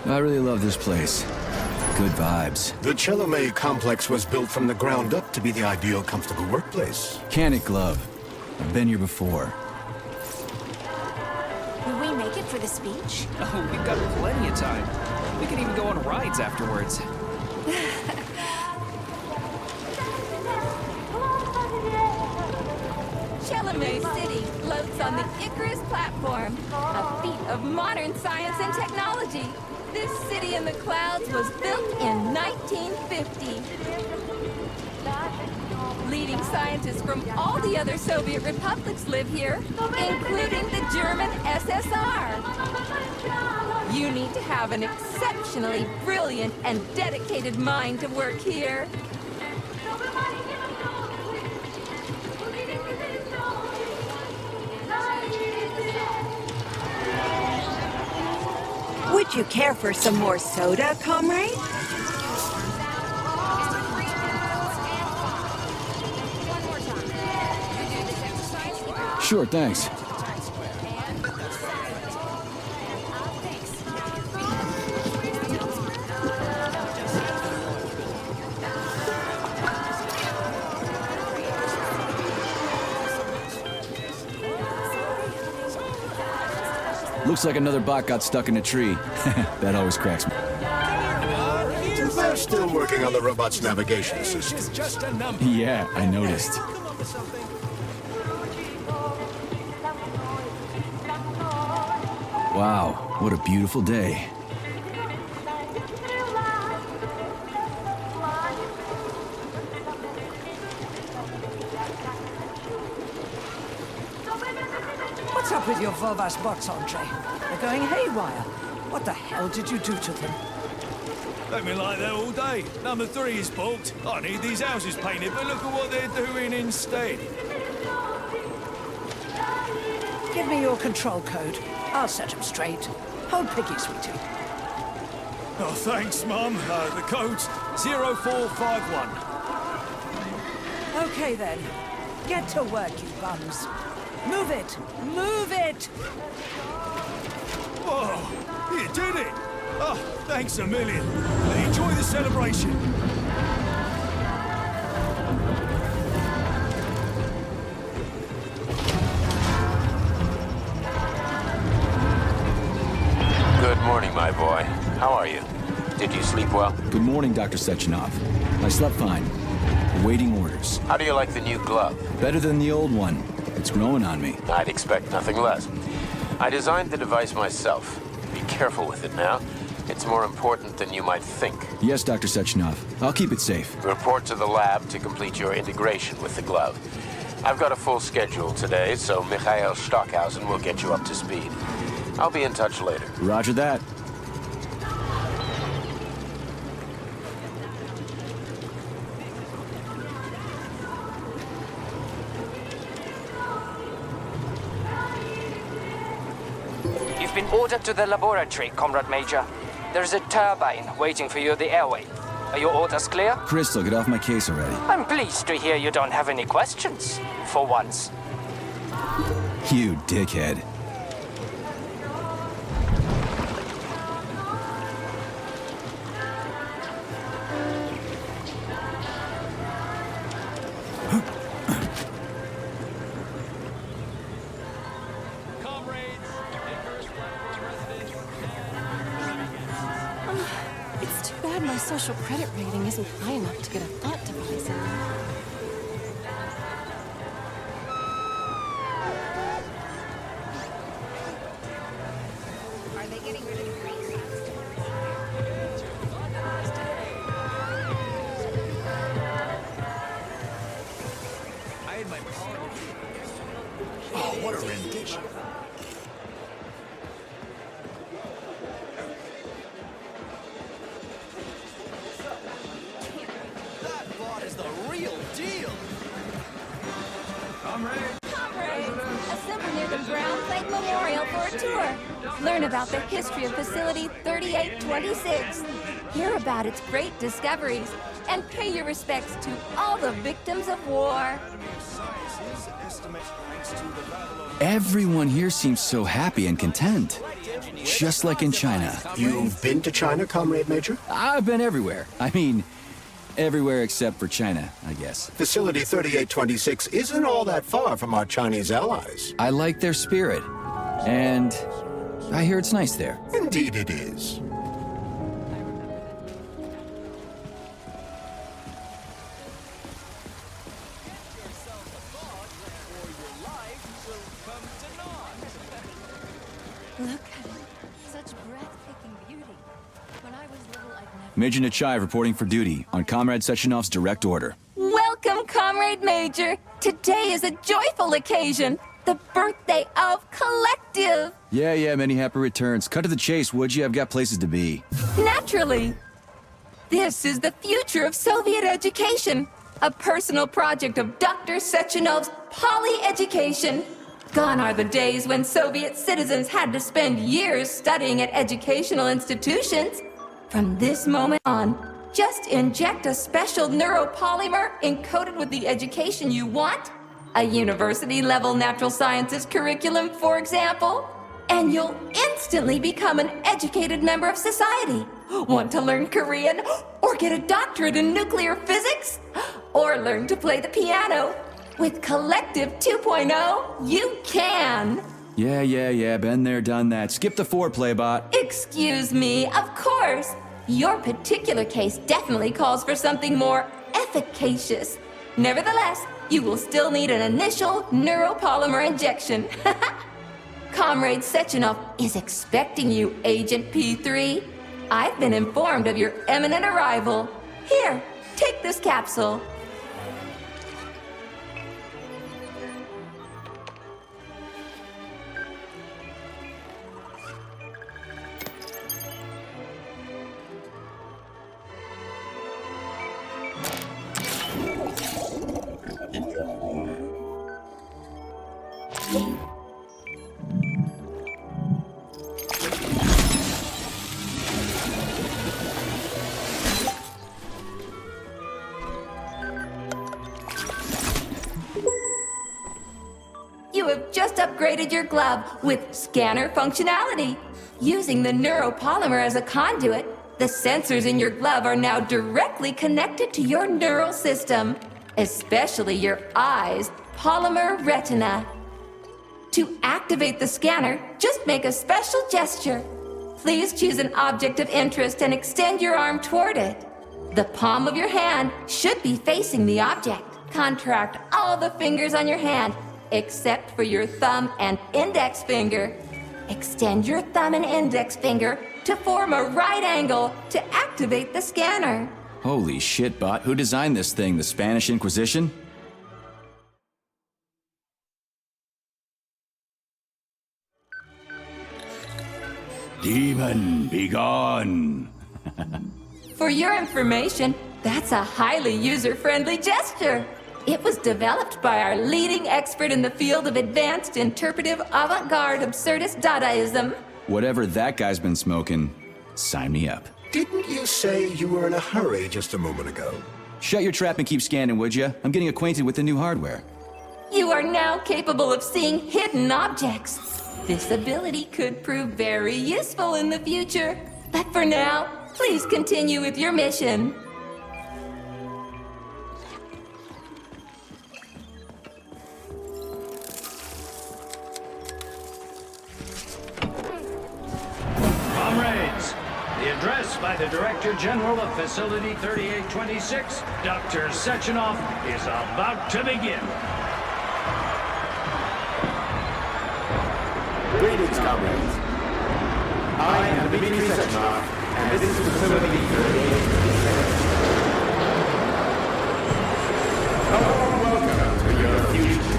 I really love this place. Good vibes. The Chelomey complex was built from the ground up to be the ideal, comfortable workplace. Can it, Glove? I've been here before. Will we make it for the speech? Oh, we've got plenty of time. We can even go on rides afterwards. Chelomey City floats on the Icarus platform, a feat of modern science and technology. This city in the clouds was built in 1950. Leading scientists from all the other Soviet republics live here, including the German SSR. You need to have an exceptionally brilliant and dedicated mind to work here. Would you care for some more soda, comrade? Sure, thanks. Looks like another bot got stuck in a tree. That always cracks me. They're still working on the robot's navigation system. Yeah, I noticed. Wow, what a beautiful day. What's up with your Volvas bots, Andre? They're going haywire. What the hell did you do to them? They've been like that all day. Number 3 is booked. I need these houses painted, but look at what they're doing instead. Give me your control code. I'll set them straight. Hold piggy, sweetie. Oh, thanks, Mum. The code's 0451. Okay, then. Get to work, you bums. Move it! Move it! Whoa, you did it! Oh, thanks a million. Enjoy the celebration. Good morning, my boy. How are you? Did you sleep well? Good morning, Dr. Sechenov. I slept fine. Awaiting orders. How do you like the new glove? Better than the old one. It's growing on me. I'd expect nothing less. I designed the device myself. Be careful with it now. It's more important than you might think. Yes, Dr. Sechenov. I'll keep it safe. Report to the lab to complete your integration with the glove. I've got a full schedule today, so Mikhail Stockhausen will get you up to speed. I'll be in touch later. Roger that. You've been ordered to the laboratory, Comrade Major. There's a turbine waiting for you at the airway. Are your orders clear? Crystal, get off my case already. I'm pleased to hear you don't have any questions. For once. You dickhead. It's too bad my social credit rating isn't high enough to get a thought device in there. Are they getting rid of the grease? Oh, what a rendition. Assemble near the Brown Plate Memorial for a tour. Learn about the history of Facility 3826. Hear about its great discoveries. and pay your respects to all the victims of war. Everyone here seems so happy and content. Just like in China. You've been to China, Comrade Major? I've been everywhere. I mean, everywhere except for China, I guess. Facility 3826 isn't all that far from our Chinese allies. I like their spirit. And I hear it's nice there. Indeed it is. Look at it. Such breathtaking beauty. When I was little, I'd never... Major Nechayev reporting for duty on Comrade Sechenov's direct order. Welcome, Comrade Major. Today is a joyful occasion. The birthday of Kollektiv. Yeah, many happy returns. Cut to the chase, would you? I've got places to be. Naturally. This is the future of Soviet education. A personal project of Dr. Sechenov's Poly-Education. Gone are the days when Soviet citizens had to spend years studying at educational institutions. From this moment on, just inject a special neuropolymer encoded with the education you want, a university-level natural sciences curriculum, for example, and you'll instantly become an educated member of society. Want to learn Korean, or get a doctorate in nuclear physics, or learn to play the piano? With Kollektiv 2.0, you can! Yeah, been there, done that. Skip the foreplay, bot. Excuse me, of course. Your particular case definitely calls for something more efficacious. Nevertheless, you will still need an initial neuropolymer injection. Comrade Sechenov is expecting you, Agent P3. I've been informed of your imminent arrival. Here, take this capsule. You have just upgraded your glove with scanner functionality. Using the neuropolymer as a conduit, the sensors in your glove are now directly connected to your neural system, especially your eyes' polymer retina. To activate the scanner, just make a special gesture. Please choose an object of interest and extend your arm toward it. The palm of your hand should be facing the object. Contract all the fingers on your hand, except for your thumb and index finger. Extend your thumb and index finger to form a right angle to activate the scanner. Holy shit, bot. Who designed this thing? The Spanish Inquisition? Demon, be gone! For your information, that's a highly user-friendly gesture. It was developed by our leading expert in the field of advanced interpretive avant-garde absurdist Dadaism. Whatever that guy's been smoking, sign me up. Didn't you say you were in a hurry just a moment ago? Shut your trap and keep scanning, would you? I'm getting acquainted with the new hardware. You are now capable of seeing hidden objects. This ability could prove very useful in the future. But for now, please continue with your mission. Comrades, the address by the Director General of Facility 3826, Dr. Sechenov, is about to begin. Greetings, comrades. I am Dmitry Sechenov, and this is Facility 3826. A warm welcome to your future.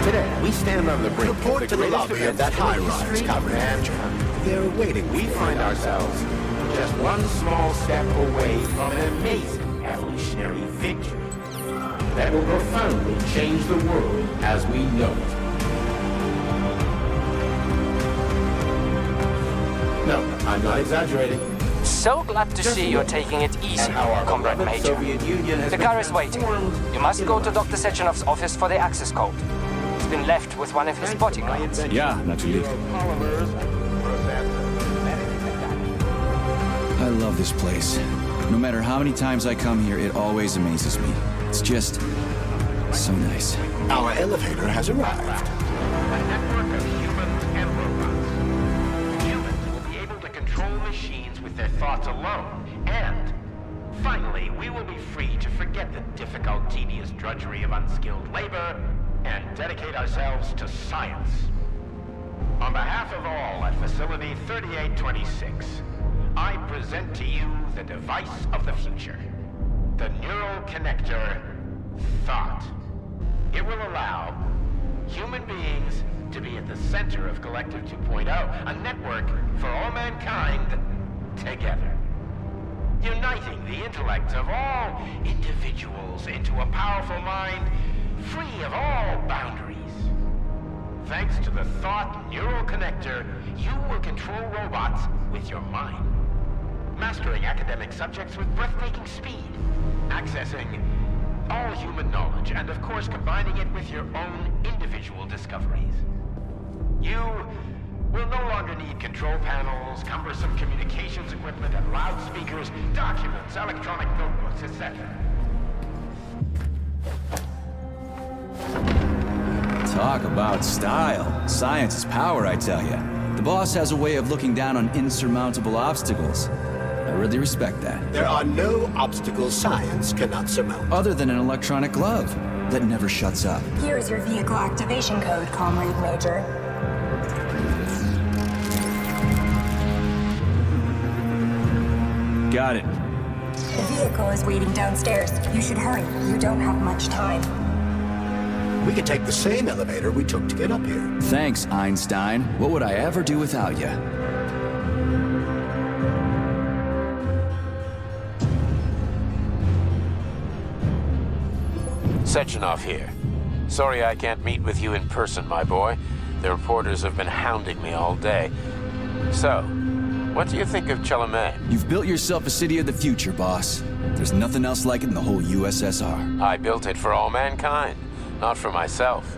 Today, we stand on the brink Report of to the the greatest lobby of event that in high-rise, history, Comrade and Major. They're waiting. we find ourselves just one small step away from an amazing evolutionary victory that will profoundly change the world as we know it. I'm not exaggerating. So glad to see you're taking it easy, Comrade Major. The car is waiting. You must go to Dr. Sechenov's office for the access code. It's been left with one of his bodyguards. Yeah, natürlich. I love this place. No matter how many times I come here, it always amazes me. It's just so nice. Our elevator has arrived. A network of humans and robots. Humans will be able to control machines with their thoughts alone. And, finally, we will be free to forget the difficult, tedious drudgery of unskilled labor and dedicate ourselves to science. On behalf of all at Facility 3826, I present to you the device of the future. The neural connector, thought. It will allow human beings to be at the center of Kollektiv 2.0, a network for all mankind together. Uniting the intellects of all individuals into a powerful mind free of all boundaries. Thanks to the thought neural connector, you will control robots with your mind. Mastering academic subjects with breathtaking speed. Accessing all human knowledge, and of course combining it with your own individual discoveries. You will no longer need control panels, cumbersome communications equipment, and loudspeakers, documents, electronic notebooks, etc. Talk about style. Science is power, I tell you. The boss has a way of looking down on insurmountable obstacles. I really respect that. There are no obstacles science cannot surmount. Other than an electronic glove that never shuts up. Here's your vehicle activation code, Comrade Major. Got it. The vehicle is waiting downstairs. You should hurry. You don't have much time. We could take the same elevator we took to get up here. Thanks, Einstein. What would I ever do without you? Sechenov here. Sorry I can't meet with you in person, my boy. The reporters have been hounding me all day. So, what do you think of Chalamet? You've built yourself a city of the future, boss. There's nothing else like it in the whole USSR. I built it for all mankind, not for myself.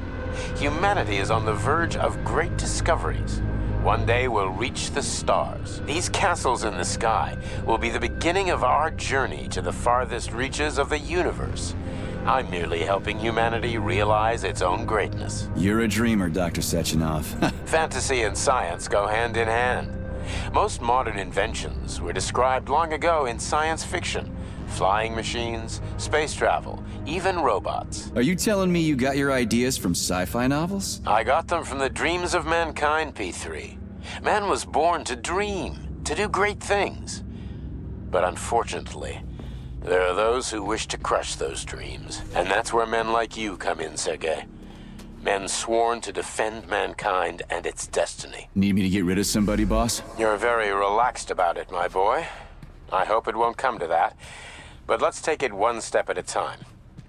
Humanity is on the verge of great discoveries. One day we'll reach the stars. These castles in the sky will be the beginning of our journey to the farthest reaches of the universe. I'm merely helping humanity realize its own greatness. You're a dreamer, Dr. Sechenov. Fantasy and science go hand in hand. Most modern inventions were described long ago in science fiction. Flying machines, space travel, even robots. Are you telling me you got your ideas from sci-fi novels? I got them from the dreams of mankind, P3. Man was born to dream, to do great things. But unfortunately, there are those who wish to crush those dreams. And that's where men like you come in, Sergei. Men sworn to defend mankind and its destiny. Need me to get rid of somebody, boss? You're very relaxed about it, my boy. I hope it won't come to that. But let's take it one step at a time.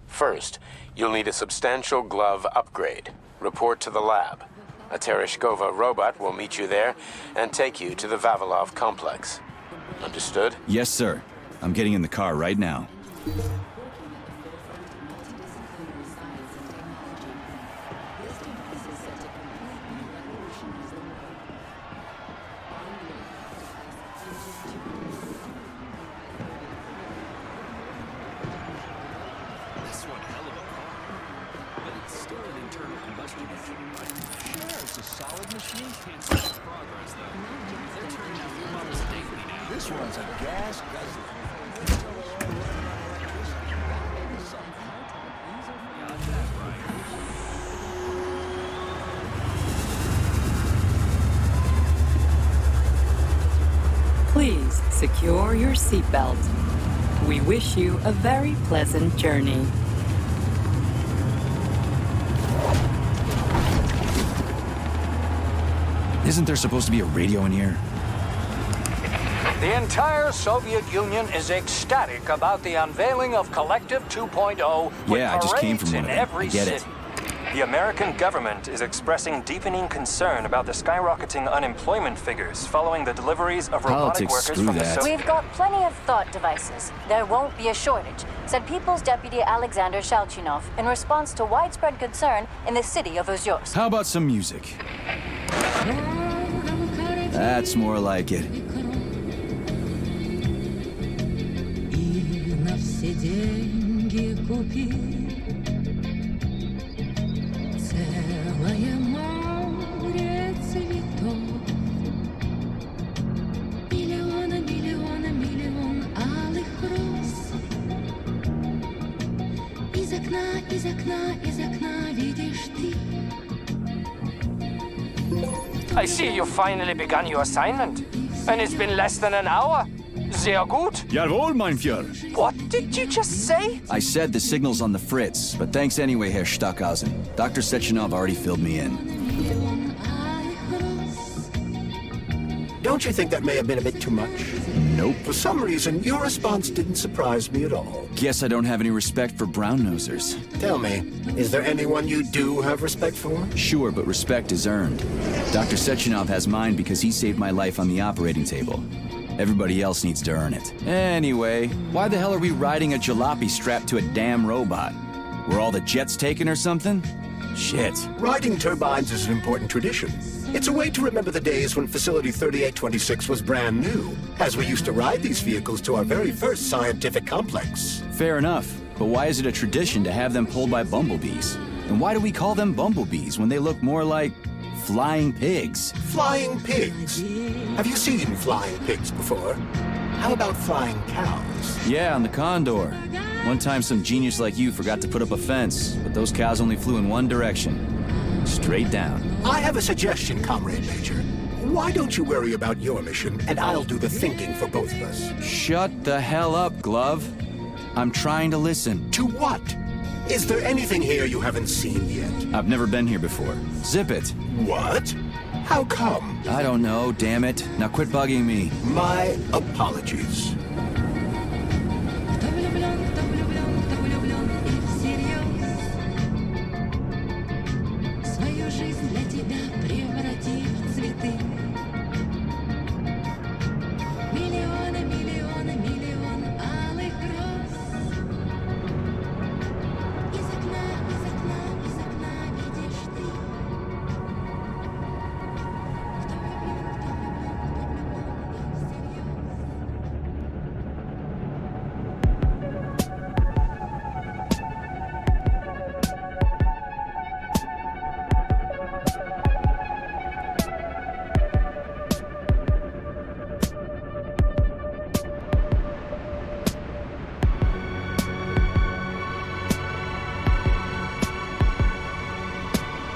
First, you'll need a substantial glove upgrade. Report to the lab. A Tereshkova robot will meet you there and take you to the Vavilov complex. Understood? Yes, sir. I'm getting in the car right now. This one's a gas guzzler. Please secure your seatbelt. We wish you a very pleasant journey. Isn't there supposed to be a radio in here? The entire Soviet Union is ecstatic about the unveiling of Kollektiv 2.0 with Yeah, I just came parades from one in of them. every I get city. it. The American government is expressing deepening concern about the skyrocketing unemployment figures following the deliveries of robotic Politics, workers screw from the that. We've got plenty of thought devices. There won't be a shortage, said People's Deputy Alexander Shalchinov in response to widespread concern in the city of Ozyorsk. How about some music? That's more like it. I see you finally begun your assignment. And it's been less than an hour. Sehr gut. Jawohl, mein Führer. What did you just say? I said the signal's on the fritz, but thanks anyway, Herr Stockhausen. Dr. Sechenov already filled me in. Don't you think that may have been a bit too much? Nope. For some reason, your response didn't surprise me at all. Guess I don't have any respect for brown-nosers. Tell me, is there anyone you do have respect for? Sure, but respect is earned. Dr. Sechenov has mine because he saved my life on the operating table. Everybody else needs to earn it. Anyway, why the hell are we riding a jalopy strapped to a damn robot? Were all the jets taken or something? Shit. Riding turbines is an important tradition. It's a way to remember the days when Facility 3826 was brand new, as we used to ride these vehicles to our very first scientific complex. Fair enough, but why is it a tradition to have them pulled by bumblebees? And why do we call them bumblebees when they look more like flying pigs? Flying pigs? Have you seen flying pigs before? How about flying cows? Yeah, on the Condor. One time some genius like you forgot to put up a fence, but those cows only flew in one direction. Straight down. I have a suggestion, Comrade Major. Why don't you worry about your mission, and I'll do the thinking for both of us? Shut the hell up, Glove. I'm trying to listen. To what? Is there anything here you haven't seen yet? I've never been here before. Zip it. What? How come? I don't know, damn it. Now quit bugging me. My apologies.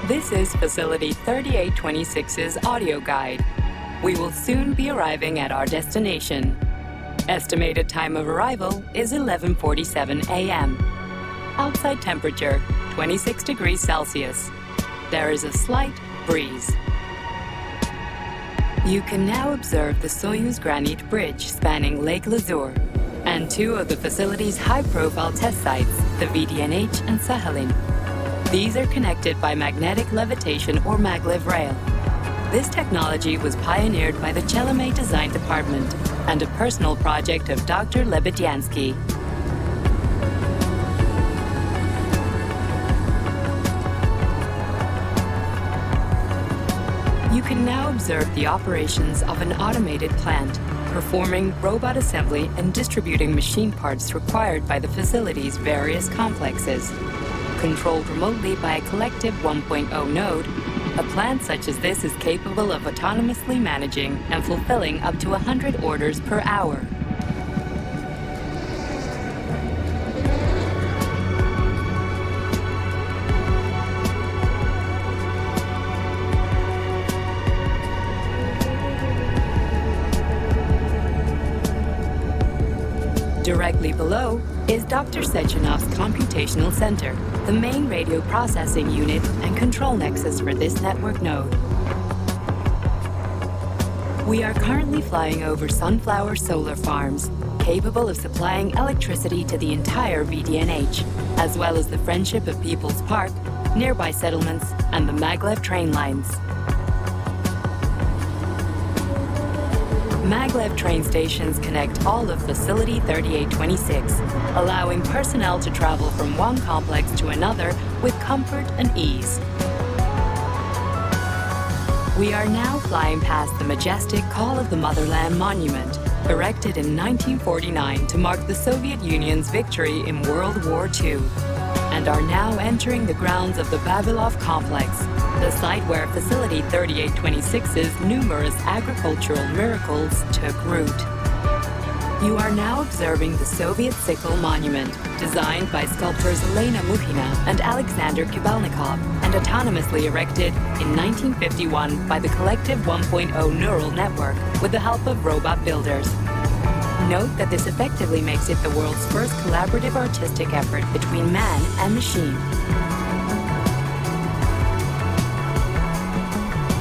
This is Facility 3826's audio guide. We will soon be arriving at our destination. Estimated time of arrival is 11:47 a.m. Outside temperature, 26 degrees Celsius. There is a slight breeze. You can now observe the Soyuz Granite Bridge spanning Lake Lazur and two of the facility's high-profile test sites, the VDNH and Sakhalin. These are connected by magnetic levitation or maglev rail. This technology was pioneered by the Chelomey Design Department and a personal project of Dr. Lebedyansky. You can now observe the operations of an automated plant, performing robot assembly and distributing machine parts required by the facility's various complexes. Controlled remotely by a Kollektiv 1.0 node, a plant such as this is capable of autonomously managing and fulfilling up to 100 orders per hour. Directly below is Dr. Sechenov's computational center, the main radio processing unit and control nexus for this network node. We are currently flying over sunflower solar farms, capable of supplying electricity to the entire VDNH, as well as the Friendship of People's Park nearby settlements, and the maglev train lines. Maglev train stations connect all of Facility 3826, allowing personnel to travel from one complex to another with comfort and ease. We are now flying past the majestic Call of the Motherland monument, erected in 1949 to mark the Soviet Union's victory in World War II, and are now entering the grounds of the Vavilov complex, the site where Facility 3826's numerous agricultural miracles took root. You are now observing the Soviet Sickle Monument, designed by sculptors Elena Mukhina and Alexander Kibalnikov, and autonomously erected in 1951 by the Kollektiv 1.0 neural network with the help of robot builders. Note that this effectively makes it the world's first collaborative artistic effort between man and machine.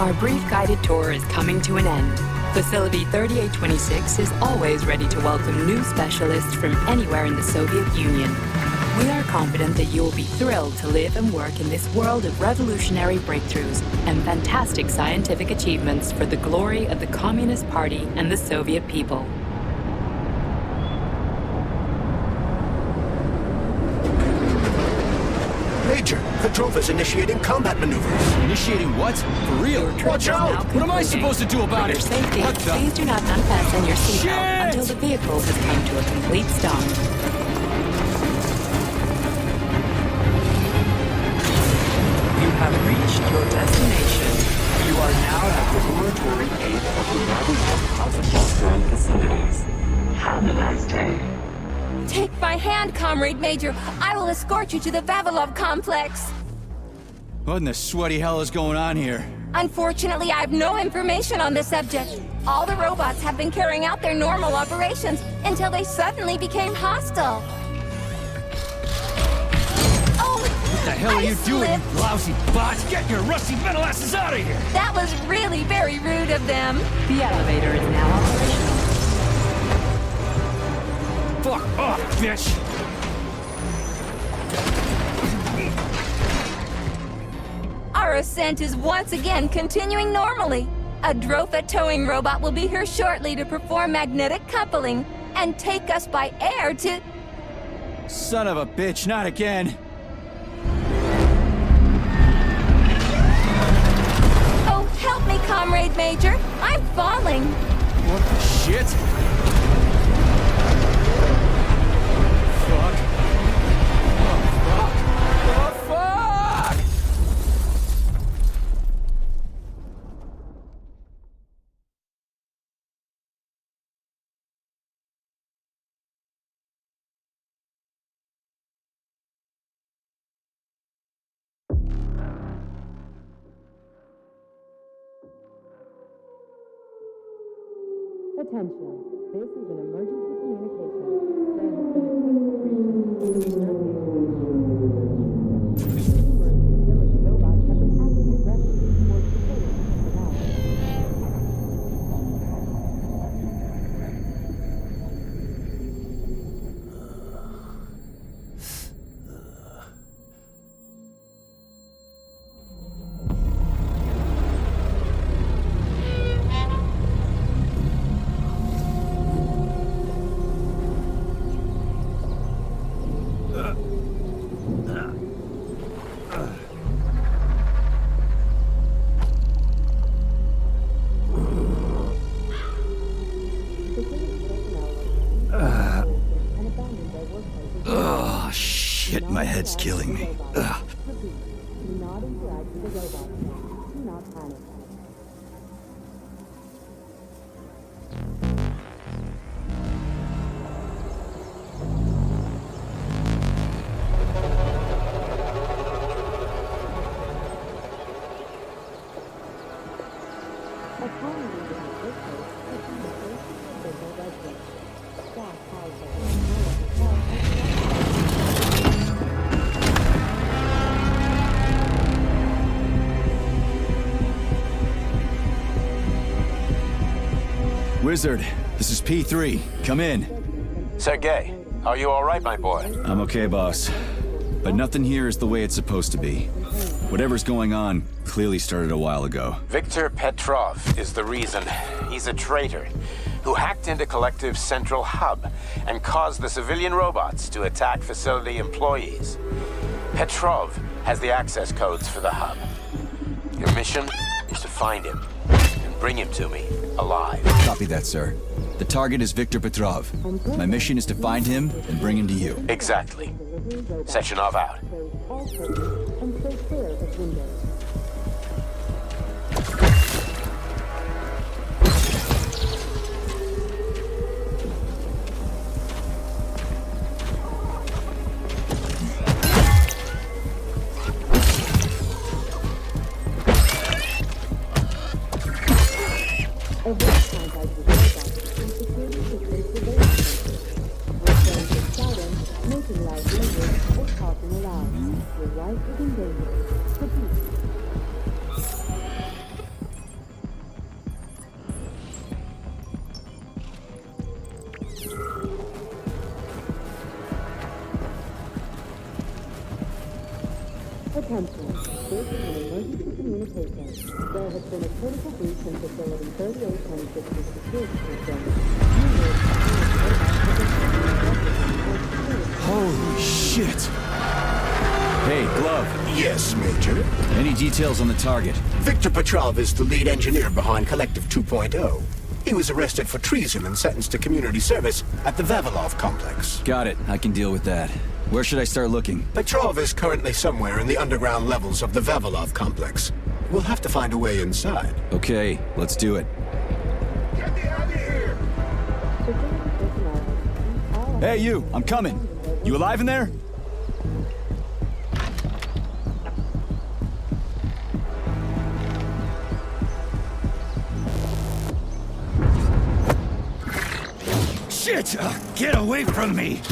Our brief guided tour is coming to an end. Facility 3826 is always ready to welcome new specialists from anywhere in the Soviet Union. We are confident that you will be thrilled to live and work in this world of revolutionary breakthroughs and fantastic scientific achievements for the glory of the Communist Party and the Soviet people. Major, the drove is initiating combat maneuvers. Initiating what? For real? Watch out! What am I supposed to do about For your it? safety, What the? please do not unfasten your seatbelt Shit! until the vehicle has come to a complete stop. You have reached your destination. You are now at the Laboratory 8 of the Vavilov Concentration Facilities. Have a nice day. Take my hand, Comrade Major. I will escort you to the Vavilov complex. What in the sweaty hell is going on here? Unfortunately, I have no information on the subject. All the robots have been carrying out their normal operations until they suddenly became hostile. Oh, What the hell are you doing, you lousy bots? Get your rusty metal asses out of here! that was really very rude of them. The elevator is now operational. Fuck off, bitch! Our ascent is once again continuing normally. A Drofa towing robot will be here shortly to perform magnetic coupling and take us by air to... Son of a bitch, not again. Oh, help me, Comrade Major. I'm falling. What the shit? Fuck. Oh, fuck. Oh, fuck! Attention. This is an emergency communication. There has been a critical breach in the facility robots have been acting aggressively towards civilians in the valley. Oh, shit, my head's killing me. Ugh. Do not interact with the robots. Do not panic. Wizard, this is P3. Come in. Sergei, are you all right, my boy? I'm okay, boss. but nothing here is the way it's supposed to be. Whatever's going on clearly started a while ago. Viktor Petrov is the reason. He's a traitor who hacked into Kollektiv's central hub and caused the civilian robots to attack facility employees. Petrov has the access codes for the hub. Your mission is to find him and bring him to me alive. Copy that, sir. The target is Viktor Petrov. My mission is to find him and bring him to you. Exactly. Sechenov out. Attention, this is an emergency communication. There has been a critical breach in facility 3826 with security concerns. Holy shit! Hey, Glove. Yes, Major? Any details on the target? Viktor Petrov is the lead engineer behind Kollektiv 2.0. He was arrested for treason and sentenced to community service at the Vavilov complex. Got it. I can deal with that. Where should I start looking? Petrov is currently somewhere in the underground levels of the Vavilov complex. We'll have to find a way inside. Okay, let's do it. Get me out of here! Hey, you! I'm coming! You alive in there? Shit! Get away from me!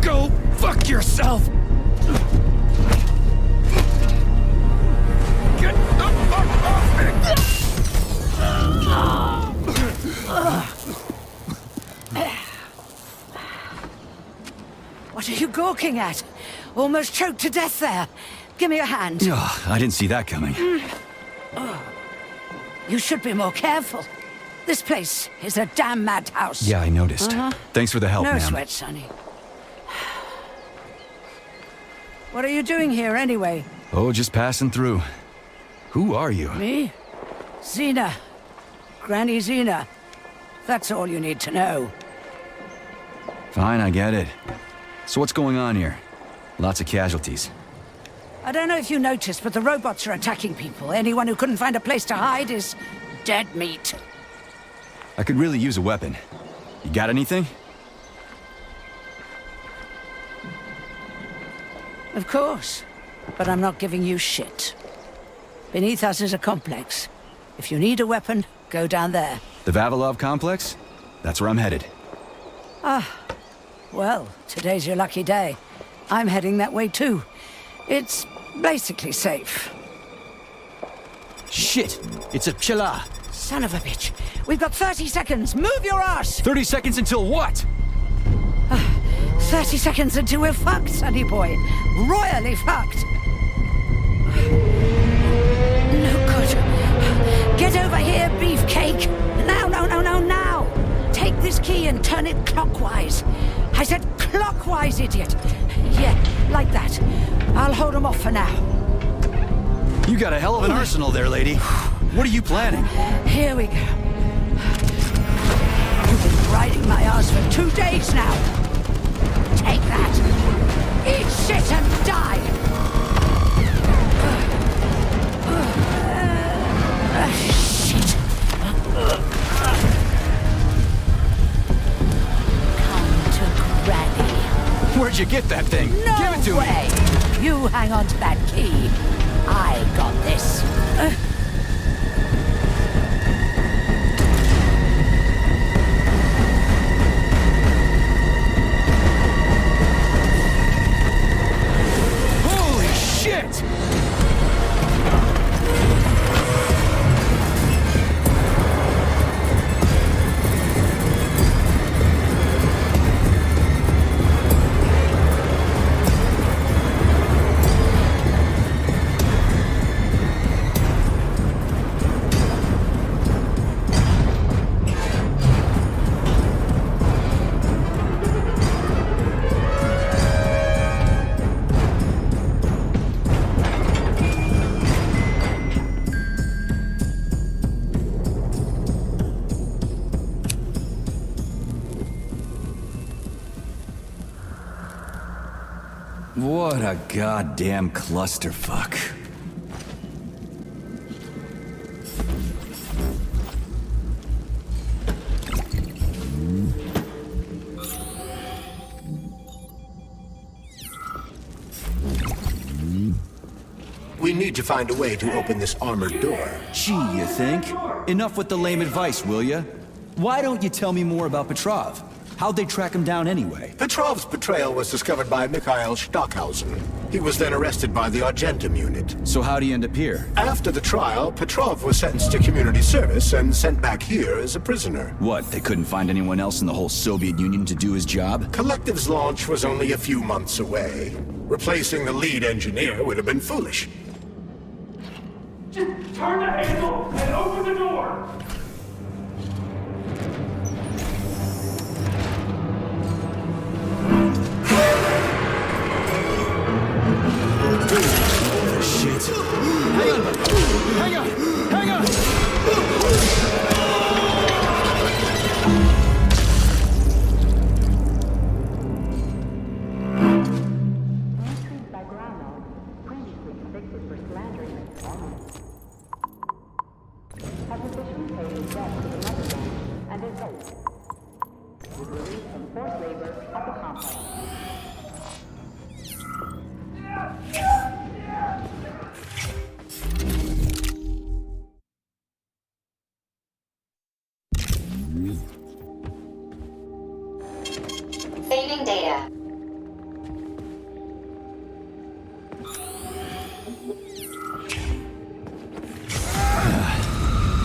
Go fuck yourself! Get the fuck off me! What are you gawking at? Almost choked to death there. Give me a hand. Oh, I didn't see that coming. You should be more careful. This place is a damn madhouse. Yeah, I noticed. Thanks for the help, No ma'am. sweat, Sonny. What are you doing here, anyway? Oh, just passing through. Who are you? Me? Xena. Granny Xena. That's all you need to know. Fine, I get it. So what's going on here? Lots of casualties. I don't know if you noticed, but the robots are attacking people. Anyone who couldn't find a place to hide is dead meat. I could really use a weapon. You got anything? Of course. But I'm not giving you shit. Beneath us is a complex. If you need a weapon, go down there. The Vavilov complex? That's where I'm headed. Ah. Well, today's your lucky day. I'm heading that way too. It's basically safe. Shit! It's a chilla! Son of a bitch. We've got 30 seconds. Move your ass! 30 seconds until what? 30 seconds until we're fucked, sonny boy. Royally fucked. No good. Get over here, beefcake. Now, now. Take this key and turn it clockwise. I said clockwise, idiot. Yeah, like that. I'll hold them off for now. You got a hell of an arsenal there, lady. What are you planning? Here we go. You've been riding my ass for 2 days now. Take that. Eat shit and die. Shit. Come to Granny. Where'd you get that thing? No Give it to way. me. You hang on to that key. I got this. Holy shit! What a goddamn clusterfuck. We need to find a way to open this armored door. Gee, you think? Enough with the lame advice, will ya? Why don't you tell me more about Petrov? How'd they track him down anyway? Petrov's betrayal was discovered by Mikhail Stockhausen. He was then arrested by the Argentum unit. So how'd he end up here? After the trial, Petrov was sentenced to community service and sent back here as a prisoner. What, they couldn't find anyone else in the whole Soviet Union to do his job? Kollektiv's launch was only a few months away. Replacing the lead engineer would have been foolish. Just turn the handle and open the door! Shit. Hang on! Hang on! Saving data.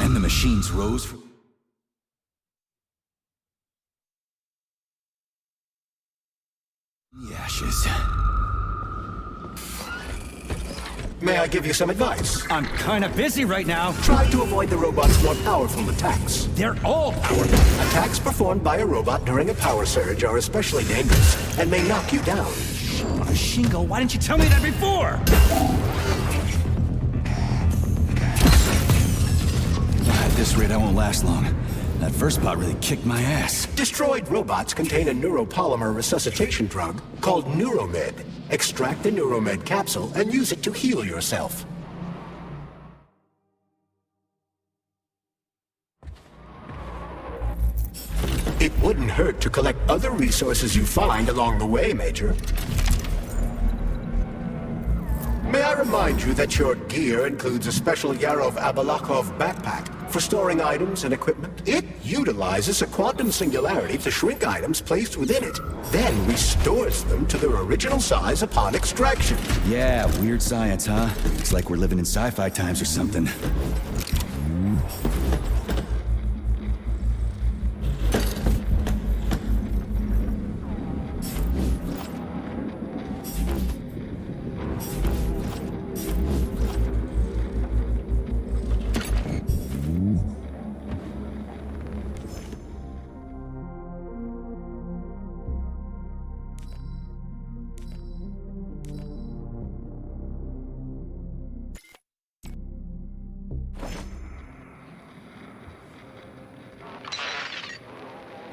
And the machines rose from... the ashes. May I give you some advice? I'm kinda busy right now. Try to avoid the robot's more powerful attacks. They're all powerful. Attacks performed by a robot during a power surge are especially dangerous and may knock you down. Shingo, why didn't you tell me that before? At this rate, I won't last long. That first bot really kicked my ass. Destroyed robots contain a neuropolymer resuscitation drug called Neuromed. Extract the Neuromed capsule and use it to heal yourself. It wouldn't hurt to collect other resources you find along the way, Major. May I remind you that your gear includes a special Yarov-Abalakov backpack for storing items and equipment? It utilizes a quantum singularity to shrink items placed within it, then restores them to their original size upon extraction. Yeah, weird science, huh? It's like we're living in sci-fi times or something.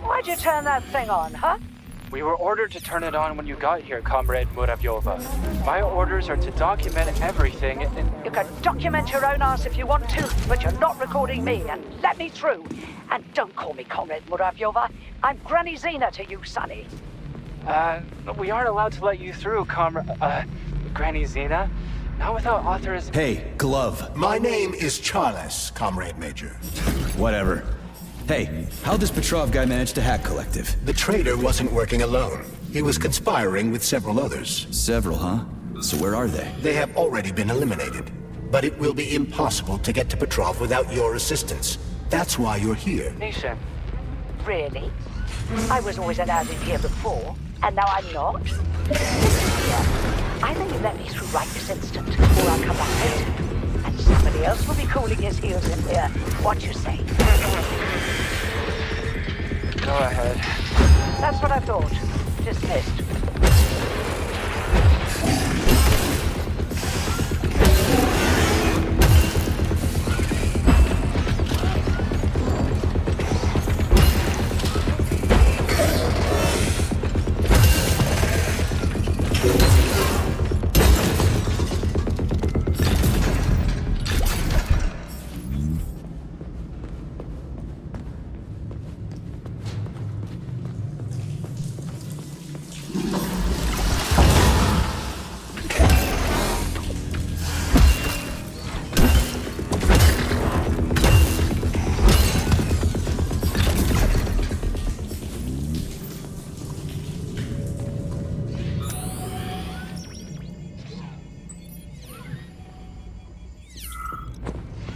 Why'd you turn that thing on, huh? We were ordered to turn it on when you got here, Comrade Muravyova. My orders are to document everything and... You can document your own ass if you want to, but you're not recording me, and let me through. And don't call me Comrade Muravyova. I'm Granny Zena to you, Sonny. We aren't allowed to let you through, Granny Zena. Not without authorization. Hey, Glove. My name is Charles, Comrade Major. Whatever. Hey, how'd this Petrov guy manage to hack Kollektiv? The traitor wasn't working alone. He was conspiring with several others. Several, huh? So where are they? They have already been eliminated. But it will be impossible to get to Petrov without your assistance. That's why you're here. Nishan. Really? I was always allowed in here before, and now I'm not? Yeah. Either you let me through right this instant, or I'll come back later. And somebody else will be cooling his heels in here. What you say? Go ahead. That's what I thought. Dismissed.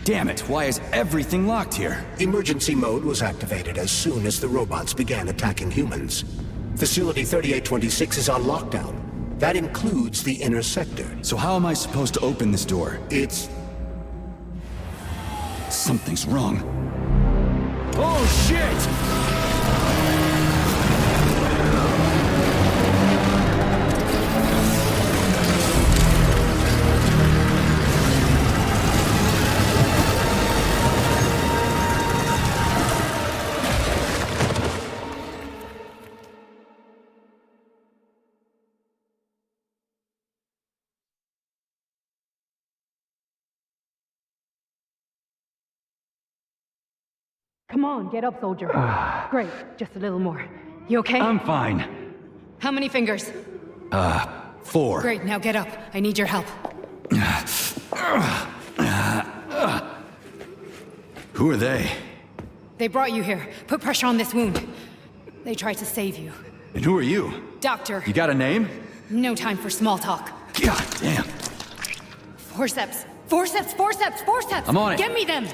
Damn it, why is everything locked here? Emergency mode was activated as soon as the robots began attacking humans. Facility 3826 is on lockdown. That includes the inner sector. So how am I supposed to open this door? Something's wrong. Oh, shit! Come on, get up, soldier. Great, just a little more. You okay? I'm fine. How many fingers? 4. Great, now get up. I need your help. Who are they? They brought you here. Put pressure on this wound. They tried to save you. And who are you? Doctor. You got a name? No time for small talk. God damn. Forceps. Forceps, forceps, forceps! I'm on it. Get me them!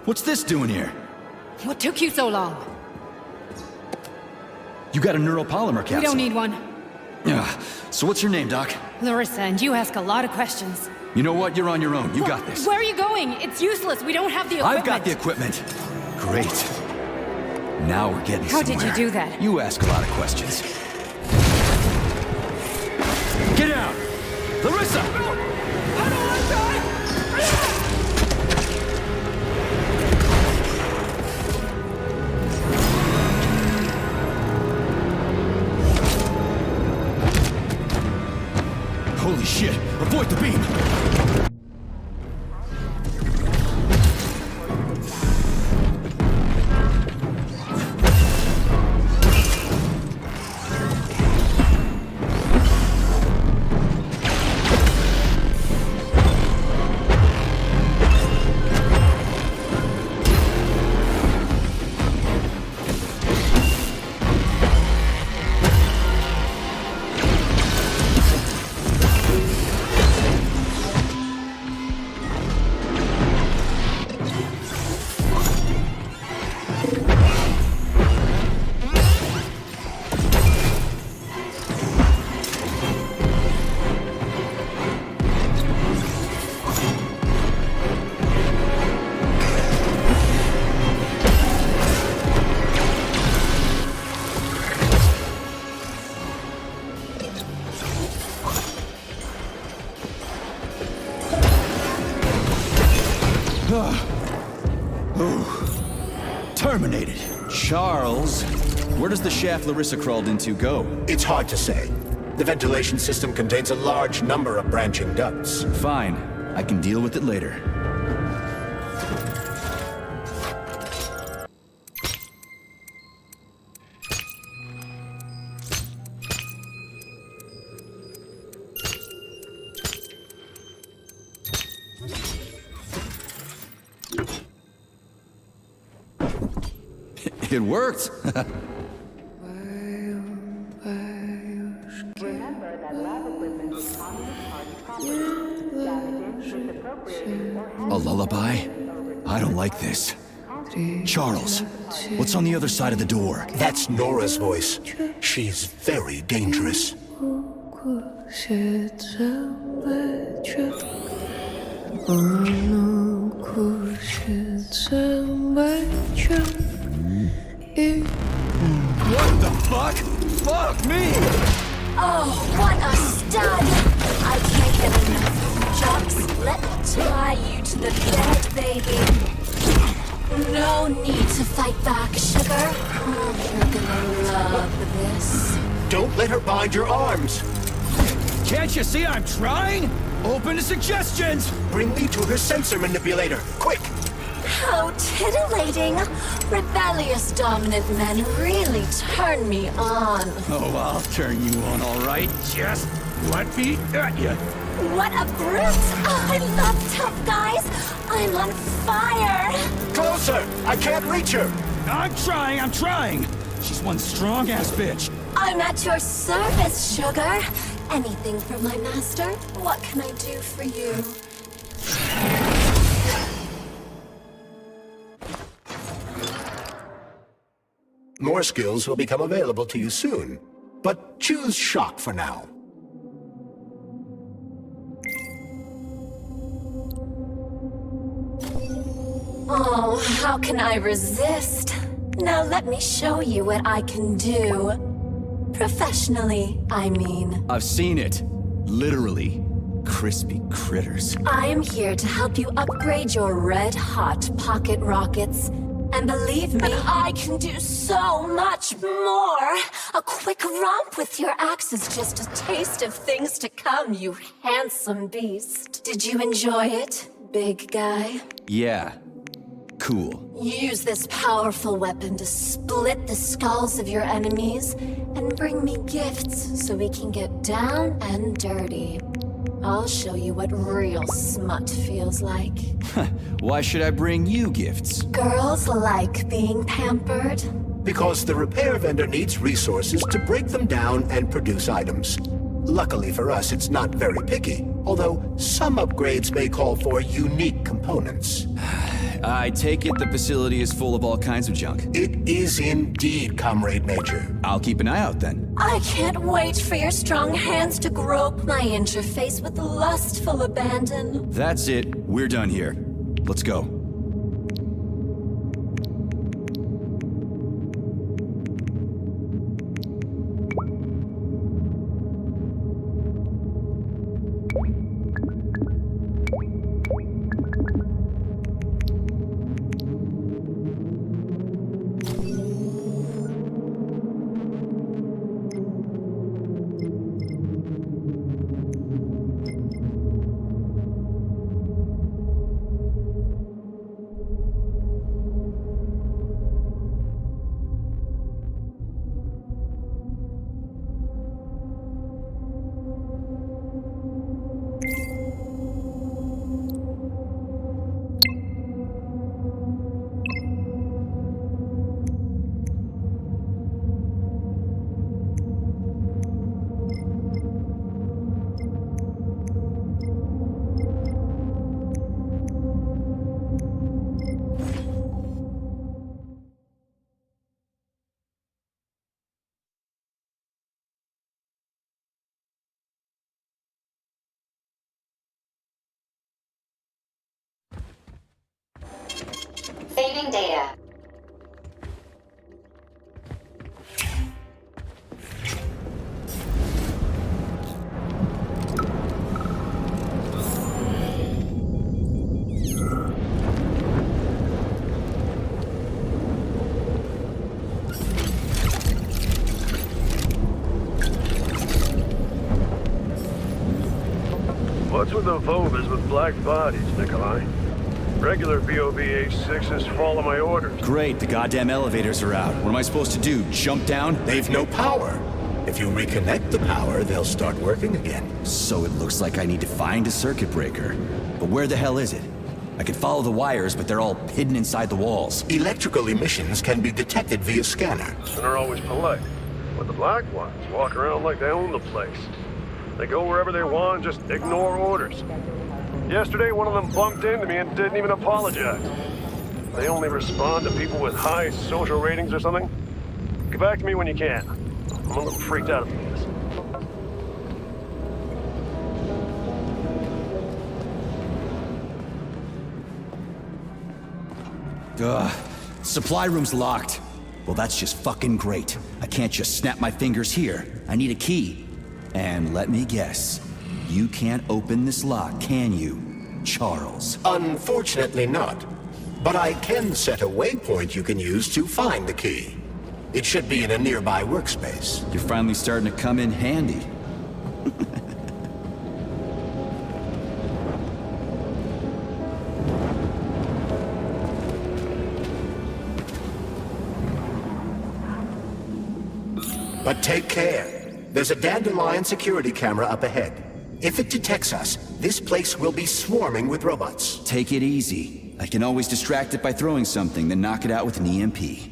What's this doing here? What took you so long? You got a neuropolymer capsule. We don't need one. So what's your name, Doc? Larissa, and you ask a lot of questions. You know what? You're on your own. You got this. Where are you going? It's useless. We don't have the equipment. I've got the equipment. Great. Now we're getting How somewhere. did you do that? You ask a lot of questions. Get out! Larissa! I don't want to die! Holy shit! Avoid the beam! Terminated. Charles, where does the shaft Larissa crawled into go? It's hard to say. The ventilation system contains a large number of branching ducts. Fine. I can deal with it later. It worked! A lullaby? I don't like this. Charles, what's on the other side of the door? That's Nora's voice. She's very dangerous. What the fuck? Fuck me! Oh, what a stud! I can't get enough. Jocks, let me tie you to the bed, baby. No need to fight back, sugar. Oh, you're gonna love this. Don't let her bind your arms. Can't you see I'm trying? Open to suggestions! Bring me to her sensor manipulator, quick! How titillating! Rebellious dominant men really turn me on. Oh, I'll turn you on, all right. Just let me at you. What a brute! Oh, I love tough guys. I'm on fire. Closer! I can't reach her. I'm trying. She's one strong-ass bitch. I'm at your service, sugar. Anything for my master? What can I do for you? More skills will become available to you soon, but choose shock for now. Oh, how can I resist? Now let me show you what I can do. Professionally, I mean. I've seen it. Literally. Crispy critters. I am here to help you upgrade your red-hot pocket rockets. And believe me, I can do so much more! A quick romp with your axe is just a taste of things to come, you handsome beast. Did you enjoy it, big guy? Yeah. Cool. Use this powerful weapon to split the skulls of your enemies and bring me gifts so we can get down and dirty. I'll show you what real smut feels like. Why should I bring you gifts? Girls like being pampered. Because the repair vendor needs resources to break them down and produce items. Luckily for us, it's not very picky, although some upgrades may call for unique components. I take it the facility is full of all kinds of junk. It is indeed, Comrade Major. I'll keep an eye out then. I can't wait for your strong hands to grope my interface with lustful abandon. That's it. We're done here. Let's go. Saving data. What's with the Vovas with black bodies, Nikolai? Regular VOVH6s follow my orders. Great, the goddamn elevators are out. What am I supposed to do, jump down? They've no power. If you reconnect the power, they'll start working again. So it looks like I need to find a circuit breaker. But where the hell is it? I can follow the wires, but they're all hidden inside the walls. Electrical emissions can be detected via scanner. And they're always polite. But the black ones walk around like they own the place. They go wherever they want, just ignore orders. Yesterday, one of them bumped into me and didn't even apologize. They only respond to people with high social ratings or something. Get back to me when you can. I'm a little freaked out about this. Ugh. Supply room's locked. Well, that's just fucking great. I can't just snap my fingers here. I need a key. And let me guess. You can't open this lock, can you, Charles? Unfortunately not. But I can set a waypoint you can use to find the key. It should be in a nearby workspace. You're finally starting to come in handy. But take care. There's a dandelion security camera up ahead. If it detects us, this place will be swarming with robots. Take it easy. I can always distract it by throwing something, then knock it out with an EMP.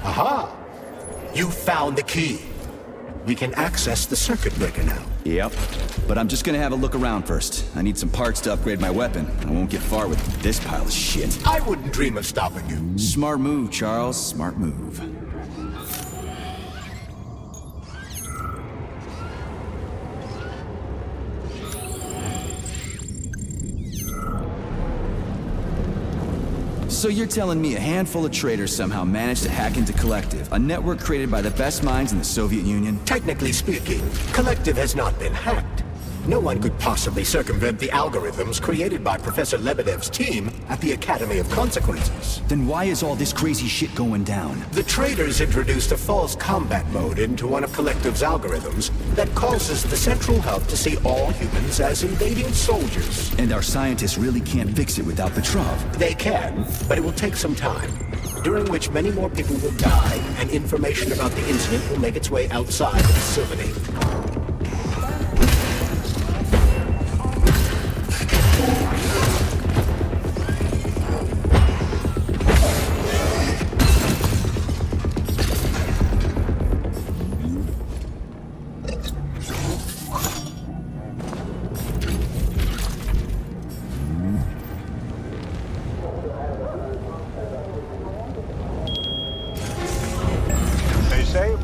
Aha! You found the key. We can access the circuit breaker now. Yep. But I'm just gonna have a look around first. I need some parts to upgrade my weapon. I won't get far with this pile of shit. I wouldn't dream of stopping you. Smart move, Charles. Smart move. So you're telling me a handful of traitors somehow managed to hack into Kollektiv, a network created by the best minds in the Soviet Union? Technically speaking, Kollektiv has not been hacked. No one could possibly circumvent the algorithms created by Professor Lebedev's team at the Academy of Consequences. Then why is all this crazy shit going down? The traitors introduced a false combat mode into one of Kollektiv's algorithms that causes the central hub to see all humans as invading soldiers. And our scientists really can't fix it without Petrov. They can, but it will take some time, during which many more people will die, and information about the incident will make its way outside the facility.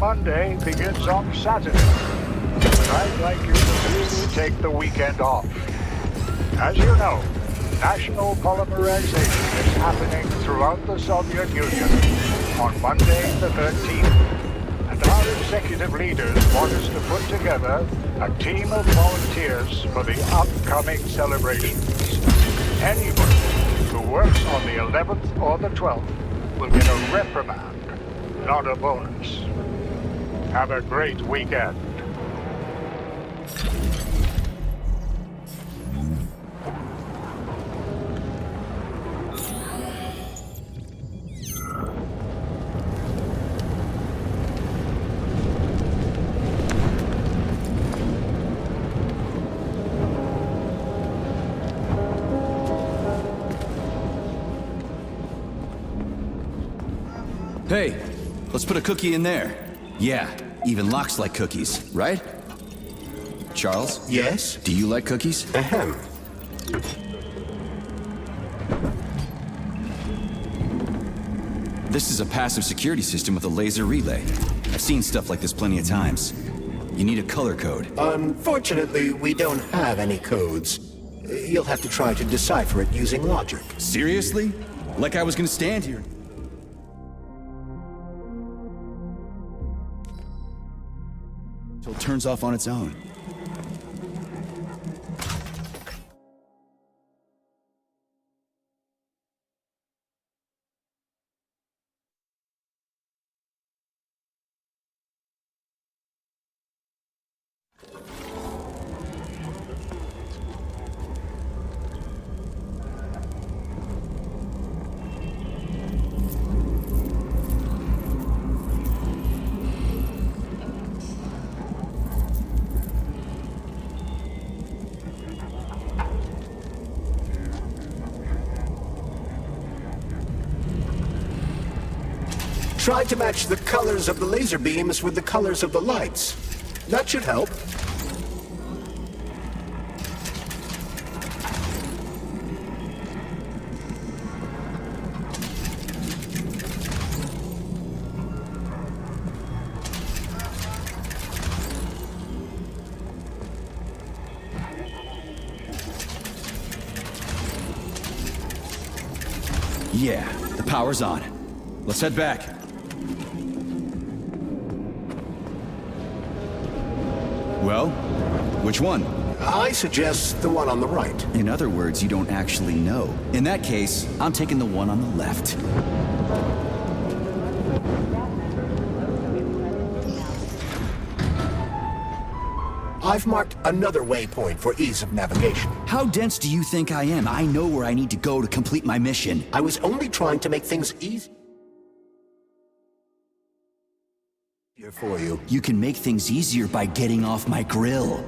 Monday begins on Saturday, but I'd like you to really take the weekend off. As you know, national polymerization is happening throughout the Soviet Union on Monday the 13th, and our executive leaders want us to put together a team of volunteers for the upcoming celebrations. Anybody who works on the 11th or the 12th will get a reprimand, not a bonus. Have a great weekend. Hey, let's put a cookie in there. Yeah, even locks like cookies, right? Charles? Yes? Do you like cookies? Ahem. This is a passive security system with a laser relay. I've seen stuff like this plenty of times. You need a color code. Unfortunately, we don't have any codes. You'll have to try to decipher it using logic. Seriously? Like I was gonna stand here. Till it turns off on its own. Try to match the colors of the laser beams with the colors of the lights. That should help. Yeah, the power's on. Let's head back. Well, which one? I suggest the one on the right. In other words, you don't actually know. In that case, I'm taking the one on the left. I've marked another waypoint for ease of navigation. How dense do you think I am? I know where I need to go to complete my mission. I was only trying to make things easier for you. You can make things easier by getting off my grill.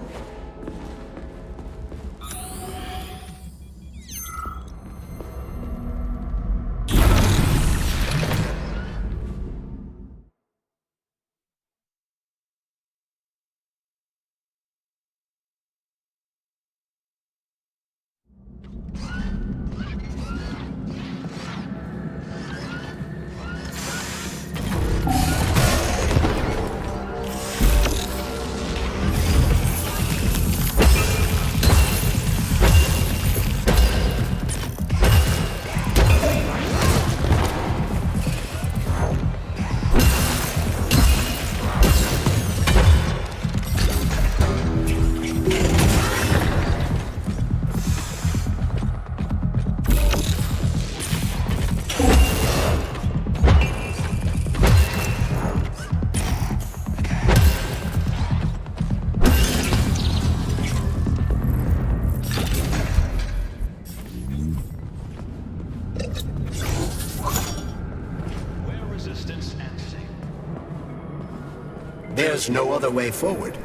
There's no other way forward.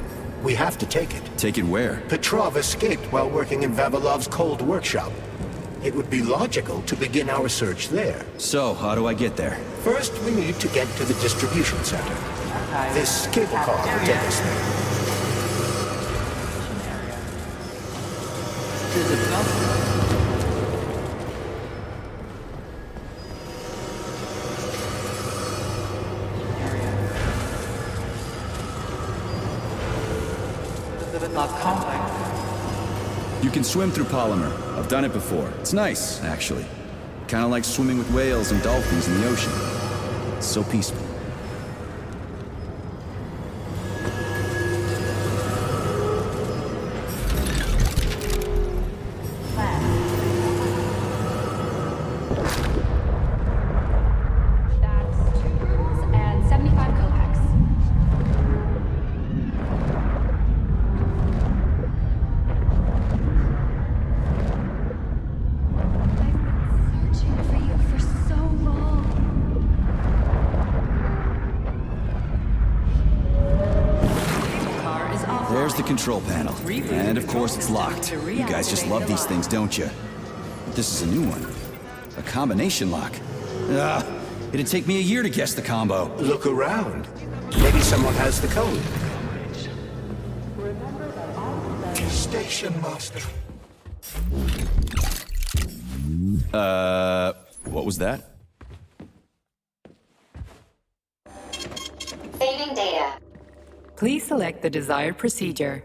We have to take it. Take it where? Petrov escaped while working in Vavilov's cold workshop. It would be logical to begin our search there. So, how do I get there? First, we need to get to the distribution center. This cable car will take us there. You can swim through Polymer. I've done it before. It's nice, actually. Kind of like swimming with whales and dolphins in the ocean. It's so peaceful. There's the control panel. And of course it's locked. You guys just love these things, don't you? But this is a new one. A combination lock. It'd take me a year to guess the combo. Look around. Maybe someone has the code. Station master. What was that? Saving data. Please select the desired procedure.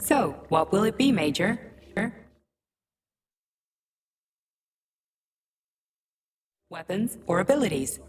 So, what will it be, Major? Weapons or abilities?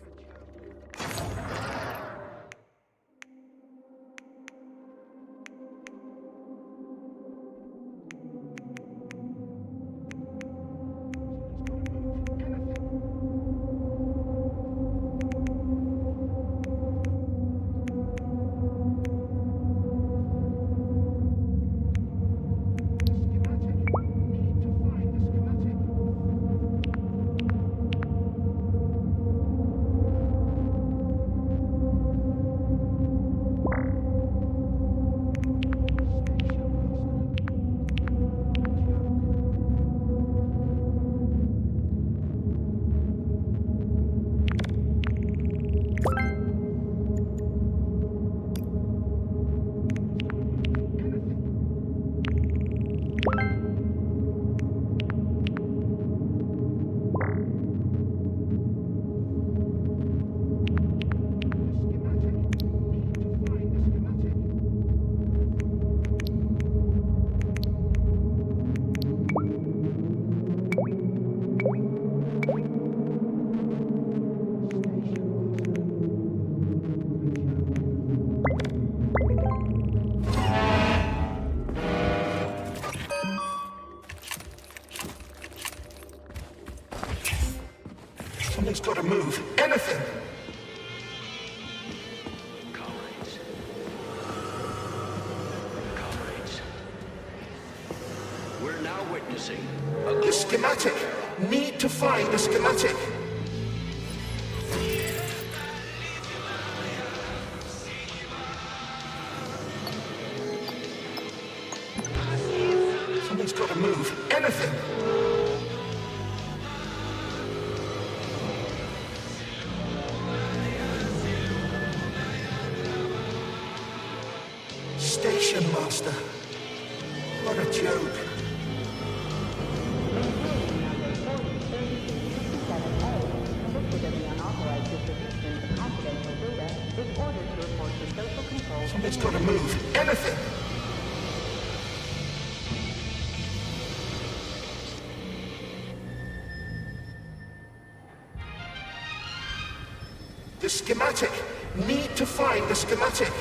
Something's got to move. Anything! Comrades. We're now witnessing The schematic! Need to find the schematic! Something's got to move. Anything! Station master. What a joke. Something's got to move. Anything! The schematic! Need to find the schematic!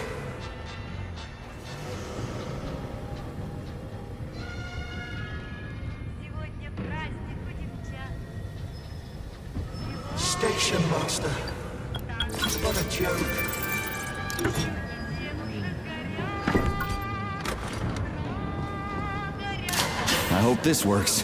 Station master. What a joke. I hope this works.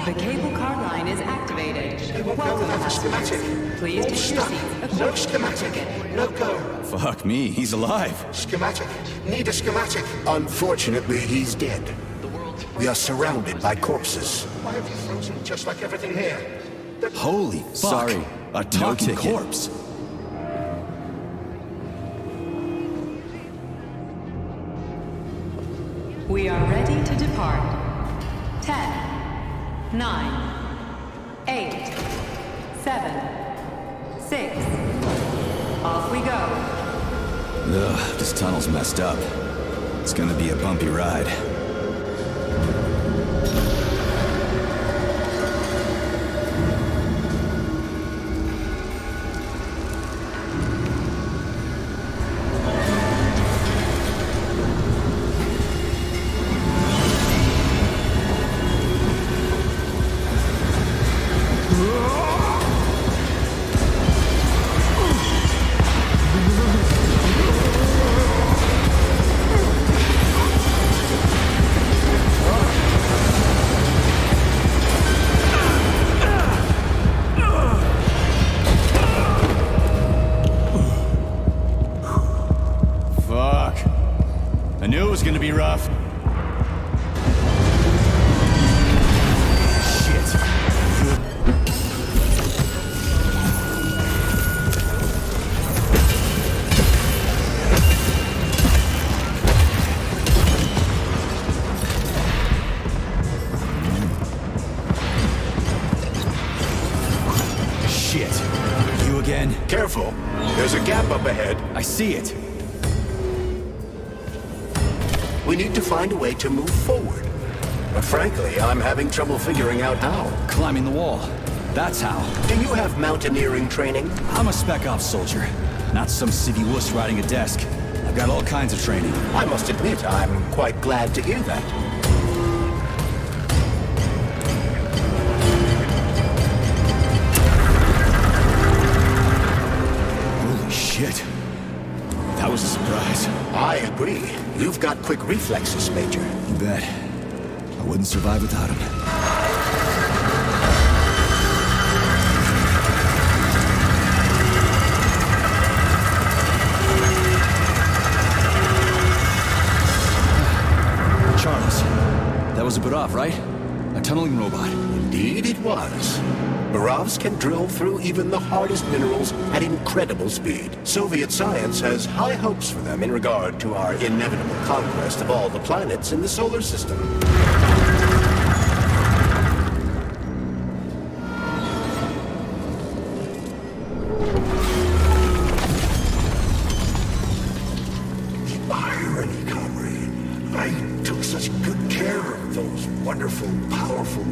The cable car line is activated. Welcome, passengers. Please take your seats. No schematic. No go. Fuck me, he's alive. Schematic. Need a schematic. Unfortunately, he's dead. We are surrounded by corpses. Why have you frozen just like everything here? Holy fuck. Sorry, a talking corpse. We are ready to depart. 10, 9, 8, 7, 6. Off we go. Ugh, this tunnel's messed up. It's gonna be a bumpy ride. I knew it was gonna be rough. Shit. Shit. You again? Careful. There's a gap up ahead. I see it. We need to find a way to move forward. But frankly, I'm having trouble figuring out how. Climbing the wall. That's how. Do you have mountaineering training? I'm a spec ops soldier, not some civvy wuss riding a desk. I've got all kinds of training. I must admit, I'm quite glad to hear that. Holy shit. That was a surprise. I agree. You've got quick reflexes, Major. You bet. I wouldn't survive without him. Charles, that was a Barov, right? A tunneling robot. Indeed it was. Barovs can drill through even the hardest minerals at incredible speed. Soviet science has high hopes for them in regard to our inevitable conquest of all the planets in the solar system. The irony, comrade. I took such good care of those wonderful, powerful,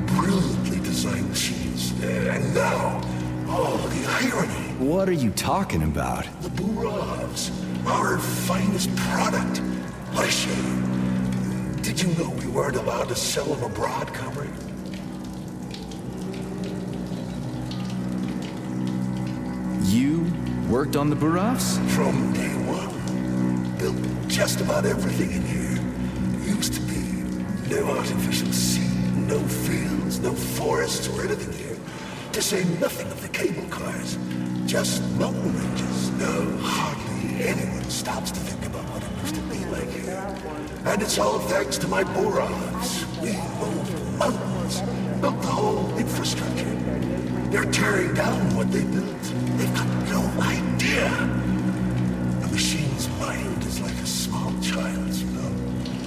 brilliantly designed machines. And now, oh, the irony. What are you talking about? The Barovs, our finest product. What a shame. Did you know we weren't allowed to sell them abroad, comrade? Worked on the Burovs? From day one. Built just about everything in here. Used to be no artificial sea, no fields, no forests or anything here. To say nothing of the cable cars. Just mountain ranges. No, hardly anyone stops to think about what it used to be like here. And it's all thanks to my Burovs. We moved mountains, built the whole infrastructure. They're tearing down what they built. They've got no idea. The machine's mind is like a small child's, you know.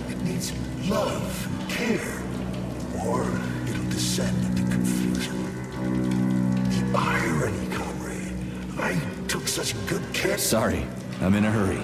It needs love, care, or it'll descend into confusion. The irony, comrade. I took such good care. Sorry, I'm in a hurry.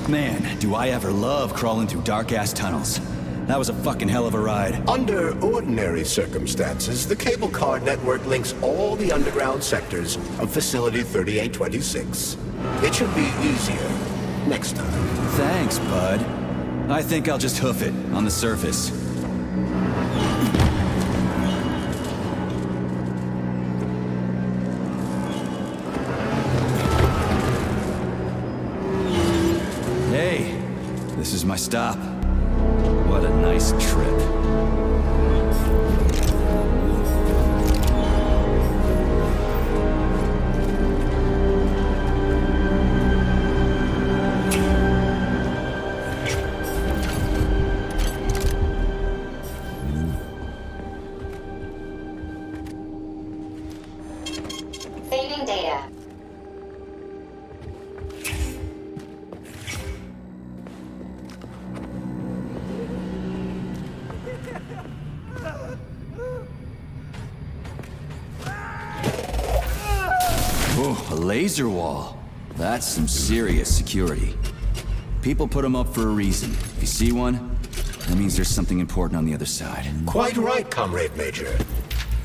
Man, do I ever love crawling through dark-ass tunnels. That was a fucking hell of a ride. Under ordinary circumstances, the cable car network links all the underground sectors of Facility 3826. It should be easier next time. Thanks, bud. I think I'll just hoof it on the surface. Hey, this is my stop. What a nice trip. Saving data. Oh, a laser wall. That's some serious security. People put them up for a reason. If you see one, that means there's something important on the other side. Quite right, Comrade Major.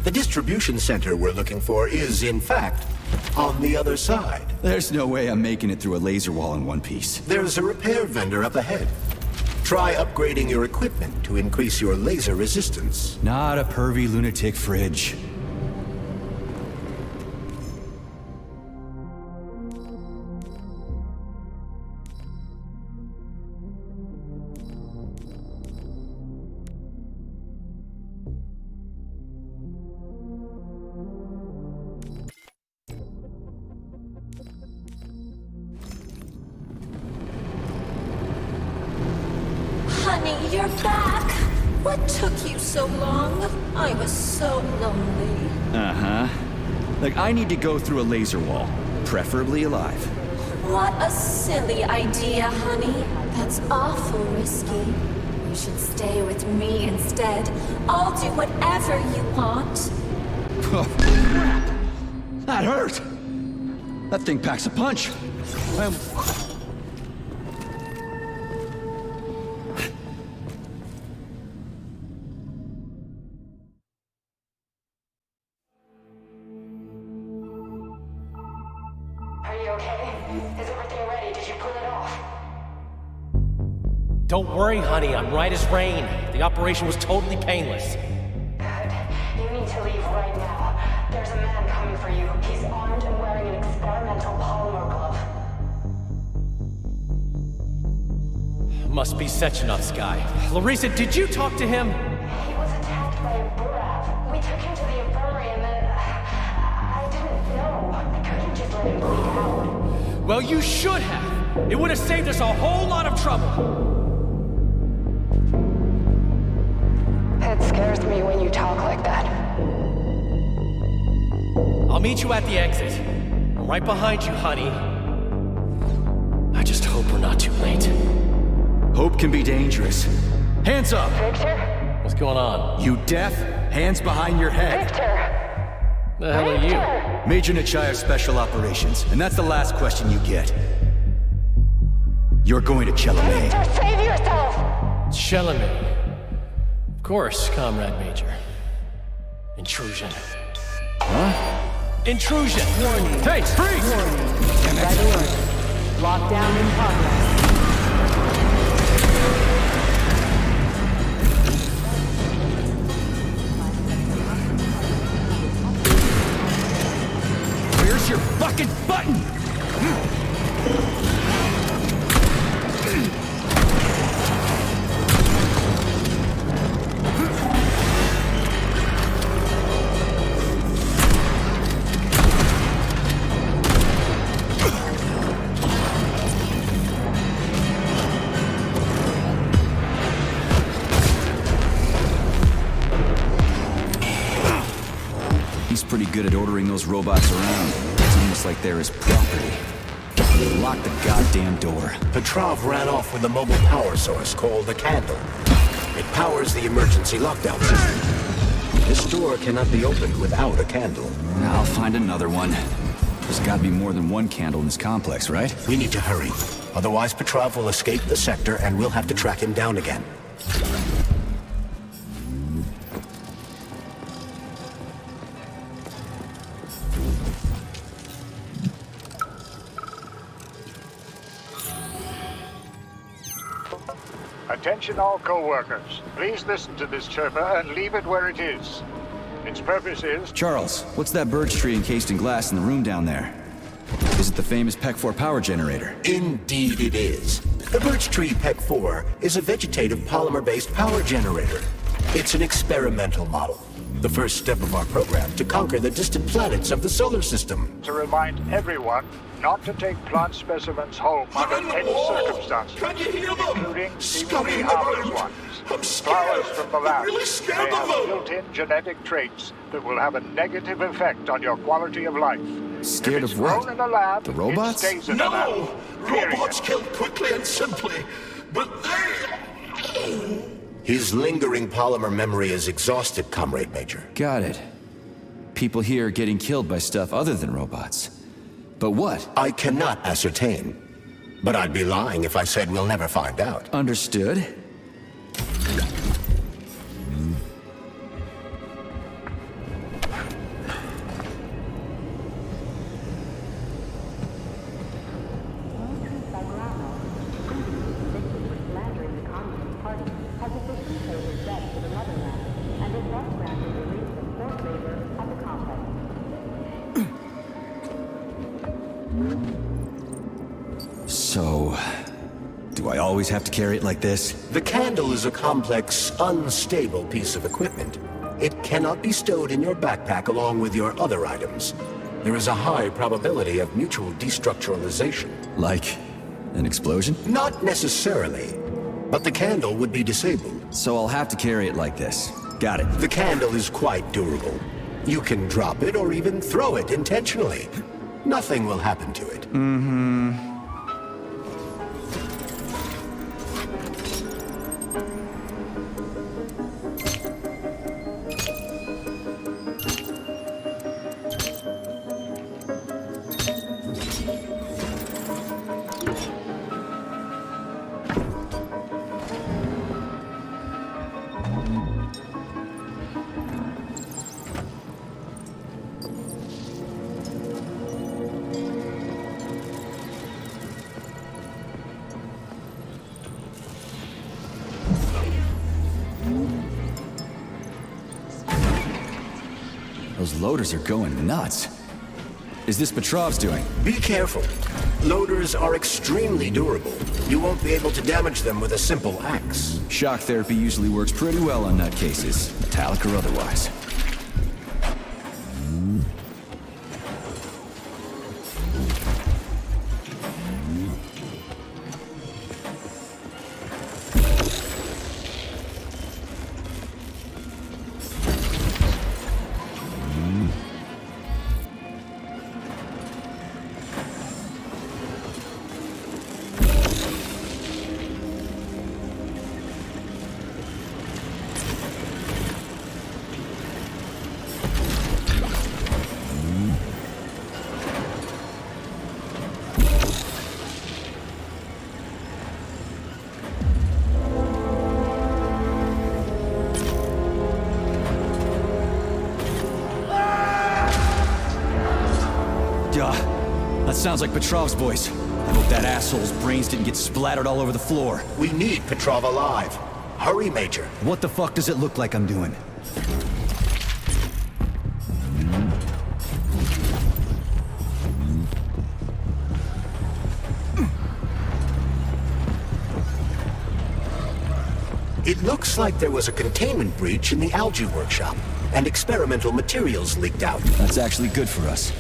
The distribution center we're looking for is, in fact, on the other side. There's no way I'm making it through a laser wall in one piece. There's a repair vendor up ahead. Try upgrading your equipment to increase your laser resistance. Not a pervy lunatic fridge. Honey, you're back. What took you so long? I was so lonely. Uh-huh. Like, I need to go through a laser wall, preferably alive. What a silly idea, honey. That's awful risky. You should stay with me instead. I'll do whatever you want. Oh, crap! That hurt! That thing packs a punch. Are you okay? Is everything ready? Did you pull it off? Don't worry, honey. I'm right as rain. The operation was totally painless. Good. You need to leave right now. There's a man coming for you. He's armed and wearing an experimental polymer glove. Must be Sechenov's guy. Larissa, did you talk to him? He was attacked by a Burav. We took him to the infirmary and then... I didn't know. I couldn't just let him bleed out. Well, you should have. It would have saved us a whole lot of trouble. It scares me when you talk like that. I'll meet you at the exit. I'm right behind you, honey. I just hope we're not too late. Hope can be dangerous. Hands up! Victor? What's going on? You deaf? Hands behind your head. Victor! The hell are you? Major Nechayev Special Operations, and that's the last question you get. You're going to Chelomey. Victor, save yourself! Chelomey. Of course, Comrade Major. Intrusion. Huh? Intrusion! Warning. Hey, freeze! Warning. Red alert. Lockdown in progress. Where's your fucking button? Pretty good at ordering those robots around. It's almost like they're his property. Lock the goddamn door. Petrov ran off with a mobile power source called a candle. It powers the emergency lockdown system. This door cannot be opened without a candle. I'll find another one. There's gotta be more than one candle in this complex, right? We need to hurry. Otherwise, Petrov will escape the sector and we'll have to track him down again. Attention all co-workers. Please listen to this chirper and leave it where it is. Its purpose is... Charles, what's that birch tree encased in glass in the room down there? Is it the famous PEC 4 power generator? Indeed it is. The birch tree PEC 4 is a vegetative polymer-based power generator. It's an experimental model. The first step of our program to conquer the distant planets of the solar system. To remind everyone not to take plant specimens home under any circumstances, including seemingly harmless ones. Flowers from the lab may have built-in genetic traits that will have a negative effect on your quality of life. Scared if it's of what? grown in a lab, The robots? It stays in a lab. Robots kill quickly and simply, but they... His lingering polymer memory is exhausted, Comrade Major. Got it. People here are getting killed by stuff other than robots. But what? I cannot ascertain. But I'd be lying if I said we'll never find out. Understood. So, do I always have to carry it like this? The candle is a complex, unstable piece of equipment. It cannot be stowed in your backpack along with your other items. There is a high probability of mutual destructuralization. Like an explosion? Not necessarily, but the candle would be disabled. So I'll have to carry it like this. Got it. The candle is quite durable. You can drop it or even throw it intentionally. Nothing will happen to it. Mm-hmm. Those loaders are going nuts. Is this Petrov's doing? Be careful. Loaders are extremely durable. You won't be able to damage them with a simple axe. Shock therapy usually works pretty well on nutcases, metallic or otherwise. That sounds like Petrov's voice. I hope that asshole's brains didn't get splattered all over the floor. We need Petrov alive. Hurry, Major. What the fuck does it look like I'm doing? It looks like there was a containment breach in the algae workshop, and experimental materials leaked out. That's actually good for us.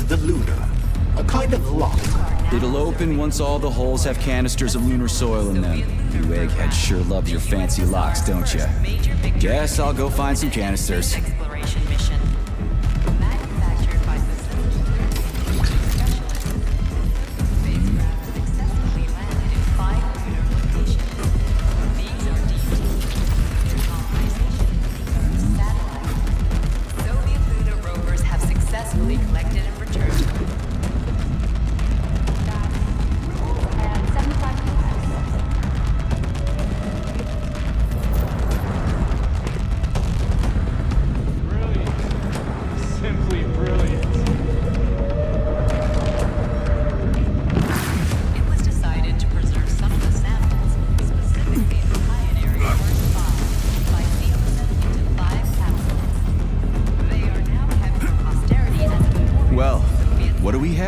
The Lunar, a kind of lock. It'll open once all the holes have canisters of lunar soil in them. You eggheads sure love your fancy locks, don't you? Guess I'll go find some canisters.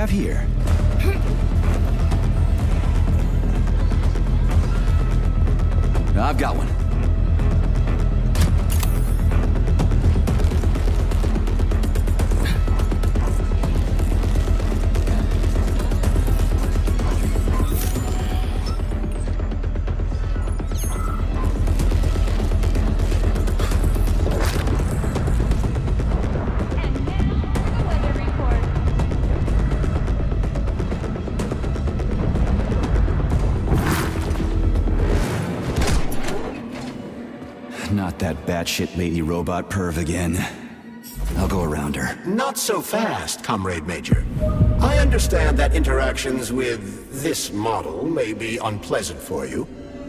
Here. I've got one. Not that batshit lady robot perv again. I'll go around her. Not so fast, Comrade Major. I understand that interactions with this model may be unpleasant for you,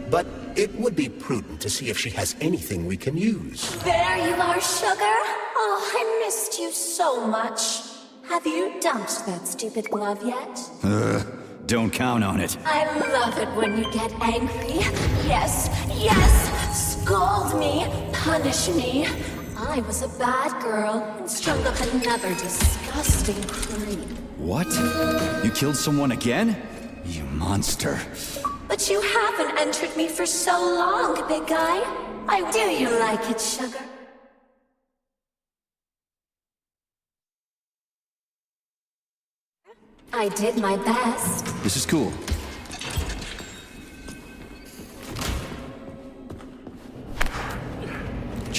but it would be prudent to see if she has anything we can use. There you are, Sugar. Oh, I missed you so much. Have you dumped that stupid glove yet? Don't count on it. I love it when you get angry. Yes, yes! Scold me, punish me. I was a bad girl and strung up another disgusting creep. What? You killed someone again? You monster. But you haven't entered me for so long, big guy. I do you like it, Sugar? I did my best. This is cool.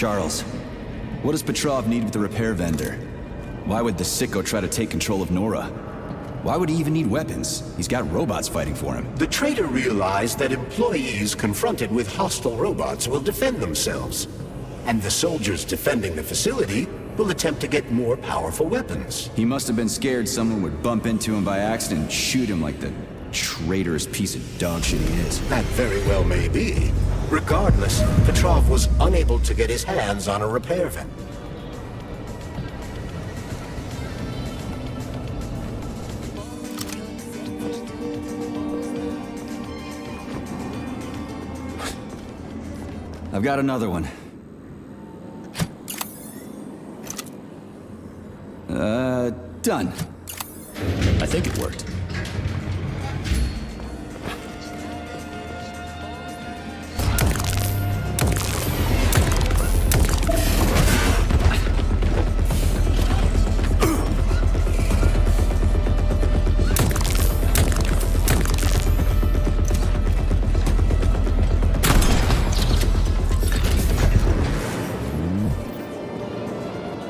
Charles, what does Petrov need with the repair vendor? Why would the sicko try to take control of Nora? Why would he even need weapons? He's got robots fighting for him. The traitor realized that employees confronted with hostile robots will defend themselves. And the soldiers defending the facility will attempt to get more powerful weapons. He must have been scared someone would bump into him by accident and shoot him like the traitorous piece of dog shit he is. That very well may be. Regardless, Petrov was unable to get his hands on a repair vent. I've got another one. Done. I think it worked.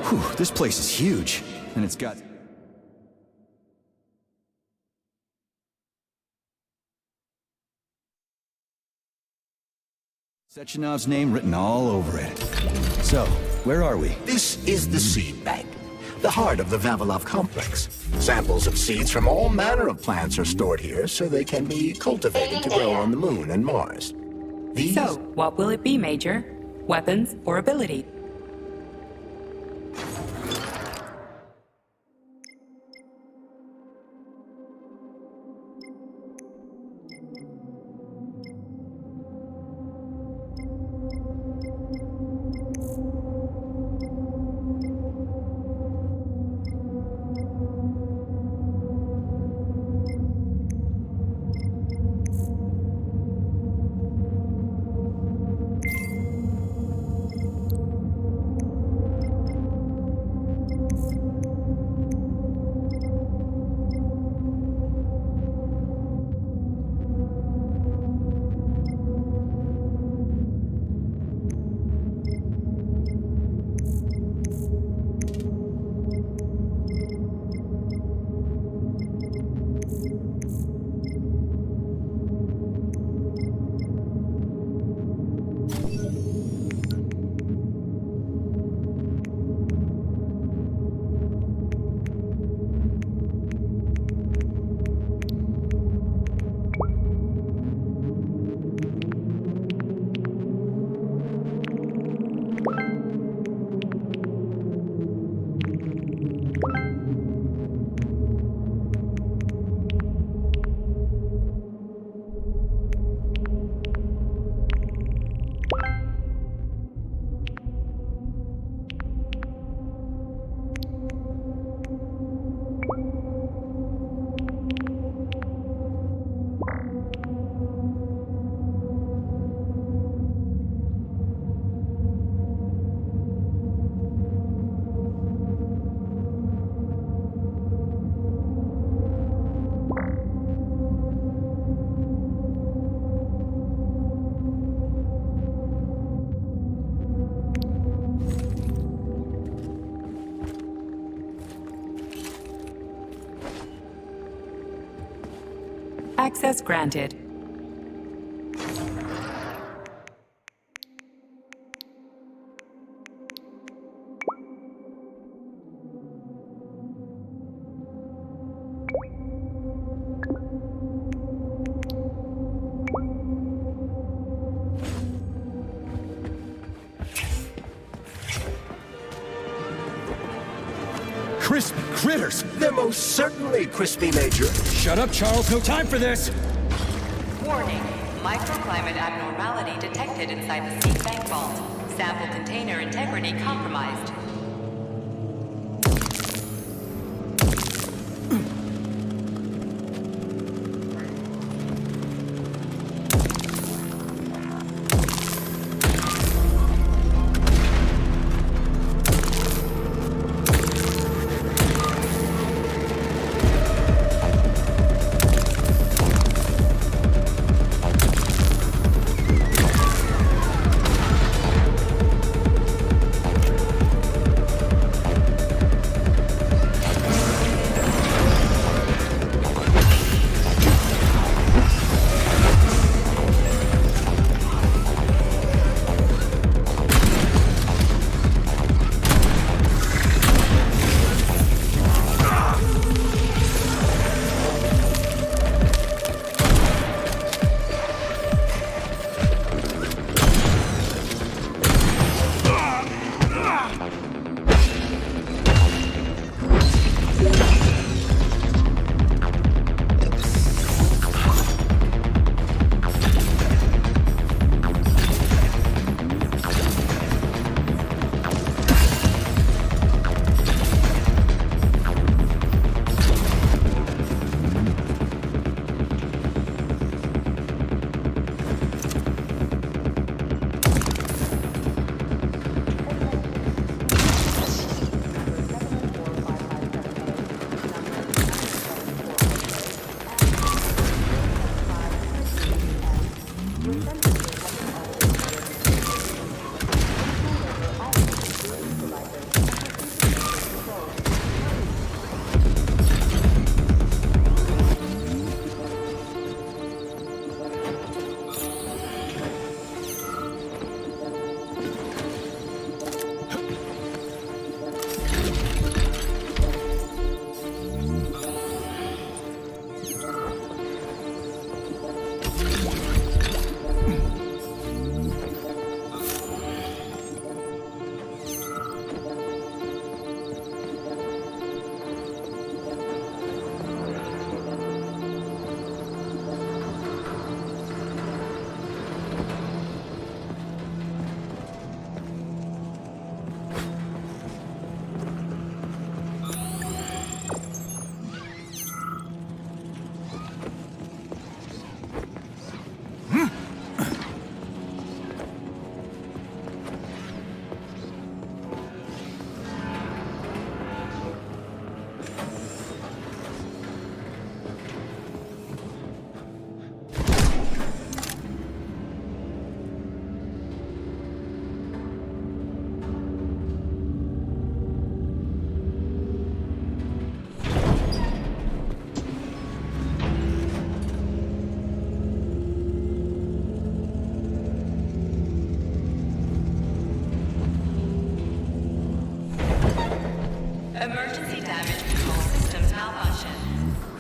Whew, this place is huge, and it's got... Sechenov's name written all over it. So, where are we? This is the seed bank, the heart of the Vavilov complex. Samples of seeds from all manner of plants are stored here so they can be cultivated to grow on the Moon and Mars. These... So, what will it be, Major? Weapons or ability? Access granted. Crispy critters! They're most certainly crispy, Major. Shut up, Charles. No time for this! Warning. Microclimate abnormality detected inside the seed bank vault. Sample container integrity compromised. Emergency damage control systems malfunction.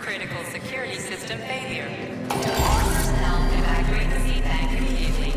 Critical security system failure. All personnel evacuate the sea tank immediately.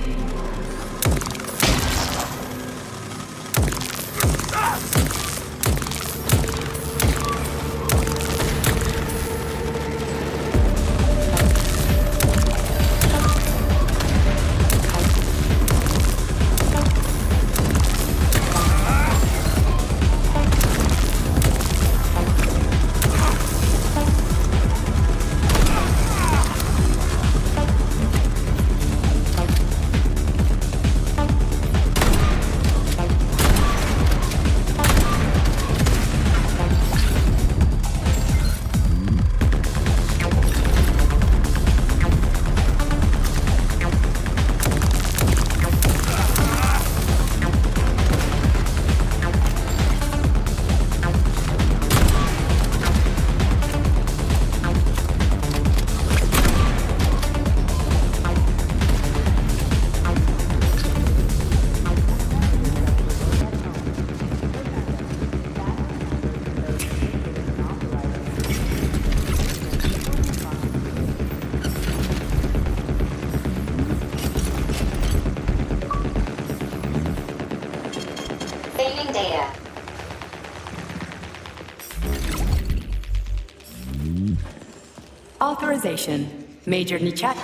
Saving data. Authorization. Major Nichat.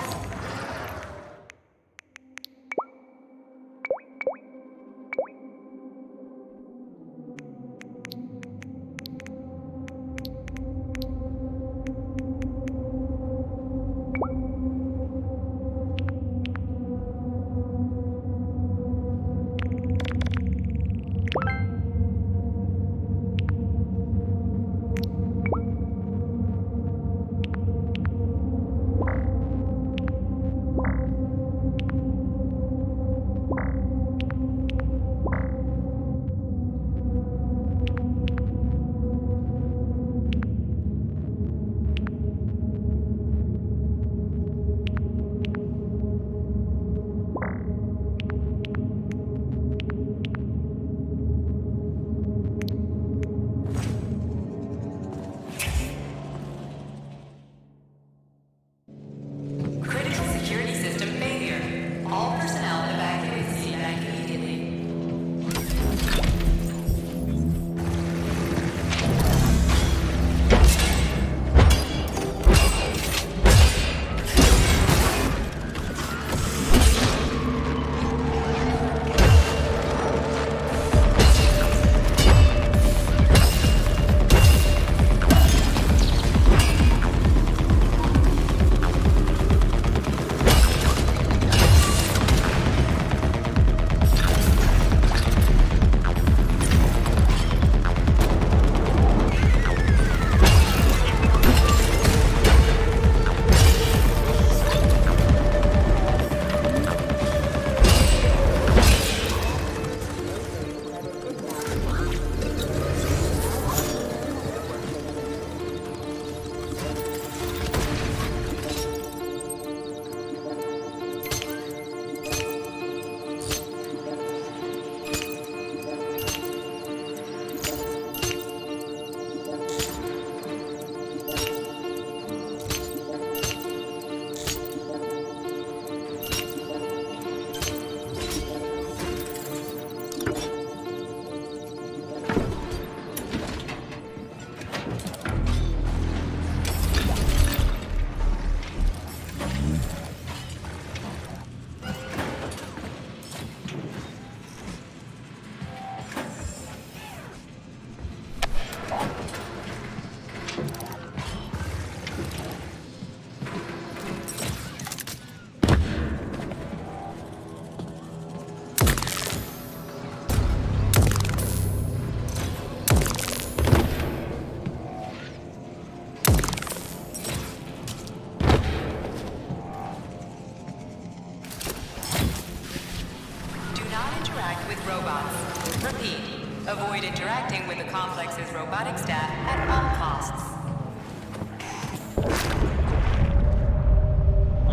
interact with robots. Repeat, avoid interacting with the complex's robotic staff at all costs.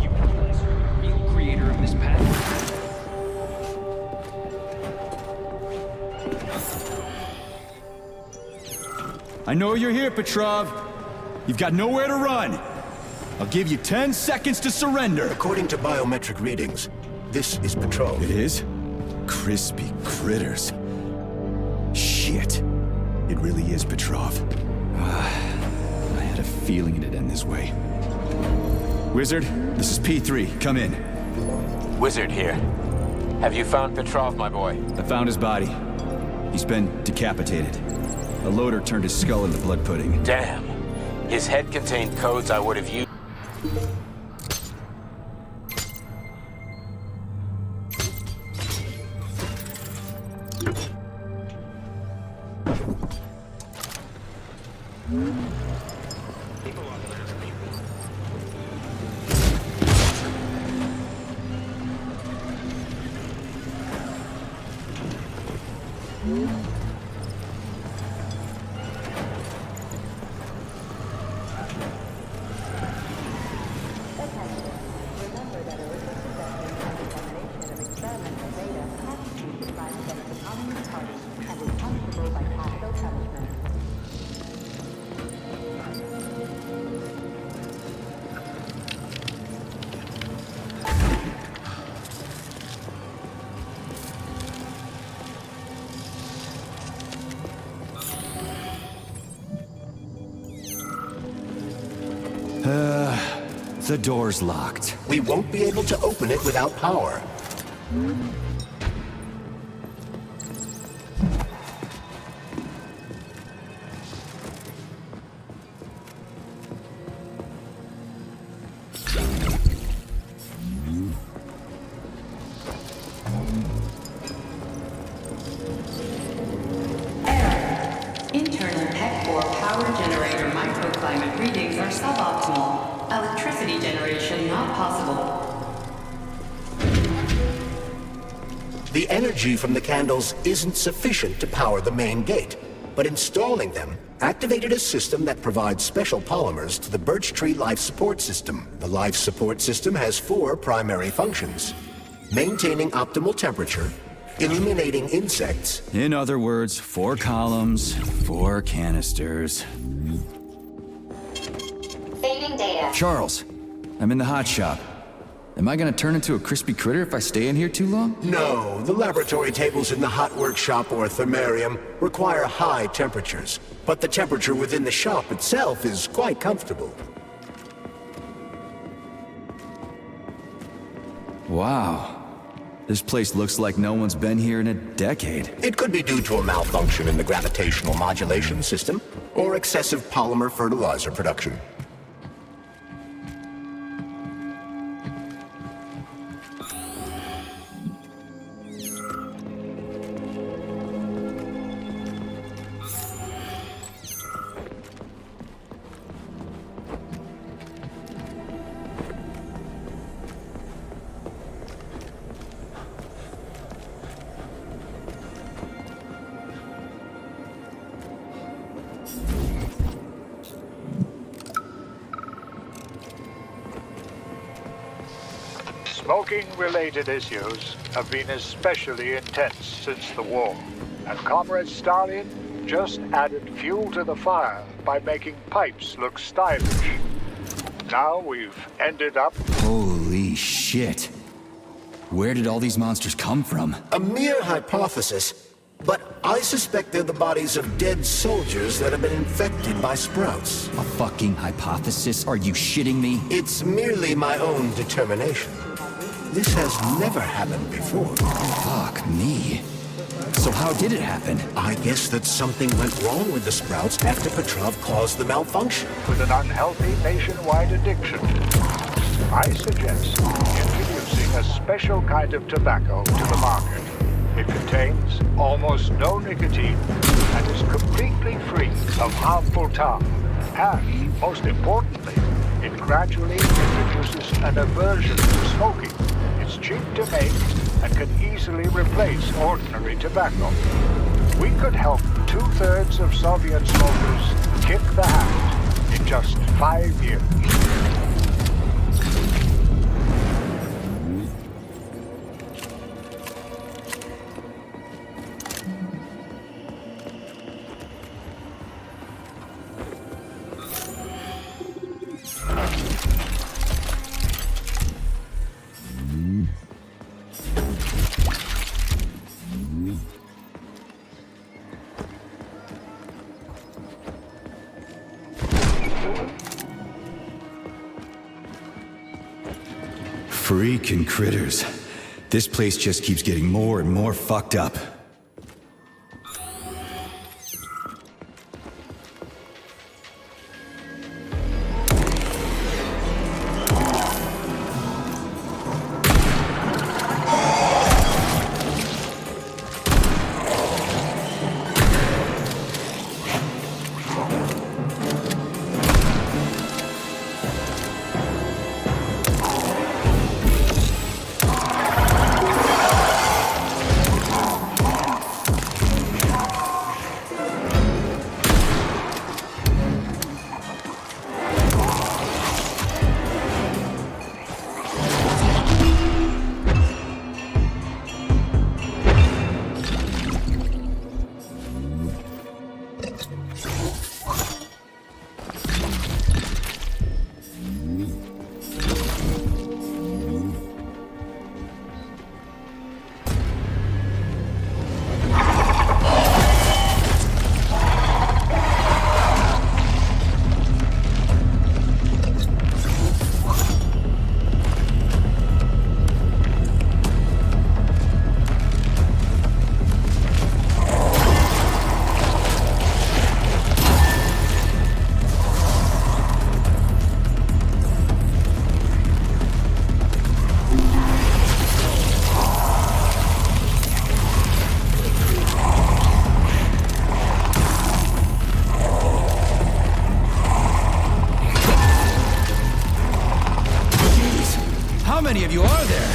You realize you're the real creator of this path? I know you're here, Petrov. You've got nowhere to run. I'll give you 10 seconds to surrender. According to biometric readings, this is Petrov. It is? Crispy critters. Shit. It really is Petrov. I had a feeling it'd end this way. Wizard, this is P3. Come in. Wizard here. Have you found Petrov, my boy? I found his body. He's been decapitated. A loader turned his skull into blood pudding. Damn. His head contained codes I would have used. The door's locked. We won't be able to open it without power. Internal PEC-4 power generator microclimate readings are suboptimal. Electricity generation not possible. The energy from the candles isn't sufficient to power the main gate, but installing them activated a system that provides special polymers to the birch tree life support system. The life support system has 4 primary functions: maintaining optimal temperature, eliminating insects. In other words, 4 columns, 4 canisters. Saving data. Charles, I'm in the hot shop. Am I gonna turn into a crispy critter if I stay in here too long? No, the laboratory tables in the hot workshop or thermarium require high temperatures, but the temperature within the shop itself is quite comfortable. Wow. This place looks like no one's been here in a decade. It could be due to a malfunction in the gravitational modulation system, or excessive polymer fertilizer production. Smoking-related issues have been especially intense since the war, and Comrade Stalin just added fuel to the fire by making pipes look stylish. Now we've ended up... Holy shit. Where did all these monsters come from? A mere hypothesis, but I suspect they're the bodies of dead soldiers that have been infected by sprouts. A fucking hypothesis? Are you shitting me? It's merely my own determination. This has never happened before. Fuck me. So how did it happen? I guess that something went wrong with the sprouts after Petrov caused the malfunction. With an unhealthy nationwide addiction, I suggest introducing a special kind of tobacco to the market. It contains almost no nicotine and is completely free of harmful tar. And, most importantly, It gradually introduces an aversion to smoking. It's cheap to make and can easily replace ordinary tobacco. We could help 2/3 of Soviet smokers kick the habit in just 5 years. Freaking critters. This place just keeps getting more and more fucked up. How many of you are there?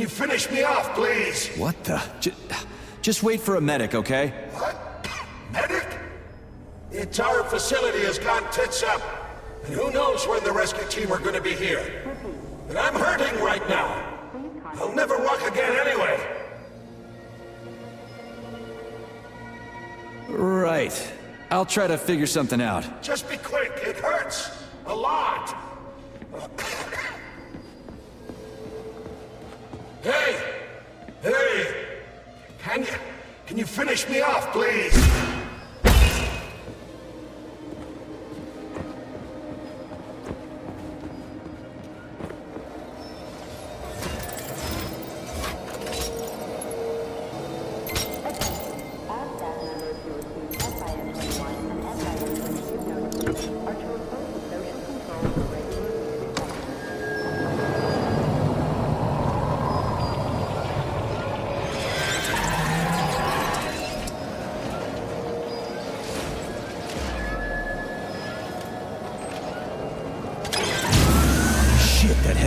Can you finish me off, please? What the? Just wait for a medic, okay? What? Medic? The entire facility has gone tits up. And who knows when the rescue team are gonna be here. And I'm hurting right now. I'll never walk again anyway. Right. I'll try to figure something out. Just be quick, it hurts. A lot. Hey! Hey! Can you finish me off, please?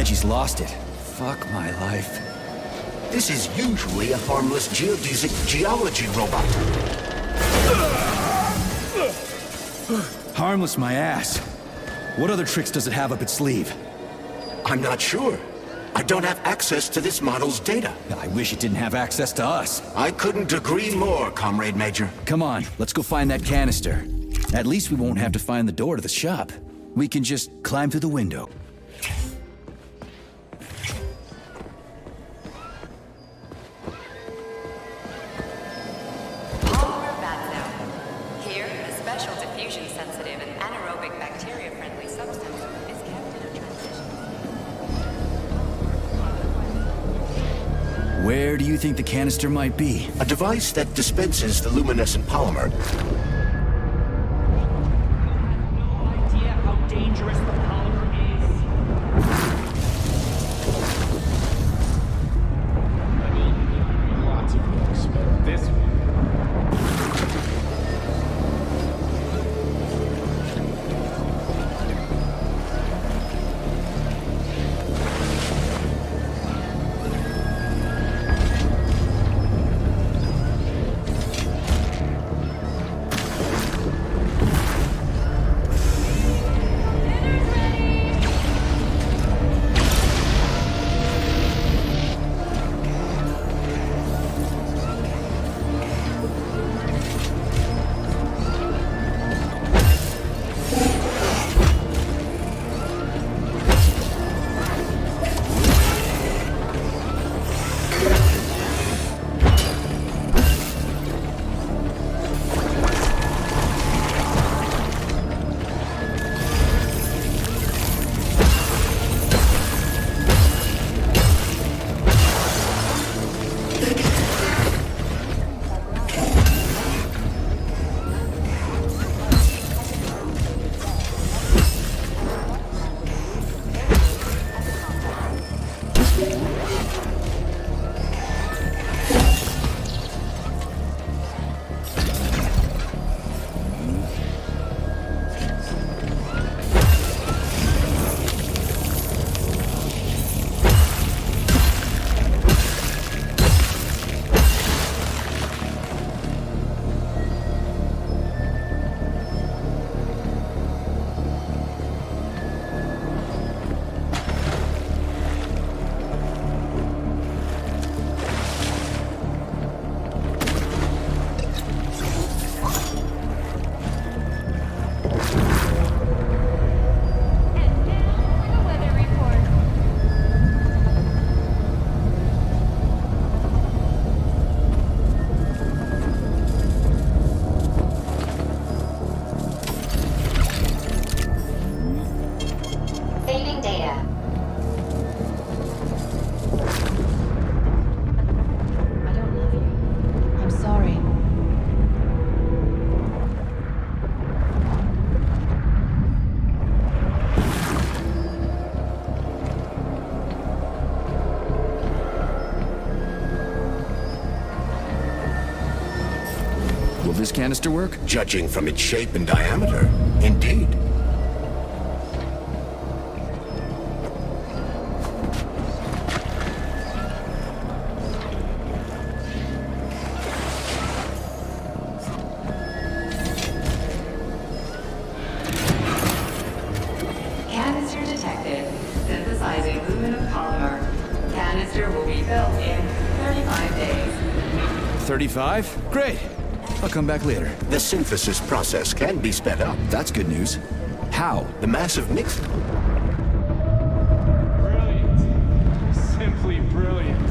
He's lost it. Fuck my life. This is usually a harmless geodesic geology robot. Harmless my ass. What other tricks does it have up its sleeve? I'm not sure. I don't have access to this model's data. I wish it didn't have access to us. I couldn't agree more, Comrade Major. Come on, let's go find that canister. At least we won't have to find the door to the shop. We can just climb through the window. Where do you think the canister might be? A device that dispenses the luminescent polymer. No idea how dangerous the polymer is. I mean, lots of books, but this one. Will this canister work? Judging from its shape and diameter, indeed. volume of polymer. Canister will be filled in 35 days. 35? Great. I'll come back later. The synthesis process can be sped up. That's good news. How? The massive mix. Brilliant. Simply brilliant.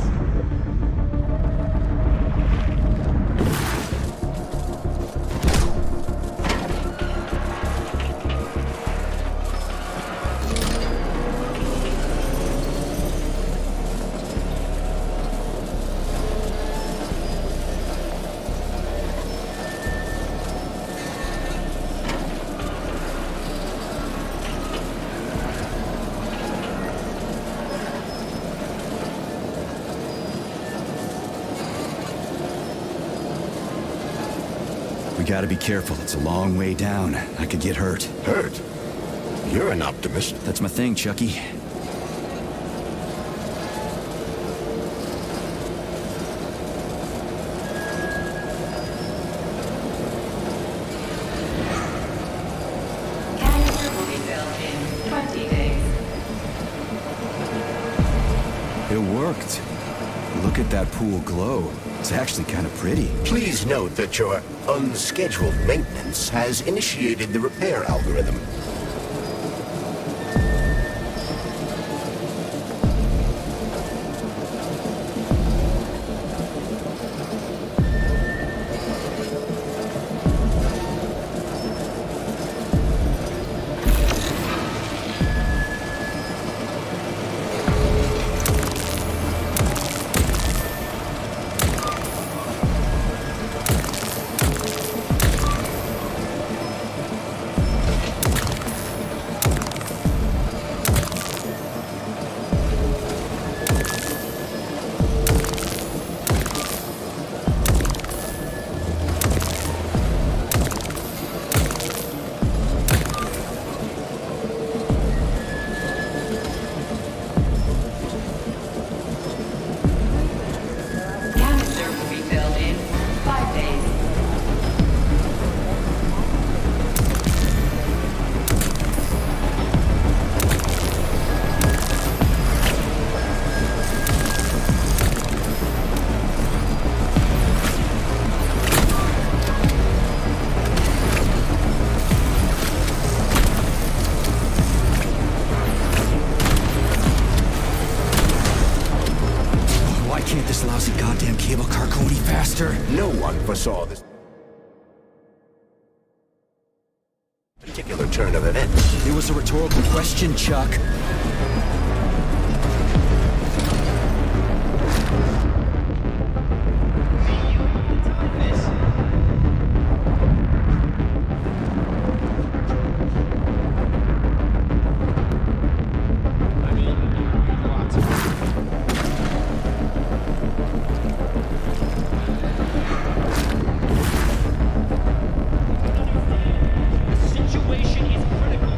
We gotta be careful. It's a long way down. I could get hurt. Hurt? You're an optimist. That's my thing, Chucky. Canister will be filled in 20 days. It worked. Look at that pool glow. It's actually kind of pretty. Please note that your unscheduled maintenance has initiated the repair algorithm. Canister will be filled in 5 days. Why can't this lousy goddamn cable car go any faster? No one foresaw this particular turn of events. It was a rhetorical question, Chuck. The situation is critical.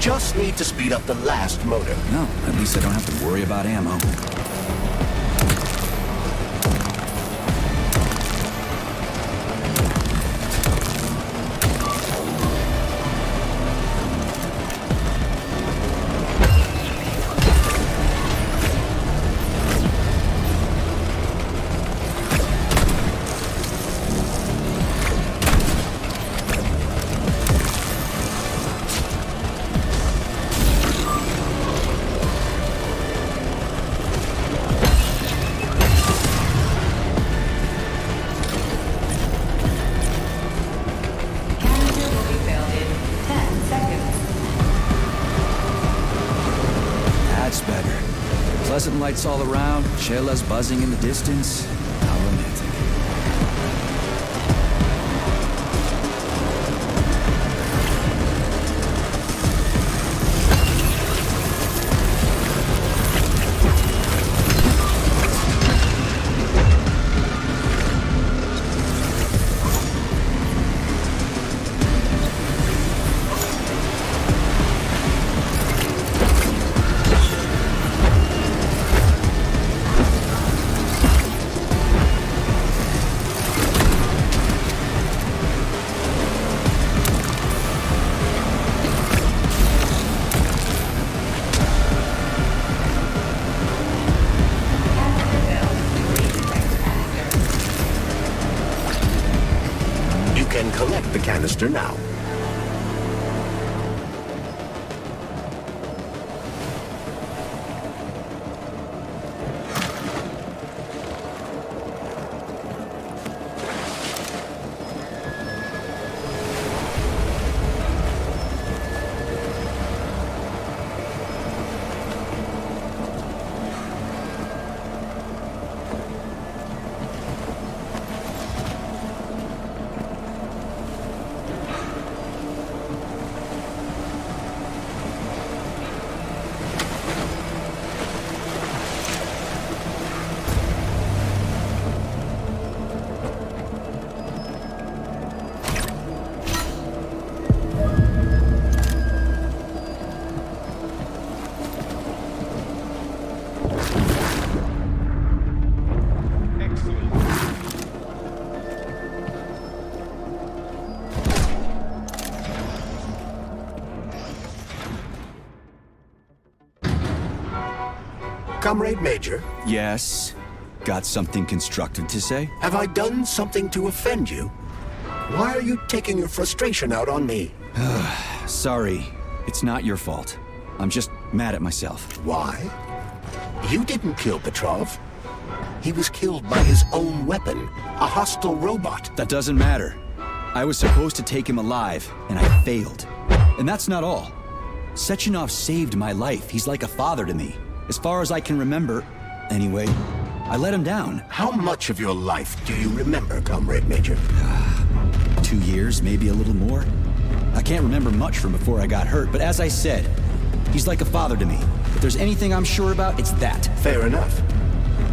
Just need to speed up the last motor. No, at least I don't have to worry about ammo. Pleasant lights all around, chelas buzzing in the distance. How romantic. Collect the canister now. Comrade Major? Yes? Got something constructive to say? Have I done something to offend you? Why are you taking your frustration out on me? Sorry. It's not your fault. I'm just mad at myself. Why? You didn't kill Petrov. He was killed by his own weapon, a hostile robot. That doesn't matter. I was supposed to take him alive, and I failed. And that's not all. Sechenov saved my life. He's like a father to me. As far as I can remember, anyway, I let him down. How much of your life do you remember, Comrade Major? 2 years, maybe a little more. I can't remember much from before I got hurt, but as I said, he's like a father to me. If there's anything I'm sure about, it's that. Fair enough.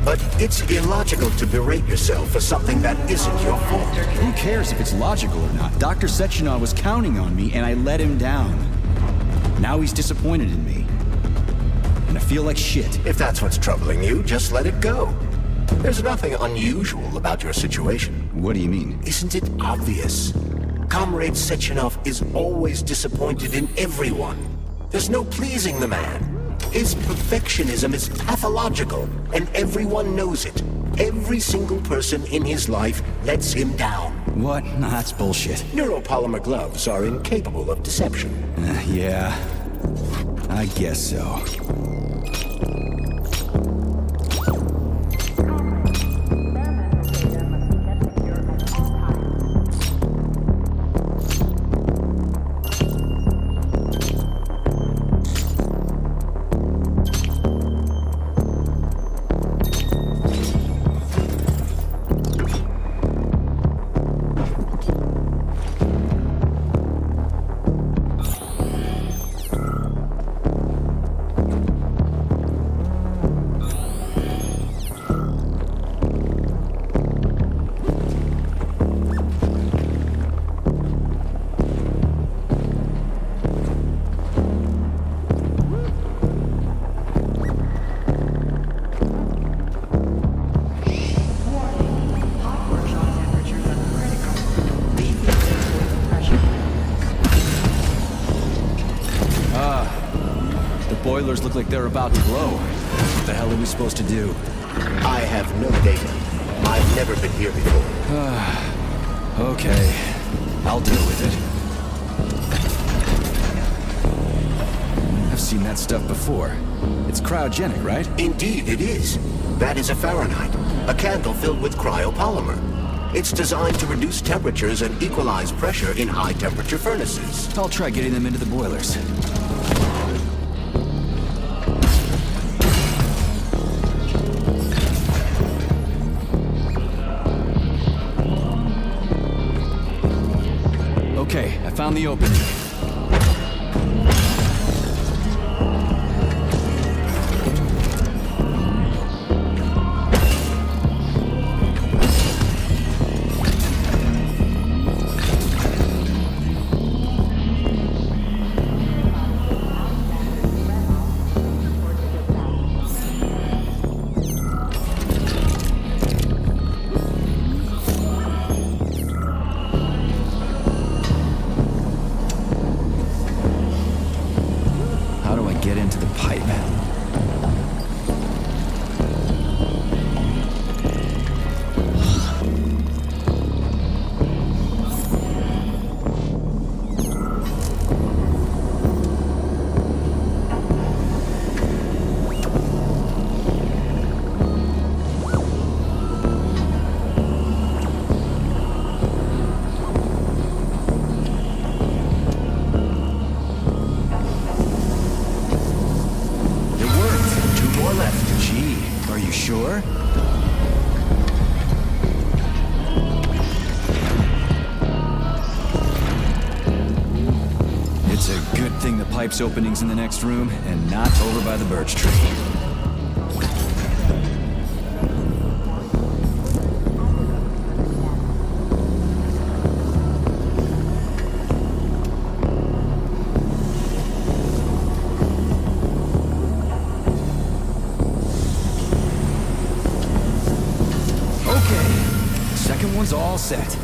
But it's illogical to berate yourself for something that isn't your fault. Who cares if it's logical or not? Dr. Sechenov was counting on me, and I let him down. Now he's disappointed in me. And I feel like shit. If that's what's troubling you, just let it go. There's nothing unusual about your situation. What do you mean? Isn't it obvious? Comrade Sechenov is always disappointed in everyone. There's no pleasing the man. His perfectionism is pathological, and everyone knows it. Every single person in his life lets him down. What? No, that's bullshit. Neuropolymer gloves are incapable of deception. Yeah, I guess so. boilers look like they're about to blow. What the hell are we supposed to do? I have no data. I've never been here before. Okay. I'll deal with it. I've seen that stuff before. It's cryogenic, right? Indeed it is. That is a Fahrenheit, a candle filled with cryopolymer. It's designed to reduce temperatures and equalize pressure in high-temperature furnaces. I'll try getting them into the boilers. Okay, I found the opening. Pipes openings in the next room, and not over by the birch tree. Okay, second one's all set.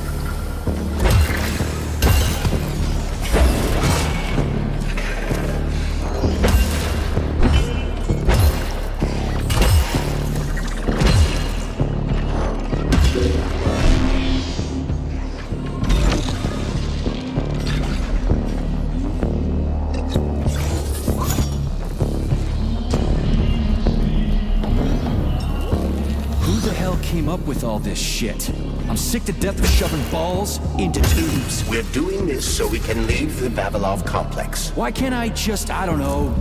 With all this shit. I'm sick to death of shoving balls into tubes. We're doing this so we can leave the Vavilov complex. Why can't I just, I don't know,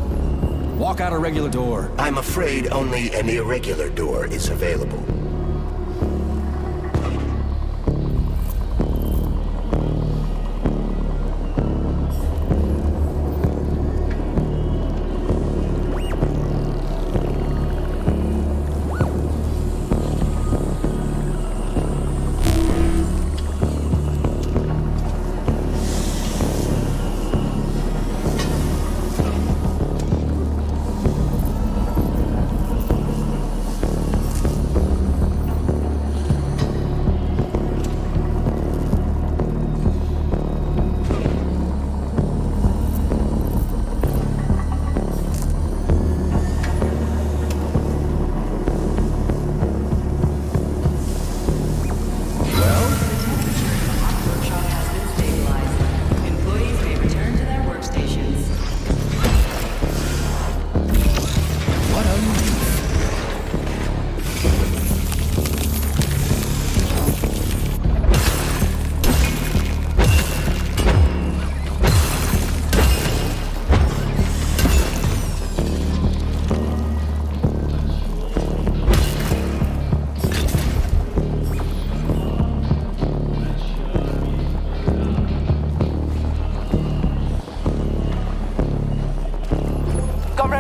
walk out a regular door? I'm afraid only an irregular door is available.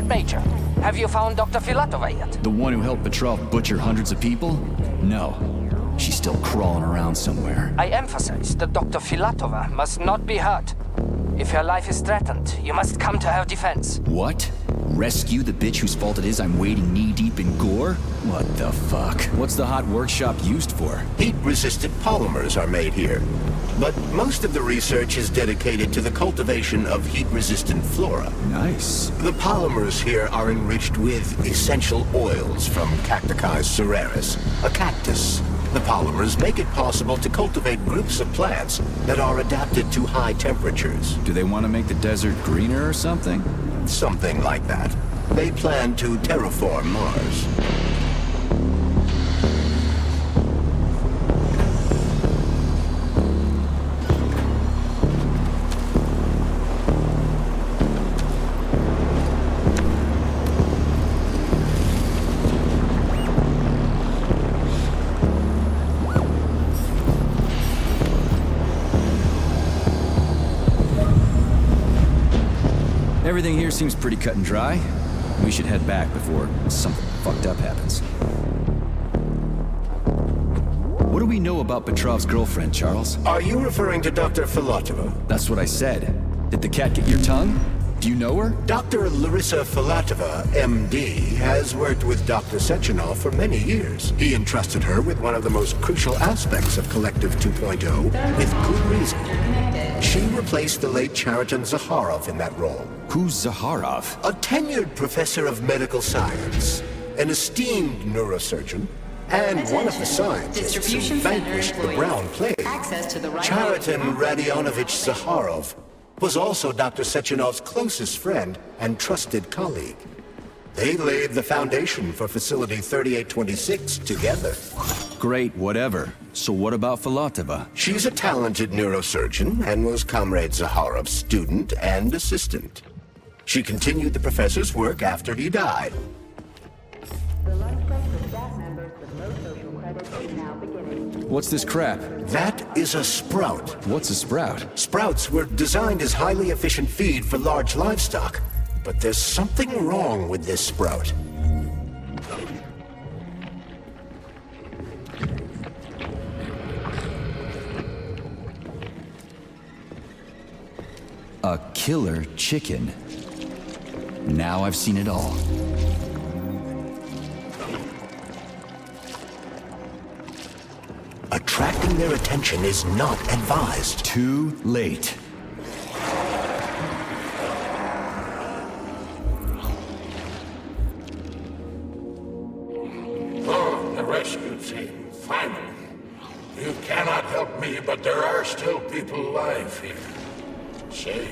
Major, have you found Dr. Filatova yet? The one who helped Petrov butcher hundreds of people? No. She's still crawling around somewhere. I emphasize that Dr. Filatova must not be hurt. If her life is threatened, you must come to her defense. What? Rescue the bitch whose fault it is I'm wading knee-deep in gore? What the fuck? What's the hot workshop used for? Heat-resistant polymers are made here. But most of the research is dedicated to the cultivation of heat-resistant flora. Nice. The polymers here are enriched with essential oils from Cacticus cereris, a cactus. The polymers make it possible to cultivate groups of plants that are adapted to high temperatures. Do they want to make the desert greener or something? Something like that. They plan to terraform Mars. Everything here seems pretty cut and dry. We should head back before something fucked up happens. What do we know about Petrov's girlfriend, Charles? Are you referring to Dr. Filatova? That's what I said. Did the cat get your tongue? Do you know her? Dr. Larissa Filatova, MD, has worked with Dr. Sechenov for many years. He entrusted her with one of the most crucial aspects of Kollektiv 2.0, with good reason. She replaced the late Chariton Zakharov in that role. Who's Zakharov? A tenured professor of medical science, an esteemed neurosurgeon, and one of the scientists who vanquished the Brown Plague. Chariton Radionovich Zakharov was also Dr. Sechenov's closest friend and trusted colleague. They laid the foundation for Facility 3826 together. Great, whatever. So what about Filatova? She's a talented neurosurgeon and was Comrade Zakharov's student and assistant. She continued the professor's work after he died. What's this crap? That is a sprout. What's a sprout? Sprouts were designed as highly efficient feed for large livestock. But there's something wrong with this sprout. A killer chicken. Now I've seen it all. Attracting their attention is not advised. Too late. Oh, the rescue team, finally. You cannot help me, but there are still people alive here. Say,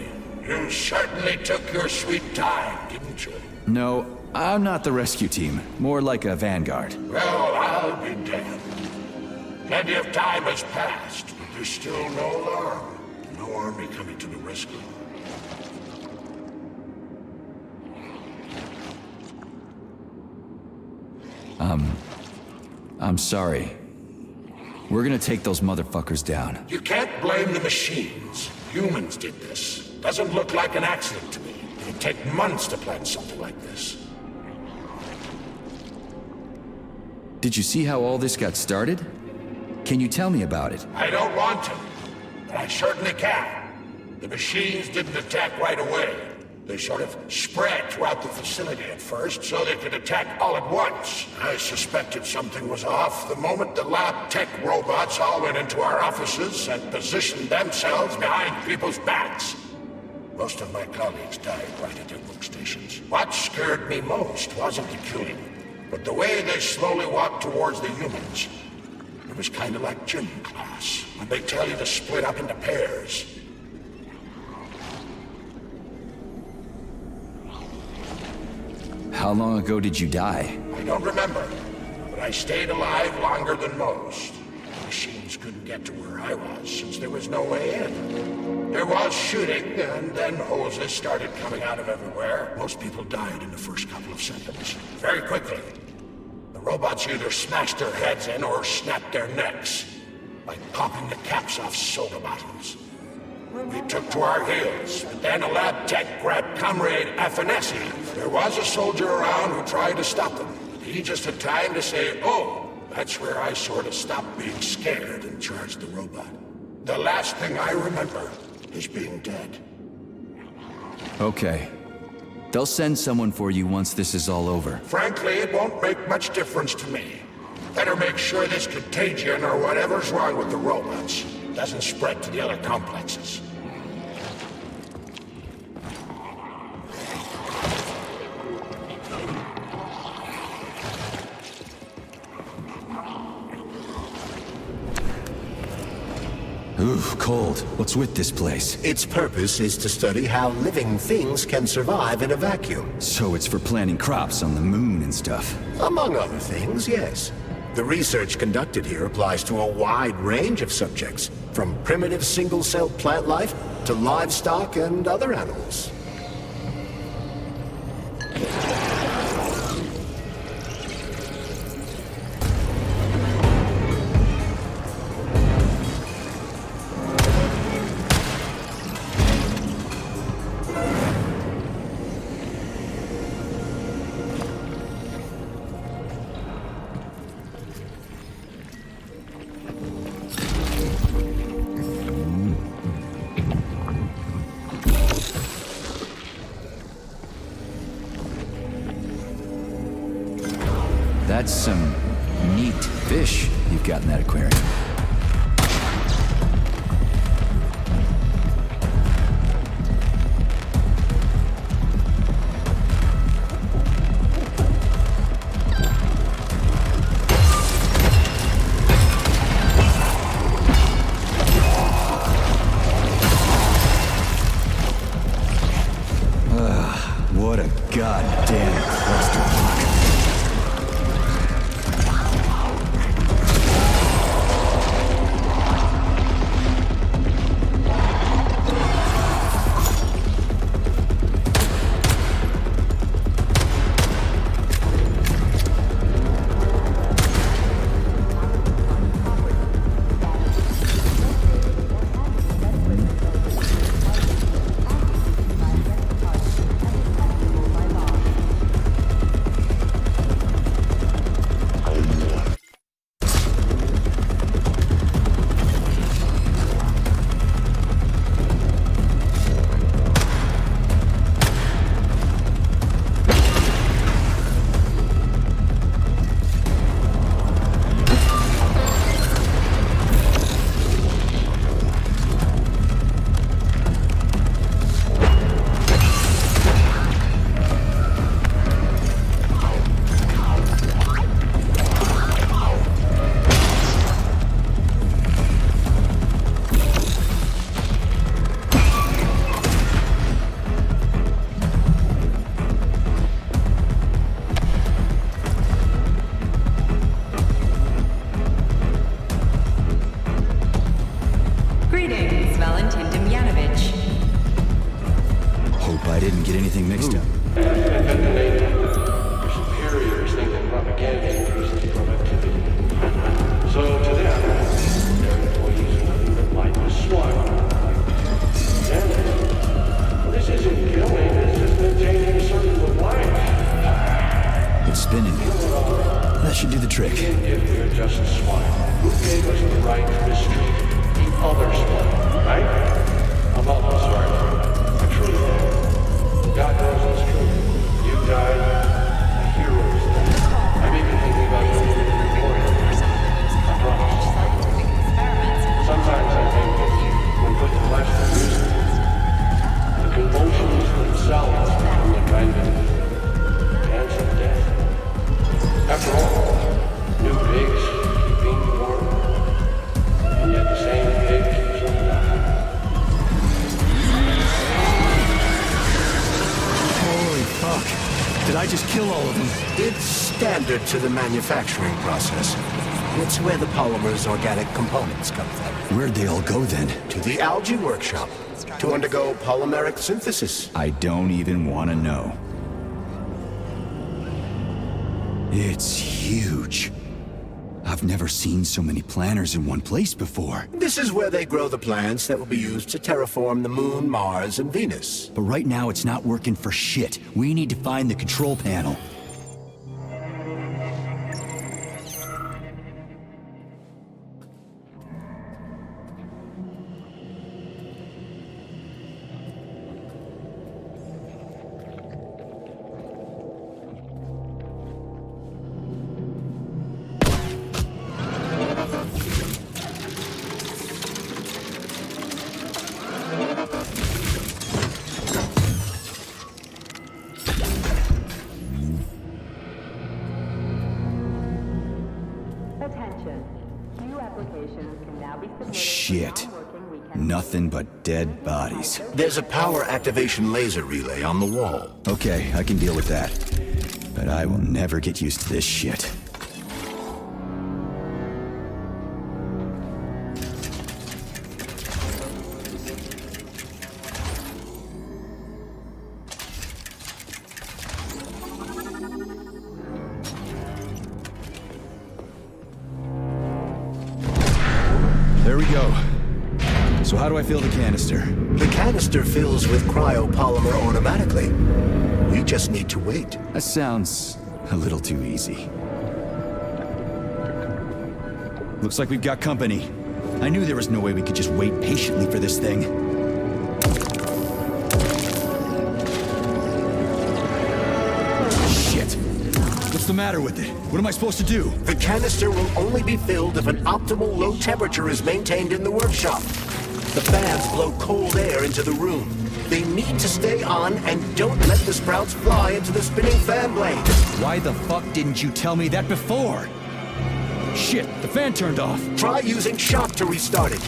you certainly took your sweet time, didn't you? No, I'm not the rescue team. More like a vanguard. Well, I'll be damned. Plenty of time has passed, but there's still no alarm. No army coming to the rescue. I'm sorry. We're gonna take those motherfuckers down. You can't blame the machines. Humans did this. Doesn't look like an accident to me. It'd take months to plan something like this. Did you see how all this got started? Can you tell me about it? I don't want to, but I certainly can. The machines didn't attack right away. They sort of spread throughout the facility at first, so they could attack all at once. I suspected something was off the moment the lab tech robots all went into our offices and positioned themselves behind people's backs. Most of my colleagues died right at their workstations. What scared me most wasn't the killing, but the way they slowly walked towards the humans. It was kind of like gym class, when they tell you to split up into pairs. How long ago did you die? I don't remember, but I stayed alive longer than most. The machines couldn't get to where I was, since there was no way in. There was shooting, and then hoses started coming out of everywhere. Most people died in the first couple of seconds. Very quickly. The robots either smashed their heads in or snapped their necks, like popping the caps off soda bottles. We took to our heels, but then a lab tech grabbed Comrade Afanasyev. There was a soldier around who tried to stop them. He just had time to say, oh, that's where I sort of stopped being scared and charged the robot. The last thing I remember as being dead. Okay. They'll send someone for you once this is all over. Frankly, it won't make much difference to me. Better make sure this contagion or whatever's wrong with the robots doesn't spread to the other complexes. Ooh, cold. What's with this place? Its purpose is to study how living things can survive in a vacuum. So it's for planting crops on the moon and stuff. Among other things, yes. The research conducted here applies to a wide range of subjects, from primitive single-celled plant life to livestock and other animals. That's some neat fish you've got in that aquarium. What a goddamn clusterfuck. I didn't get anything mixed up. Your superiors think that propaganda increases productivity. So to them, their employees are nothing but mindless swine. And this isn't killing, it's just maintaining circles of life. It's spinning. That should do the trick. If we're just swine, who gave us the right to mistreat the other swine, right? I'm awful sorry. I truly am. God knows it's true. You died, a hero's death. I'm even thinking about you in the memorial. I promise. Sometimes I think that when put to less than music, the convulsions themselves become the kind of dance of death. After all, new pigs keep being born, and yet the same pig keeps on dying. Holy fuck. Did I just kill all of them? It's standard to the manufacturing process. It's where the Polymer's organic components come from. Where'd they all go then? To the algae workshop, to undergo polymeric synthesis. I don't even want to know. It's huge. I've never seen so many planters in one place before. This is where they grow the plants that will be used to terraform the Moon, Mars, and Venus. But right now it's not working for shit. We need to find the control panel. Shit. Nothing but dead bodies. There's a power activation laser relay on the wall. Okay, I can deal with that. But I will never get used to this shit. There we go. So how do I fill the canister? The canister fills with cryopolymer automatically. We just need to wait. That sounds a little too easy. Looks like we've got company. I knew there was no way we could just wait patiently for this thing. Shit. What's the matter with it? What am I supposed to do? The canister will only be filled if an optimal low temperature is maintained in the workshop. The fans blow cold air into the room. They need to stay on and don't let the sprouts fly into the spinning fan blades. Why the fuck didn't you tell me that before? Shit, the fan turned off. Try using shock to restart it.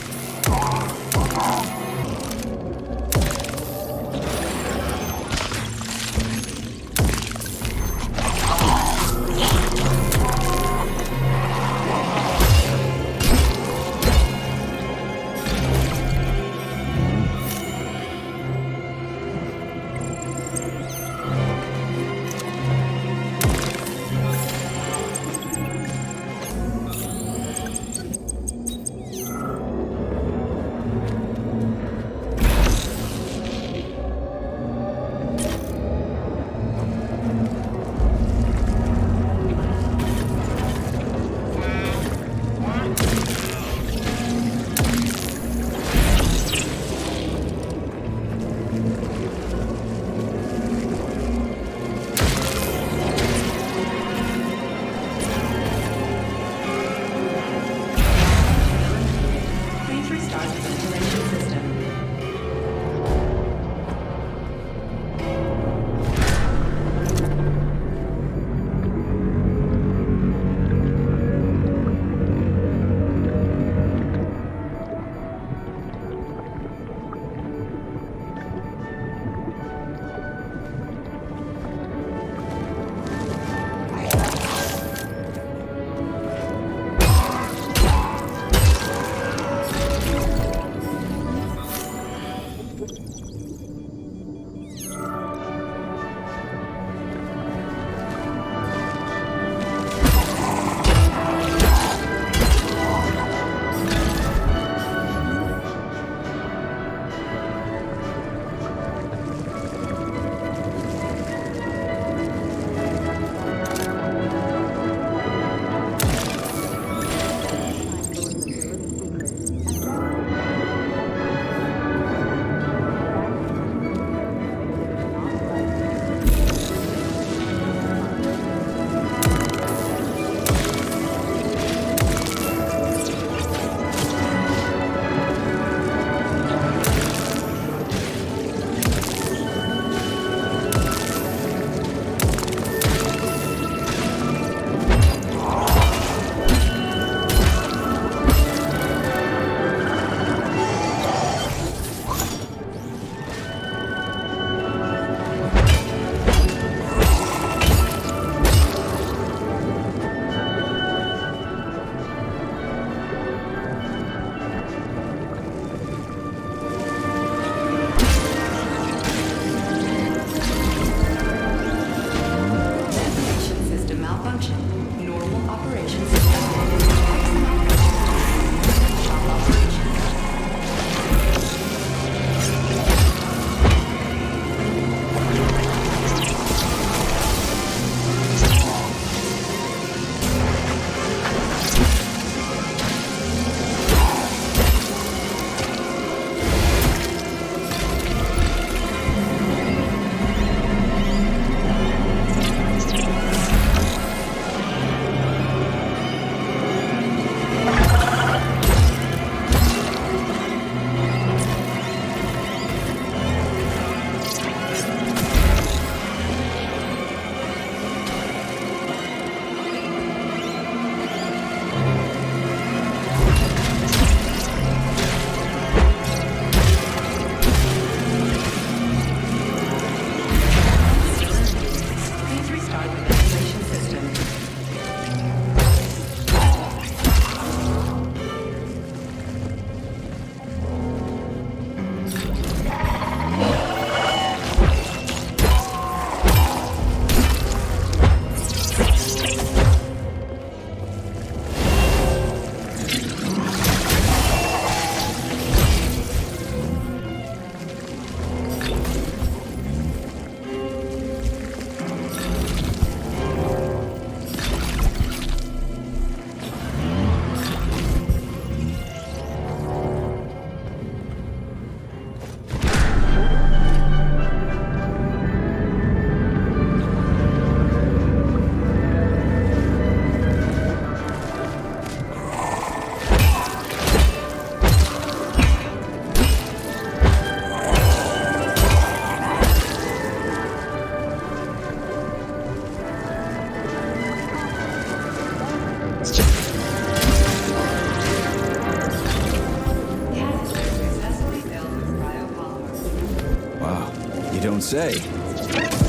don't say.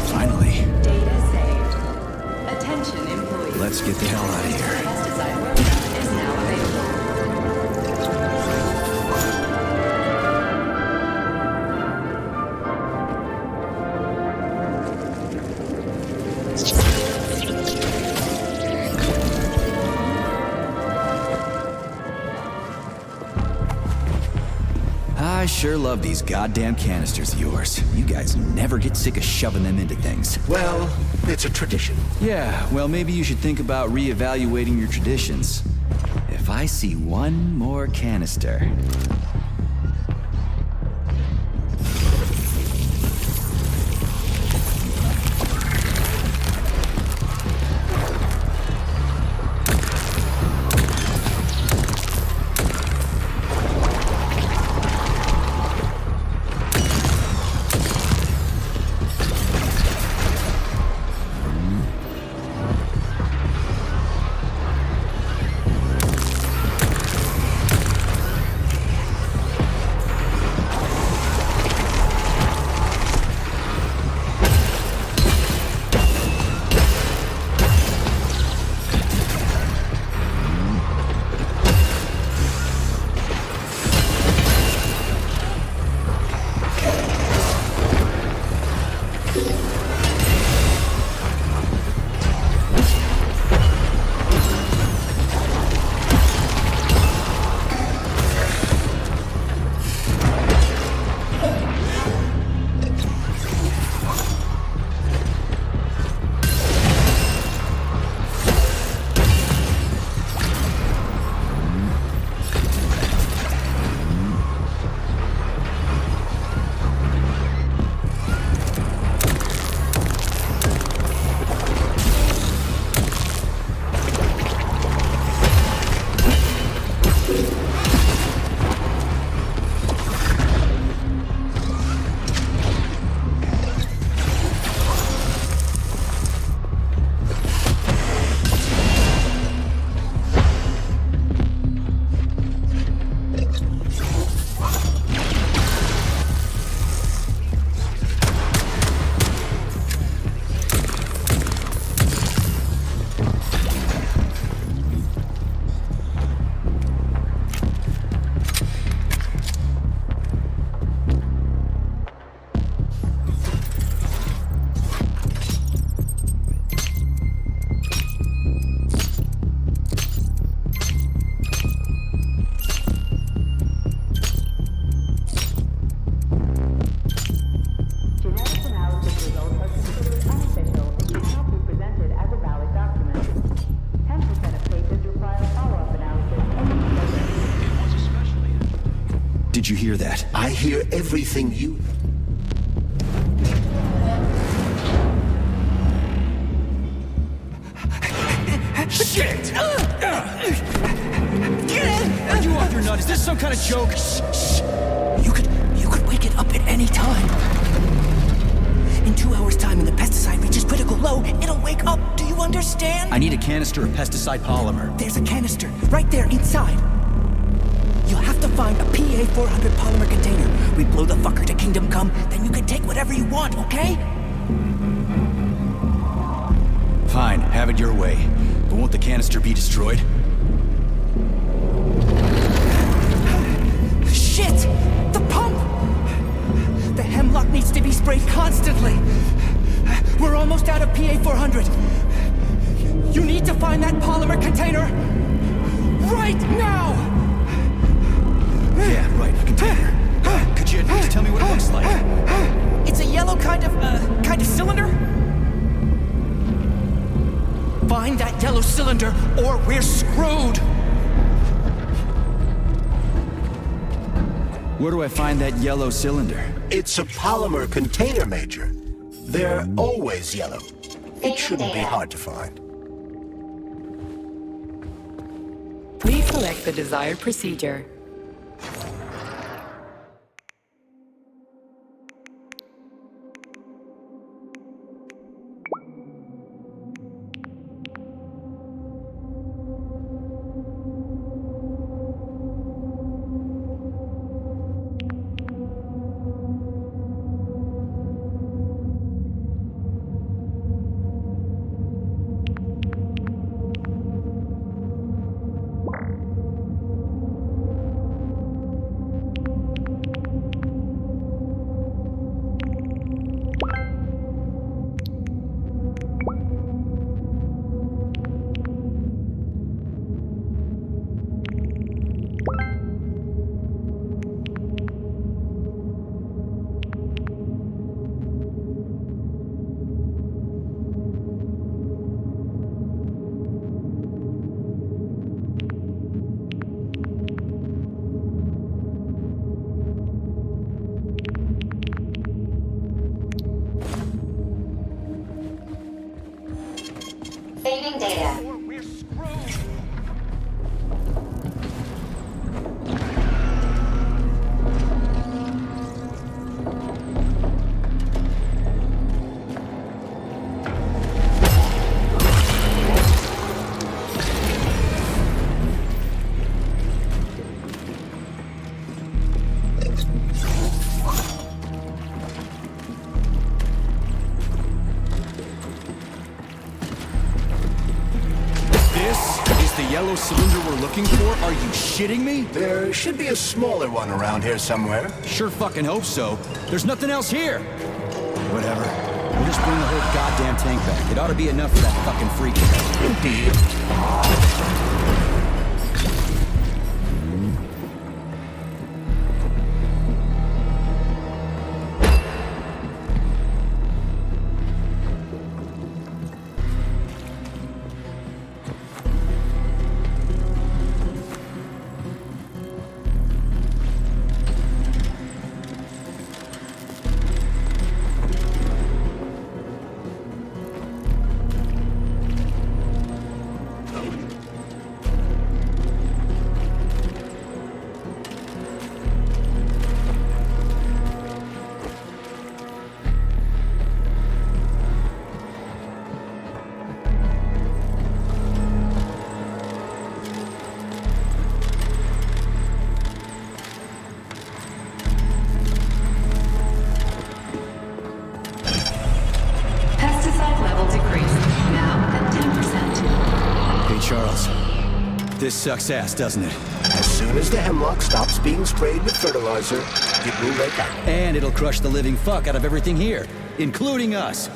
Finally. Data saved. Attention employees. Let's get the hell out of here. Pesticide program is now available. I sure love these goddamn canisters of yours. You guys never get sick of shoving them into things. Well, it's a tradition. Yeah, well, maybe you should think about reevaluating your traditions. If I see one more canister... Did you hear that? I hear everything you... Shit! Are you off your nut? Is this some kind of joke? Shh. You could wake it up at any time. In 2 hours' time, when the pesticide reaches critical low, it'll wake up. Do you understand? I need a canister of pesticide polymer. There's a canister right there inside. You'll have to find a PA-400 polymer container. We blow the fucker to Kingdom Come, then you can take whatever you want, okay? Fine, have it your way. But won't the canister be destroyed? Shit! The pump! The hemlock needs to be sprayed constantly. We're almost out of PA-400. You need to find that polymer container right now! Yeah, right, container. Could you at least tell me what it looks like? It's a yellow kind of cylinder. Find that yellow cylinder, or we're screwed! Where do I find that yellow cylinder? It's a polymer container, Major. They're always yellow. It shouldn't be hard to find. Please select the desired procedure. The yellow cylinder we're looking for? Are you shitting me? There should be a smaller one around here somewhere. Sure fucking hope so. There's nothing else here. Whatever. We'll just bring the whole goddamn tank back. It ought to be enough for that fucking freak. Indeed. This sucks ass, doesn't it? As soon as the hemlock stops being sprayed with fertilizer, it will make out. And it'll crush the living fuck out of everything here, including us.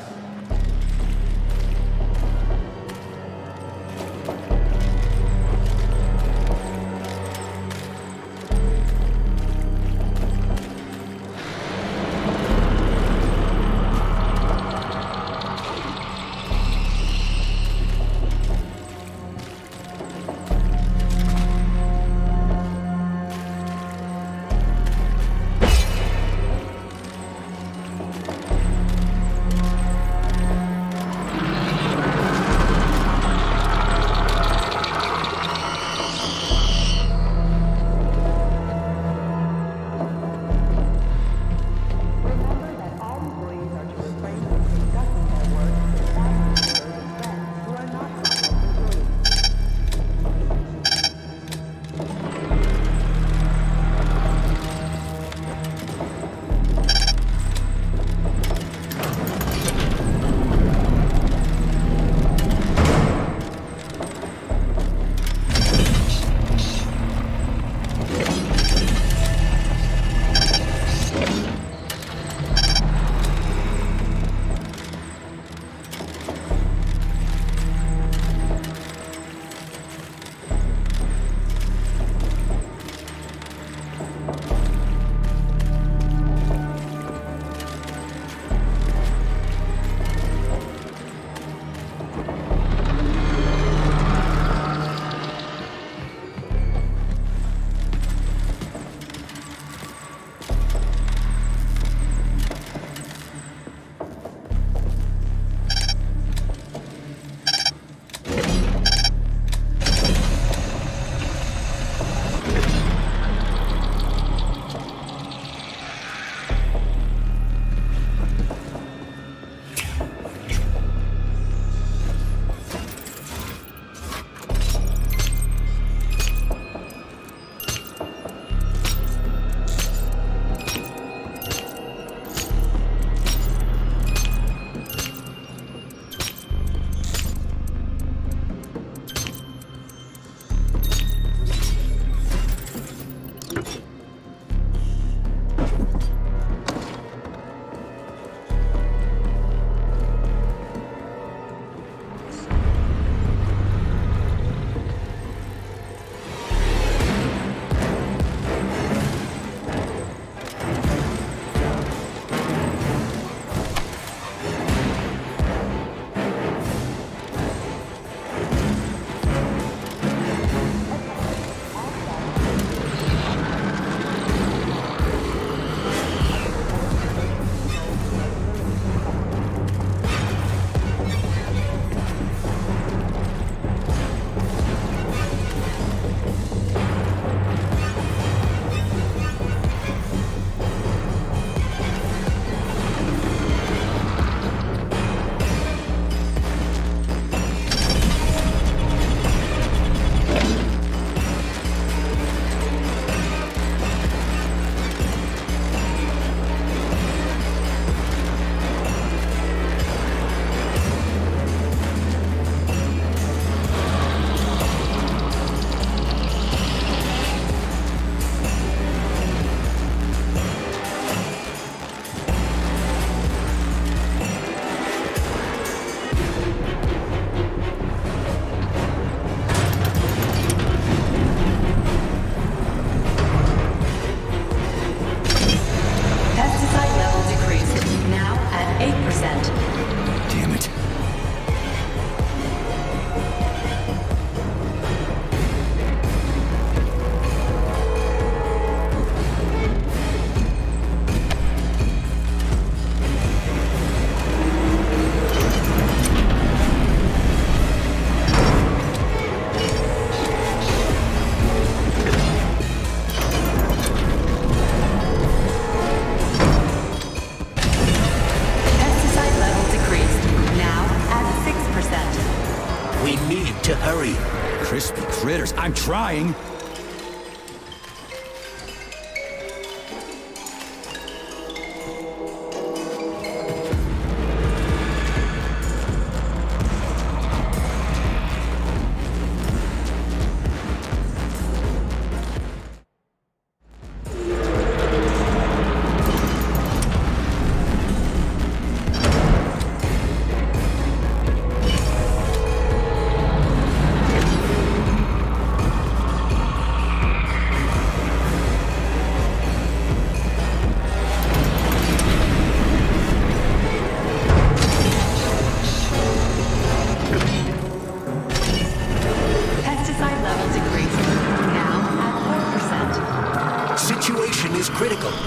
critters. I'm trying.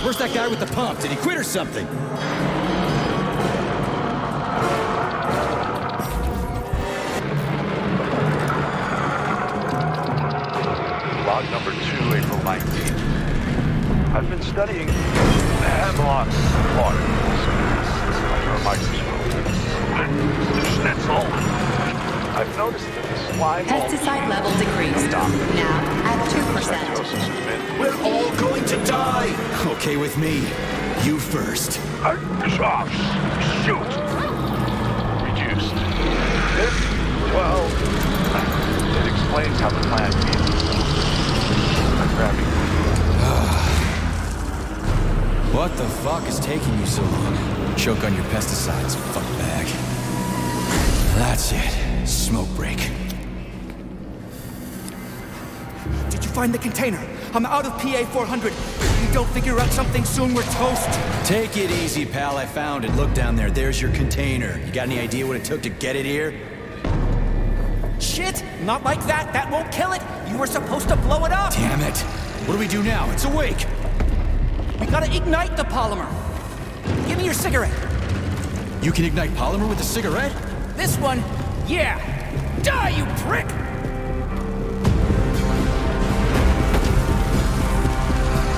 Where's that guy with the pump? Did he quit or something? Log number 2, April 19th. I've been studying hemlock particles under a microscope. Schnitzel! I've noticed that the slime... Pesticide level decreased. Now at 2%. We're all going to die! Okay with me. You first. Shoot! Reduced. Well, it explains how the plant feels. I'm grabbing. What the fuck is taking you so long? Choke on your pesticides, fuckbag. That's it. Smoke break. Did you find the container? I'm out of PA 400. If you don't figure out something soon, we're toast. Take it easy, pal. I found it. Look down there. There's your container. You got any idea what it took to get it here? Shit! Not like that. That won't kill it. You were supposed to blow it up. Damn it. What do we do now? It's awake. We gotta ignite the polymer. Give me your cigarette. You can ignite polymer with a cigarette? This one, yeah. Die, you prick!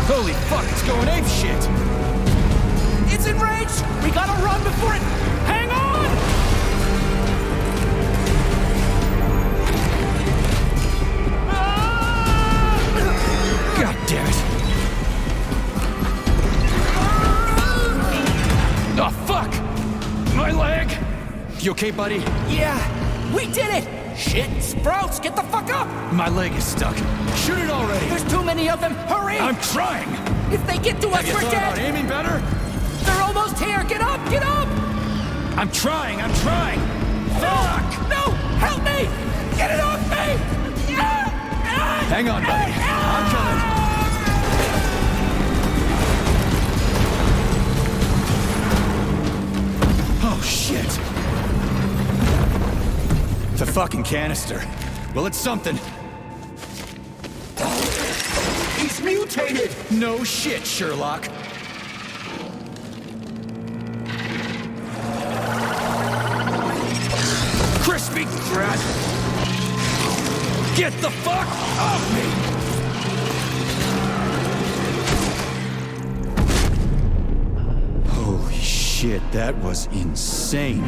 Holy fuck, it's going ape shit! It's enraged! We gotta run before it... Hang on! God damn it! Oh, fuck! My leg! You okay, buddy? Yeah, we did it! Shit, Sprouts, get the fuck up! My leg is stuck. Shoot it already! There's too many of them, hurry! I'm trying! If they get to us, we're dead! About aiming better? They're almost here, get up, get up! I'm trying! Fuck! No, help me! Get it off me! Hang on, buddy. I'm coming. Oh, shit. The fucking canister. Well, it's something. He's mutated! No shit, Sherlock. Crispy brat! Get the fuck off me! Holy shit, that was insane.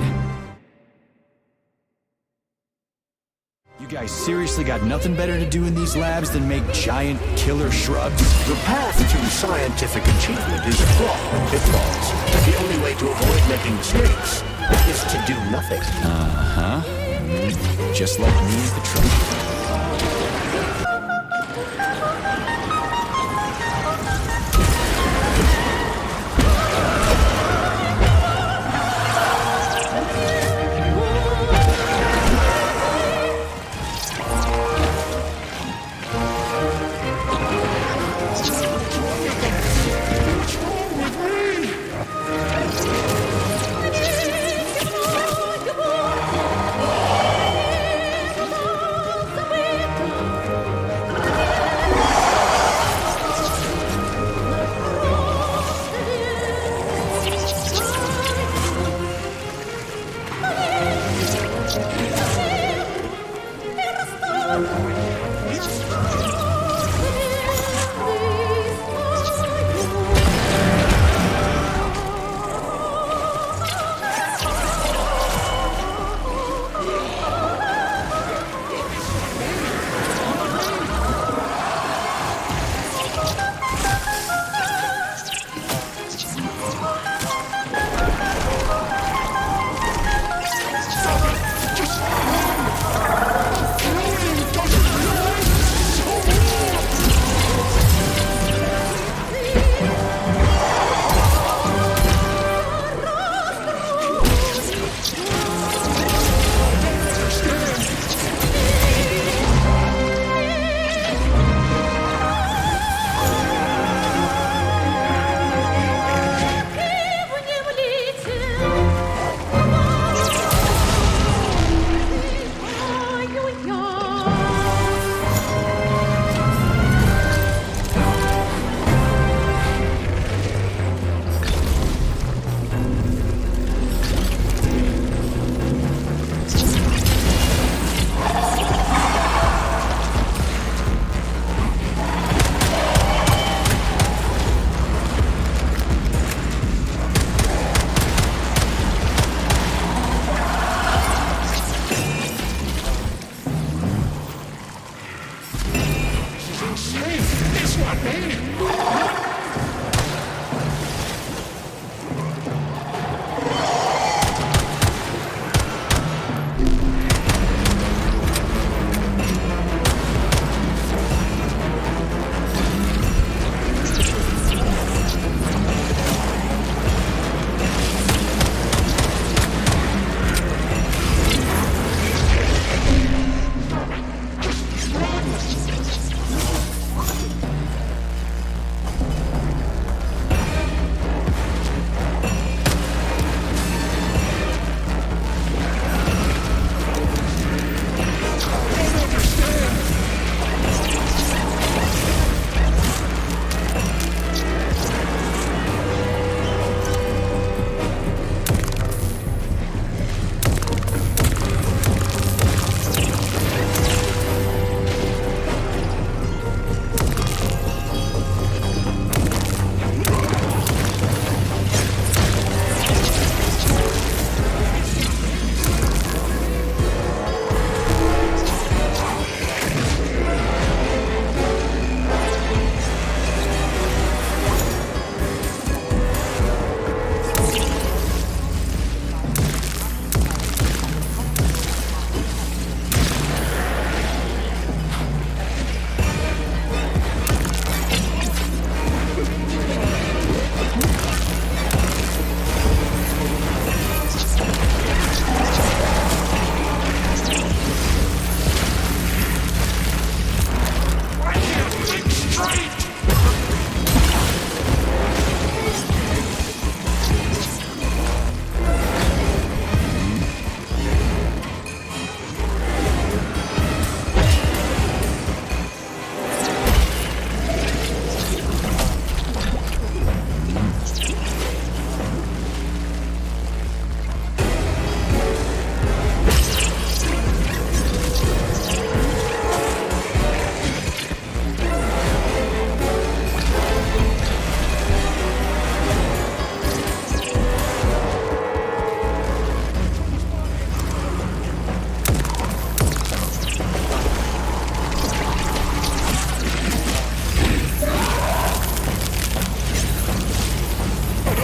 You guys seriously got nothing better to do in these labs than make giant killer shrubs? The path to scientific achievement is fraught with pitfalls. The only way to avoid making mistakes is to do nothing. Uh-huh. Just like me at the truck.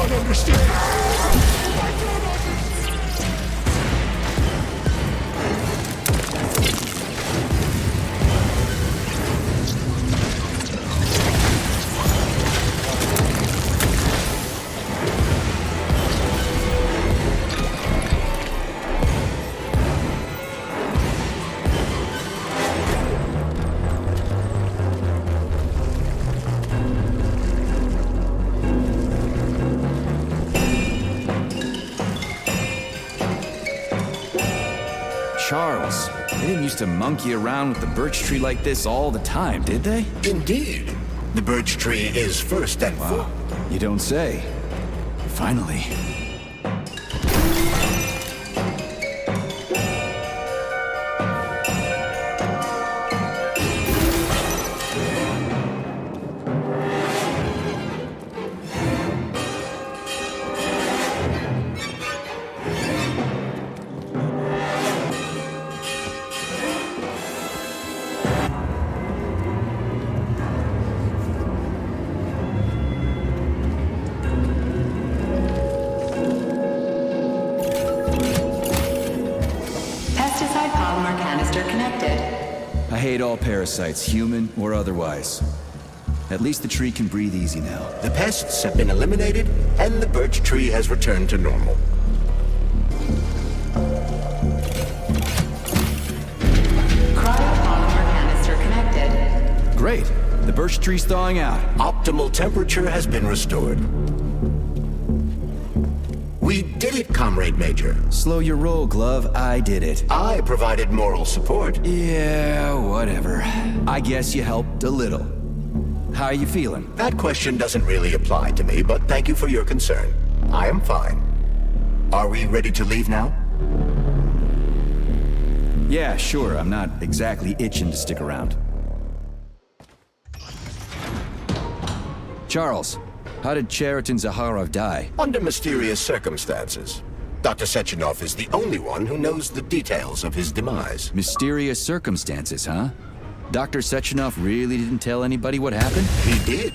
don't understand. Charles, they didn't used to monkey around with the birch tree like this all the time, did they? Indeed. The birch tree is first and Wow, you don't say. Finally. I hate all parasites, human or otherwise. At least the tree can breathe easy now. The pests have been eliminated, and the birch tree has returned to normal. Cryopolymer canister connected. Great. The birch tree's thawing out. Optimal temperature has been restored. We did it, Comrade Major. Slow your roll, Glove. I did it. I provided moral support. Yeah, whatever. I guess you helped a little. How are you feeling? That question doesn't really apply to me, but thank you for your concern. I am fine. Are we ready to leave now? Yeah, sure. I'm not exactly itching to stick around. Charles, how did Cheriton Zaharov die? Under mysterious circumstances. Dr. Sechenov is the only one who knows the details of his demise. Mysterious circumstances, huh? Dr. Sechenov really didn't tell anybody what happened? He did.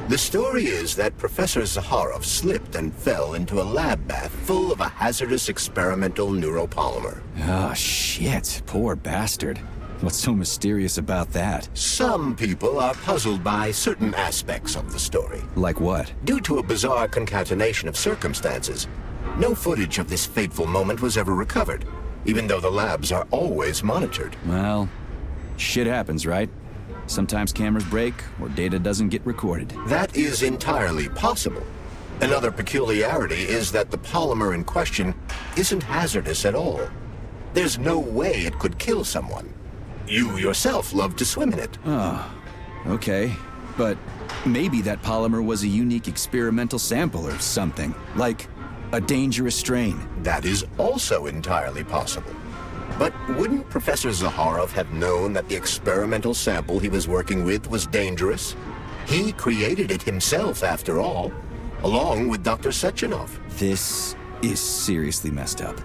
The story is that Professor Zaharov slipped and fell into a lab bath full of a hazardous experimental neuropolymer. Oh, shit. Poor bastard. What's so mysterious about that? Some people are puzzled by certain aspects of the story. Like what? Due to a bizarre concatenation of circumstances, no footage of this fateful moment was ever recovered, even though the labs are always monitored. Well, shit happens, right? Sometimes cameras break, or data doesn't get recorded. That is entirely possible. Another peculiarity is that the polymer in question isn't hazardous at all. There's no way it could kill someone. You yourself love to swim in it. Oh, okay. But maybe that polymer was a unique experimental sample or something, like a dangerous strain. That is also entirely possible. But wouldn't Professor Zaharov have known that the experimental sample he was working with was dangerous? He created it himself, after all, along with Dr. Sechenov. This is seriously messed up.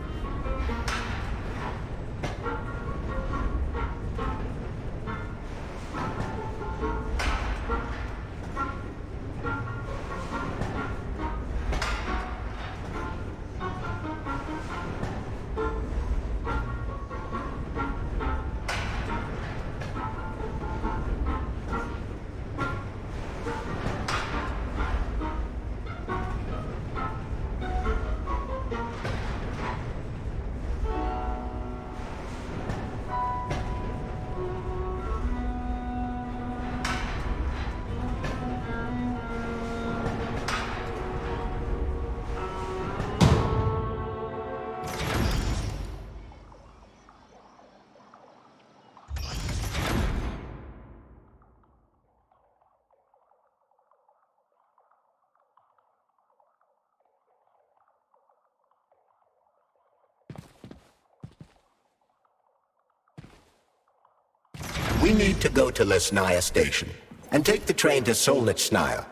We need to go to Lesnaya Station and take the train to Solnichnaya.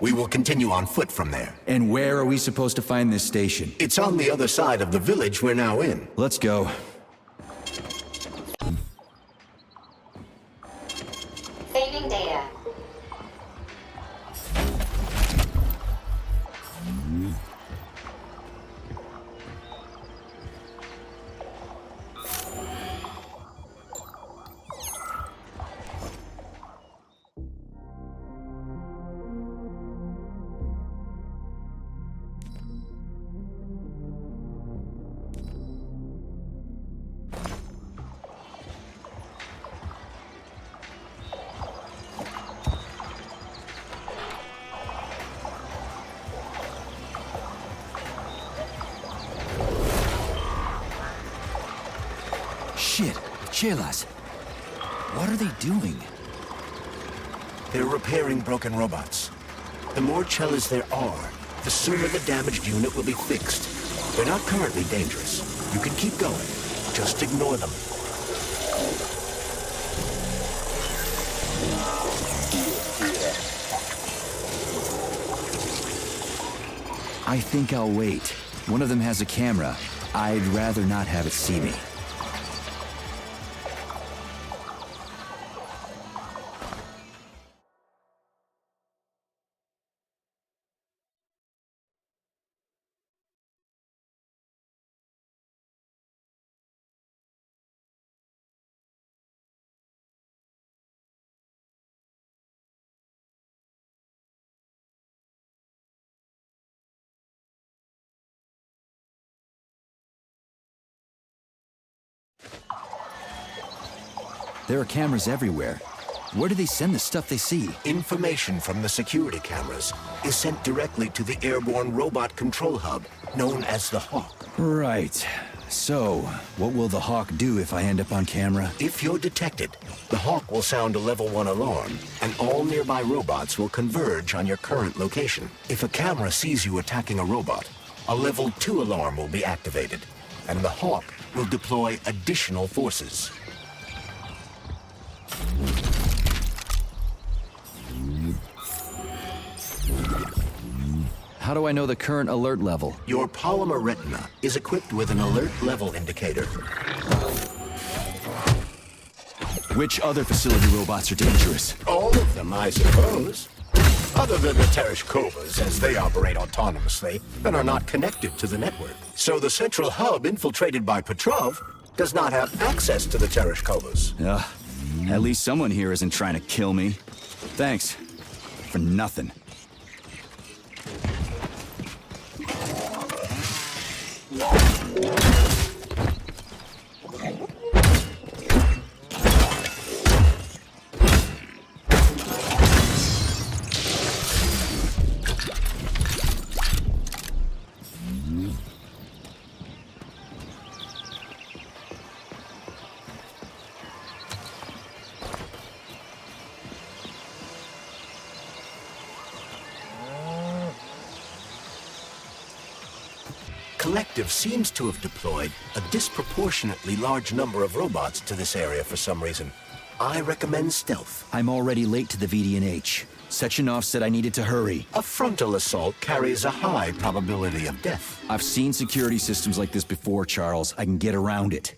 We will continue on foot from there. And where are we supposed to find this station? It's on the other side of the village we're now in. Let's go. Saving data. Shit, Chelas. What are they doing? They're repairing broken robots. The more Chelas there are, the sooner the damaged unit will be fixed. They're not currently dangerous. You can keep going. Just ignore them. I think I'll wait. One of them has a camera. I'd rather not have it see me. There are cameras everywhere. Where do they send the stuff they see? Information from the security cameras is sent directly to the airborne robot control hub, known as the Hawk. Right. So, what will the Hawk do if I end up on camera? If you're detected, the Hawk will sound a level 1 alarm, and all nearby robots will converge on your current location. If a camera sees you attacking a robot, a level 2 alarm will be activated, and the Hawk will deploy additional forces. How do I know the current alert level? Your Polymer retina is equipped with an alert level indicator. Which other facility robots are dangerous? All of them, I suppose. Other than the Tereshkovas, as they operate autonomously and are not connected to the network. So the central hub infiltrated by Petrov does not have access to the Tereshkovas. At least someone here isn't trying to kill me. Thanks. For nothing. Kollektiv seems to have deployed a disproportionately large number of robots to this area for some reason. I recommend stealth. I'm already late to the VD&H. Sechenov said I needed to hurry. A frontal assault carries a high probability of death. I've seen security systems like this before, Charles. I can get around it.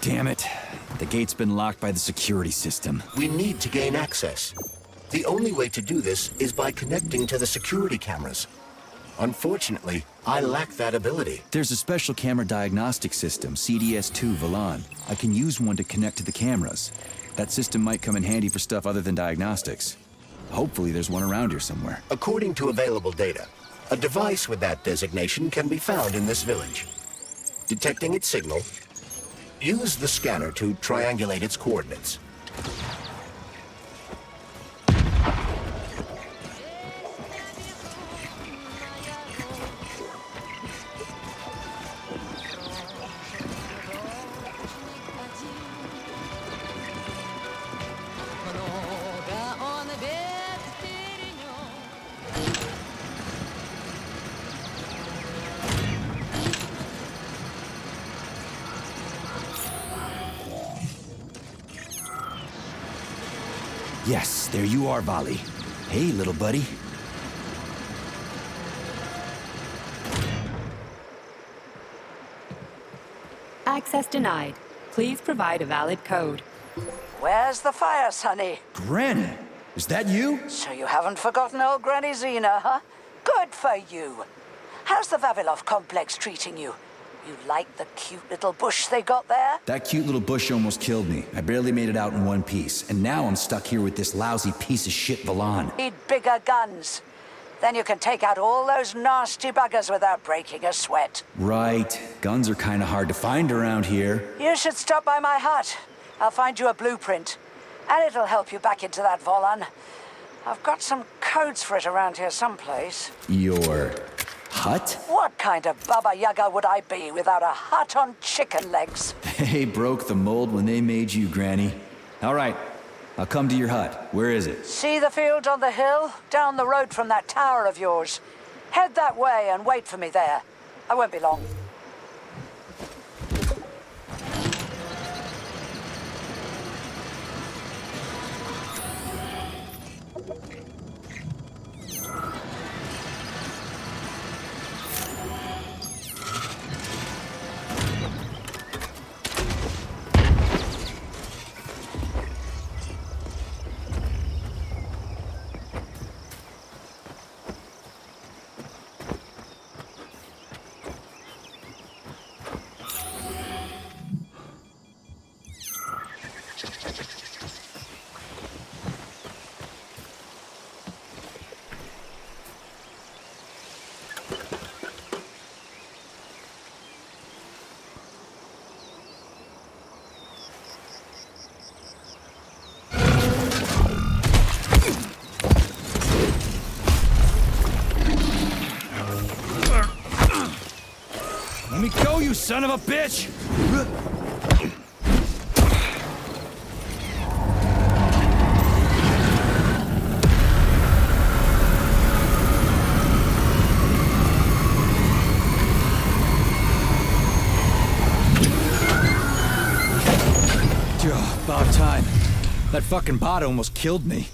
Damn it. The gate's been locked by the security system. We need to gain access. The only way to do this is by connecting to the security cameras. Unfortunately, I lack that ability. There's a special camera diagnostic system, CDS-2 Velan. I can use one to connect to the cameras. That system might come in handy for stuff other than diagnostics. Hopefully there's one around here somewhere. According to available data, A device with that designation can be found in this village. Detecting its signal, use the scanner to triangulate its coordinates. Yes, there you are, Vali. Hey, little buddy. Access denied. Please provide a valid code. Where's the fire, Sonny? Granny, is that you? So you haven't forgotten old Granny Xena, huh? Good for you. How's the Vavilov complex treating you? You like the cute little bush they got there? That cute little bush almost killed me. I barely made it out in one piece, and now I'm stuck here with this lousy piece of shit Valan. Need bigger guns. Then you can take out all those nasty buggers without breaking a sweat. Right. Guns are kinda hard to find around here. You should stop by my hut. I'll find you a blueprint. And it'll help you back into that Volan. I've got some codes for it around here someplace. Your hut? What kind of Baba Yaga would I be without a hut on chicken legs? They broke the mold when they made you, Granny. All right, I'll come to your hut. Where is it? See the field on the hill? Down the road from that tower of yours. Head that way and wait for me there. I won't be long. Let me go, you son of a bitch! About time. That fucking bot almost killed me.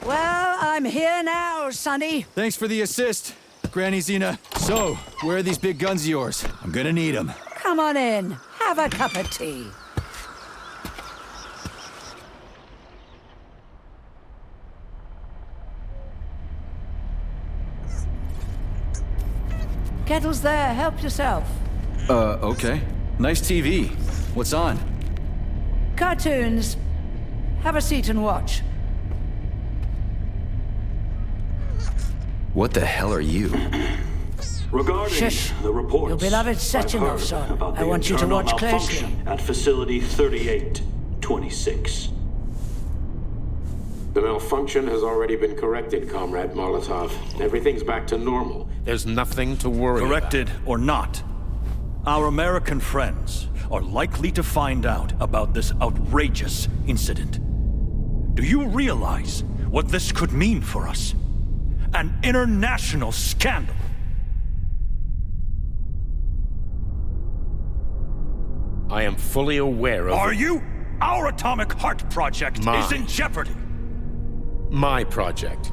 Well, I'm here now, Sonny. Thanks for the assist, Granny Xena. So, where are these big guns of yours? I'm gonna need them. Come on in. Have a cup of tea. Kettle's there. Help yourself. Okay. Nice TV. What's on? Cartoons. Have a seat and watch. What the hell are you? Regarding Shush. the reports, Your beloved I've Sechenov, heard son. about I the want you to internal watch closely. malfunction at Facility 3826. The malfunction has already been corrected, Comrade Molotov. Everything's back to normal. There's nothing to worry Corrected or not, our American friends are likely to find out about this outrageous incident. Do you realize what this could mean for us? An international scandal. I am fully aware of... Are you? Our atomic heart project is in jeopardy. My project.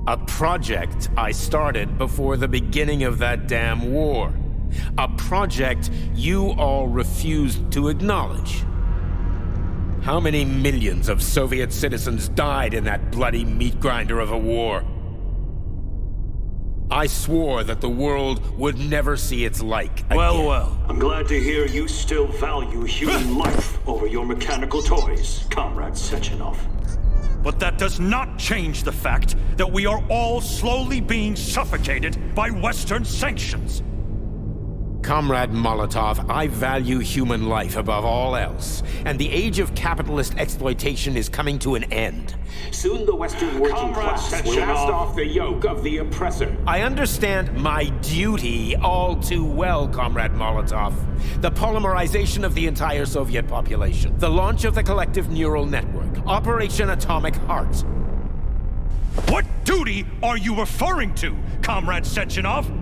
A project I started before the beginning of that damn war. A project you all refused to acknowledge. How many millions of Soviet citizens died in that bloody meat grinder of a war? I swore that the world would never see its like again. Well. I'm glad to hear you still value human life over your mechanical toys, Comrade Sechenov. But that does not change the fact that we are all slowly being suffocated by Western sanctions. Comrade Molotov, I value human life above all else, and the age of capitalist exploitation is coming to an end. Soon the Western working class will cast off the yoke of the oppressor. I understand my duty all too well, Comrade Molotov. The polymerization of the entire Soviet population, the launch of the Kollektiv neural network, Operation atomicheart. What duty are you referring to, Comrade Sechenov?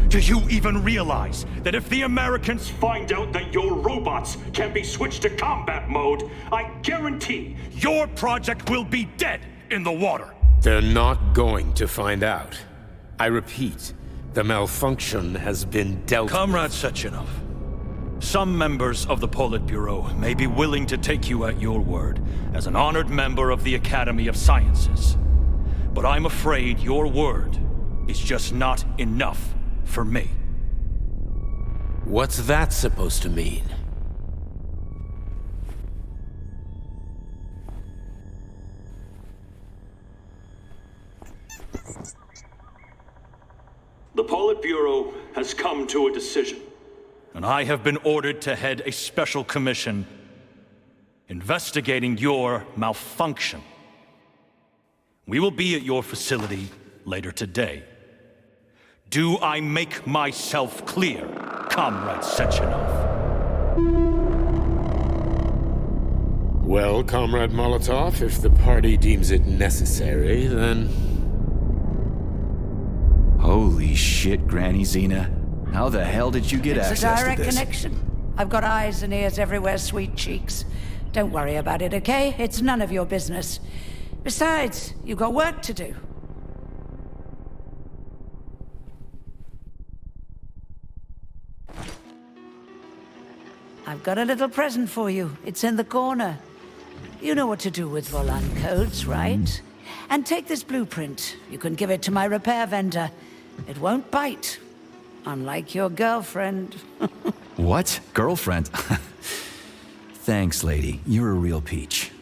Do you even realize that if the Americans find out that your robots can be switched to combat mode, I guarantee your project will be dead in the water? They're not going to find out. I repeat, the malfunction has been dealt with. Comrade Sechenov, some members of the Politburo may be willing to take you at your word as an honored member of the Academy of Sciences. But I'm afraid your word is just not enough for me. What's that supposed to mean? The Politburo has come to a decision. And I have been ordered to head a special commission investigating your malfunction. We will be at your facility later today. Do I make myself clear, Comrade Sechenov? Well, Comrade Molotov, if the party deems it necessary, then... Holy shit, Granny Xena. How the hell did you get access to this? It's a direct connection. I've got eyes and ears everywhere, sweet cheeks. Don't worry about it, okay? It's none of your business. Besides, you've got work to do. I've got a little present for you. It's in the corner. You know what to do with Volan codes, right? And take this blueprint. You can give it to my repair vendor. It won't bite. Unlike your girlfriend. What? Girlfriend? Thanks, lady. You're a real peach.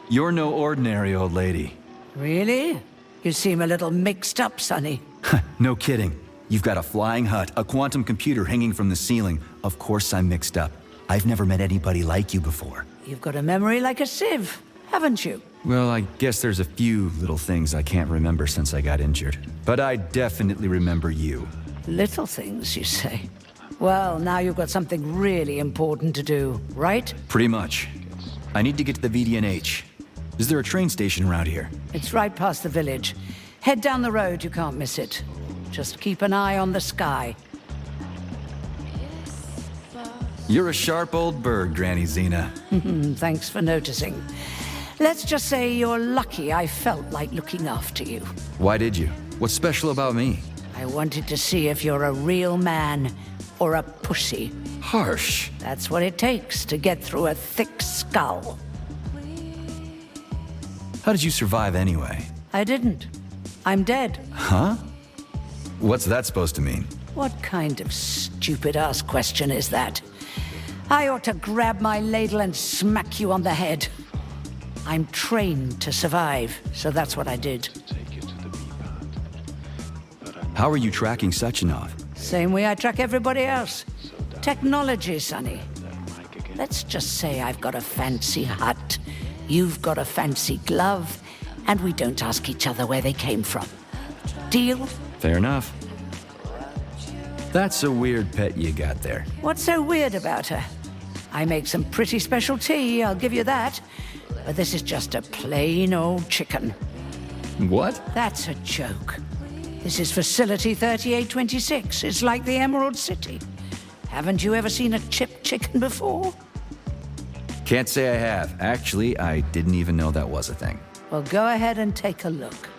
You're no ordinary old lady. Really? You seem a little mixed up, Sonny. No kidding. You've got a flying hut, a quantum computer hanging from the ceiling. Of course I'm mixed up. I've never met anybody like you before. You've got a memory like a sieve, haven't you? Well, I guess there's a few little things I can't remember since I got injured. But I definitely remember you. Little things, you say? Well, now you've got something really important to do, right? Pretty much. I need to get to the VDNH. Is there a train station around here? It's right past the village. Head down the road, you can't miss it. Just keep an eye on the sky. You're a sharp old bird, Granny Xena. Thanks for noticing. Let's just say you're lucky I felt like looking after you. Why did you? What's special about me? I wanted to see if you're a real man or a pussy. Harsh. That's what it takes to get through a thick skull. How did you survive anyway? I didn't. I'm dead. Huh? What's that supposed to mean? What kind of stupid-ass question is that? I ought to grab my ladle and smack you on the head. I'm trained to survive, so that's what I did. How are you tracking Sechenov? Same way I track everybody else. Technology, Sonny. Let's just say I've got a fancy hut, you've got a fancy glove, and we don't ask each other where they came from. Deal? Fair enough. That's a weird pet you got there. What's so weird about her? I make some pretty special tea, I'll give you that. But this is just a plain old chicken. What? That's a joke. This is Facility 3826. It's like the Emerald City. Haven't you ever seen a chipped chicken before? Can't say I have. Actually, I didn't even know that was a thing. Well, go ahead and take a look.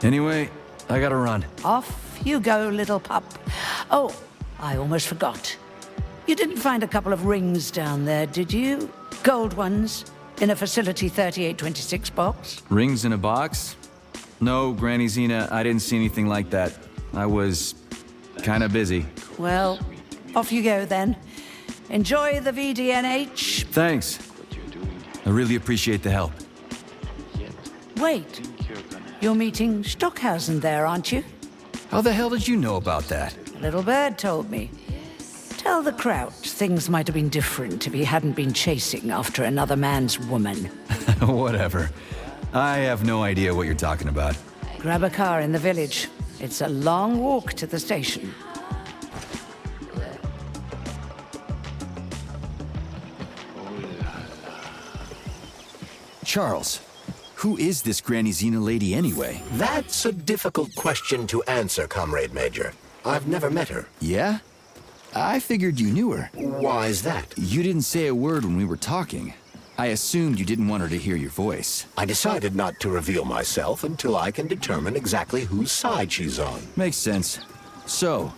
Anyway, I gotta run. Off you go, little pup. Oh, I almost forgot. You didn't find a couple of rings down there, did you? Gold ones, in a Facility 3826 box? Rings in a box? No, Granny Xena, I didn't see anything like that. I was kinda busy. Well, off you go then. Enjoy the VDNH. Thanks. I really appreciate the help. Wait, you're meeting Stockhausen there, aren't you? How the hell did you know about that? A little bird told me. Tell the Kraut things might have been different if he hadn't been chasing after another man's woman. Whatever. I have no idea what you're talking about. Grab a car in the village. It's a long walk to the station. Charles, who is this Granny Xena lady anyway? That's a difficult question to answer, Comrade Major. I've never met her. Yeah? I figured you knew her. Why is that? You didn't say a word when we were talking. I assumed you didn't want her to hear your voice. I decided not to reveal myself until I can determine exactly whose side she's on. Makes sense. So,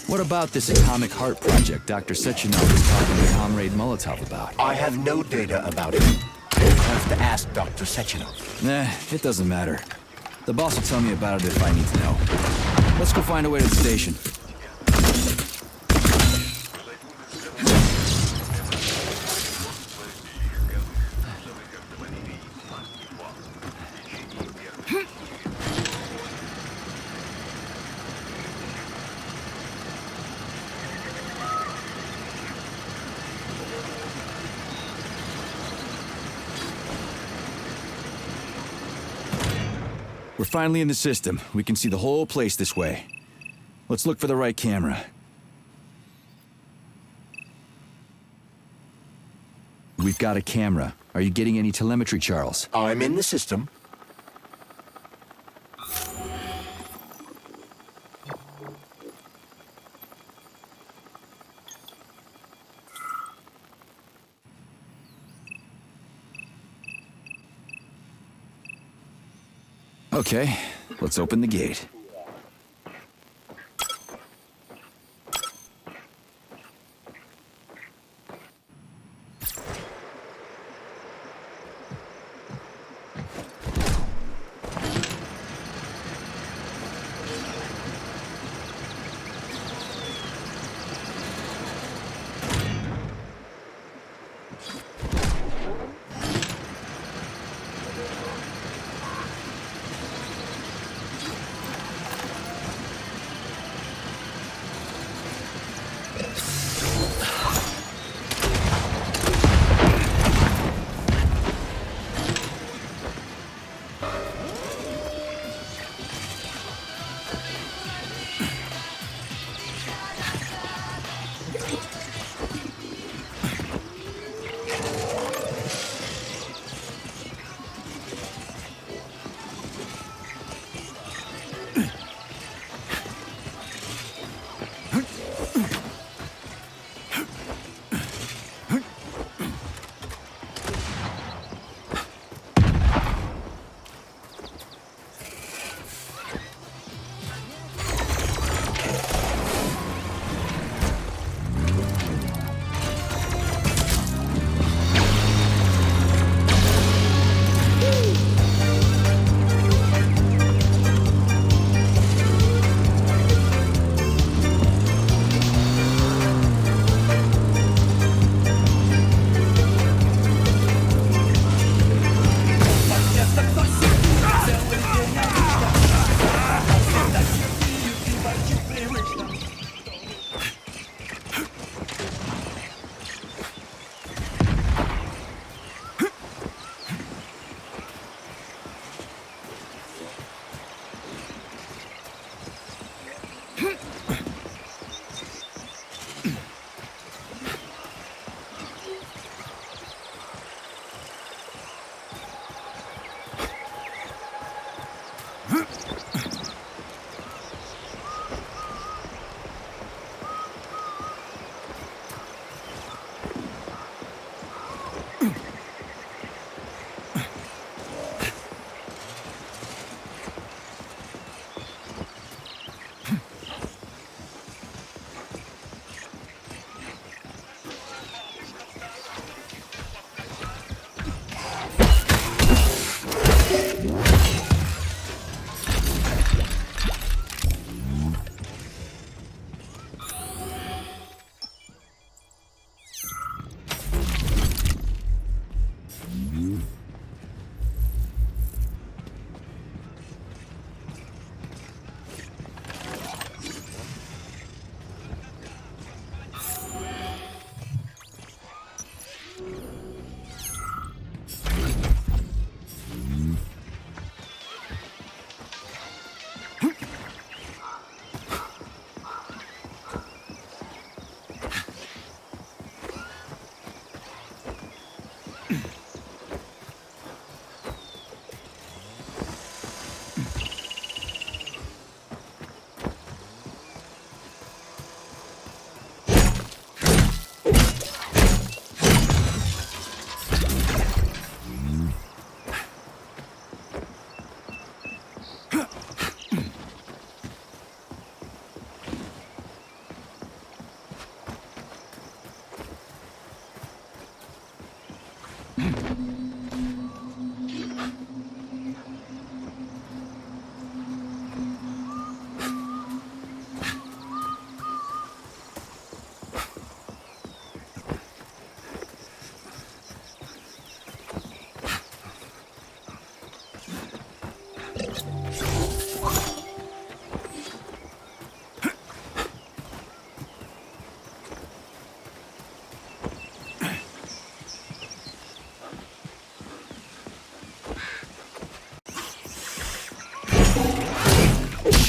what about this atomic heart project Dr. Sechenov was talking to Comrade Molotov about? I have no data about it. You'll have to ask Dr. Sechenov. Nah, it doesn't matter. The boss will tell me about it if I need to know. Let's go find a way to the station. We're finally in the system. We can see the whole place this way. Let's look for the right camera. We've got a camera. Are you getting any telemetry, Charles? I'm in the system. Okay, let's open the gate.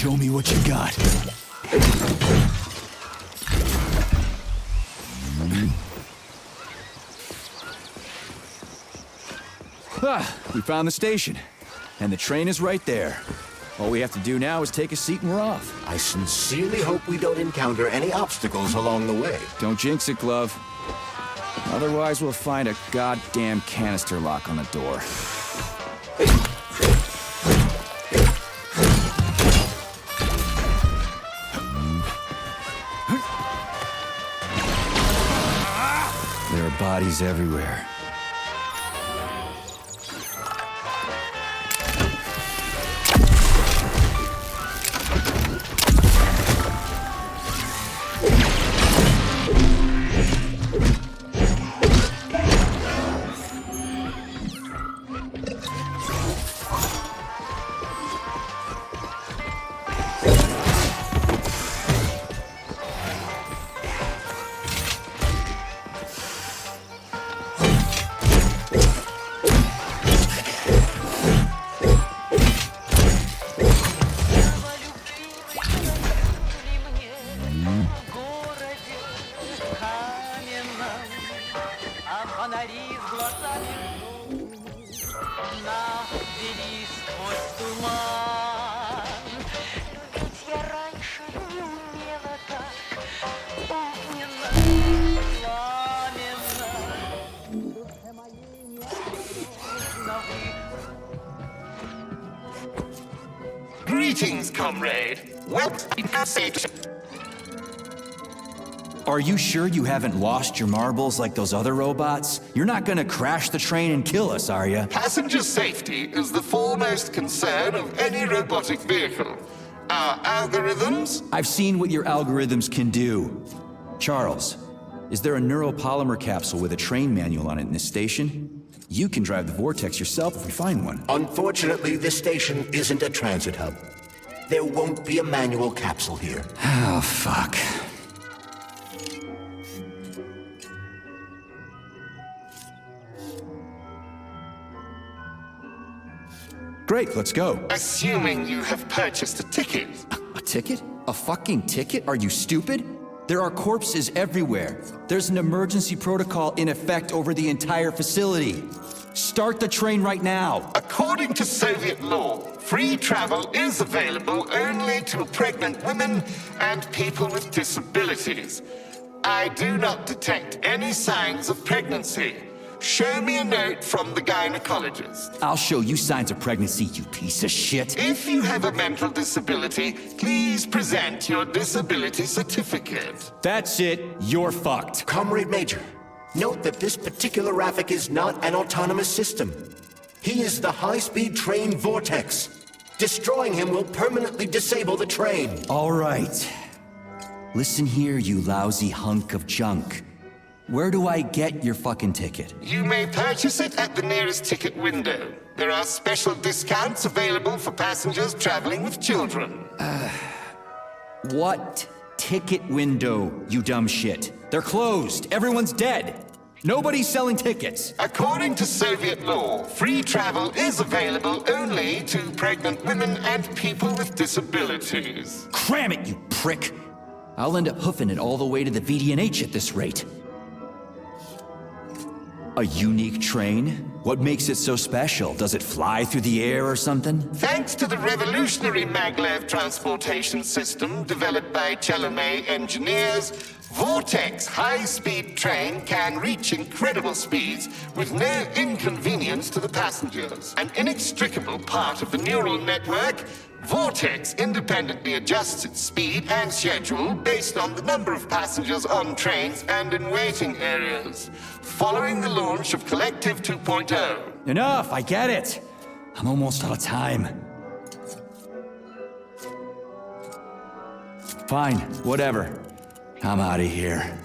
Show me what you got. We found the station. And the train is right there. All we have to do now is take a seat and we're off. I sincerely hope we don't encounter any obstacles along the way. Don't jinx it, Glove. Otherwise, we'll find a goddamn canister lock on the door. There are bodies everywhere. Greetings, comrade. Are you sure you haven't lost your marbles like those other robots? You're not gonna crash the train and kill us, are you? Passenger safety is the foremost concern of any robotic vehicle. Our algorithms? I've seen what your algorithms can do. Charles, is there a neuropolymer capsule with a train manual on it in this station? You can drive the vortex yourself if we find one. Unfortunately, this station isn't a transit hub. There won't be a manual capsule here. Oh, fuck. Great, let's go. Assuming you have purchased a ticket. A ticket? A fucking ticket? Are you stupid? There are corpses everywhere. There's an emergency protocol in effect over the entire facility. Start the train right now. According to Soviet law, free travel is available only to pregnant women and people with disabilities. I do not detect any signs of pregnancy. Show me a note from the gynecologist. I'll show you signs of pregnancy, you piece of shit. If you have a mental disability, please present your disability certificate. That's it. You're fucked. Comrade Major, note that this particular Raffic is not an autonomous system. He is the high-speed train vortex. Destroying him will permanently disable the train. All right. Listen here, you lousy hunk of junk. Where do I get your fucking ticket? You may purchase it at the nearest ticket window. There are special discounts available for passengers traveling with children. What ticket window, you dumb shit? They're closed. Everyone's dead. Nobody's selling tickets. According to Soviet law, free travel is available only to pregnant women and people with disabilities. Cram it, you prick! I'll end up hoofing it all the way to the VDNH at this rate. A unique train? What makes it so special? Does it fly through the air or something? Thanks to the revolutionary maglev transportation system developed by Chelomey engineers, Vortex high-speed train can reach incredible speeds with no inconvenience to the passengers. An inextricable part of the neural network, Vortex independently adjusts its speed and schedule based on the number of passengers on trains and in waiting areas. Following the launch of Kollektiv 2.0. Enough, I get it. I'm almost out of time. Fine, whatever. I'm out of here.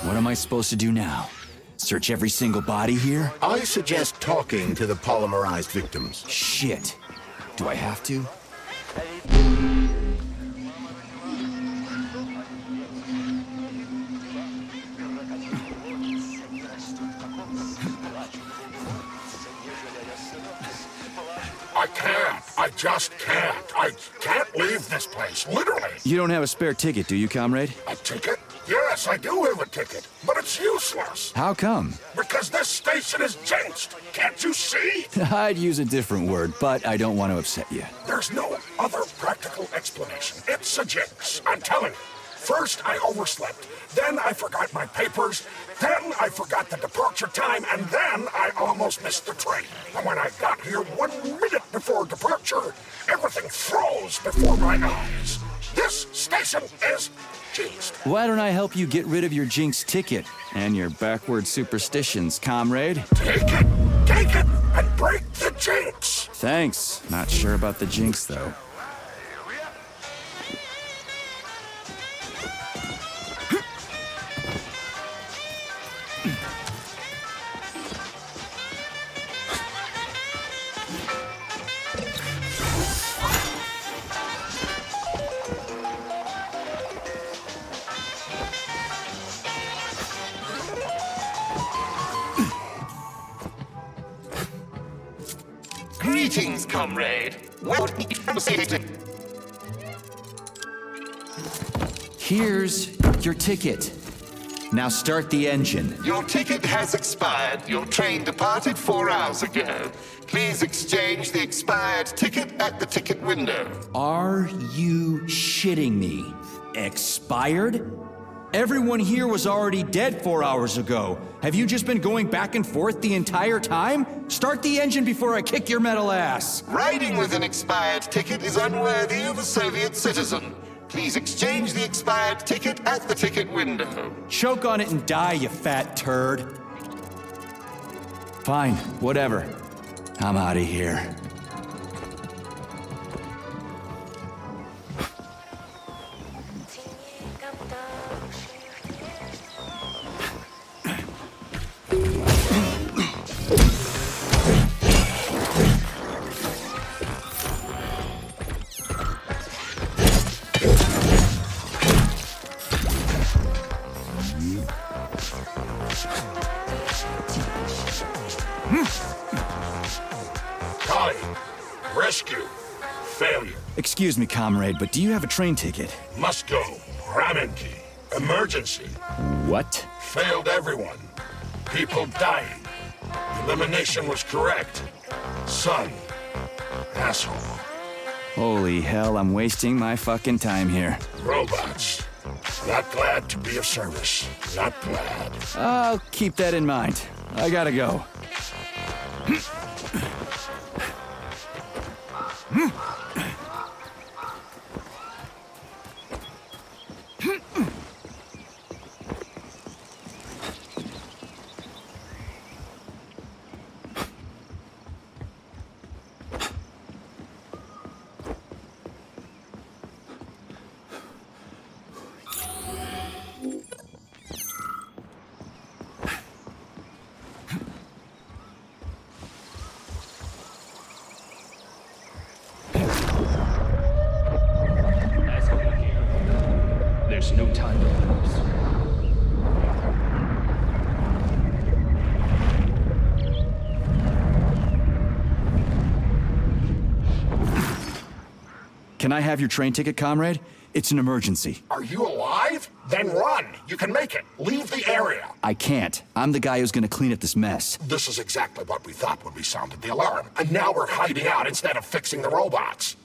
What am I supposed to do now? Search every single body here? I suggest talking to the polymerized victims. Shit. Do I have to? I can't. I just can't. I can't leave this place, literally. You don't have a spare ticket, do you, comrade? A ticket? Yes, I do have a ticket, but it's useless. How come? Because this station is jinxed. Can't you see? I'd use a different word, but I don't want to upset you. There's no other practical explanation. It's a jinx. I'm telling you. First, I overslept. Then I forgot my papers. Then I forgot the departure time. And then I almost missed the train. And when I got here 1 minute before departure, everything froze before my eyes. This station is jinxed. Why don't I help you get rid of your jinx ticket and your backward superstitions, comrade? Take it, and break the jinx. Thanks. Not sure about the jinx, though. Greetings, comrade. Here's your ticket. Now start the engine. Your ticket has expired. Your train departed 4 hours ago. Please exchange the expired ticket at the ticket window. Are you shitting me? Expired? Everyone here was already dead 4 hours ago. Have you just been going back and forth the entire time? Start the engine before I kick your metal ass. Riding with an expired ticket is unworthy of a Soviet citizen. Please exchange the expired ticket at the ticket window. Choke on it and die, you fat turd. Fine, whatever. I'm out of here. Rescue. Failure. Excuse me, comrade, but do you have a train ticket? Must go. Ramenki. Emergency. What? Failed everyone. People dying. Elimination was correct. Son. Asshole. Holy hell, I'm wasting my fucking time here. Robots. Not glad to be of service. Not glad. I'll keep that in mind. I gotta go. There's no time to lose. Can I have your train ticket, comrade? It's an emergency. Are you alive? Then run. You can make it. Leave the area. I can't. I'm the guy who's gonna clean up this mess. This is exactly what we thought when we sounded the alarm. And now we're hiding out instead of fixing the robots.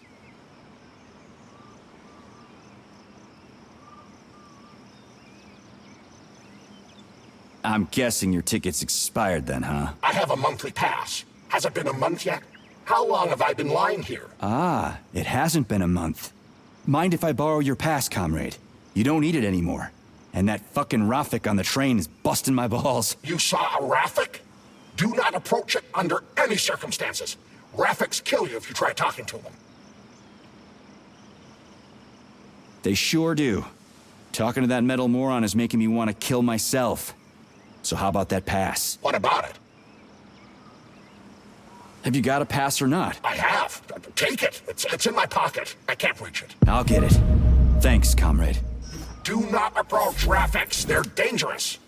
I'm guessing your ticket's expired then, huh? I have a monthly pass. Has it been a month yet? How long have I been lying here? Ah, it hasn't been a month. Mind if I borrow your pass, comrade? You don't need it anymore. And that fucking Rafik on the train is busting my balls. You saw a Rafik? Do not approach it under any circumstances. Rafiks kill you if you try talking to them. They sure do. Talking to that metal moron is making me want to kill myself. So how about that pass? What about it? Have you got a pass or not? I have. Take it. It's in my pocket. I can't reach it. I'll get it. Thanks, comrade. Do not approach Rafiks. They're dangerous.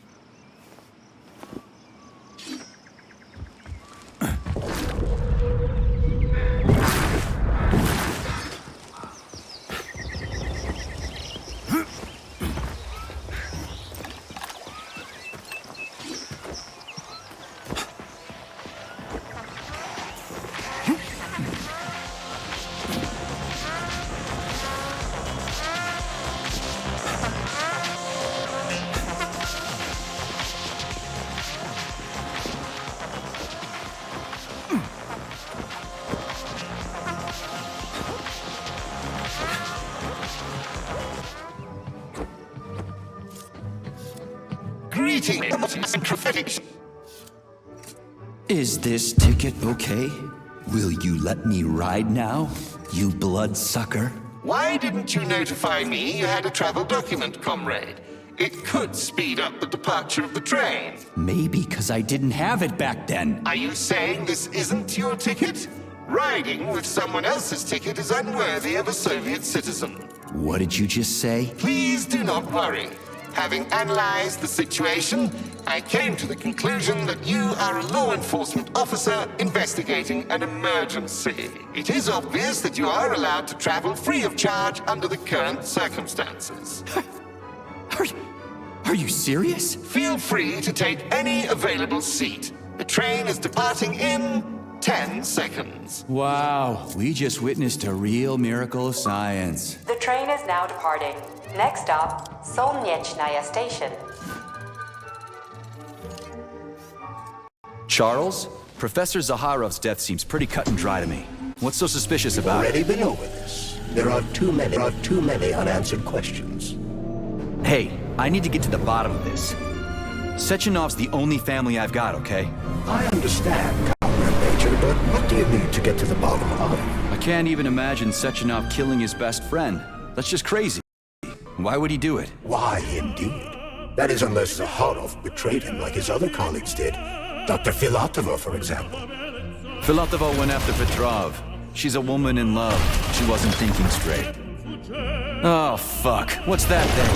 Is this ticket okay? Will you let me ride now, you bloodsucker? Why didn't you notify me you had a travel document, comrade? It could speed up the departure of the train. Maybe because I didn't have it back then. Are you saying this isn't your ticket? Riding with someone else's ticket is unworthy of a Soviet citizen. What did you just say? Please do not worry. Having analyzed the situation, I came to the conclusion that you are a law enforcement officer investigating an emergency. It is obvious that you are allowed to travel free of charge under the current circumstances. Are you serious? Feel free to take any available seat. The train is departing in 10 seconds. Wow, we just witnessed a real miracle of science. The train is now departing. Next stop, Solnechnaya Station. Charles, Professor Zaharov's death seems pretty cut and dry to me. What's so suspicious about it? Already been over this. There are too many unanswered questions. Hey, I need to get to the bottom of this. Sechenov's the only family I've got, okay? I understand, Comrade Major, but what do you need to get to the bottom of? I can't even imagine Sechenov killing his best friend. That's just crazy. Why would he do it? Why, indeed. That is unless Zaharov betrayed him like his other colleagues did. Dr. Filatova, for example. Filatova went after Petrov. She's a woman in love. She wasn't thinking straight. Oh, fuck. What's that thing?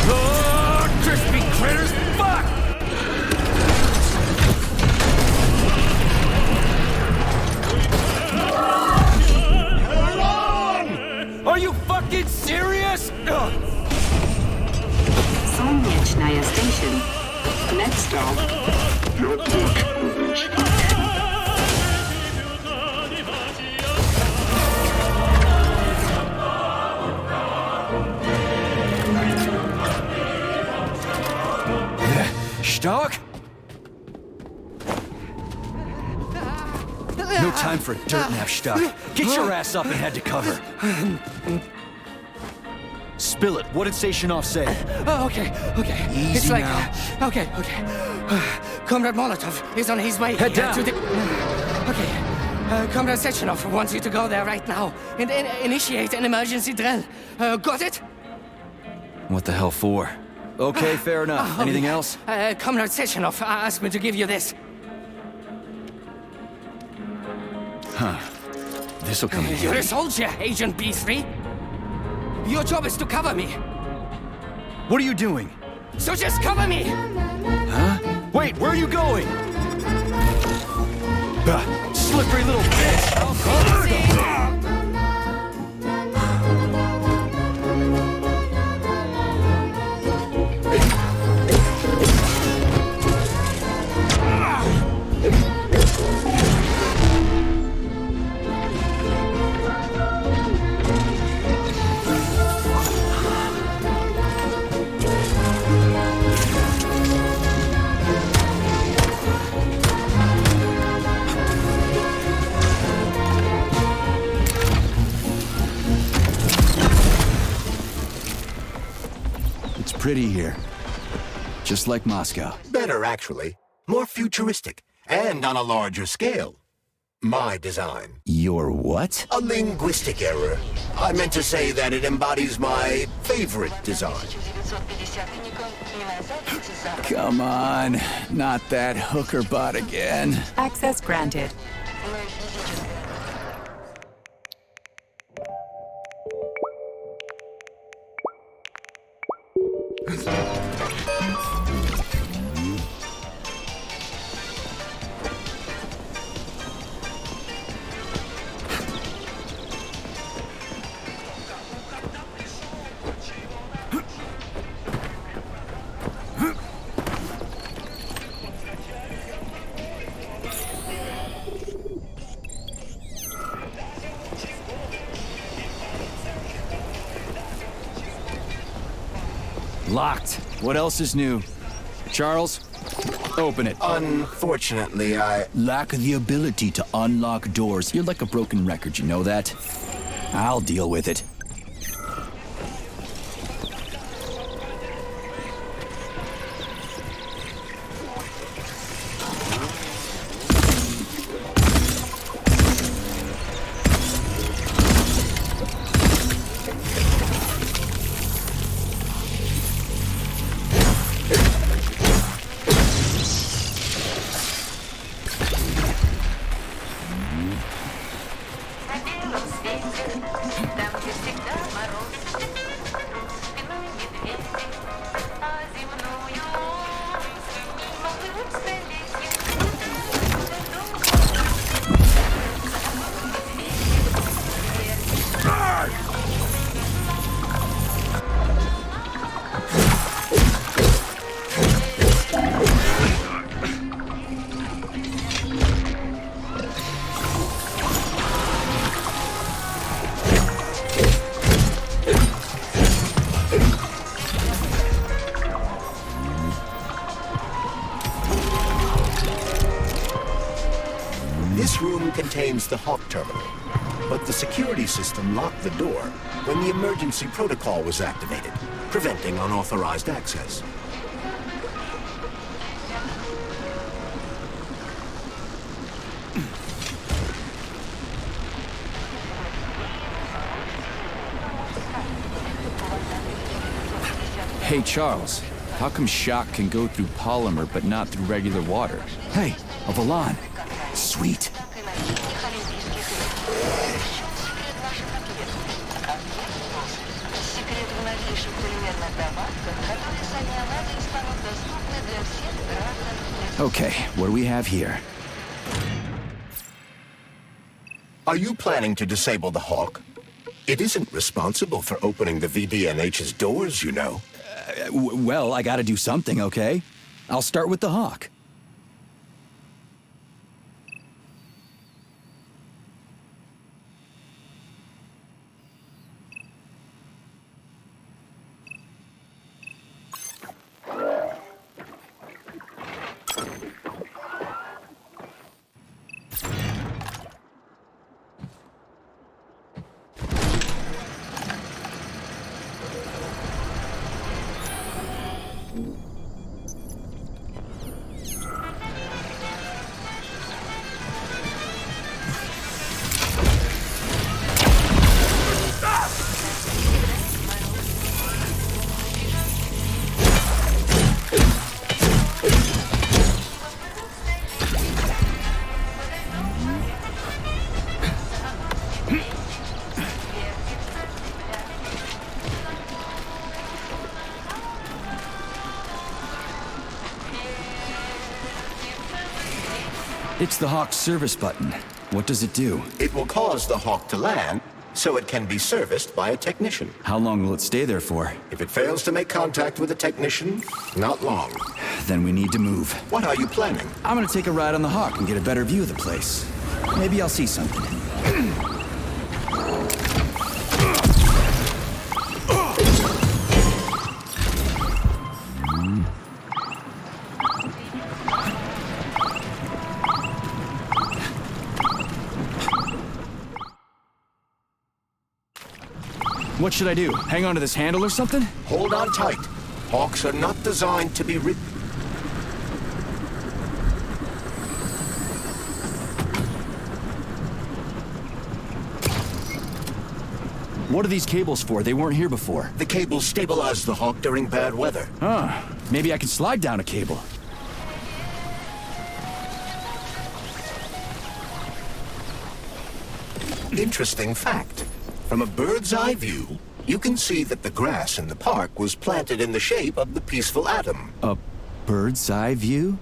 Oh, crispy critters! Fuck! Are you fucking serious? Solnechnaya Station. Next stop. Stark? No time for dirt nap, Stark. Get your ass up and head to cover. Spill it. What did Sechenov say? Oh, okay. Easy it's like, now. Okay. Comrade Molotov is on his way Head down. to the... Okay. Comrade Sechenov wants you to go there right now and initiate an emergency drill. Got it? What the hell for? Okay, fair enough. Anything else? Comrade Sechenov asked me to give you this. Huh. This'll come in You're handy. a soldier, Agent B3. Your job is to cover me. What are you doing? So just cover me! Huh? Wait, where are you going? Slippery little bitch! pretty here. Just like Moscow. Better, actually. More futuristic, and on a larger scale. My design. Your what? A linguistic error. I meant to say that it embodies my favorite design. Come on, not that hooker bot again. Access granted. Locked. What else is new? Charles, open it. Unfortunately, I lack the ability to unlock doors. You're like a broken record, you know that? I'll deal with it. This room contains the Hawk terminal, but the security system locked the door when the emergency protocol was activated, preventing unauthorized access. Hey, Charles, how come shock can go through polymer but not through regular water? Hey, a Volan. Sweet. Okay, what do we have here? Are you planning to disable the Hawk? It isn't responsible for opening the VDNH's doors, you know. Well, I gotta do something, okay? I'll start with the Hawk. It's the Hawk's service button. What does it do? It will cause the Hawk to land, so it can be serviced by a technician. How long will it stay there for? If it fails to make contact with a technician, not long. Then we need to move. What are you planning? I'm gonna take a ride on the Hawk and get a better view of the place. Maybe I'll see something. What should I do? Hang on to this handle or something? Hold on tight. Hawks are not designed to be ridden. What are these cables for? They weren't here before. The cables stabilize the Hawk during bad weather. Huh. Maybe I can slide down a cable. Interesting fact. From a bird's eye view, you can see that the grass in the park was planted in the shape of the peaceful atom. A bird's eye view?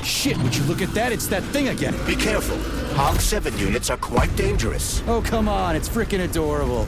Shit, would you look at that? It's that thing again. Be careful. Hawk 7 units are quite dangerous. Oh, come on. It's freaking adorable.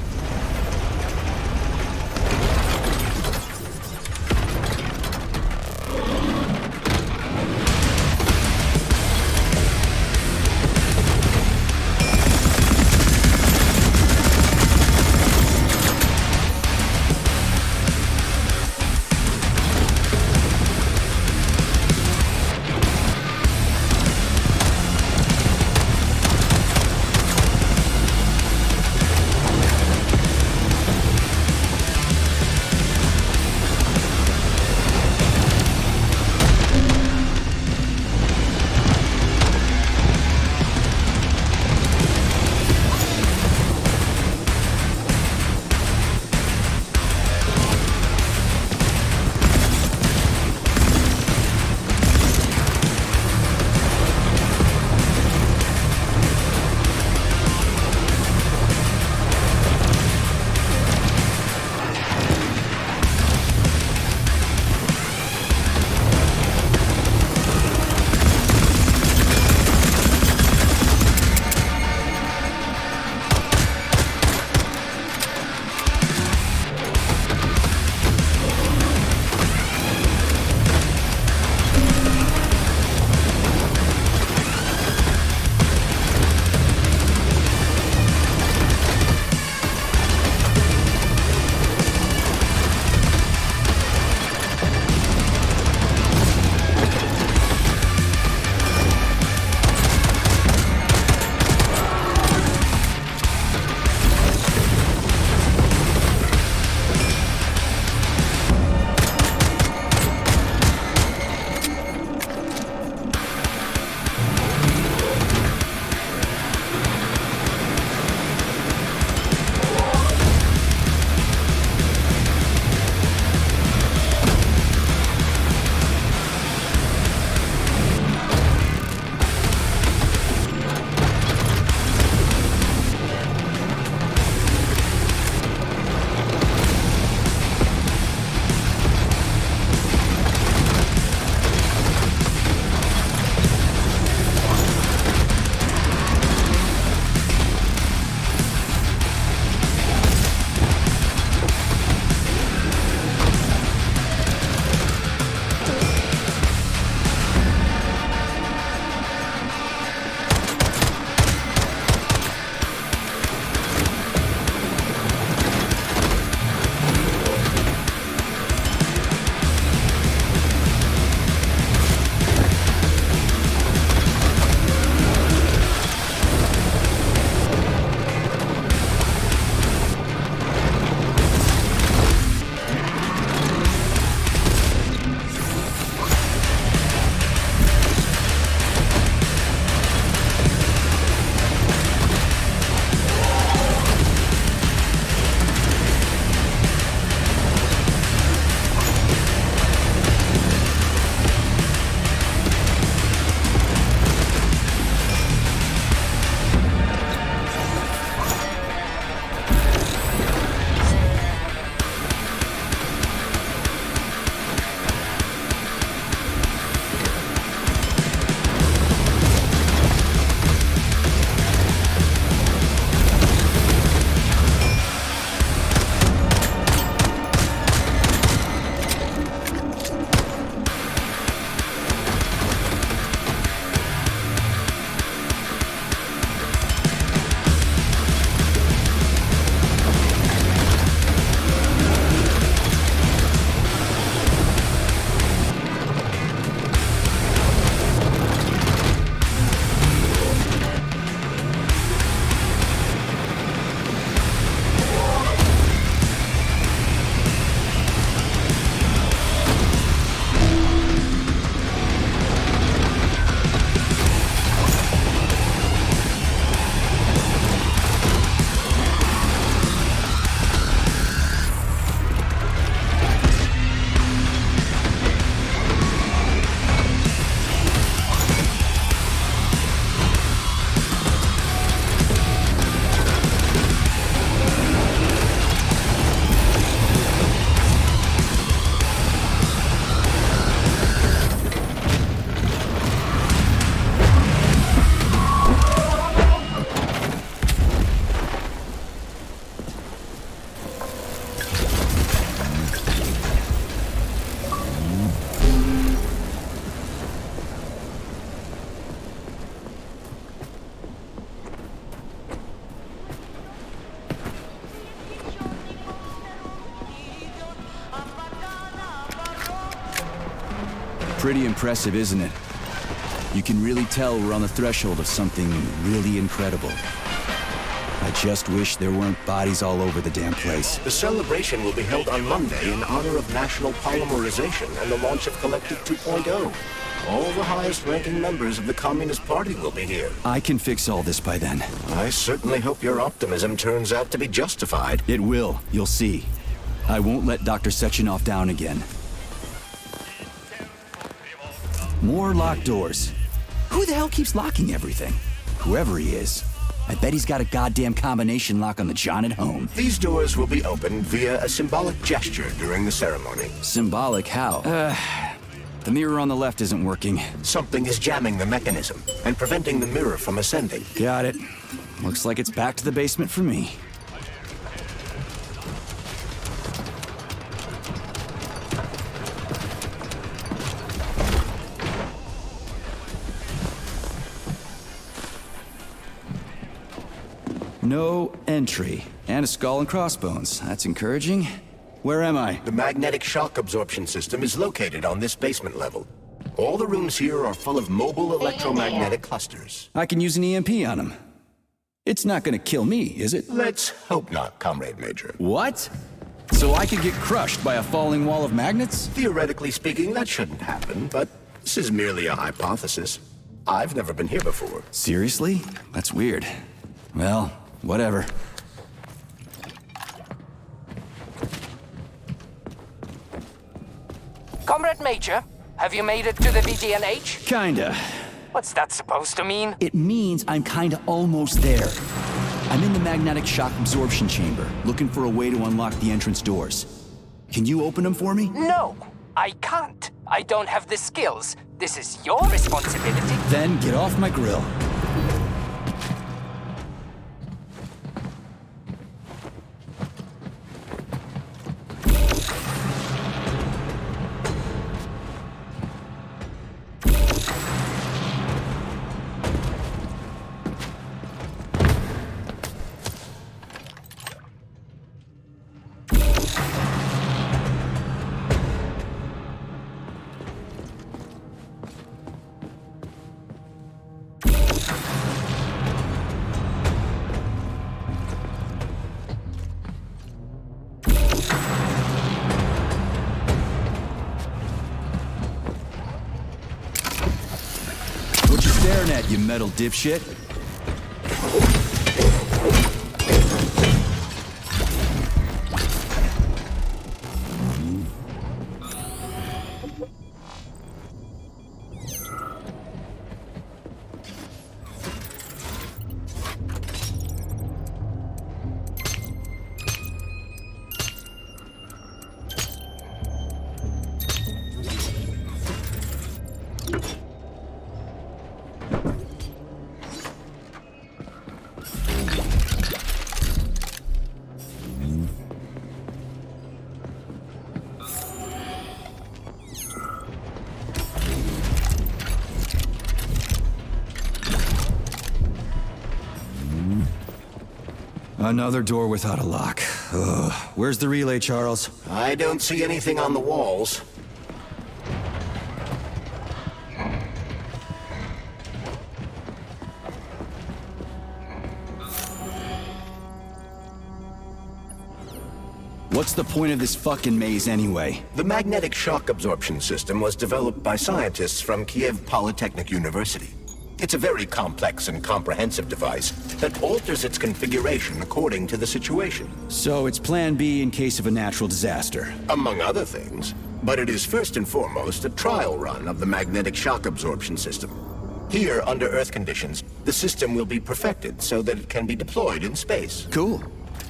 Pretty impressive, isn't it? You can really tell we're on the threshold of something really incredible. I just wish there weren't bodies all over the damn place. The celebration will be held on Monday in honor of national polymerization and the launch of Kollektiv 2.0. All the highest-ranking members of the Communist Party will be here. I can fix all this by then. I certainly hope your optimism turns out to be justified. It will. You'll see. I won't let Dr. Sechenov down again. More locked doors. Who the hell keeps locking everything? Whoever he is. I bet he's got a goddamn combination lock on the John at home. These doors will be opened via a symbolic gesture during the ceremony. Symbolic how? The mirror on the left isn't working. Something is jamming the mechanism and preventing the mirror from ascending. Got it. Looks like it's back to the basement for me. No entry. And a skull and crossbones. That's encouraging. Where am I? The magnetic shock absorption system is located on this basement level. All the rooms here are full of mobile electromagnetic clusters. I can use an EMP on them. It's not gonna kill me, is it? Let's hope not, Comrade Major. What? So I could get crushed by a falling wall of magnets? Theoretically speaking, that shouldn't happen, but this is merely a hypothesis. I've never been here before. Seriously? That's weird. Well, whatever. Comrade Major, have you made it to the VDNH? Kinda. What's that supposed to mean? It means I'm kinda almost there. I'm in the magnetic shock absorption chamber, looking for a way to unlock the entrance doors. Can you open them for me? No, I can't. I don't have the skills. This is your responsibility. Then get off my grill. What you staring at, you metal dipshit? Another door without a lock. Ugh. Where's the relay, Charles? I don't see anything on the walls. What's the point of this fucking maze anyway? The magnetic shock absorption system was developed by scientists from Kiev Polytechnic University. It's a very complex and comprehensive device that alters its configuration according to the situation. So it's plan B in case of a natural disaster. Among other things. But it is first and foremost a trial run of the magnetic shock absorption system. Here, under Earth conditions, the system will be perfected so that it can be deployed in space. Cool.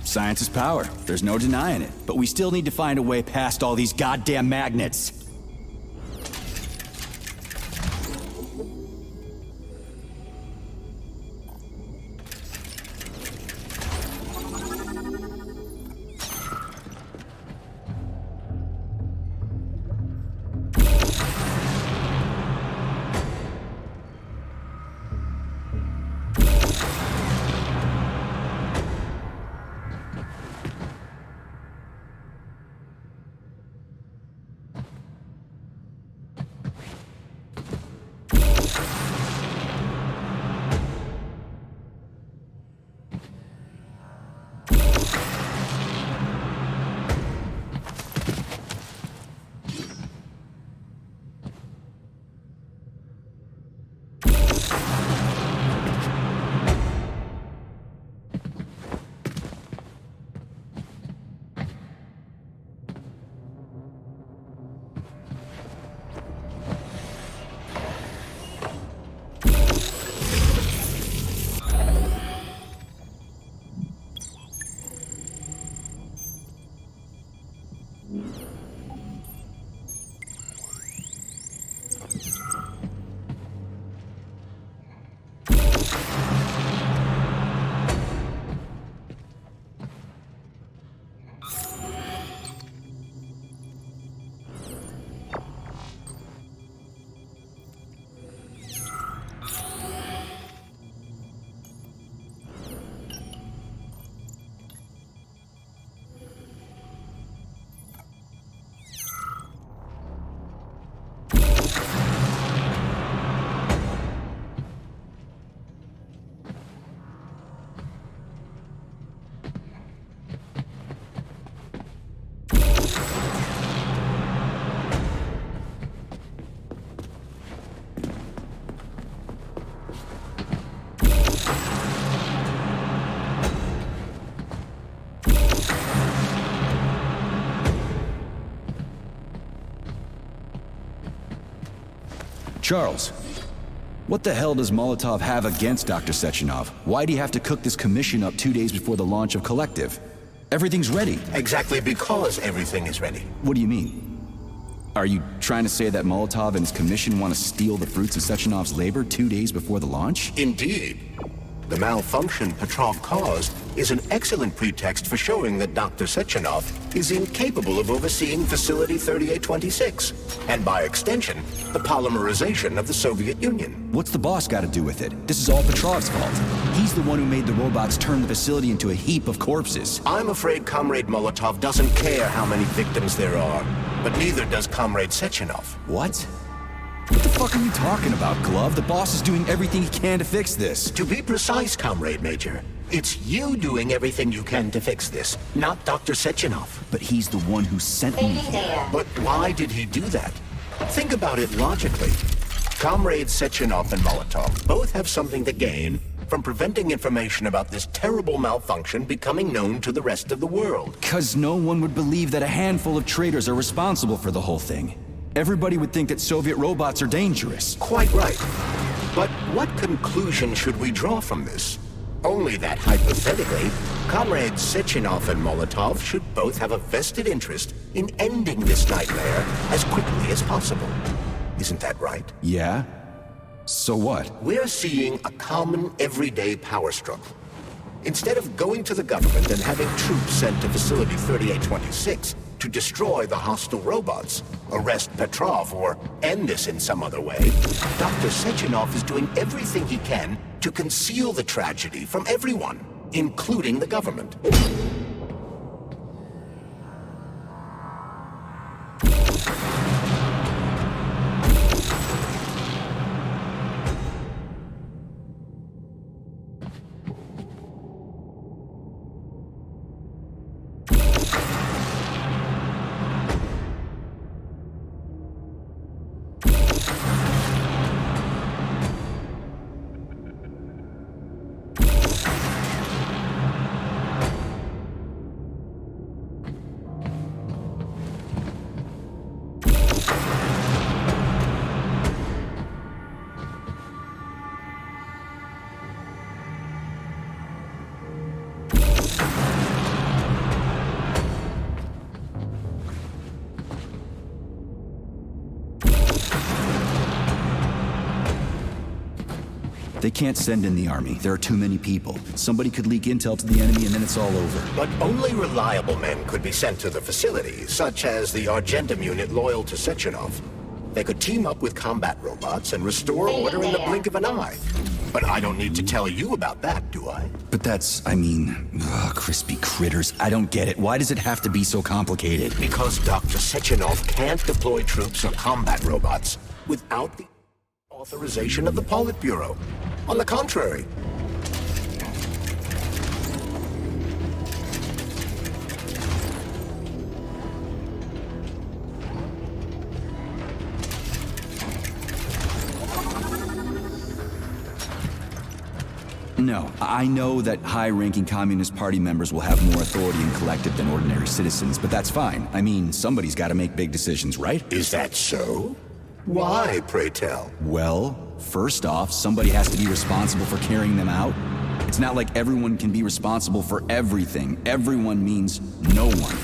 Science is power. There's no denying it. But we still need to find a way past all these goddamn magnets. Charles, what the hell does Molotov have against Dr. Sechenov? Why'd he have to cook this commission up 2 days before the launch of Kollektiv? Everything's ready. Exactly because everything is ready. What do you mean? Are you trying to say that Molotov and his commission want to steal the fruits of Sechenov's labor 2 days before the launch? Indeed. The malfunction Petrov caused is an excellent pretext for showing that Dr. Sechenov is incapable of overseeing Facility 3826, and by extension, the polymerization of the Soviet Union. What's the boss got to do with it? This is all Petrov's fault. He's the one who made the robots turn the facility into a heap of corpses. I'm afraid Comrade Molotov doesn't care how many victims there are, but neither does Comrade Sechenov. What? What the fuck are you talking about, Glove? The boss is doing everything he can to fix this. To be precise, Comrade Major, it's you doing everything you can to fix this, not Dr. Sechenov. But he's the one who sent me here. But why did he do that? Think about it logically. Comrades Sechenov and Molotov both have something to gain from preventing information about this terrible malfunction becoming known to the rest of the world. 'Cause no one would believe that a handful of traitors are responsible for the whole thing. Everybody would think that Soviet robots are dangerous. Quite right. But what conclusion should we draw from this? Only that, hypothetically, Comrades Sechenov and Molotov should both have a vested interest in ending this nightmare as quickly as possible. Isn't that right? Yeah? So what? We're seeing a common, everyday power struggle. Instead of going to the government and having troops sent to Facility 3826 to destroy the hostile robots, arrest Petrov, or end this in some other way, Dr. Sechenov is doing everything he can to conceal the tragedy from everyone, including the government. They can't send in the army. There are too many people. Somebody could leak intel to the enemy and then it's all over. But only reliable men could be sent to the facility, such as the Argentum unit loyal to Sechenov. They could team up with combat robots and restore order in the blink of an eye. But I don't need to tell you about that, do I? But that's, crispy critters. I don't get it. Why does it have to be so complicated? Because Dr. Sechenov can't deploy troops or combat robots without the authorization of the Politburo. On the contrary. No, I know that high-ranking Communist Party members will have more authority in Kollektiv than ordinary citizens, but that's fine. I mean, somebody's got to make big decisions, right? Is that so? Why, pray tell? Well, first off, somebody has to be responsible for carrying them out. It's not like everyone can be responsible for everything. Everyone means no one.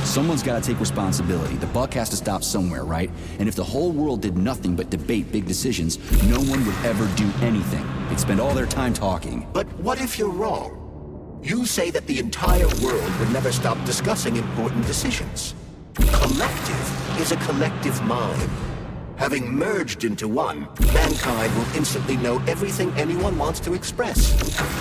Someone's got to take responsibility. The buck has to stop somewhere, right? And if the whole world did nothing but debate big decisions, no one would ever do anything. They'd spend all their time talking. But what if you're wrong? You say that the entire world would never stop discussing important decisions. Kollektiv is a collective mind. Having merged into one, mankind will instantly know everything anyone wants to express.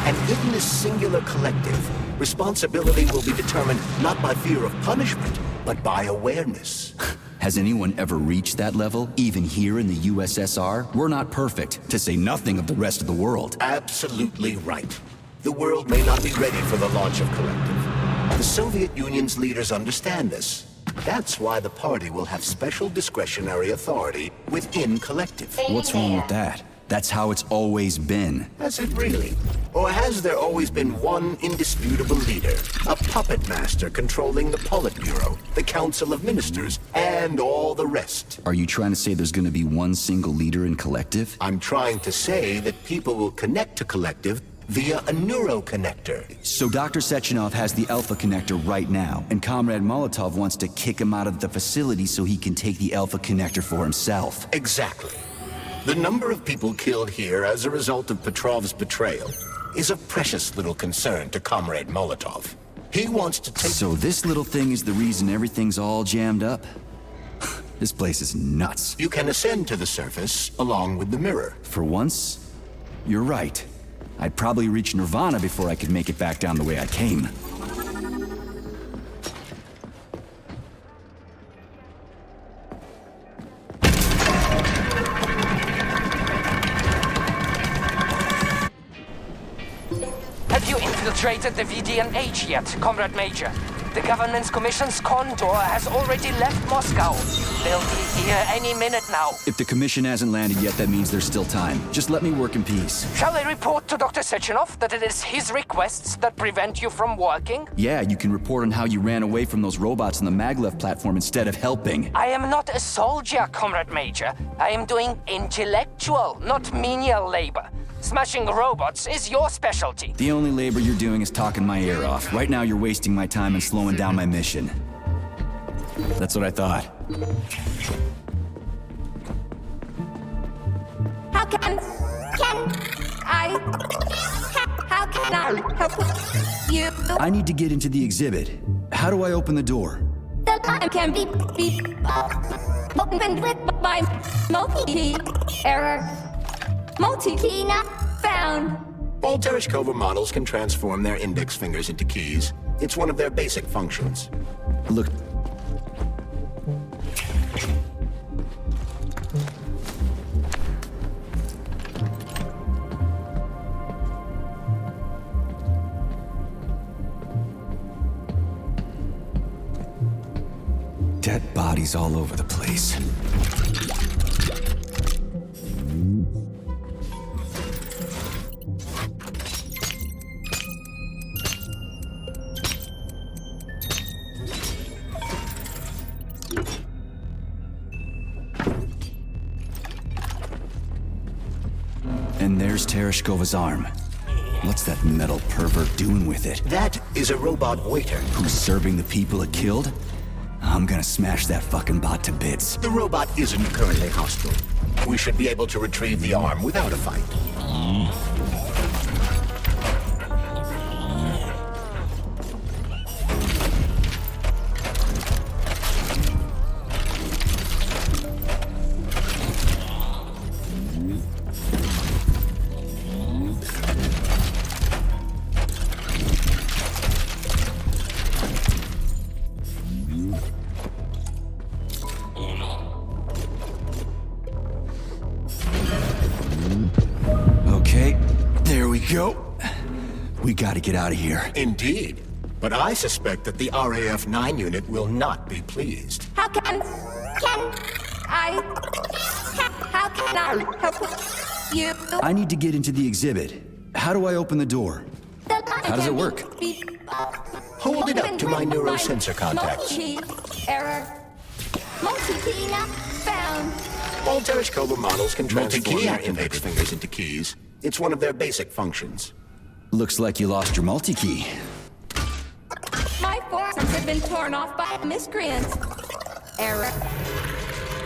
And in this singular collective, responsibility will be determined not by fear of punishment, but by awareness. Has anyone ever reached that level, even here in the USSR? We're not perfect, to say nothing of the rest of the world. Absolutely right. The world may not be ready for the launch of Kollektiv. The Soviet Union's leaders understand this. That's why the party will have special discretionary authority within Kollektiv. What's wrong with that? That's how it's always been. Has it really? Or has there always been one indisputable leader? A puppet master controlling the Politburo, the Council of Ministers, and all the rest? Are you trying to say there's gonna be one single leader in Kollektiv? I'm trying to say that people will connect to Kollektiv via a neuroconnector. So Dr. Sechenov has the Alpha connector right now, and Comrade Molotov wants to kick him out of the facility so he can take the Alpha connector for himself. Exactly. The number of people killed here as a result of Petrov's betrayal is a precious little concern to Comrade Molotov. He wants to take... So this little thing is the reason everything's all jammed up? This place is nuts. You can ascend to the surface along with the mirror. For once, you're right. I'd probably reach Nirvana before I could make it back down the way I came. Have you infiltrated the VDNH yet, Comrade Major? The government's commission's Condor has already left Moscow. They'll be here any minute now. If the commission hasn't landed yet, that means there's still time. Just let me work in peace. Shall I report to Dr. Sechenov that it is his requests that prevent you from working? Yeah, you can report on how you ran away from those robots on the maglev platform instead of helping. I am not a soldier, Comrade Major. I am doing intellectual, not menial labor. Smashing robots is your specialty. The only labor you're doing is talking my ear off. Right now you're wasting my time and slowing down my mission. That's what I thought. How can I help you? I need to get into the exhibit. How do I open the door? The line can be opened with my multi-key. Error. Multi-key not found. All Tereshkova models can transform their index fingers into keys. It's one of their basic functions. Look. Dead bodies all over the place. And there's Tereshkova's arm. What's that metal pervert doing with it? That is a robot waiter. Who's serving the people it killed? I'm gonna smash that fucking bot to bits. The robot isn't currently hostile. We should be able to retrieve the arm without a fight. Go. We gotta get out of here. Indeed. But I suspect that the RAF-9 unit will not be pleased. How can I help you? I need to get into the exhibit. How do I open the door? How does it work? Hold it up to my neurosensor contacts. Error. Multi-key not found. All Tereshkova models can transform their index fingers into keys. It's one of their basic functions. Looks like you lost your multi-key. My forearms have been torn off by miscreants. Error.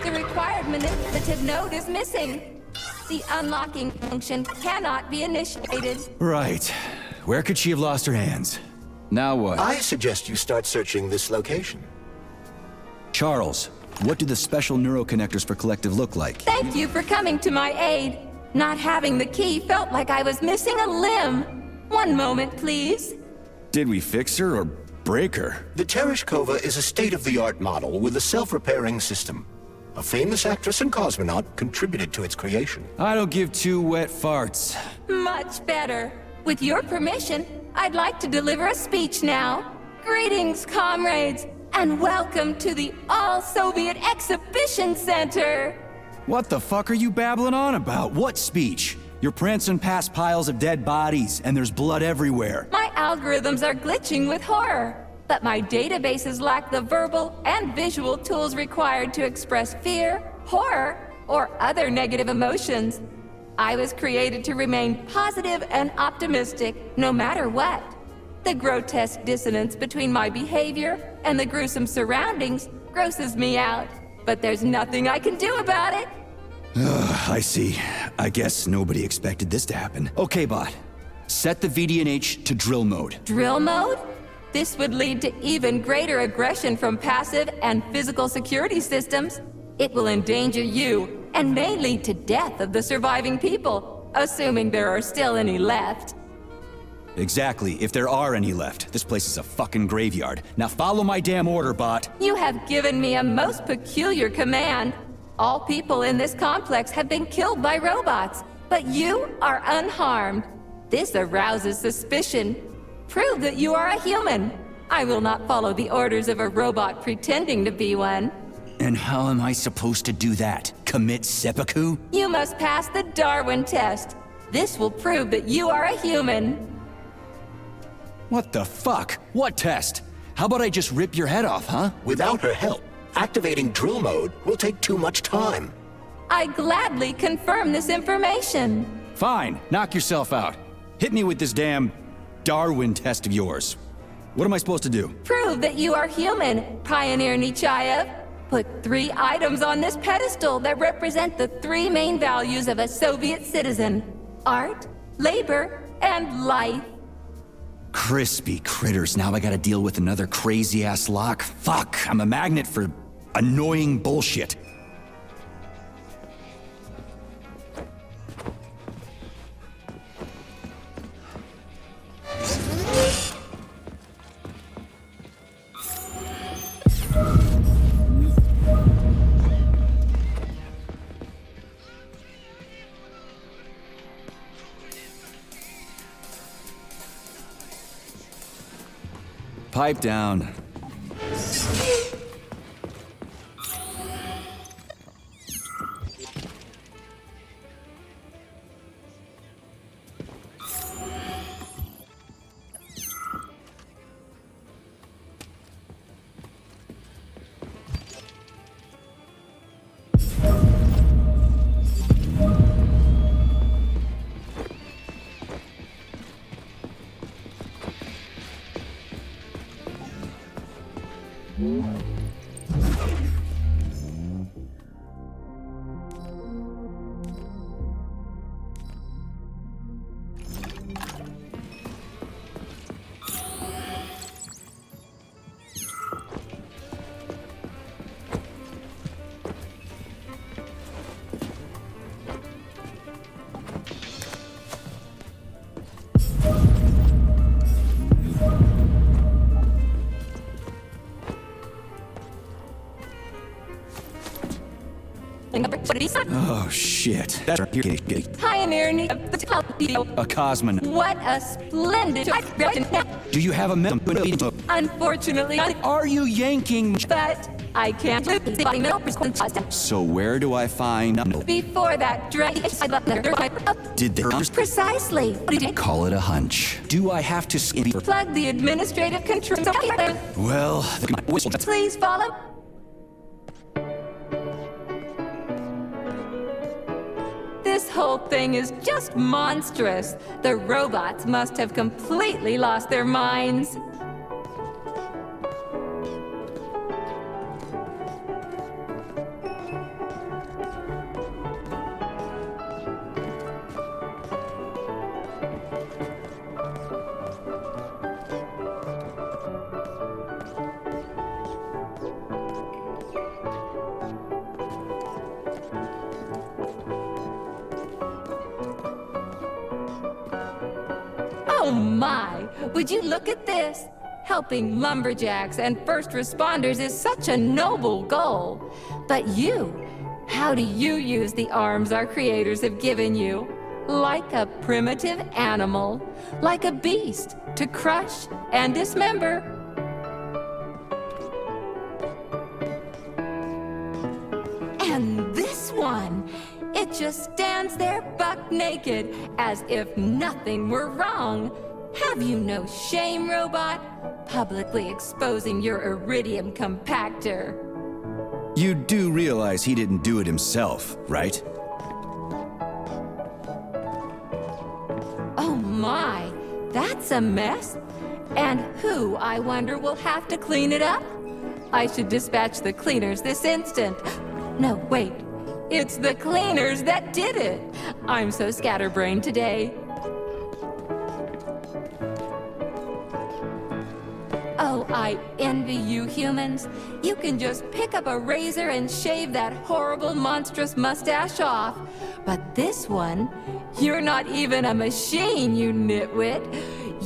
The required manipulative node is missing. The unlocking function cannot be initiated. Right. Where could she have lost her hands? Now what? I suggest you start searching this location. Charles, what do the special neuroconnectors for Kollektiv look like? Thank you for coming to my aid. Not having the key felt like I was missing a limb. One moment, please. Did we fix her or break her? The Tereshkova is a state-of-the-art model with a self-repairing system. A famous actress and cosmonaut contributed to its creation. I don't give two wet farts. Much better. With your permission, I'd like to deliver a speech now. Greetings, comrades, and welcome to the All-Soviet Exhibition Center. What the fuck are you babbling on about? What speech? You're prancing past piles of dead bodies, and there's blood everywhere. My algorithms are glitching with horror, but my databases lack the verbal and visual tools required to express fear, horror, or other negative emotions. I was created to remain positive and optimistic, no matter what. The grotesque dissonance between my behavior and the gruesome surroundings grosses me out, but there's nothing I can do about it. I see. I guess nobody expected this to happen. Okay, bot. Set the VDNH to drill mode. Drill mode? This would lead to even greater aggression from passive and physical security systems. It will endanger you, and may lead to death of the surviving people, assuming there are still any left. Exactly, if there are any left. This place is a fucking graveyard. Now follow my damn order, bot. You have given me a most peculiar command. All people in this complex have been killed by robots, but you are unharmed. This arouses suspicion. Prove that you are a human. I will not follow the orders of a robot pretending to be one. And how am I supposed to do that? Commit seppuku? You must pass the Darwin test. This will prove that you are a human. What the fuck? What test? How about I just rip your head off, huh? Without her help, activating drill mode will take too much time. I gladly confirm this information. Fine, knock yourself out. Hit me with this damn Darwin test of yours. What am I supposed to do? Prove that you are human, Pioneer Nechayev. Put 3 items on this pedestal that represent the 3 main values of a Soviet citizen: art, labor, and life. Crispy critters, now I gotta deal with another crazy-ass lock? Fuck, I'm a magnet for annoying bullshit. Pipe down. Oh shit. That's Pioneer a cosmonaut. What a splendid... Do you have a mem? Unfortunately, are you yanking? But I can't lose the body middle. So where do I find... Before that Did they... Precisely. Call it a hunch. Do I have to... Plug the administrative control... Well... Please follow... This whole thing is just monstrous. The robots must have completely lost their minds. Oh my! Would you look at this? Helping lumberjacks and first responders is such a noble goal. But you, how do you use the arms our creators have given you? Like a primitive animal, like a beast, to crush and dismember. And this one! one. It just stands there buck naked, as if nothing were wrong. Have you no shame, robot? Publicly exposing your iridium compactor. You do realize he didn't do it himself, right? Oh my, that's a mess. And who, I wonder, will have to clean it up? I should dispatch the cleaners this instant. No, wait. It's the cleaners that did it. I'm so scatterbrained today. Oh, I envy you humans. You can just pick up a razor and shave that horrible, monstrous mustache off. But this one, you're not even a machine, you nitwit.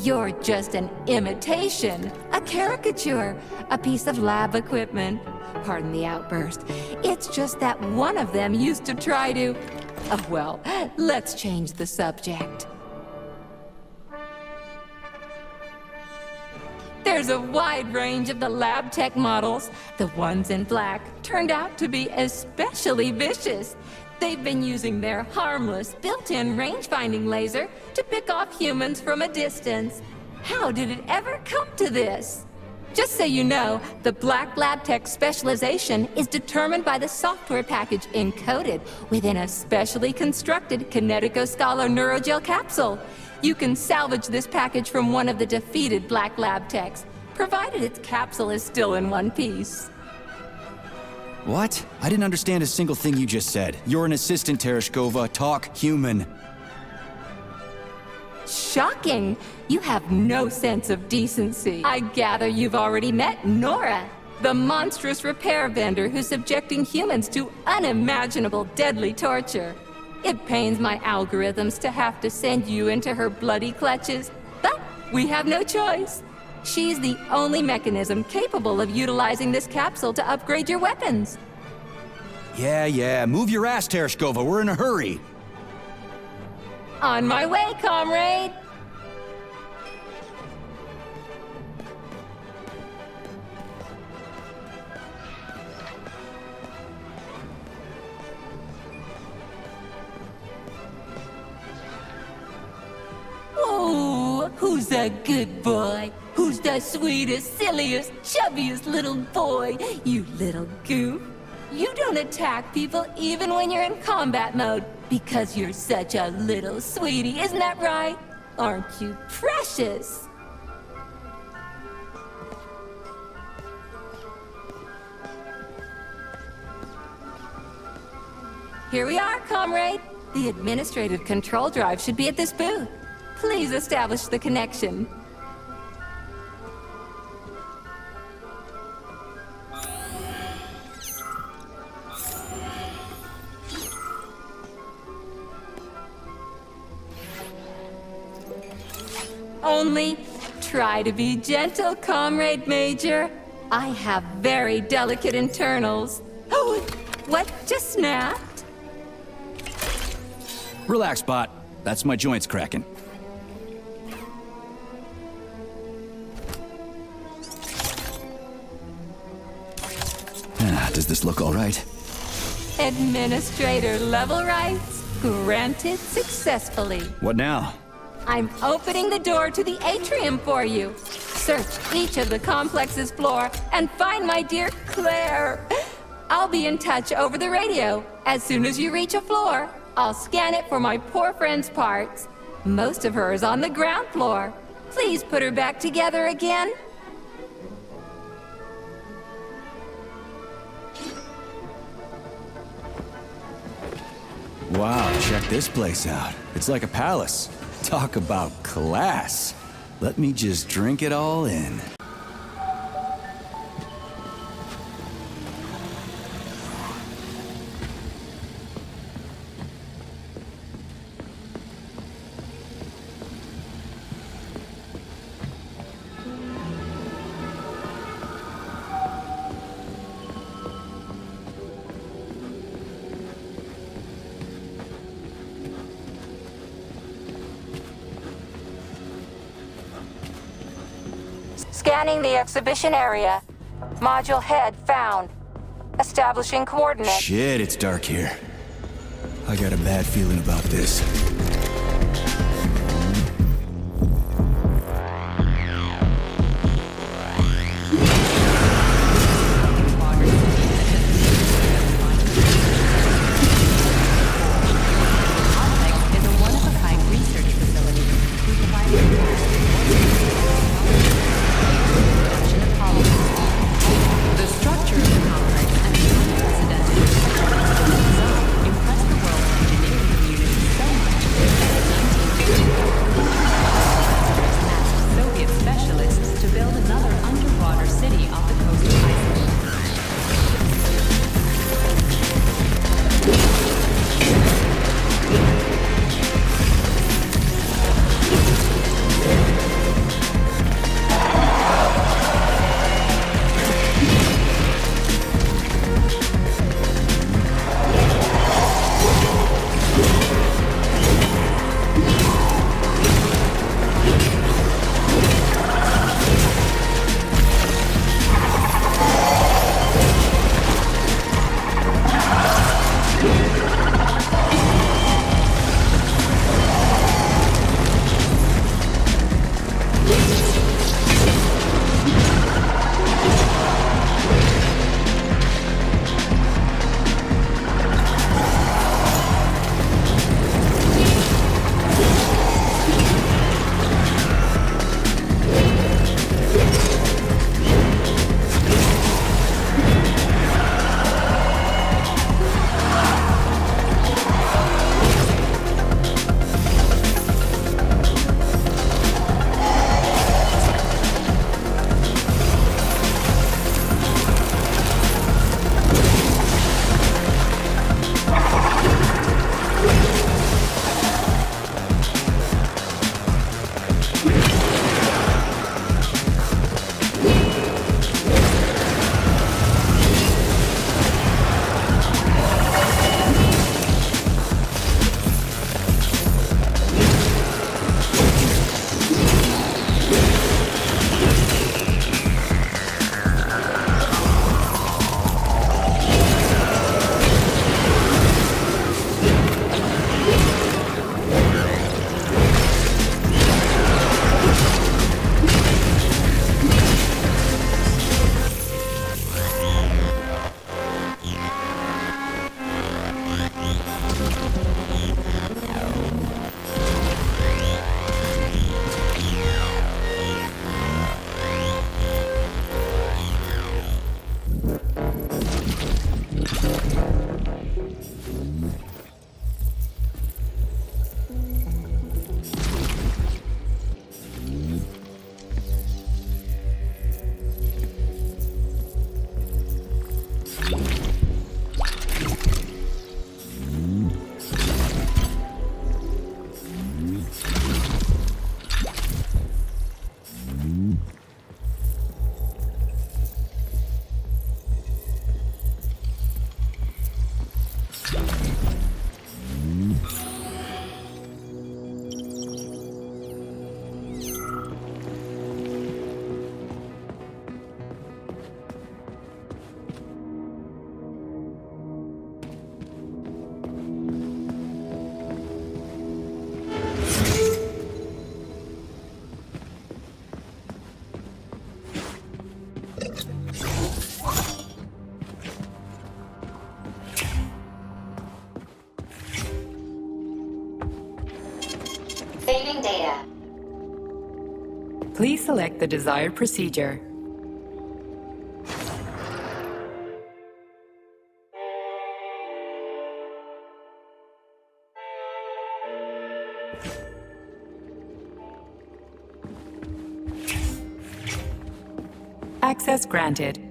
You're just an imitation, a caricature, a piece of lab equipment. Pardon the outburst. It's just that one of them used to try to... Oh, well, let's change the subject. There's a wide range of the lab tech models. The ones in black turned out to be especially vicious. They've been using their harmless, built-in range-finding laser to pick off humans from a distance. How did it ever come to this? Just so you know, the Black Lab Tech specialization is determined by the software package encoded within a specially constructed Kinetico-Scalo Neurogel capsule. You can salvage this package from one of the defeated Black Lab Techs, provided its capsule is still in one piece. What? I didn't understand a single thing you just said. You're an assistant, Tereshkova. Talk human. Shocking! You have no sense of decency. I gather you've already met Nora, the monstrous repair vendor who's subjecting humans to unimaginable deadly torture. It pains my algorithms to have to send you into her bloody clutches, but we have no choice. She's the only mechanism capable of utilizing this capsule to upgrade your weapons. Yeah, move your ass, Tereshkova. We're in a hurry. On my way, comrade! Oh, who's a good boy? Who's the sweetest, silliest, chubbiest little boy? You little goof. You don't attack people even when you're in combat mode because you're such a little sweetie, isn't that right? Aren't you precious? Here we are, comrade. The administrative control drive should be at this booth. Please establish the connection. Only try to be gentle, Comrade Major. I have very delicate internals. Oh, what just snapped? Relax, bot. That's my joints cracking. Does this look all right? Administrator level rights granted successfully. What now? I'm opening the door to the atrium for you. Search each of the complex's floor and find my dear Claire. I'll be in touch over the radio. As soon as you reach a floor, I'll scan it for my poor friend's parts. Most of her is on the ground floor. Please put her back together again. Wow, check this place out. It's like a palace. Talk about class. Let me just drink it all in. Scanning the exhibition area. Module head found. Establishing coordinates. Shit, it's dark here. I got a bad feeling about this. Saving data. Please select the desired procedure. Access granted.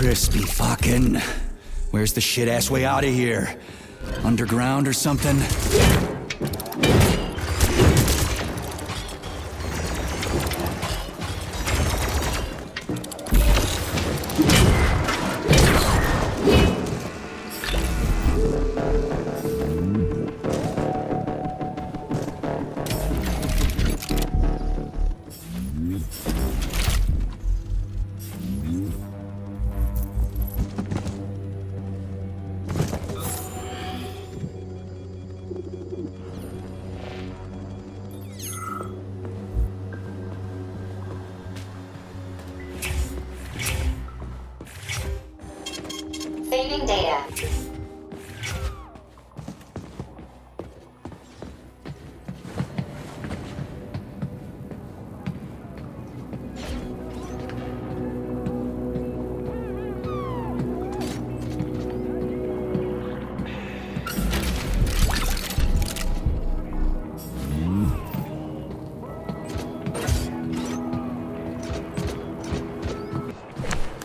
Crispy fucking. Where's the shit-ass way out of here? Underground or something? Saving data.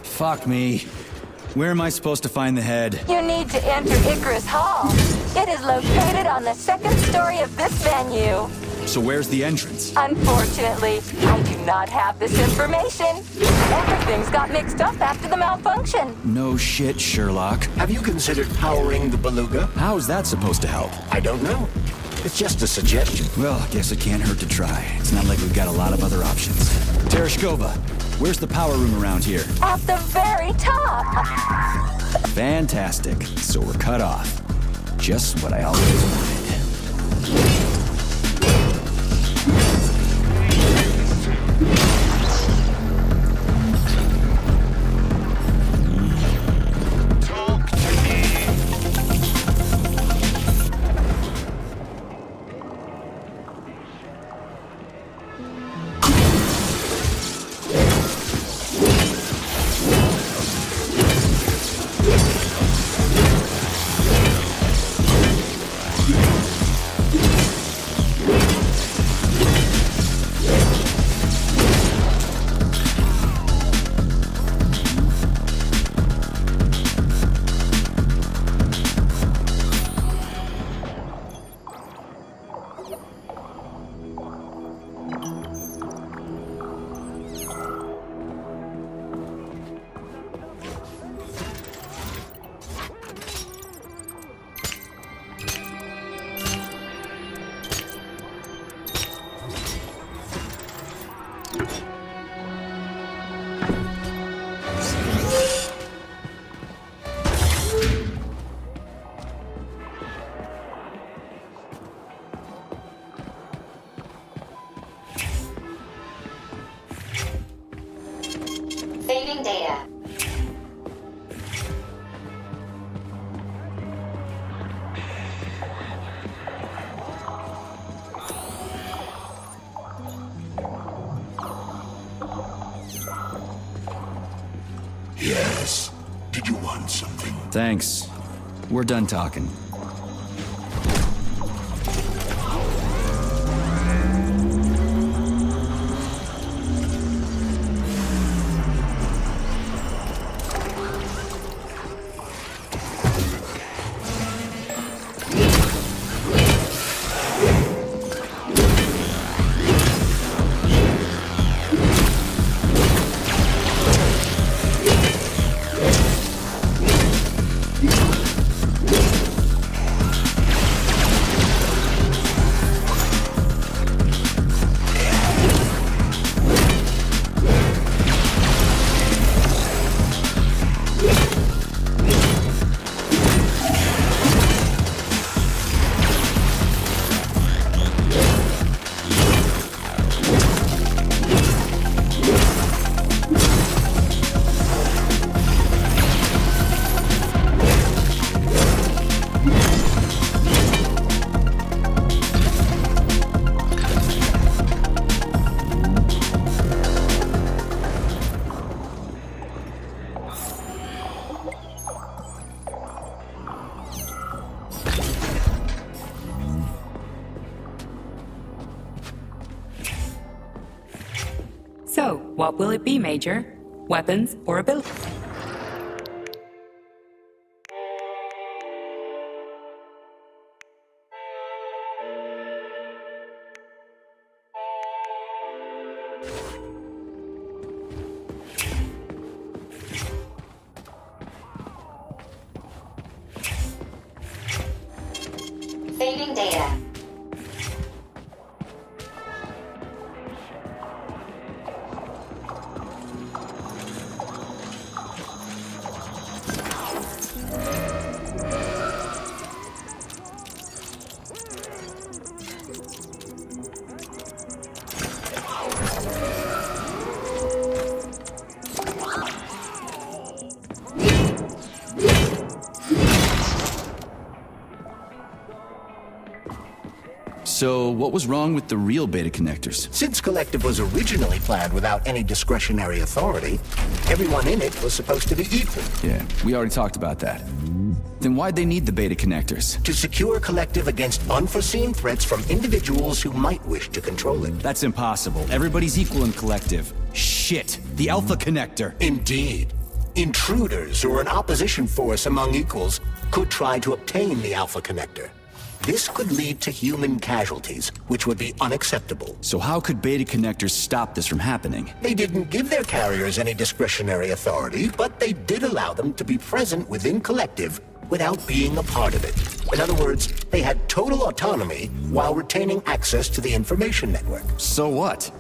Fuck me. Where am I supposed to find the head? You need to enter Icarus Hall. It is located on the second story of this venue. So where's the entrance? Unfortunately, I do not have this information. Everything's got mixed up after the malfunction. No shit, Sherlock. Have you considered powering the beluga? How is that supposed to help? I don't know. It's just a suggestion. Well, guess it can't hurt to try. It's not like we've got a lot of other options. Tereshkova, where's the power room around here? At the very top. Fantastic. So we're cut off. Just what I always wanted. Saving data. Yes. Did you want something? Thanks. We're done talking. So, what will it be, Major? Weapons or ability? Saving data. So, what was wrong with the real beta connectors? Since Kollektiv was originally planned without any discretionary authority, everyone in it was supposed to be equal. Yeah, we already talked about that. Then why'd they need the beta connectors? To secure Kollektiv against unforeseen threats from individuals who might wish to control it. That's impossible. Everybody's equal in Kollektiv. Shit! The Alpha Connector! Indeed. Intruders or an opposition force among equals could try to obtain the Alpha Connector. This could lead to human casualties, which would be unacceptable. So how could beta connectors stop this from happening? They didn't give their carriers any discretionary authority, but they did allow them to be present within Kollektiv without being a part of it. In other words, they had total autonomy while retaining access to the information network. So what?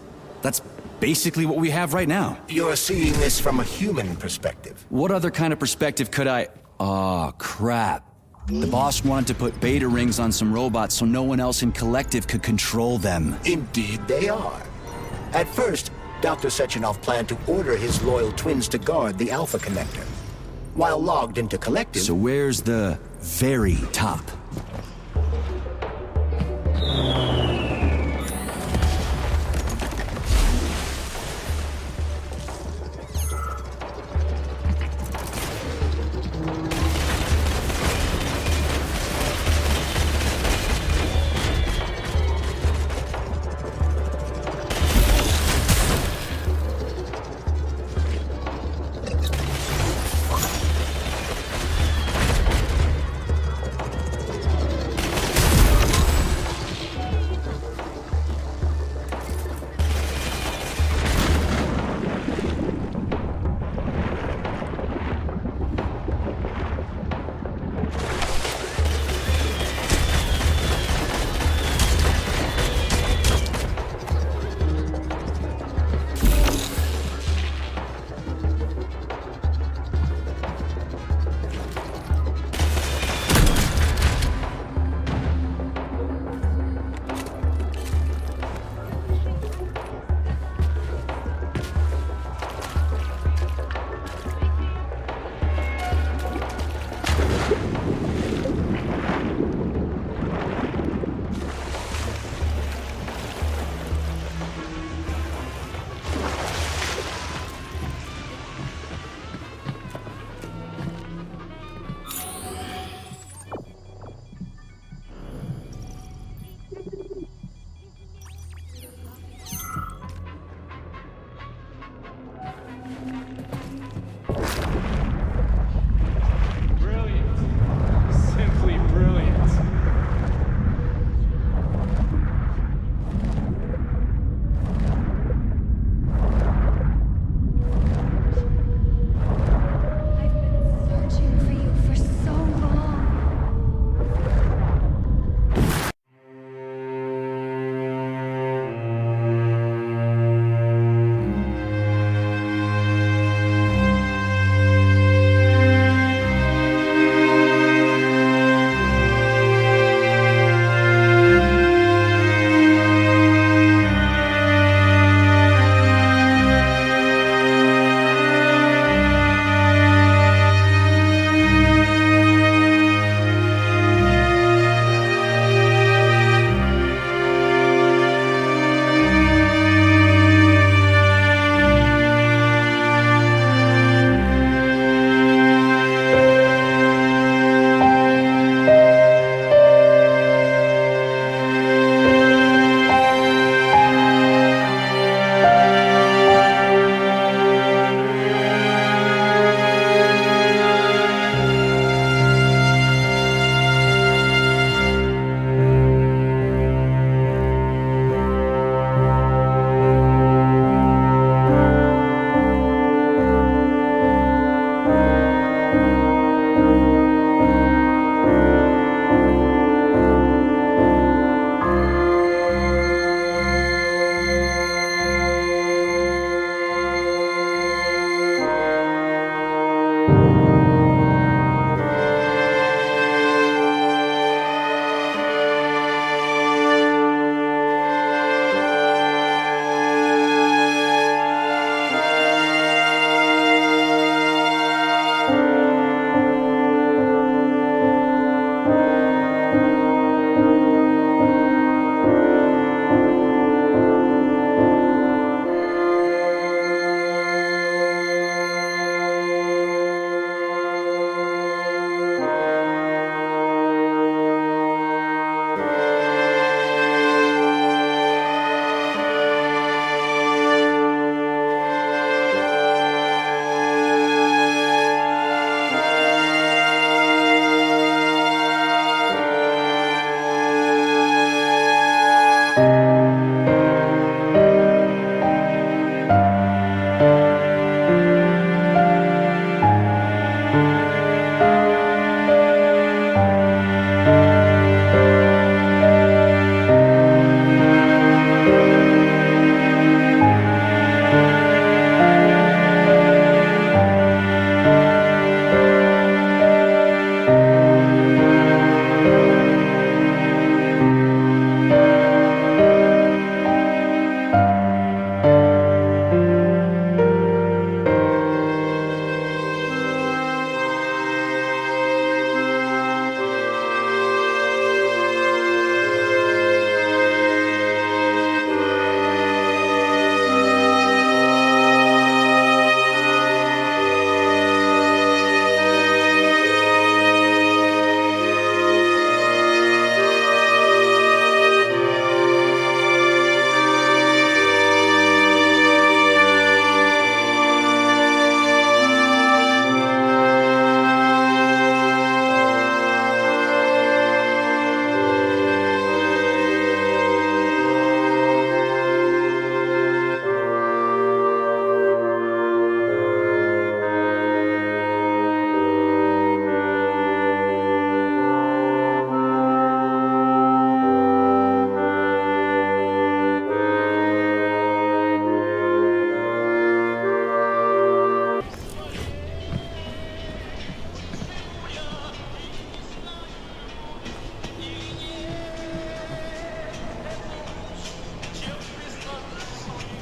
That's basically what we have right now. You're seeing this from a human perspective. What other kind of perspective could I... Oh, crap. The boss wanted to put beta rings on some robots so no one else in Kollektiv could control them. Indeed they are. At first, Dr. Sechenov planned to order his loyal twins to guard the Alpha Connector. While logged into Kollektiv... So where's the very top?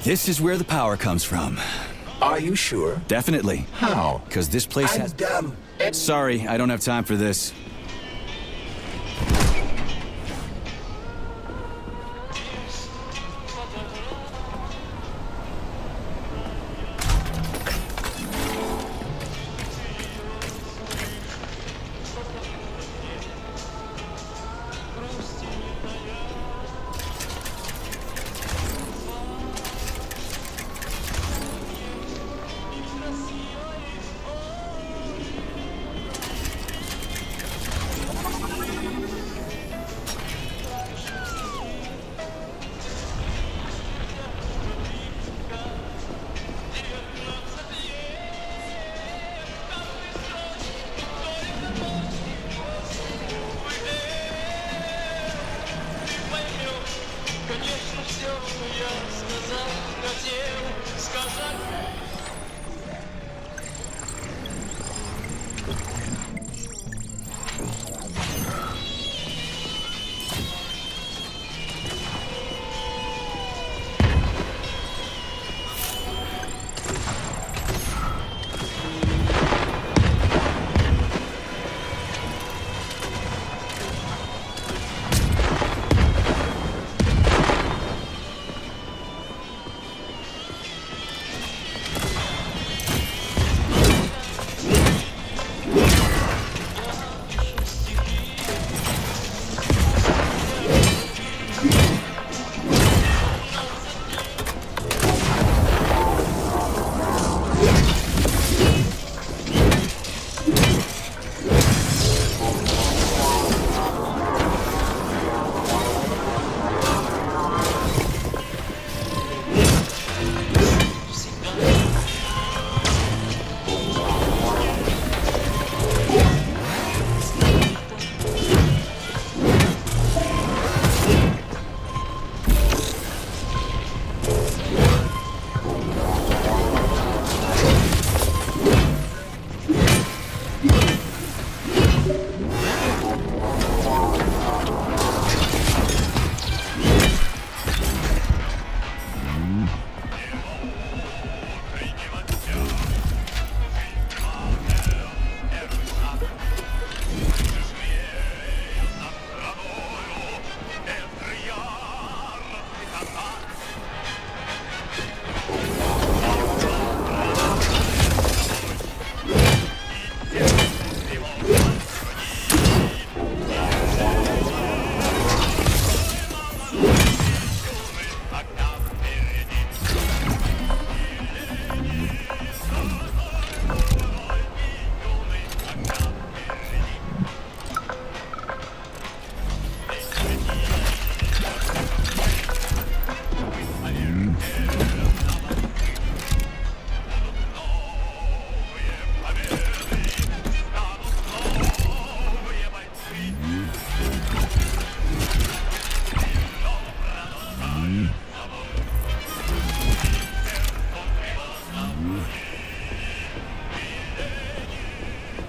This is where the power comes from. Are you sure? Definitely. How? Because this place has... Sorry, I don't have time for this.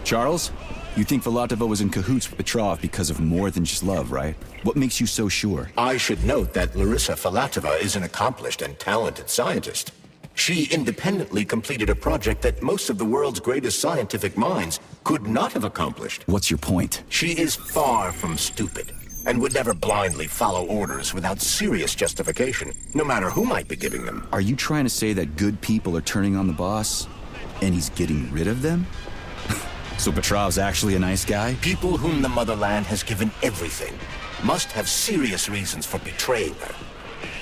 Charles, you think Filatova was in cahoots with Petrov because of more than just love, right? What makes you so sure? I should note that Larissa Filatova is an accomplished and talented scientist. She independently completed a project that most of the world's greatest scientific minds could not have accomplished. What's your point? She is far from stupid, and would never blindly follow orders without serious justification, no matter who might be giving them. Are you trying to say that good people are turning on the boss, and he's getting rid of them? So Petrov's actually a nice guy? People whom the motherland has given everything must have serious reasons for betraying her.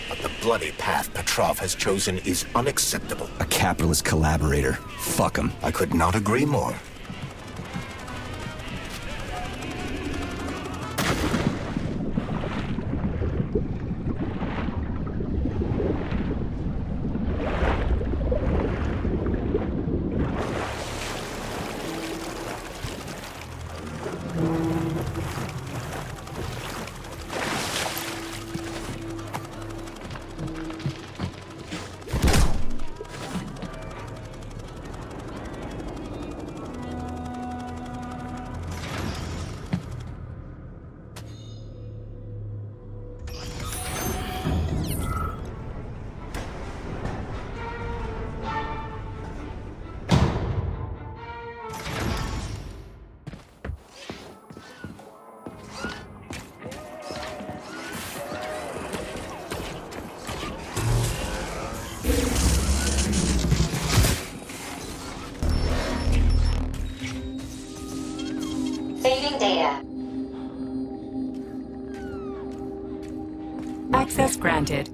But the bloody path Petrov has chosen is unacceptable. A capitalist collaborator. Fuck him. I could not agree more. Saving data. Access granted.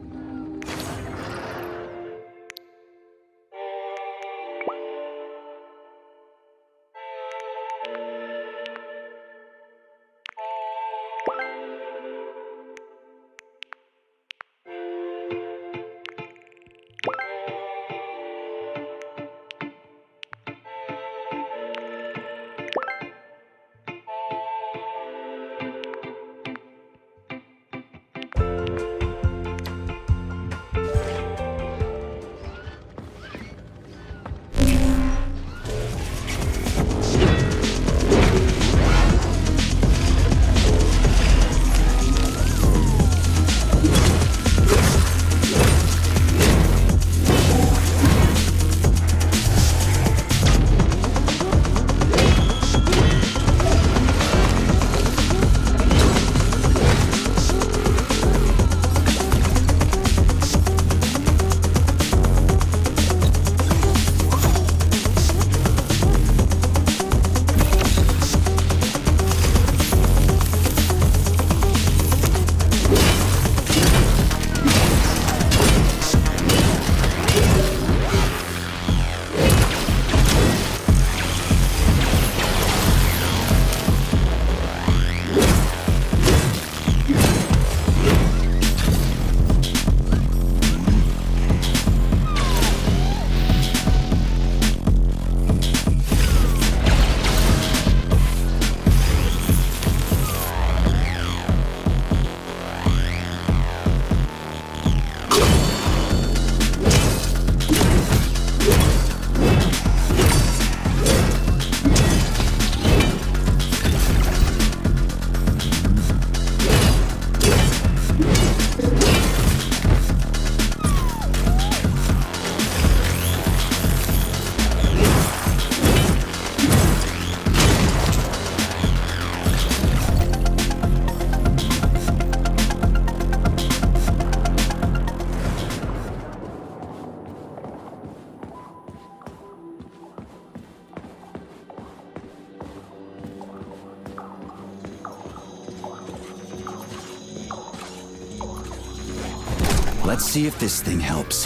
Let's see if this thing helps.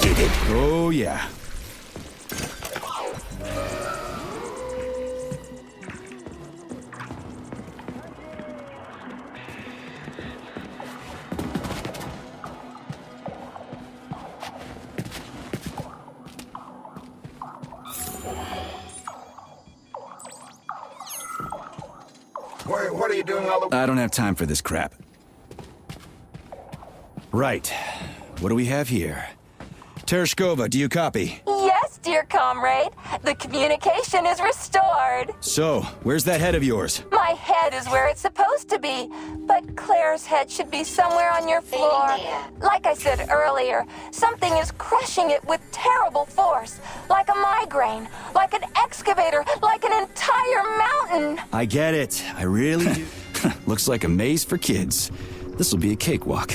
Did it? Oh, yeah. What are you doing all the... I don't have time for this crap. Right. What do we have here? Tereshkova, do you copy? Yes, dear comrade. The communication is restored. So, where's that head of yours? My head is where it's supposed to be, but Claire's head should be somewhere on your floor. Like I said earlier, something is crushing it with terrible force. Like a migraine, like an excavator, like an entire mountain. I get it. I really do. Looks like a maze for kids. This'll be a cakewalk.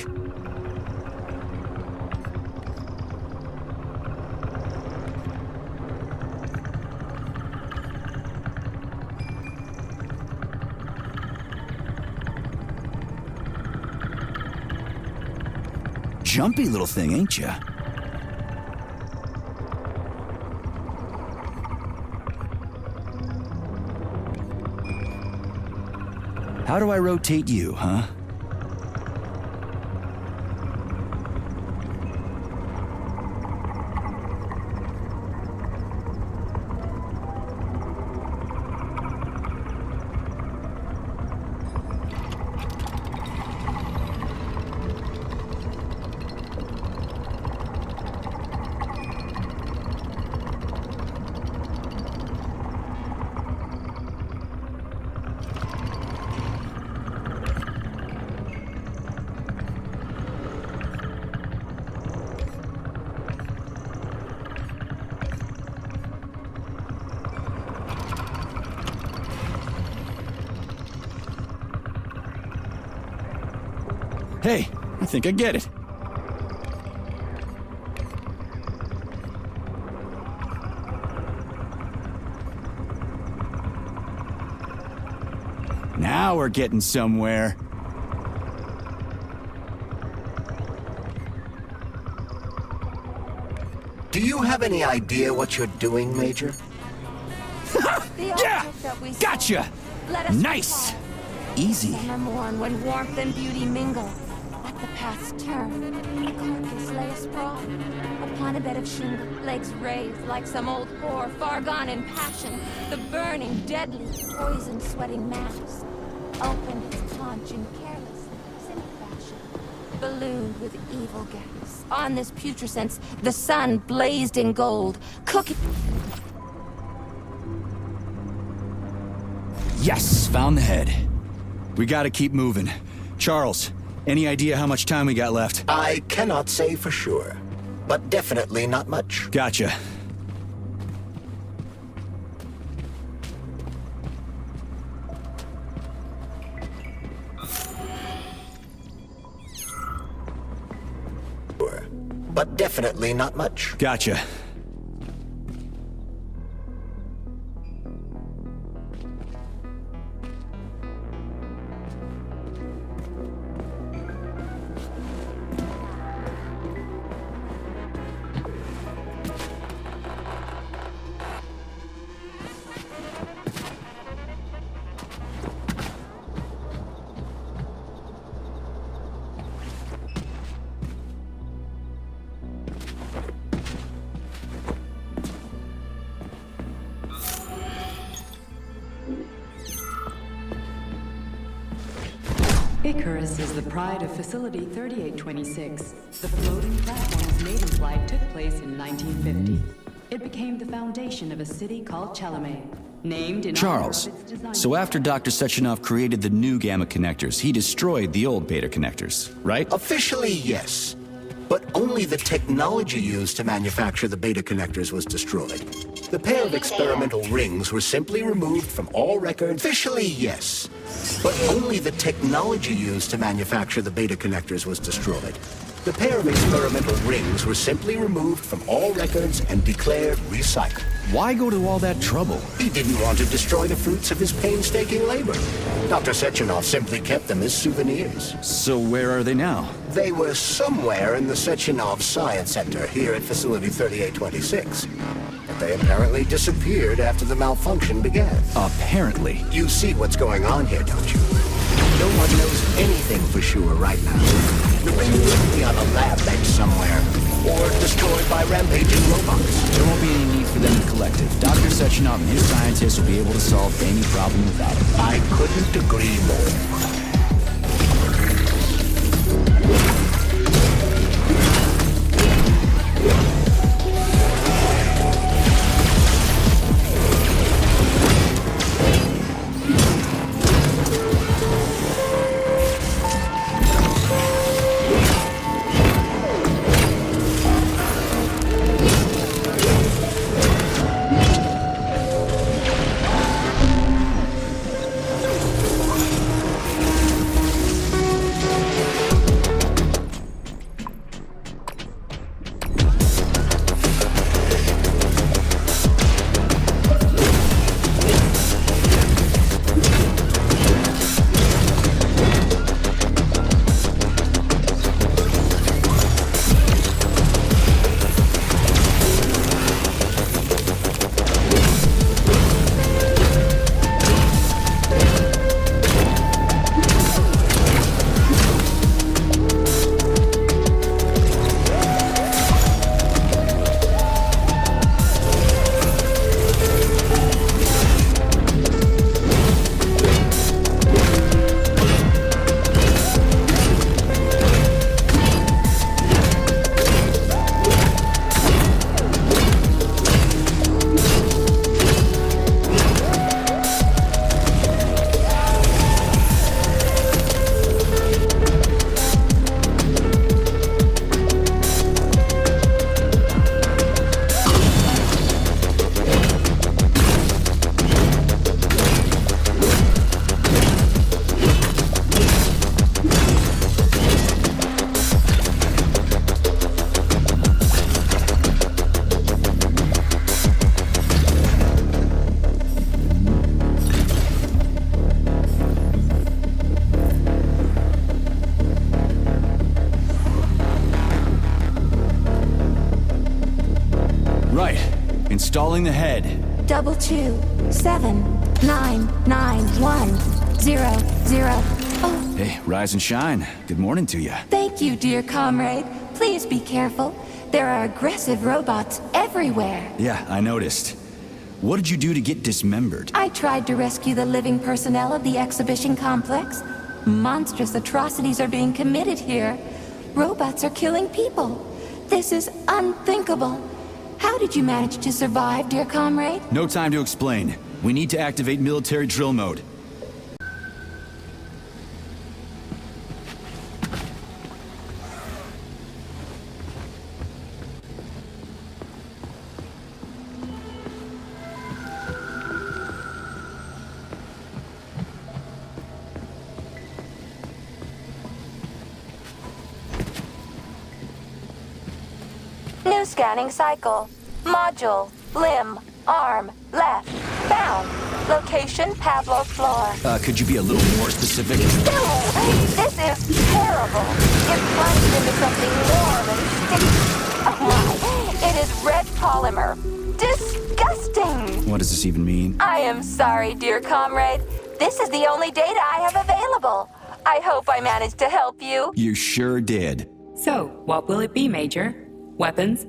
Jumpy little thing, ain't ya? How do I rotate you, huh? Hey, I think I get it. Now we're getting somewhere. Do you have any idea what you're doing, Major? Yeah! Gotcha! Nice! Easy. Summer morn when warmth and beauty mingle. At the path's turn, a carcass lay asprawl. Upon a bed of shingle, legs raised like some old whore, far gone in passion. The burning, deadly, poison sweating mass opened its paunch in careless, sin fashion, ballooned with evil gas. On this putrescence, the sun blazed in gold, cooking. Yes, found the head. We gotta keep moving. Charles, any idea how much time we got left? I cannot say for sure, but definitely not much. Gotcha. But definitely not much. Gotcha. Icarus is the pride of Facility 3826. The floating platform's maiden flight took place in 1950. It became the foundation of a city called Chalame, named in Charles, honor of its design. so after Dr. Sechenov created the new gamma connectors, he destroyed the old beta connectors, right? Officially, yes. But only the technology used to manufacture the beta connectors was destroyed. The pair of experimental rings were simply removed from all records. Officially, yes. But only the technology used to manufacture the beta connectors was destroyed. The pair of experimental rings were simply removed from all records and declared recycled. Why go to all that trouble? He didn't want to destroy the fruits of his painstaking labor. Dr. Sechenov simply kept them as souvenirs. So where are they now? They were somewhere in the Sechenov Science Center here at Facility 3826. But they apparently disappeared after the malfunction began. Apparently. You see what's going on here, don't you? No one knows anything for sure right now. The rings could be on a lab bench somewhere, or destroyed by rampaging robots. There won't be any need for them in Kollektiv. Dr. Sechenov and his scientists will be able to solve any problem without it. I couldn't agree more. Installing the head. 227991000. Oh, Hey, rise and shine. Good morning to you. thank you, dear comrade. Please be careful. There are aggressive robots everywhere. Yeah, I noticed. What did you do to get dismembered? I tried to rescue the living personnel of the exhibition complex. Monstrous atrocities are being committed here. Robots are killing people. This is unthinkable. How did you manage to survive, dear comrade? No time to explain. We need to activate military drill mode. New scanning cycle. Module, limb, arm, left, bound. Location, Pavlov floor. Could you be a little more specific? No! This is terrible. It plunged into something warm and sticky. Oh my, it is red polymer. Disgusting! What does this even mean? I am sorry, dear comrade. This is the only data I have available. I hope I managed to help you. You sure did. So, what will it be, Major? Weapons?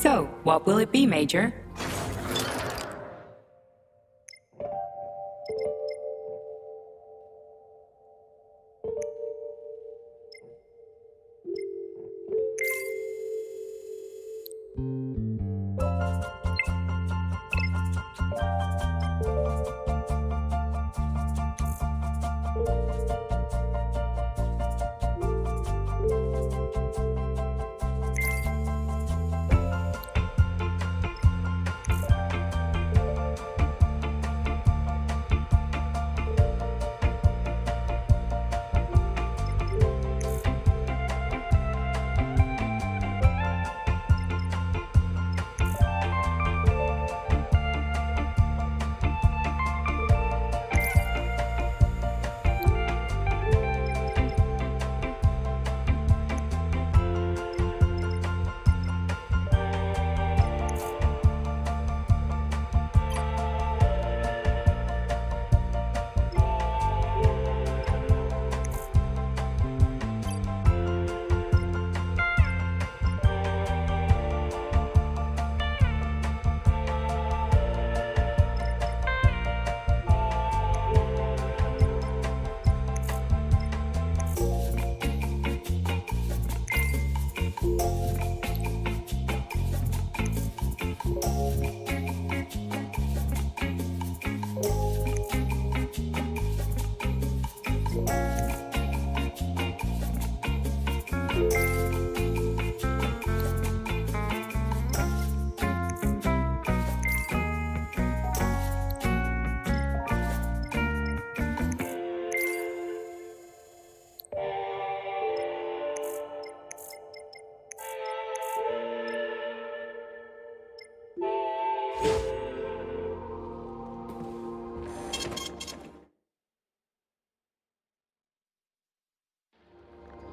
So, what will it be, Major?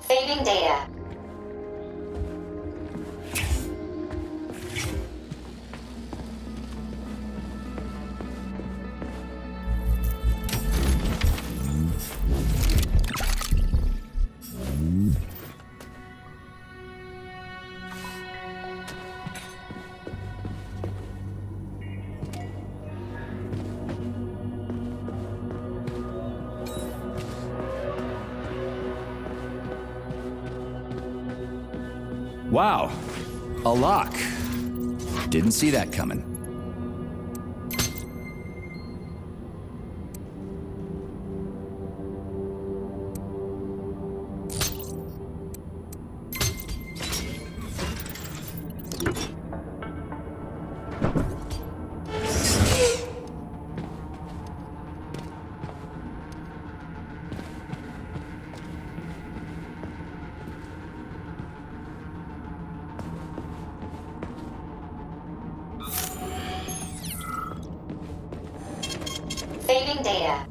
Saving data. Wow, a lock. Didn't see that coming. Saving data.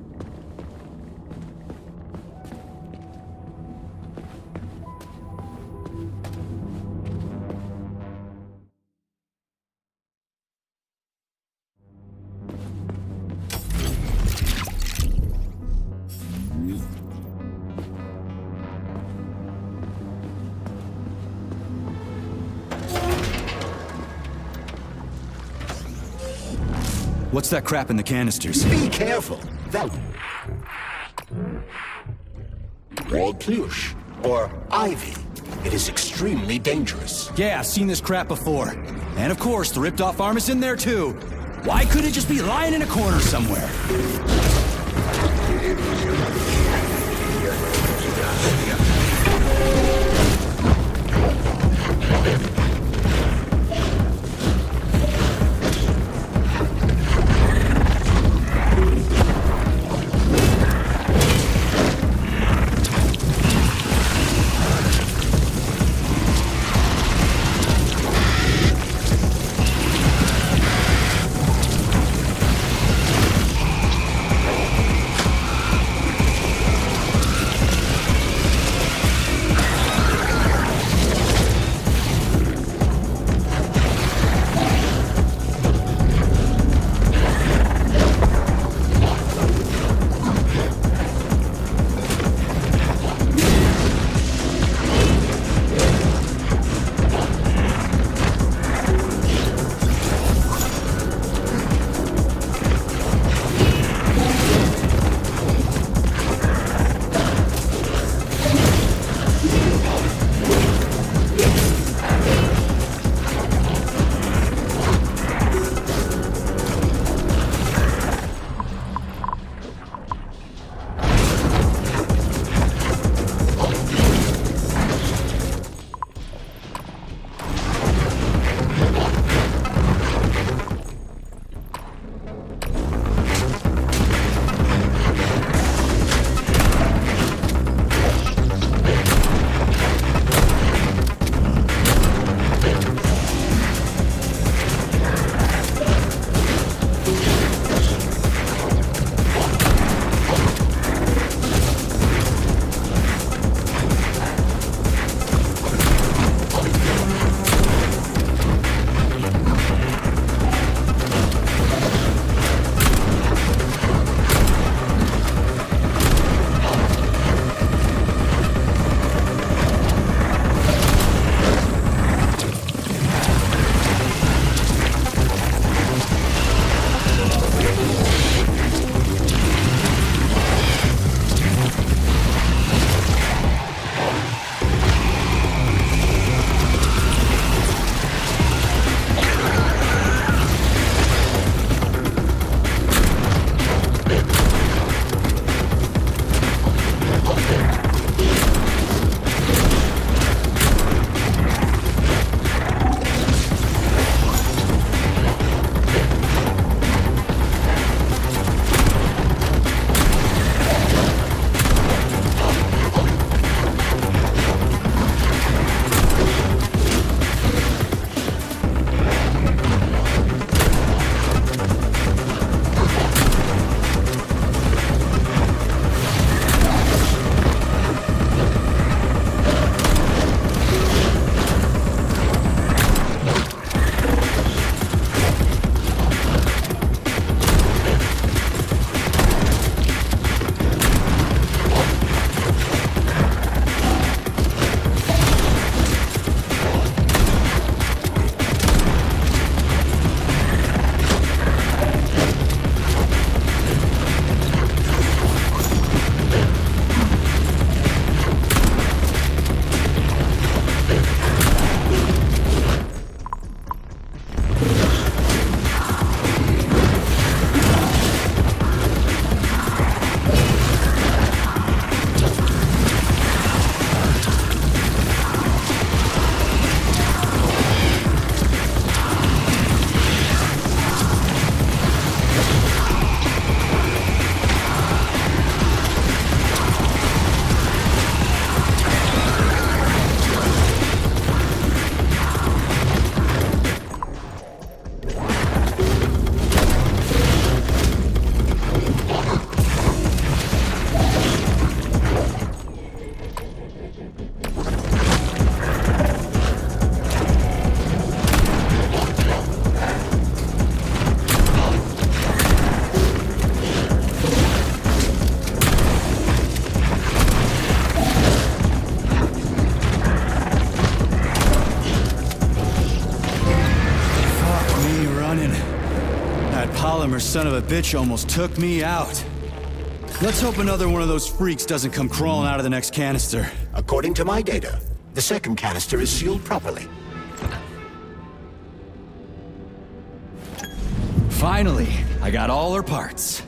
What's that crap in the canisters? Be careful. That... Red plush, or ivy. It is extremely dangerous. Yeah, I've seen this crap before. And of course, the ripped-off arm is in there too. Why couldn't it just be lying in a corner somewhere? Polymer son of a bitch almost took me out. Let's hope another one of those freaks doesn't come crawling out of the next canister. According to my data, the second canister is sealed properly. Finally, I got all her parts.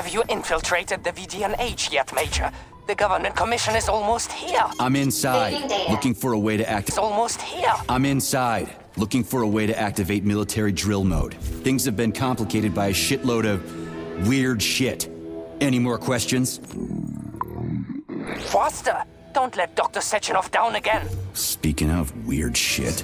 Have you infiltrated the VDNH yet, Major? The Government Commission is almost here. I'm inside, looking for a way to It's almost here. I'm inside, looking for a way to activate military drill mode. Things have been complicated by a shitload of weird shit. Any more questions? Faster! Don't let Dr. Sechenov down again. Speaking of weird shit.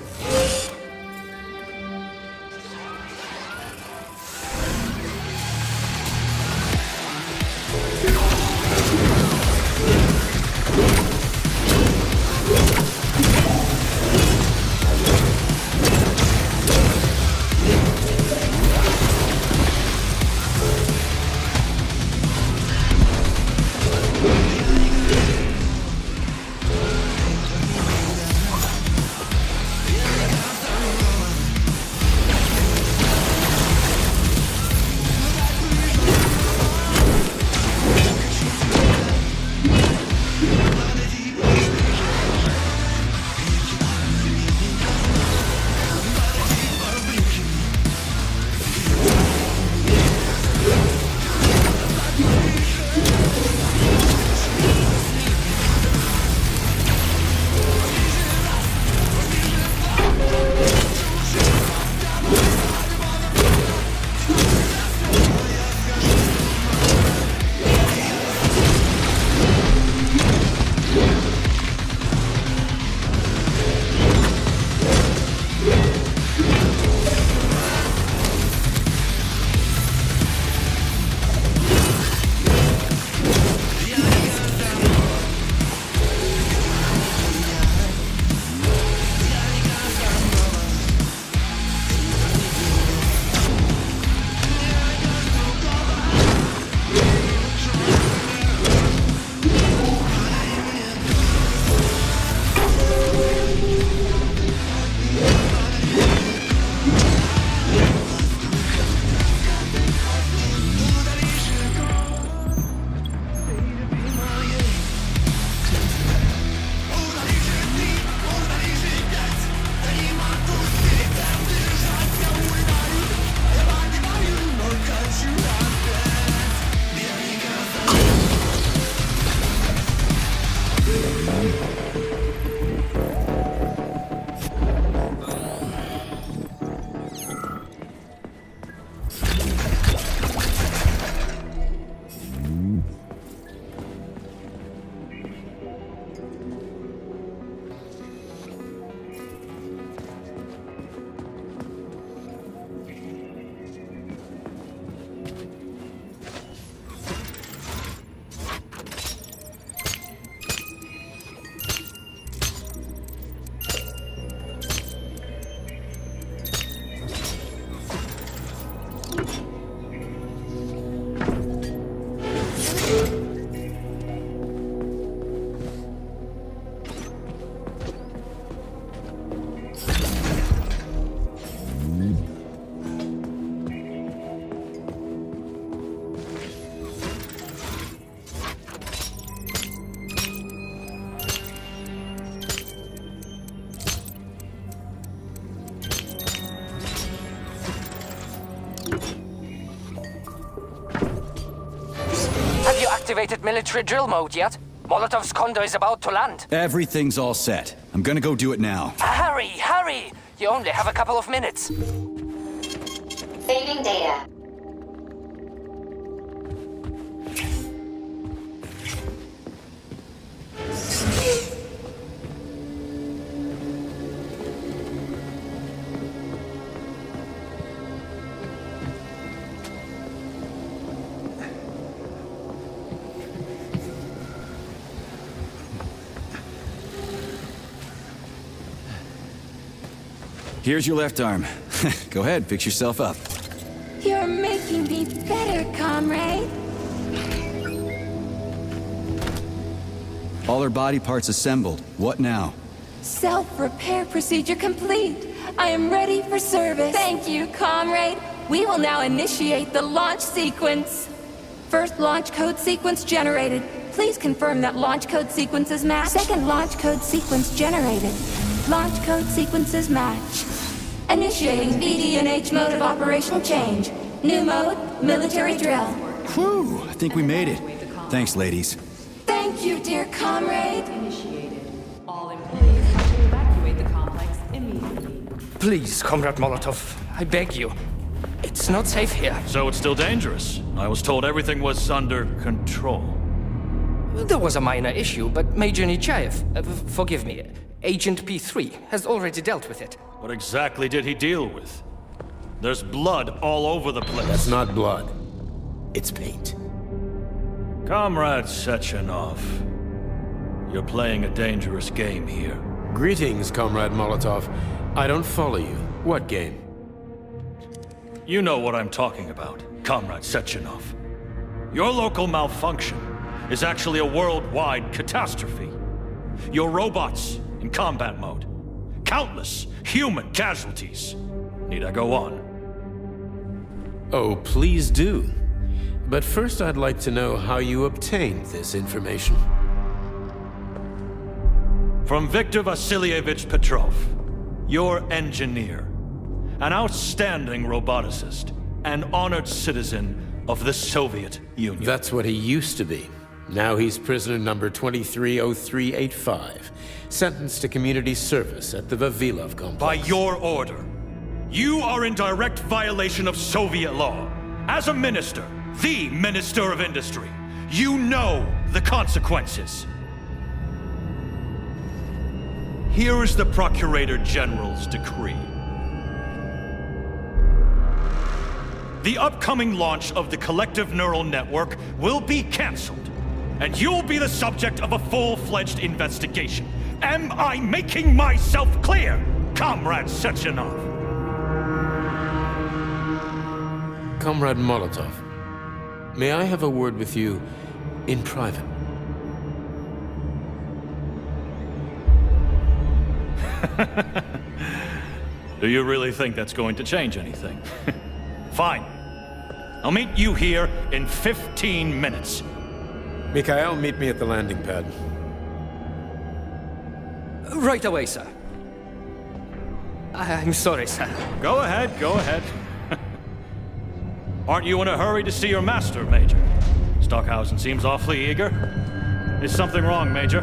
Activated military drill mode yet? Molotov's Condor is about to land. Everything's all set. I'm gonna go do it now. Hurry, hurry! You only have a couple of minutes. Saving data. Here's your left arm. Go ahead, fix yourself up. You're making me better, comrade. All her body parts assembled. What now? Self-repair procedure complete. I am ready for service. Thank you, comrade. We will now initiate the launch sequence. First launch code sequence generated. Please confirm that launch code sequences match. Second launch code sequence generated. Launch code sequences match. Initiating VD&H mode of operational change. New mode, military drill. Whew, I think we made it. Thanks, ladies. Thank you, dear comrade. All employees are to evacuate the complex immediately. Please, Comrade Molotov, I beg you. It's not safe here. So it's still dangerous. I was told everything was under control. There was a minor issue, but Major Nechayev, forgive me, Agent P3 has already dealt with it. What exactly did he deal with? There's blood all over the place. That's not blood. It's paint. Comrade Sechenov, you're playing a dangerous game here. Greetings, Comrade Molotov. I don't follow you. What game? You know what I'm talking about, Comrade Sechenov. Your local malfunction is actually a worldwide catastrophe. Your robots in combat mode. Countless human casualties. Need I go on? Oh, please do. But first I'd like to know how you obtained this information. From Viktor Vasilievich Petrov, your engineer. An outstanding roboticist, an honored citizen of the Soviet Union. That's what he used to be. Now he's prisoner number 230385, sentenced to community service at the Vavilov complex. By your order, you are in direct violation of Soviet law. As a minister, the Minister of Industry, you know the consequences. Here is the Procurator General's decree. The upcoming launch of the Kollektiv neural network will be cancelled, and you'll be the subject of a full-fledged investigation. Am I making myself clear, Comrade Sechenov? Comrade Molotov, may I have a word with you in private? Do you really think that's going to change anything? Fine. I'll meet you here in 15 minutes. Mikhail, meet me at the landing pad. Right away, sir. I'm sorry, sir. Go ahead, go ahead. Aren't you in a hurry to see your master, Major? Stockhausen seems awfully eager. Is something wrong, Major?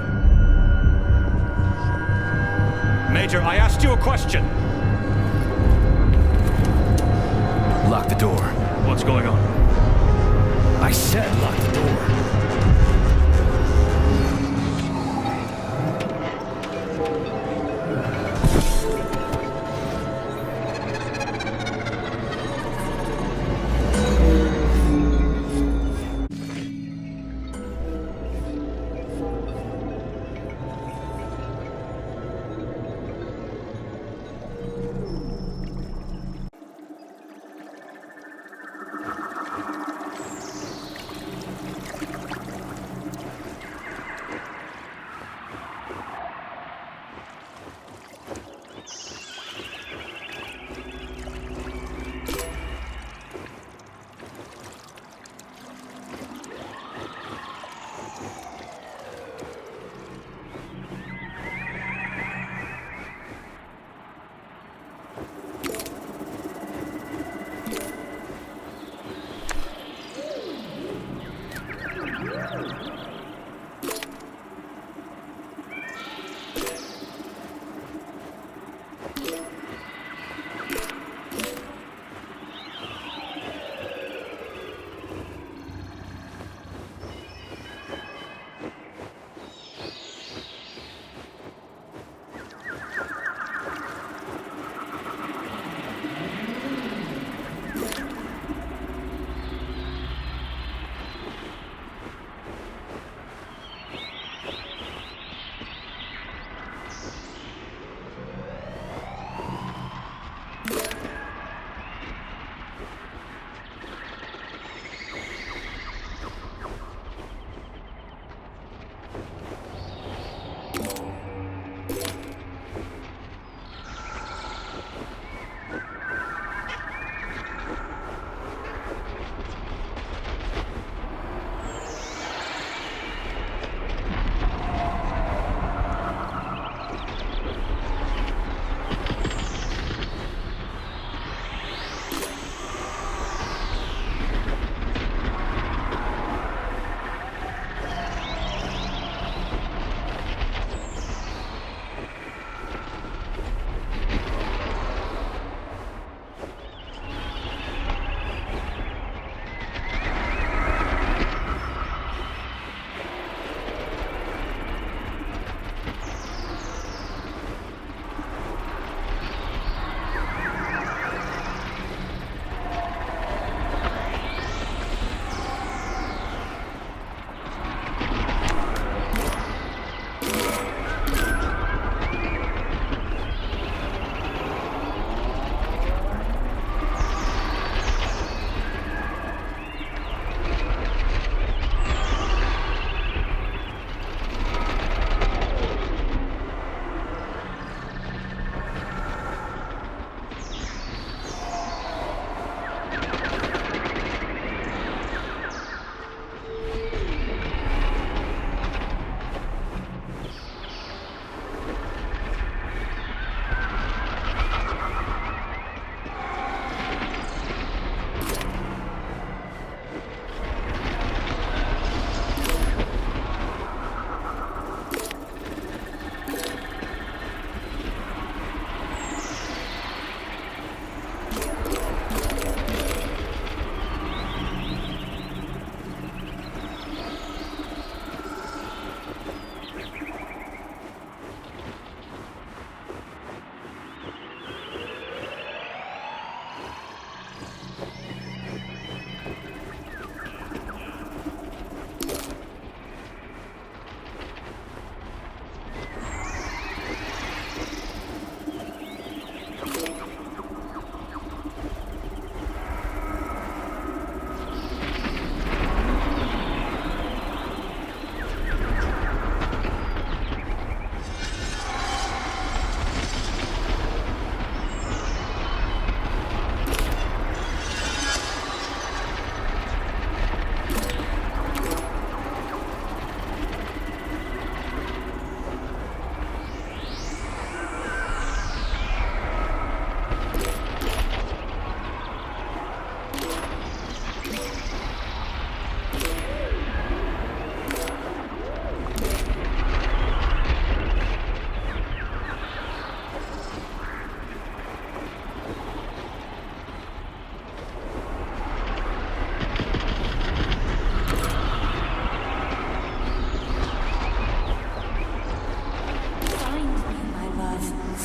Major, I asked you a question. Lock the door. What's going on? I said lock the door.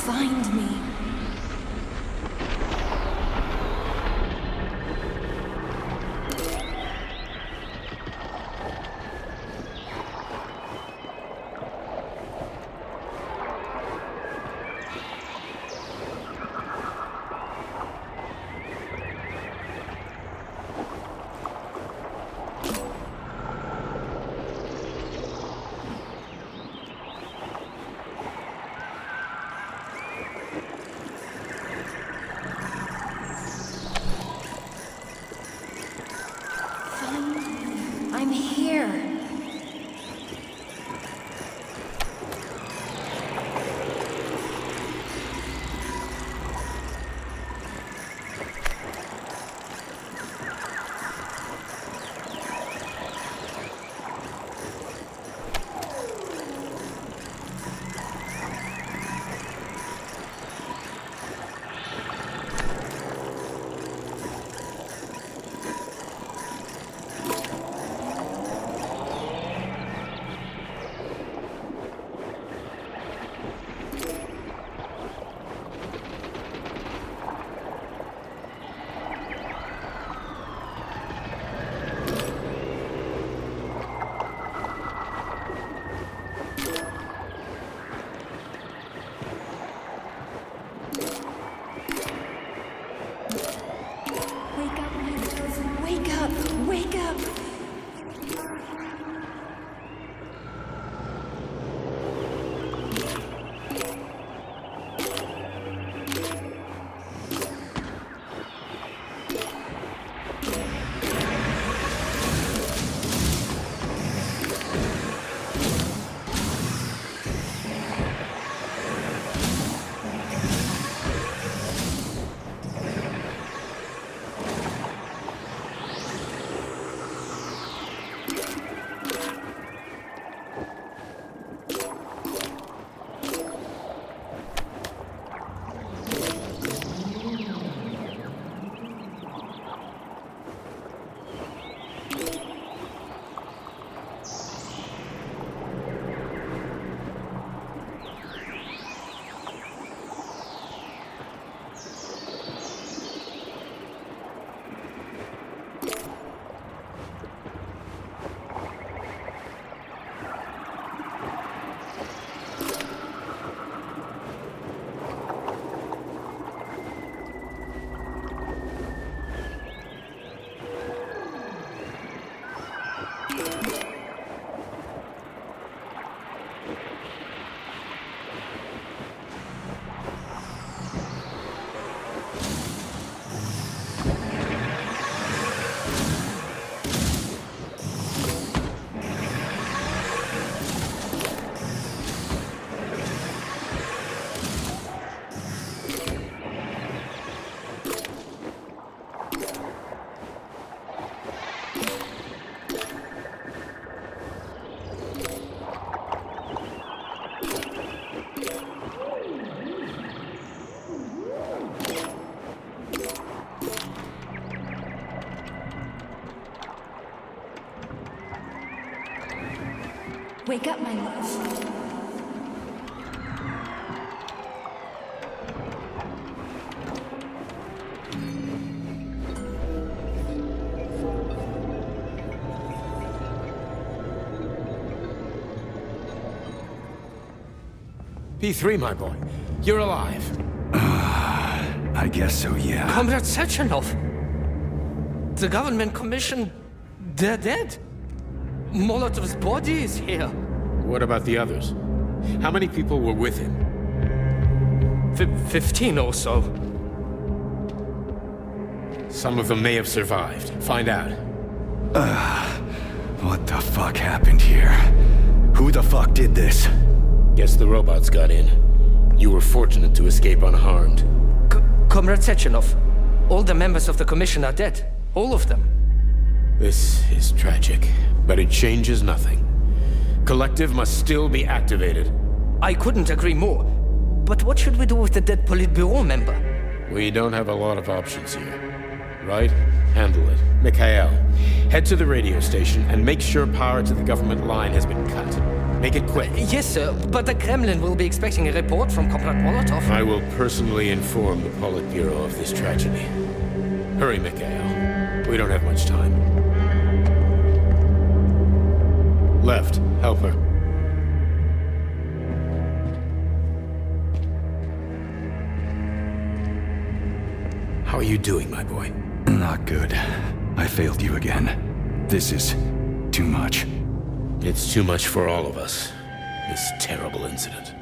find me. I'm here. Wake up! Wake up, my love. P3, my boy. You're alive. I guess so, yeah. Comrade Sechenov! The government commission... they're dead. Molotov's body is here. What about the others? How many people were with him? 15 or so. Some of them may have survived. Find out. What the fuck happened here? Who the fuck did this? Guess the robots got in. You were fortunate to escape unharmed. Comrade Sechenov, all the members of the commission are dead. All of them. This is tragic, but it changes nothing. Kollektiv must still be activated. I couldn't agree more. But what should we do with the dead Politburo member? We don't have a lot of options here. Right? Handle it. Mikhail, head to the radio station and make sure power to the government line has been cut. Make it quick. Yes, sir, but the Kremlin will be expecting a report from Comrade Molotov. I will personally inform the Politburo of this tragedy. Hurry, Mikhail. We don't have much time. Left, help her. How are you doing, my boy? Not good. I failed you again. This is too much. It's too much for all of us. This terrible incident.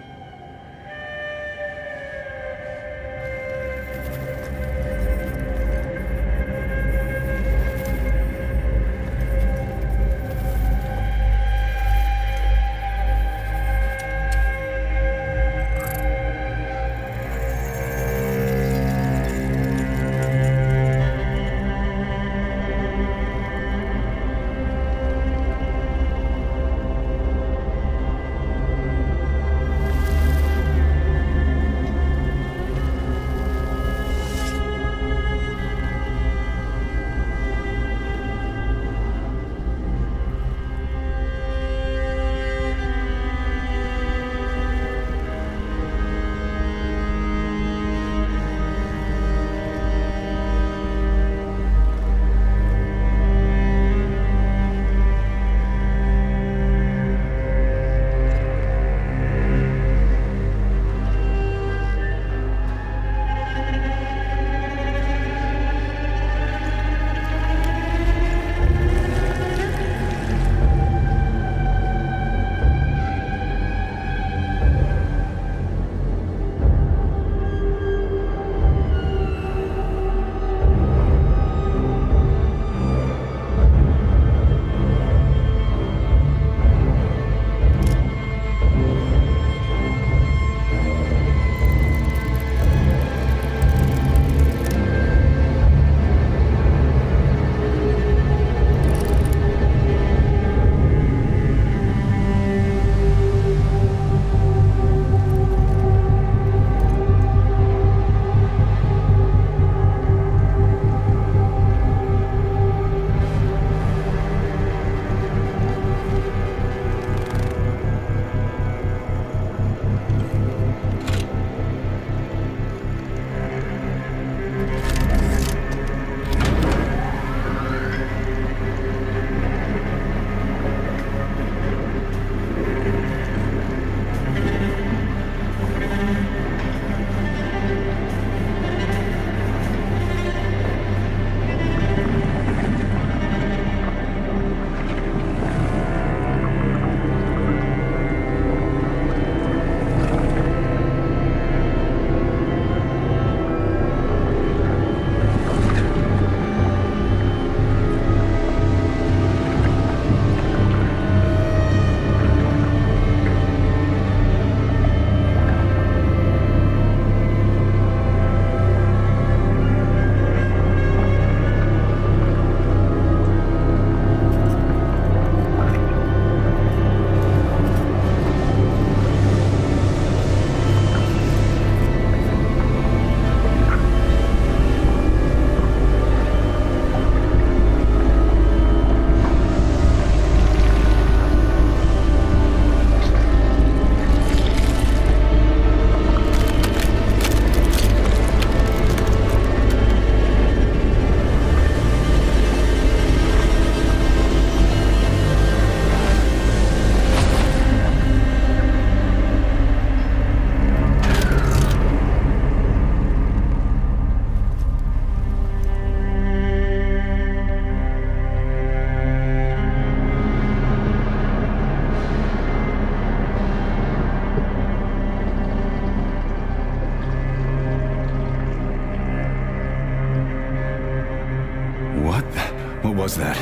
What was that?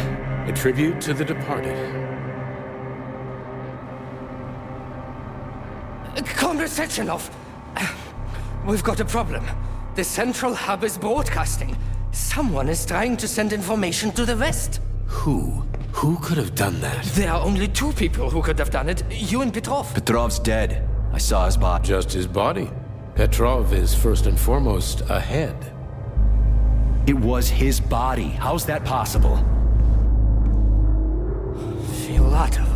A tribute to the departed. Comrade Sechenov! We've got a problem. The central hub is broadcasting. Someone is trying to send information to the West. Who? Who could have done that? There are only two people who could have done it. You and Petrov. Petrov's dead. I saw his body. Just his body. Petrov is first and foremost a head. It was his body. How's that possible? Filatov.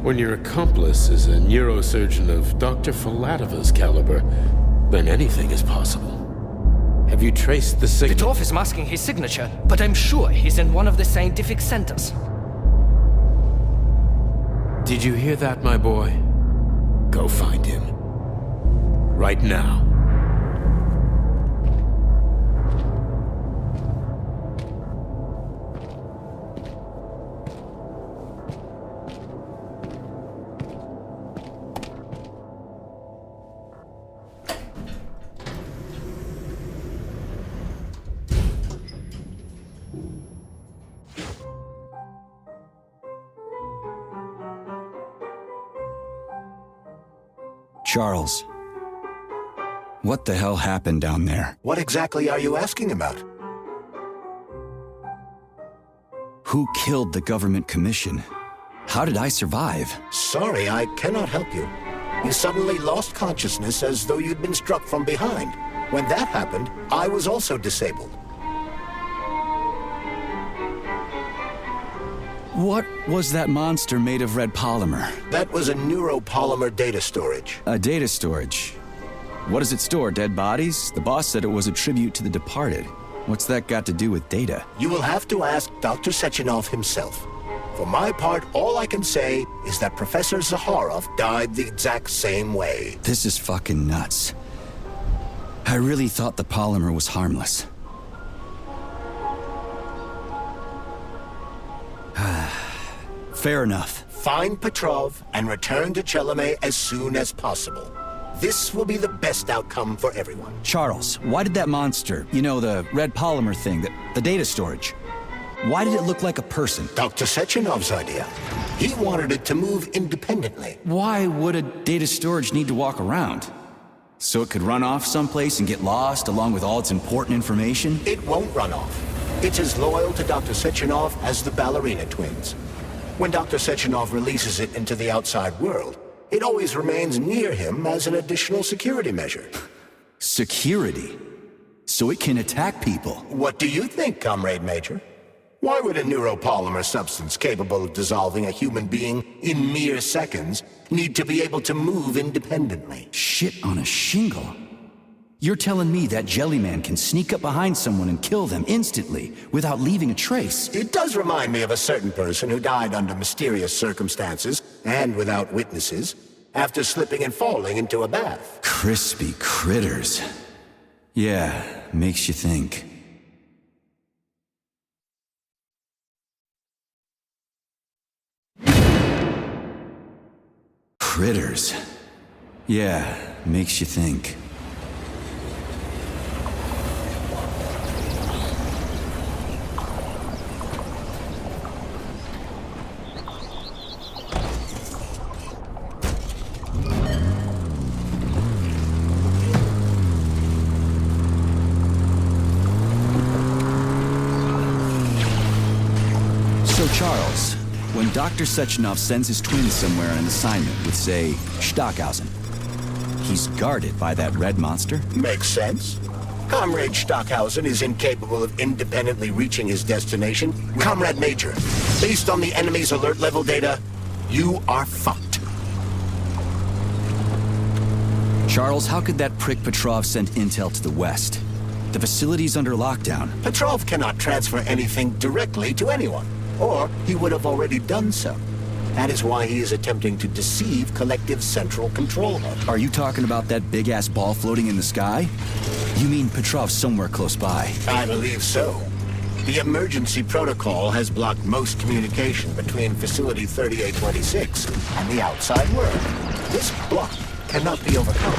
When your accomplice is a neurosurgeon of Dr. Filatova's caliber, then anything is possible. Have you traced the signature? Petrov is masking his signature, but I'm sure he's in one of the scientific centers. Did you hear that, my boy? Go find him. Right now. Charles, what the hell happened down there? What exactly are you asking about? Who killed the government commission? How did I survive? Sorry, I cannot help you. You suddenly lost consciousness as though you'd been struck from behind. When that happened, I was also disabled. What was that monster made of red polymer? That was a neuropolymer data storage. A data storage? What does it store, dead bodies? The boss said it was a tribute to the departed. What's that got to do with data? You will have to ask Dr. Sechenov himself. For my part, all I can say is that Professor Zaharov died the exact same way. This is fucking nuts. I really thought the polymer was harmless. Fair enough. Find Petrov and return to Chelome as soon as possible. This will be the best outcome for everyone. Charles, why did that monster, you know, the red polymer thing, the data storage, why did it look like a person? Dr. Sechenov's idea. He wanted it to move independently. Why would a data storage need to walk around? So it could run off someplace and get lost along with all its important information? It won't run off. It's as loyal to Dr. Sechenov as the ballerina twins. When Dr. Sechenov releases it into the outside world, it always remains near him as an additional security measure. Security? So it can attack people? What do you think, Comrade Major? Why would a neuropolymer substance capable of dissolving a human being in mere seconds need to be able to move independently? Shit on a shingle? You're telling me that Jellyman can sneak up behind someone and kill them instantly without leaving a trace? It does remind me of a certain person who died under mysterious circumstances and without witnesses after slipping and falling into a bath. Crispy critters. Yeah, makes you think. Critters. Yeah, makes you think. Charles, when Dr. Sechenov sends his twins somewhere on an assignment with, say, Stockhausen, he's guarded by that red monster? Makes sense. Comrade Stockhausen is incapable of independently reaching his destination. Comrade Major, based on the enemy's alert level data, you are fucked. Charles, how could that prick Petrov send intel to the west? The facility's under lockdown. Petrov cannot transfer anything directly to anyone. Or he would have already done so. That is why he is attempting to deceive Kollektiv's central control hub. Are you talking about that big-ass ball floating in the sky? You mean Petrov's somewhere close by? I believe so. The emergency protocol has blocked most communication between Facility 3826 and the outside world. This block cannot be overcome.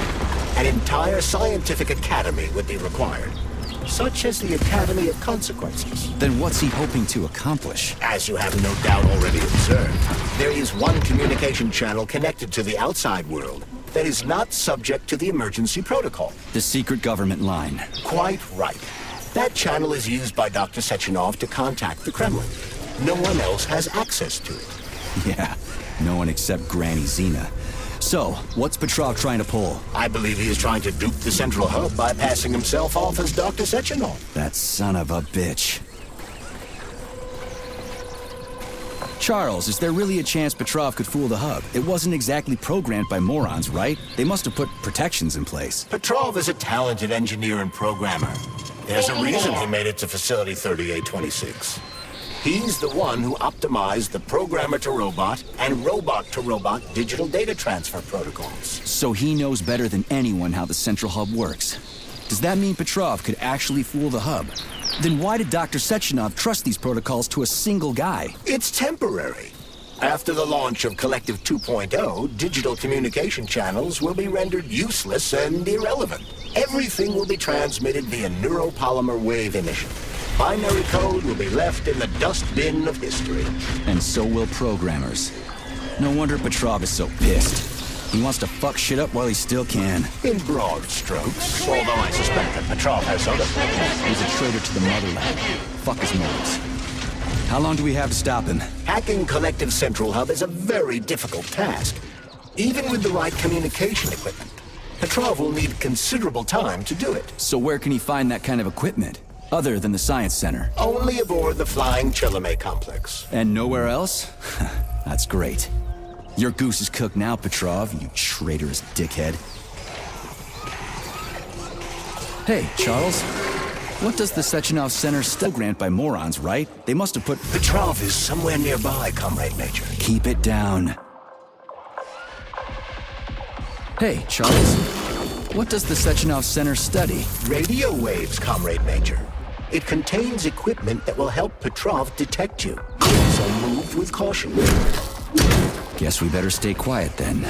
An entire scientific academy would be required. Such as the Academy of Consequences. Then what's he hoping to accomplish? As you have no doubt already observed, there is one communication channel connected to the outside world that is not subject to the emergency protocol. The secret government line. Quite right. That channel is used by Dr. Sechenov to contact the Kremlin. No one else has access to it. Yeah, no one except Granny Zina. So, what's Petrov trying to pull? I believe he is trying to dupe the central hub by passing himself off as Dr. Sechenov. That son of a bitch. Charles, is there really a chance Petrov could fool the hub? It wasn't exactly programmed by morons, right? They must have put protections in place. Petrov is a talented engineer and programmer. There's a reason he made it to Facility 3826. He's the one who optimized the programmer-to-robot and robot-to-robot digital data transfer protocols. So he knows better than anyone how the central hub works. Does that mean Petrov could actually fool the hub? Then why did Dr. Sechenov trust these protocols to a single guy? It's temporary. After the launch of Kollektiv 2.0, digital communication channels will be rendered useless and irrelevant. Everything will be transmitted via neuropolymer wave emission. Binary code will be left in the dustbin of history. And so will programmers. No wonder Petrov is so pissed. He wants to fuck shit up while he still can. In broad strokes, although I suspect that Petrov has other plans. He's a traitor to the motherland. Fuck his motives. How long do we have to stop him? Hacking Kollektiv Central Hub is a very difficult task. Even with the right communication equipment, Petrov will need considerable time to do it. So where can he find that kind of equipment? Other than the Science Center? Only aboard the Flying Chelome complex. And nowhere else? That's great. Your goose is cooked now, Petrov, you traitorous dickhead. Hey, Charles. What does the Sechenov Center still grant by morons, right? They must have put... Petrov is somewhere nearby, Comrade Major. Keep it down. Hey, Charles. What does the Sechenov Center study? Radio waves, Comrade Major. It contains equipment that will help Petrov detect you. So move with caution. Guess we better stay quiet then.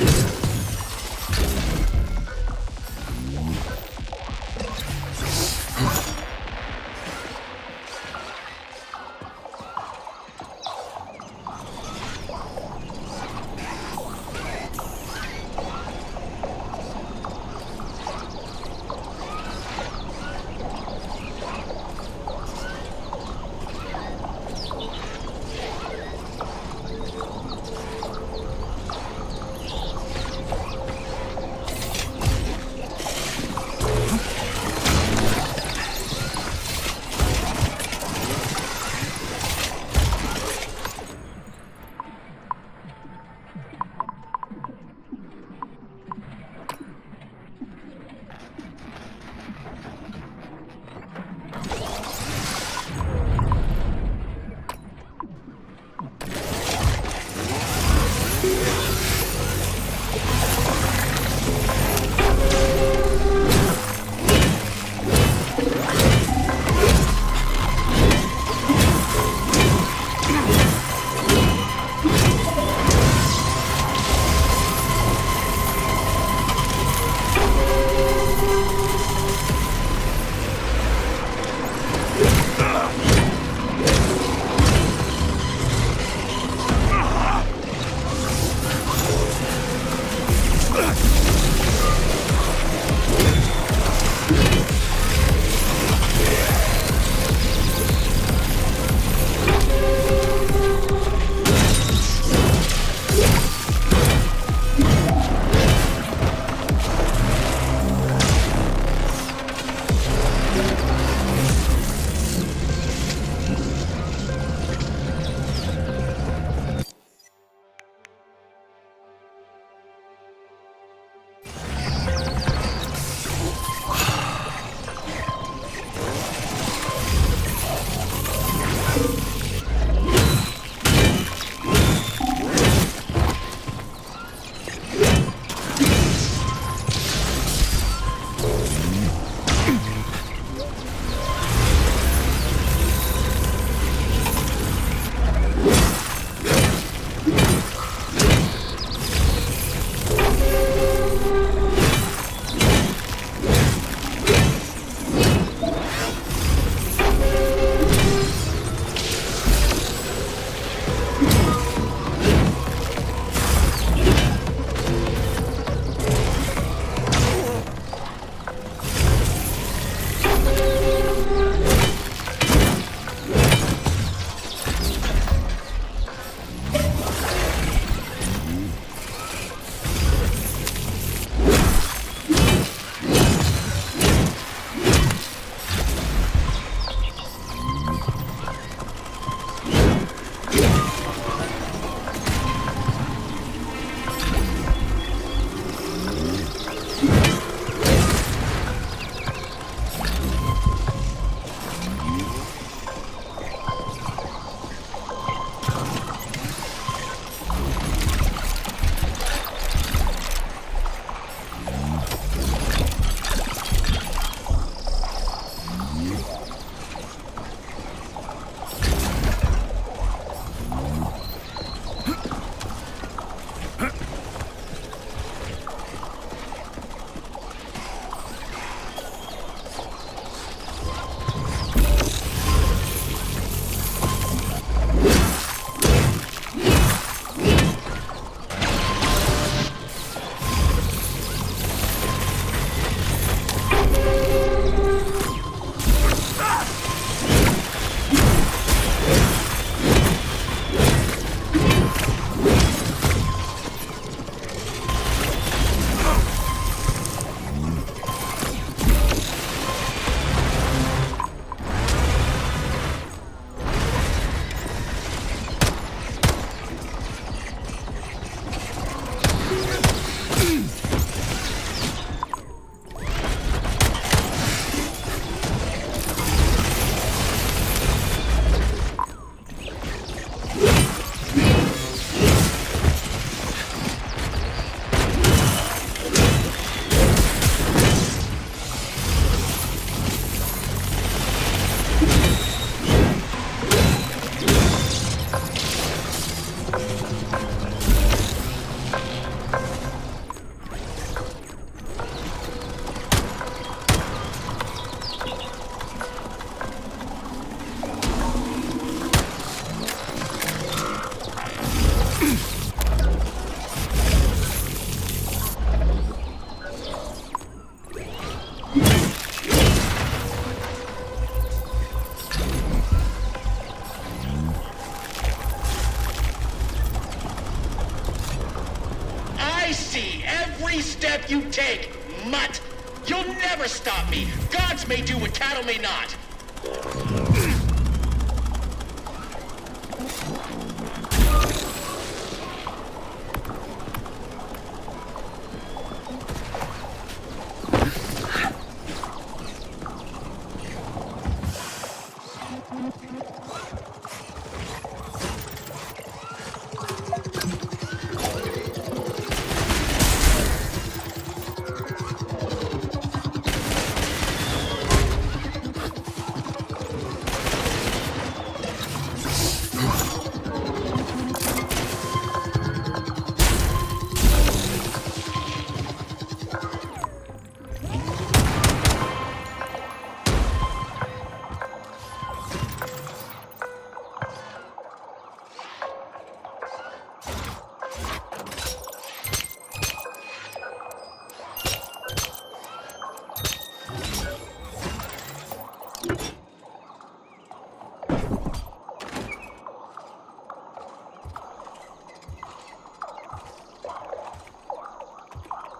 take, mutt! You'll never stop me! Gods may do what cattle may not!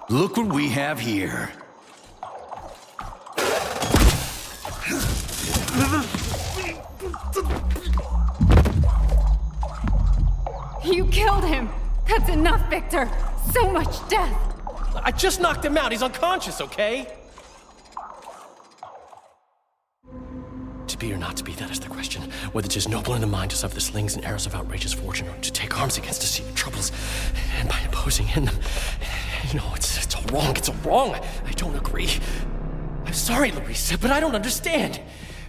Look what we have here. You killed him! That's enough, Victor! So much death! I just knocked him out. He's unconscious, okay? To be or not to be, that is the question. Whether 'tis noble in the mind to suffer the slings and arrows of outrageous fortune, or to take arms against deceiving troubles, and by imposing in them, you know, it's all wrong. It's all wrong. I don't agree. I'm sorry, Larissa, but I don't understand.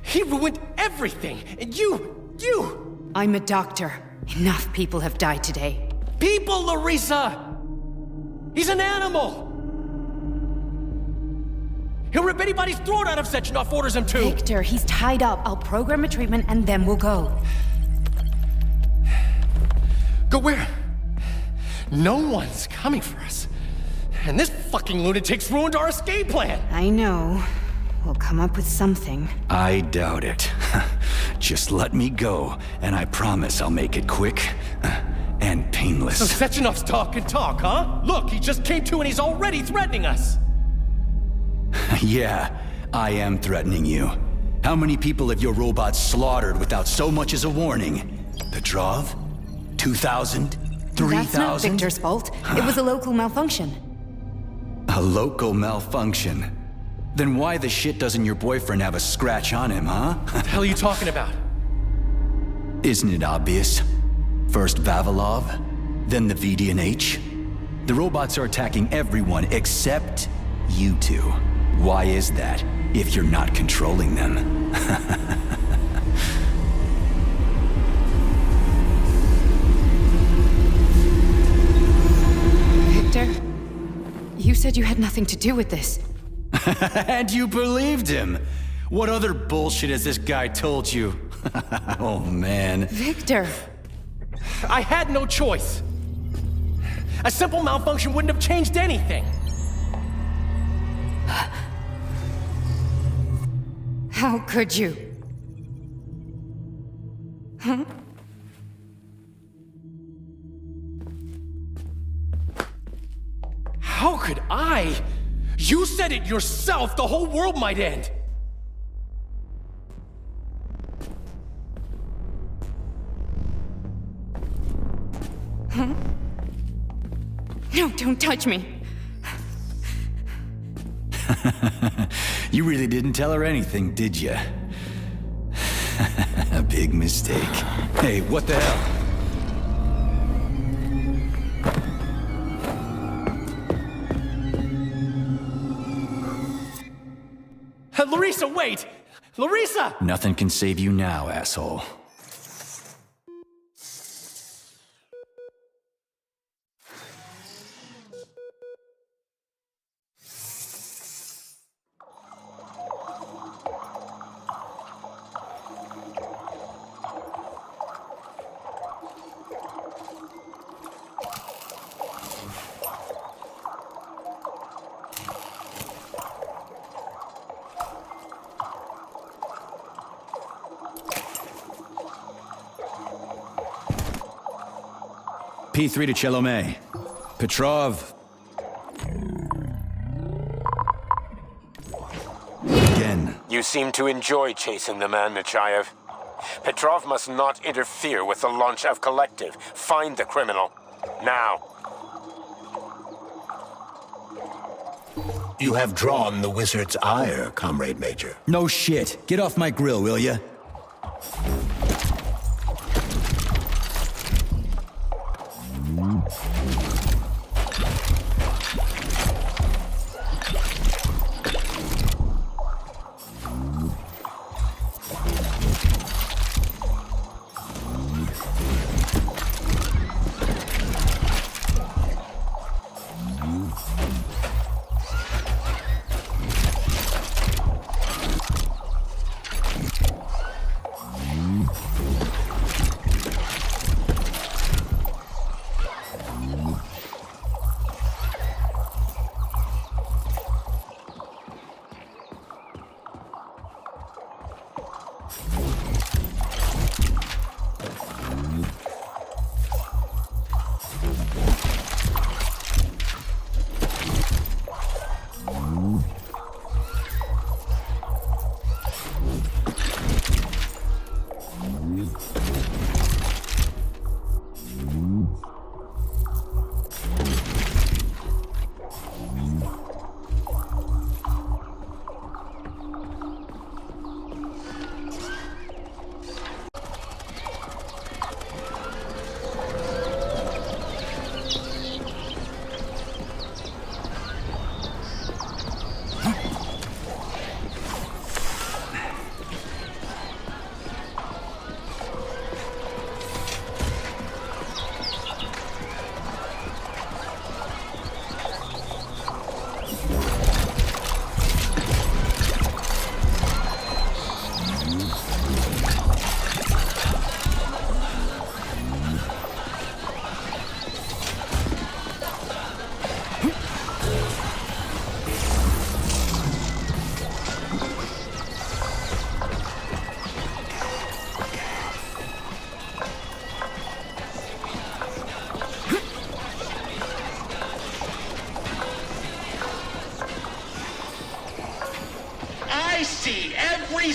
He ruined everything, and you... I'm a doctor. Enough people have died today. People, Larissa! He's an animal! He'll rip anybody's throat out if Sechenov orders him to! Victor, he's tied up. I'll program a treatment and then we'll go. Go where? No one's coming for us. And this fucking lunatic's ruined our escape plan! I know. We'll come up with something. I doubt it. Just let me go, and I promise I'll make it quick and painless. So Sechenov's talk and talk, huh? Look, he just came to and he's already threatening us! Yeah, I am threatening you. How many people have your robots slaughtered without so much as a warning? Petrov? 2,000? 3,000? That's not Victor's fault. It was a local malfunction. A local malfunction? Then why the shit doesn't your boyfriend have a scratch on him, huh? What the hell are you talking about? Isn't it obvious? First Vavilov, then the VDNH. The robots are attacking everyone except you two. Why is that, if you're not controlling them? Victor, you said you had nothing to do with this. And you believed him! What other bullshit has this guy told you? Oh, man. Victor! I had no choice. A simple malfunction wouldn't have changed anything. How could you? Huh? How could I? You said it yourself, the whole world might end. Huh? No, don't touch me. You really didn't tell her anything, did you? A big mistake. Hey, what the hell? Larissa, wait! Larissa! Nothing can save you now, asshole. P3 to Chelomey. Petrov. You seem to enjoy chasing the man, Nechayev. Petrov must not interfere with the launch of Kollektiv. Find the criminal. Now. You have drawn the wizard's ire, Comrade Major. No shit. Get off my grill, will ya? I see every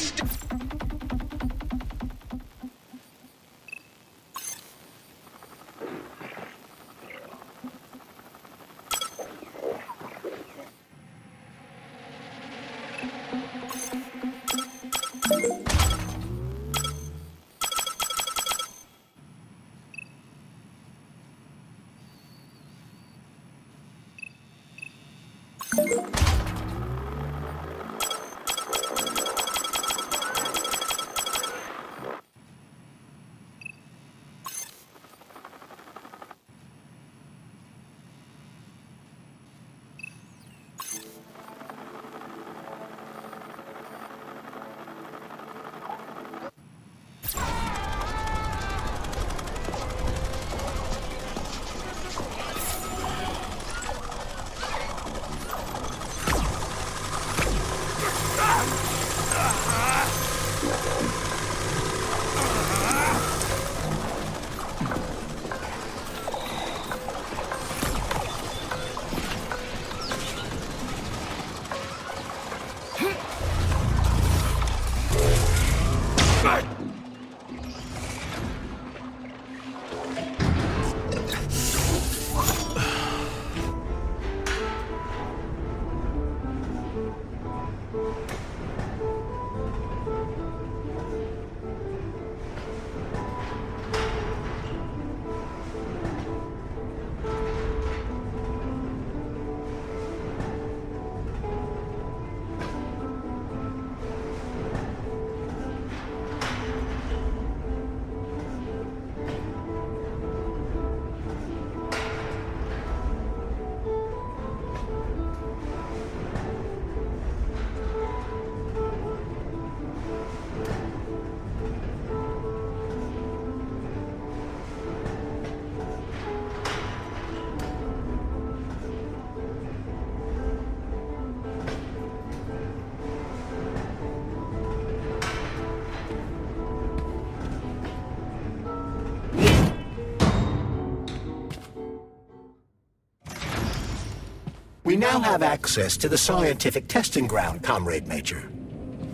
We now have access to the scientific testing ground, Comrade Major.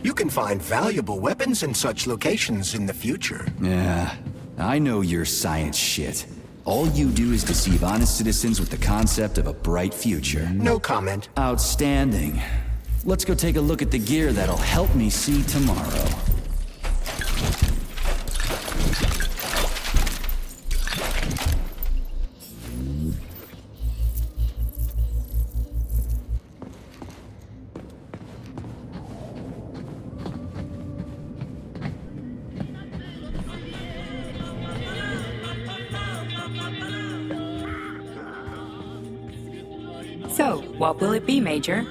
You can find valuable weapons in such locations in the future. Yeah, I know your science shit. All you do is deceive honest citizens with the concept of a bright future. No comment. Outstanding. Let's go take a look at the gear that'll help me see tomorrow. So, what will it be, Major?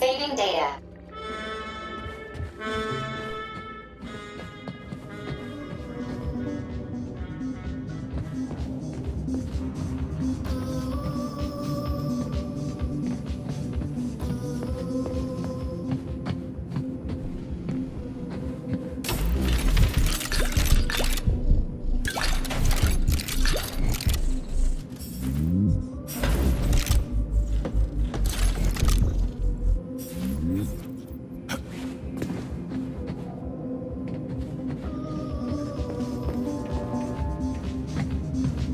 Saving data.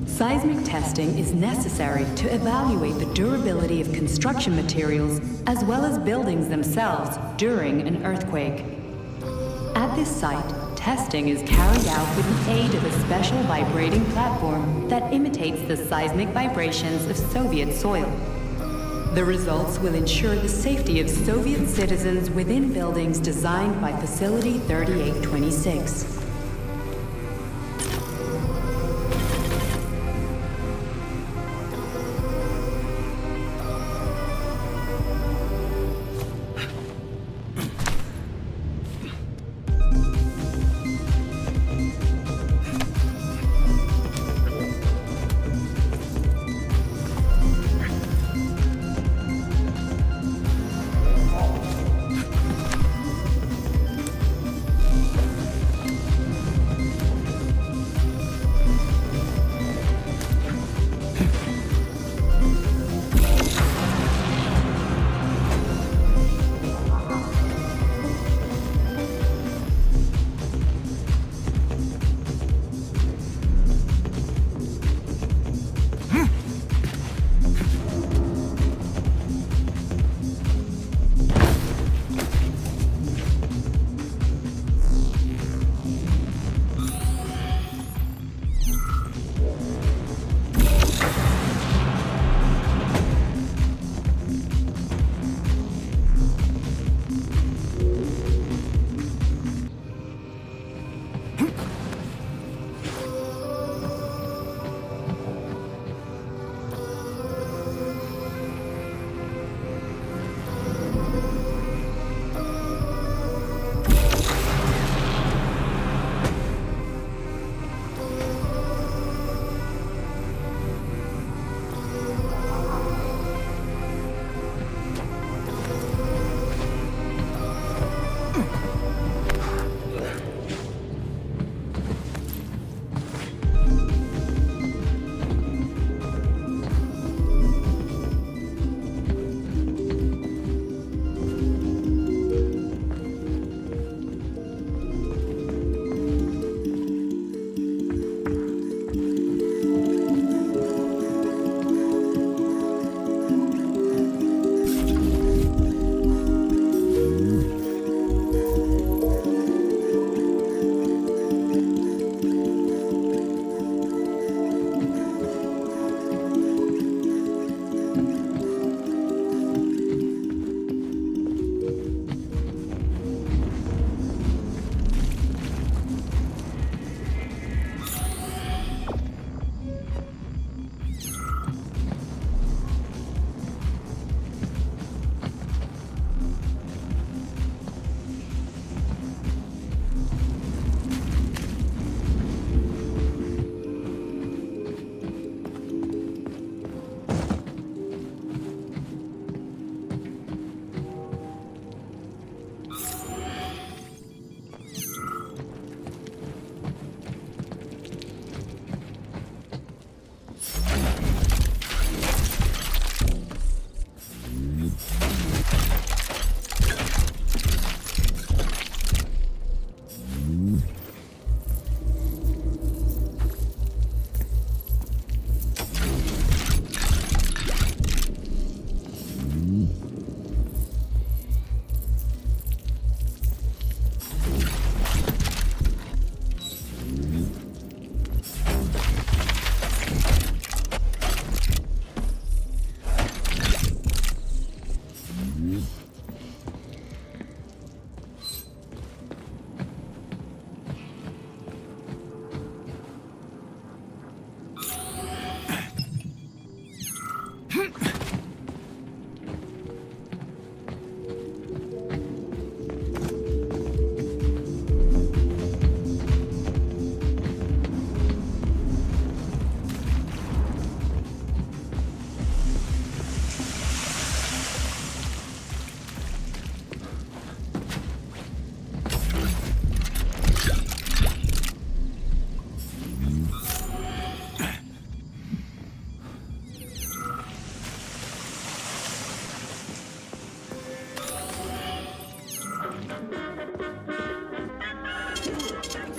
Seismic testing is necessary to evaluate the durability of construction materials as well as buildings themselves during an earthquake. At this site, testing is carried out with the aid of a special vibrating platform that imitates the seismic vibrations of Soviet soil. The results will ensure the safety of Soviet citizens within buildings designed by Facility 3826.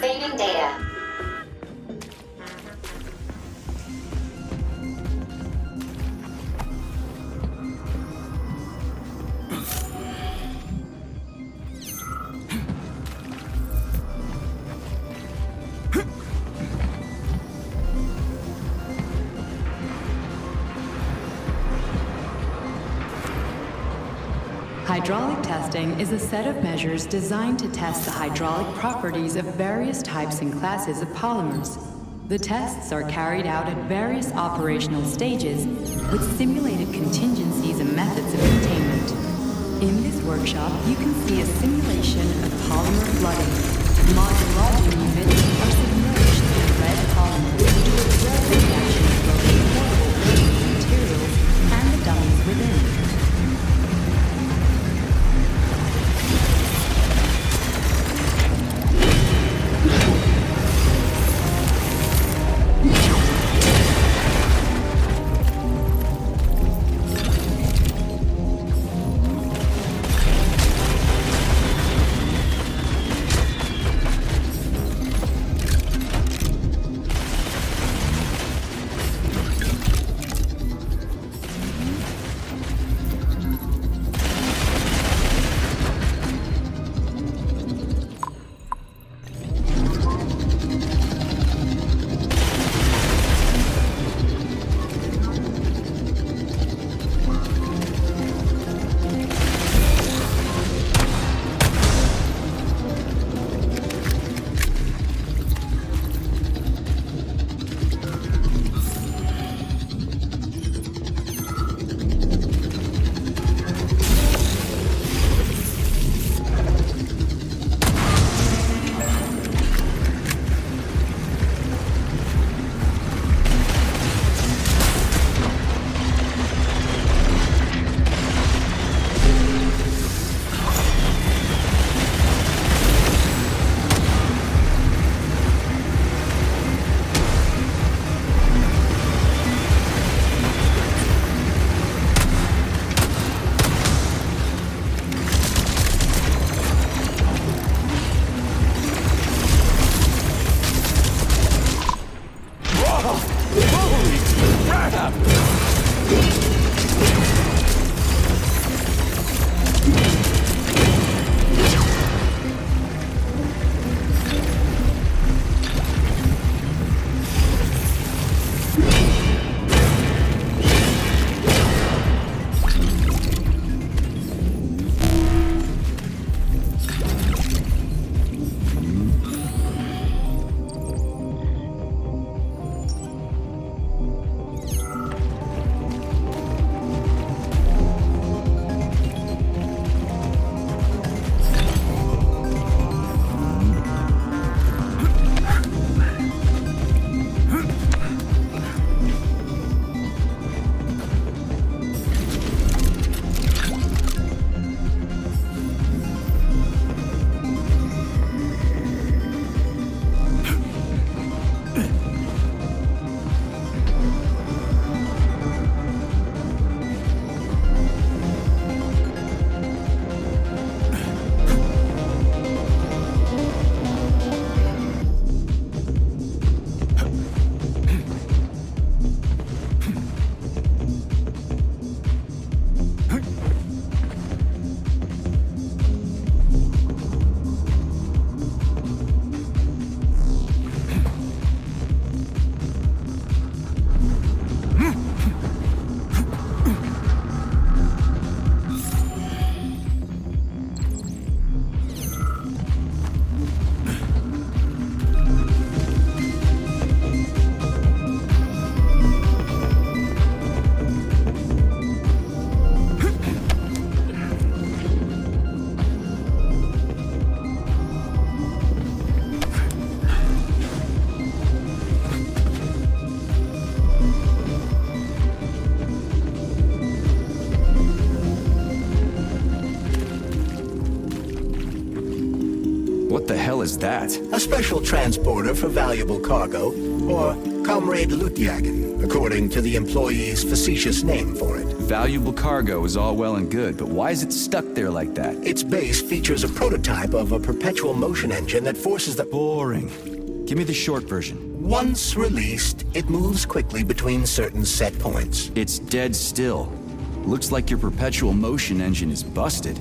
Saving data. Hydraulic testing is a set of measures designed to test the hydraulic properties of various types and classes of polymers. The tests are carried out at various operational stages with simulated contingencies and methods of containment. In this workshop, you can see a simulation of polymer flooding. Modern logging units are submerged in red polymer to observe the reaction of both the portable materials and the dummies within. hell is that? A special transporter for valuable cargo, or Comrade Lutjagen, according to the employee's facetious name for it. Valuable cargo is all well and good, but why is it stuck there like that? Its base features a prototype of a perpetual motion engine that forces the... Boring. Give me the short version. Once released, it moves quickly between certain set points. It's dead still. Looks like your perpetual motion engine is busted.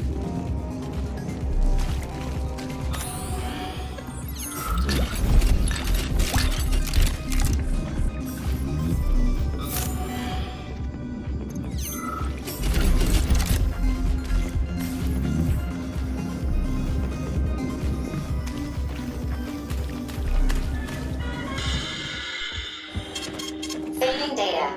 Saving data.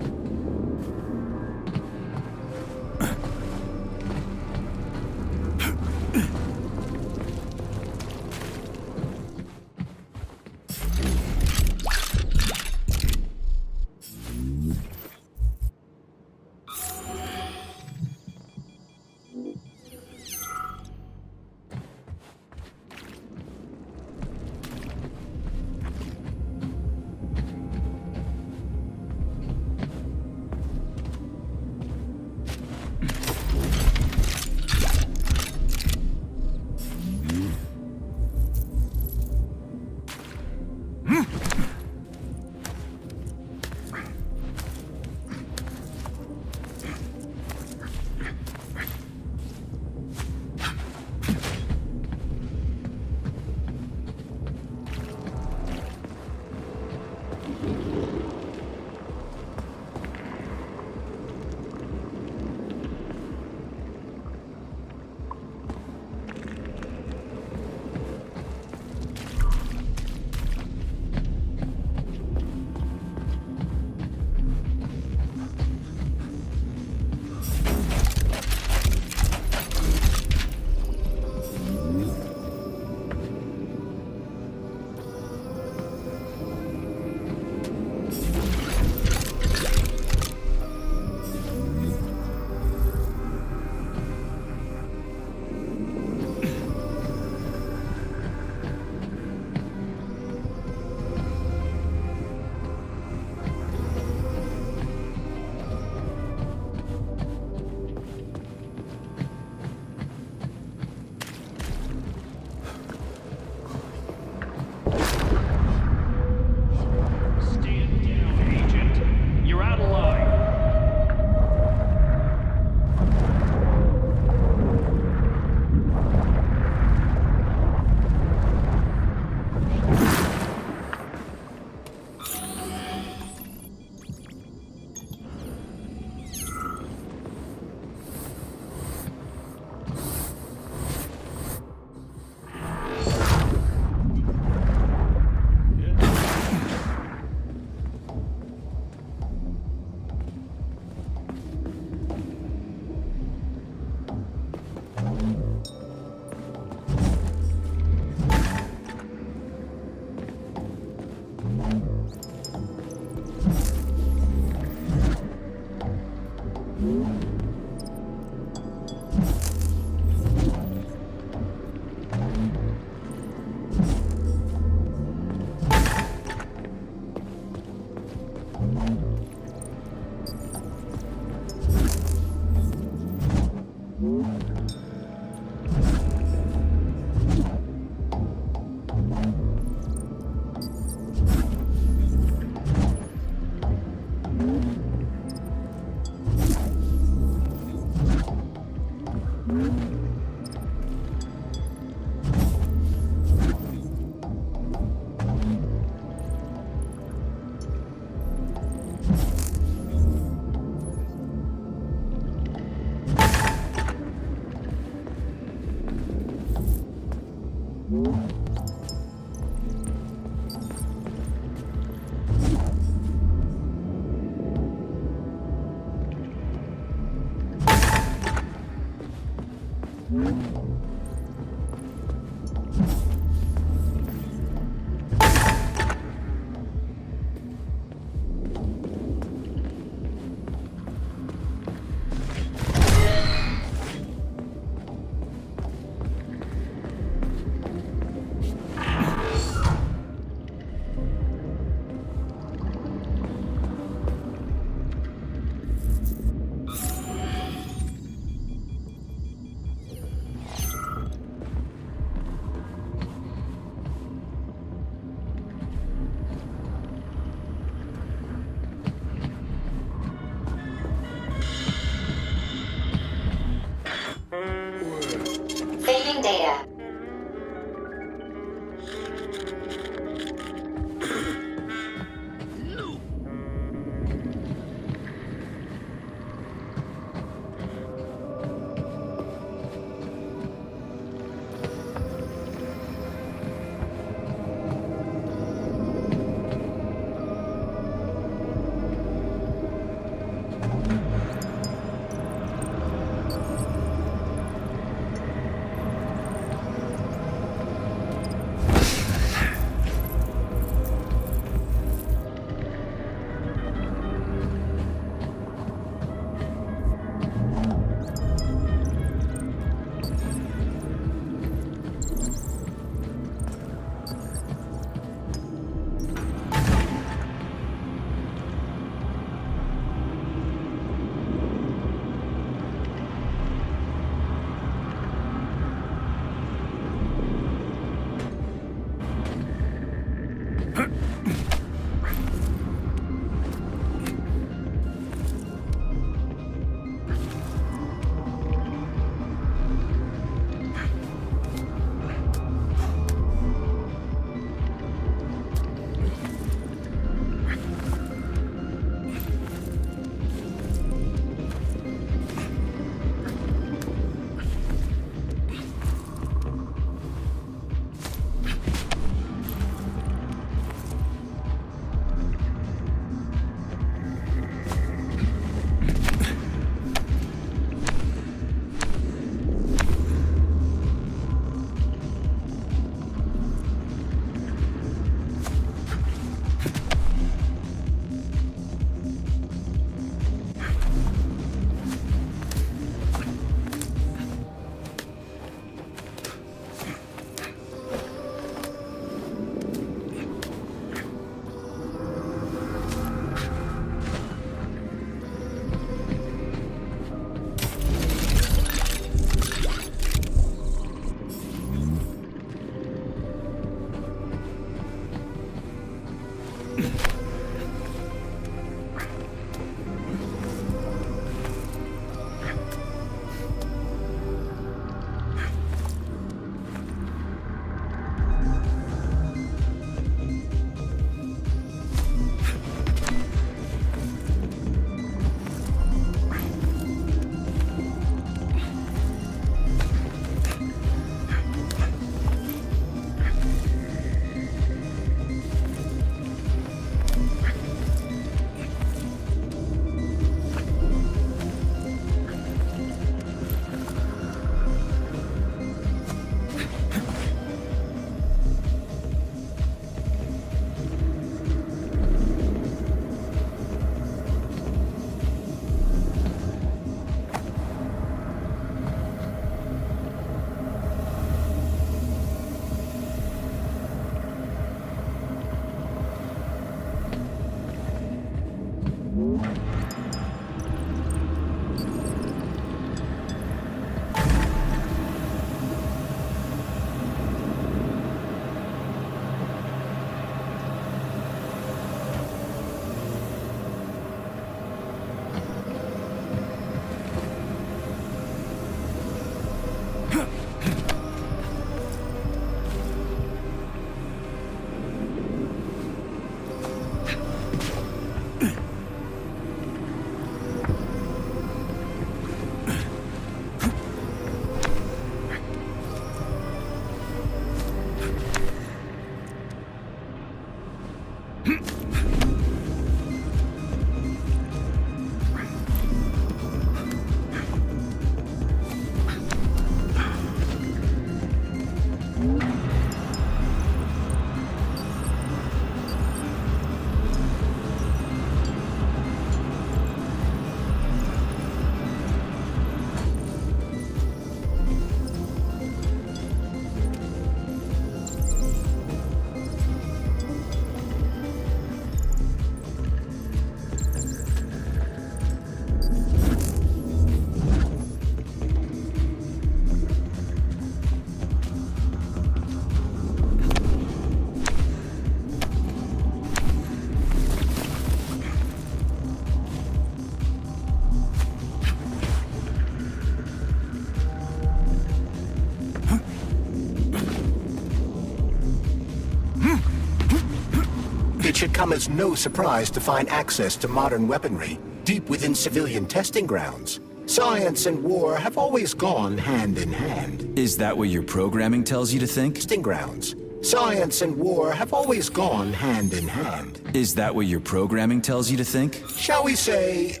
It should come as no surprise to find access to modern weaponry deep within civilian testing grounds. Science and war have always gone hand in hand. Is that what your programming tells you to think? Testing grounds. Science and war have always gone hand in hand. Is that what your programming tells you to think? Shall we say,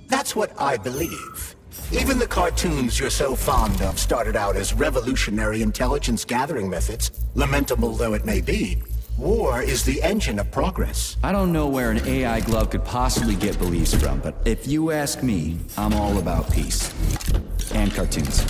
that's what I believe. Even the cartoons you're so fond of started out as revolutionary intelligence gathering methods, lamentable though it may be. War is the engine of progress. I don't know where an AI glove could possibly get beliefs from, but if you ask me, I'm all about peace. And cartoons.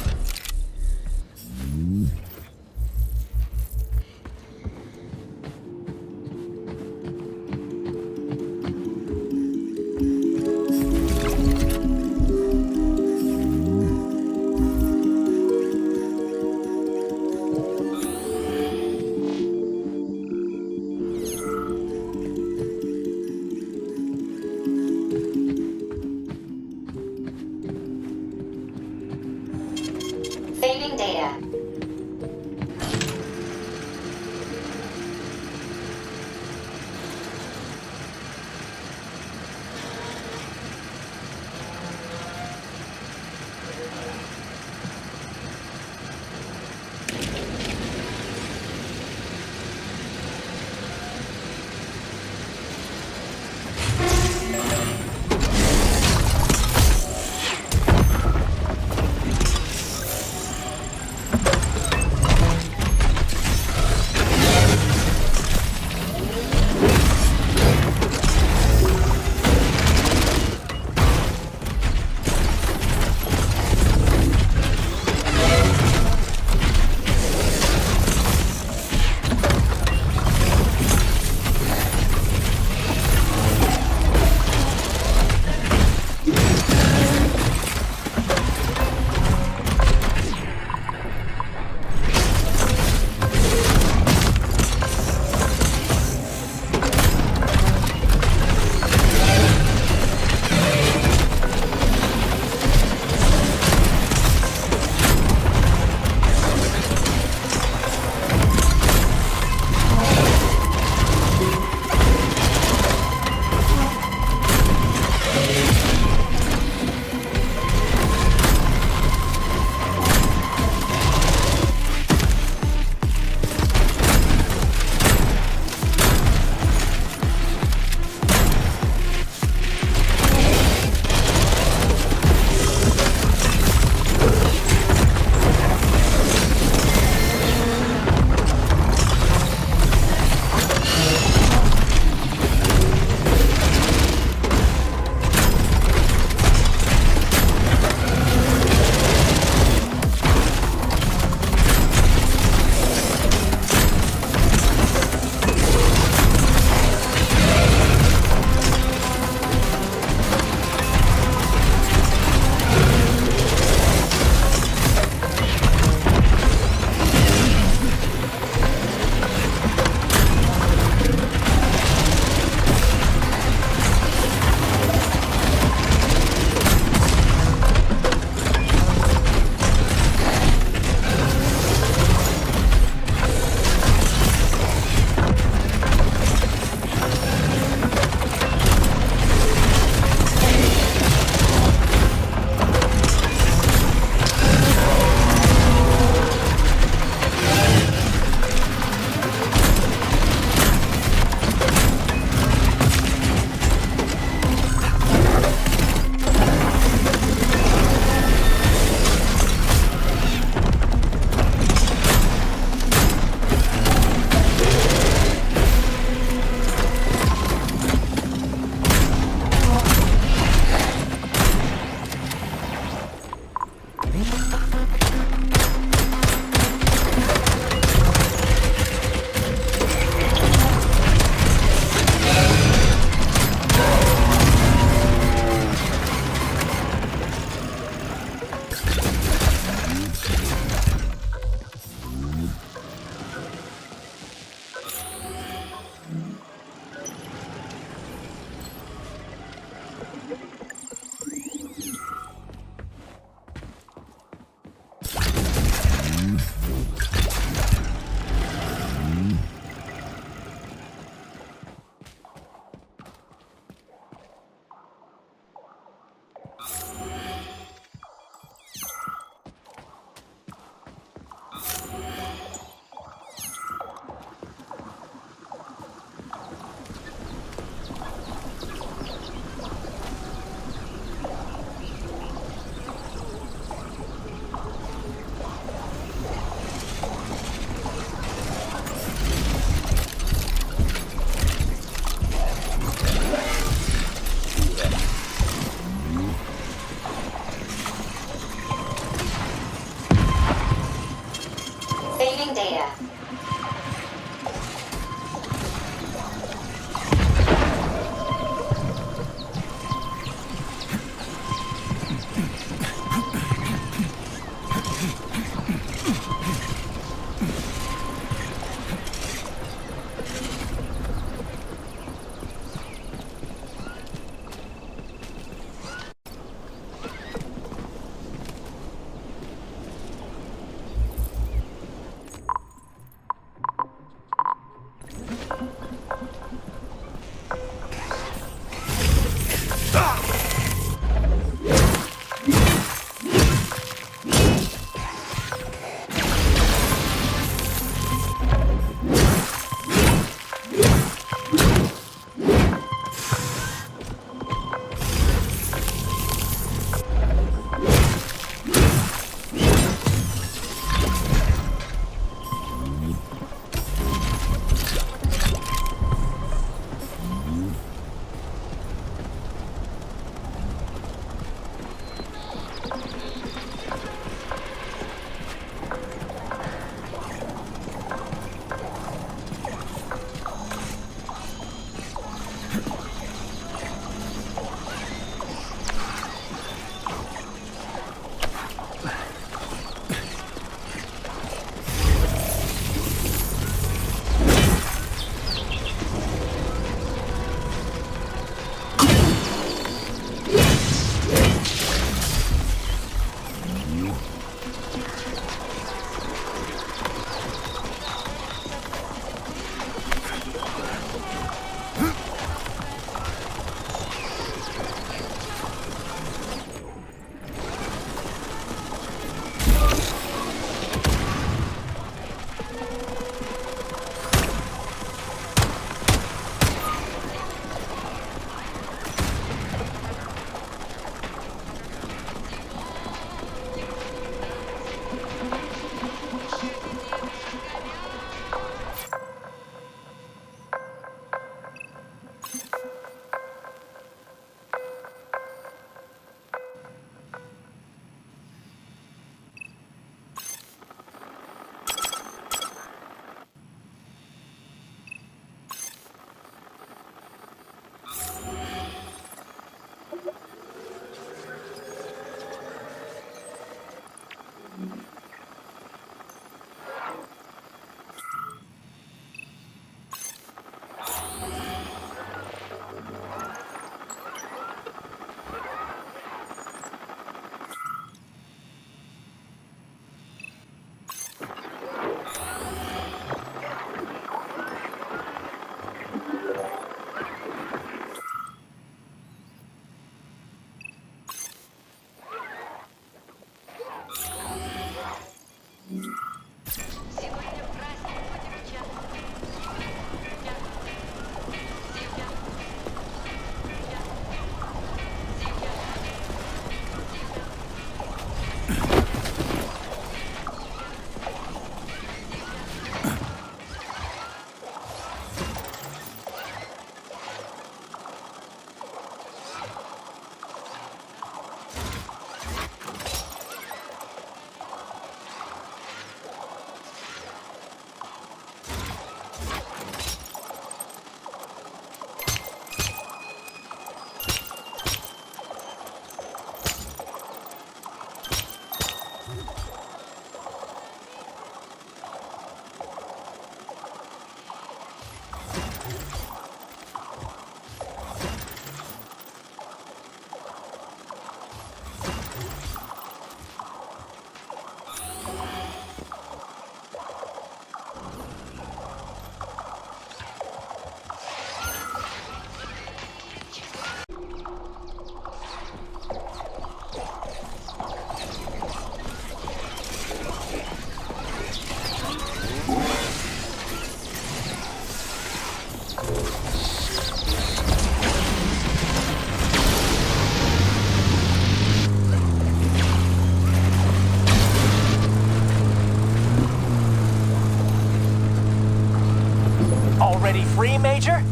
free, Major?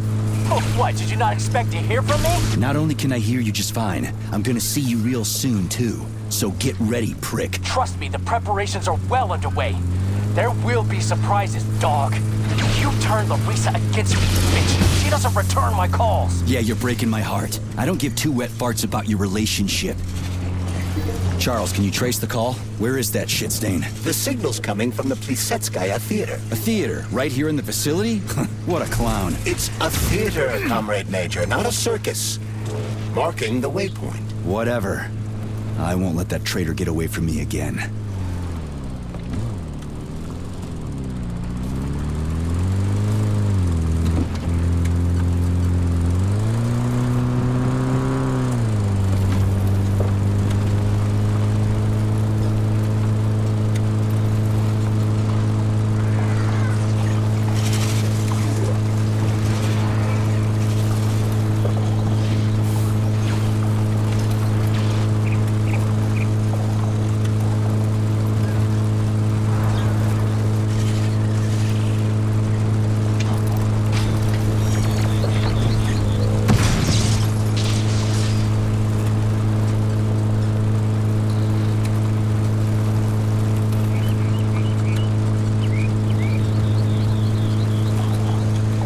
Oh, what, did you not expect to hear from me? Not only can I hear you just fine, I'm gonna see you real soon, too. So get ready, prick. Trust me, the preparations are well underway. There will be surprises, dog. You turned Larissa against me, bitch. She doesn't return my calls. Yeah, you're breaking my heart. I don't give two wet farts about your relationship. Charles, can you trace the call? Where is that shit stain? The signal's coming from the Plisetskaya Theater. A theater? Right here in the facility? What a clown. It's a theater, Comrade Major, not a circus. Marking the waypoint. Whatever. I won't let that traitor get away from me again.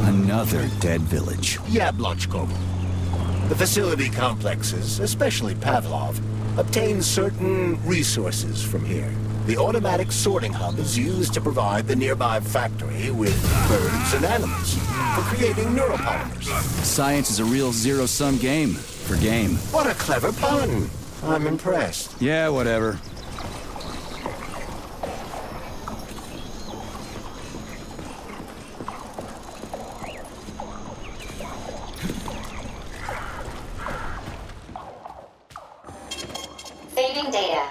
Another dead village. Yablonchko. The facility complexes, especially Pavlov, obtain certain resources from here. The automatic sorting hub is used to provide the nearby factory with birds and animals for creating neuropolymers. Science is a real zero-sum game. For game. What a clever pun. I'm impressed. Yeah, whatever. Saving data.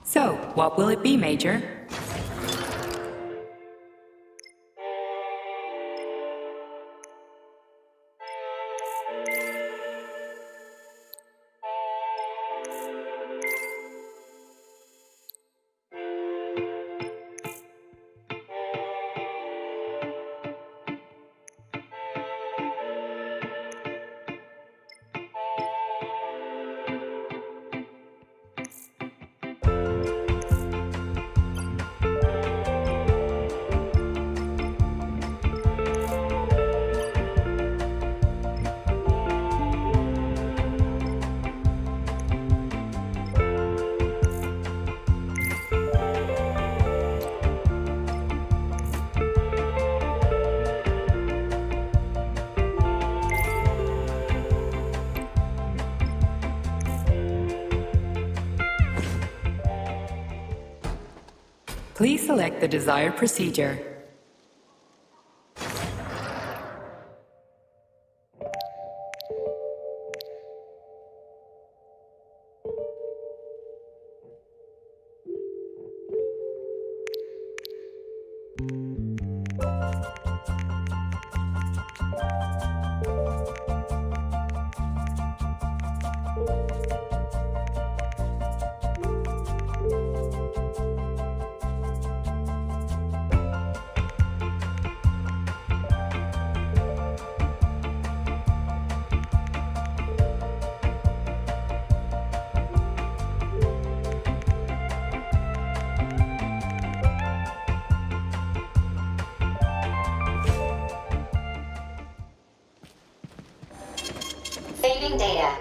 So, what will it be, Major? Please select the desired procedure. Saving data.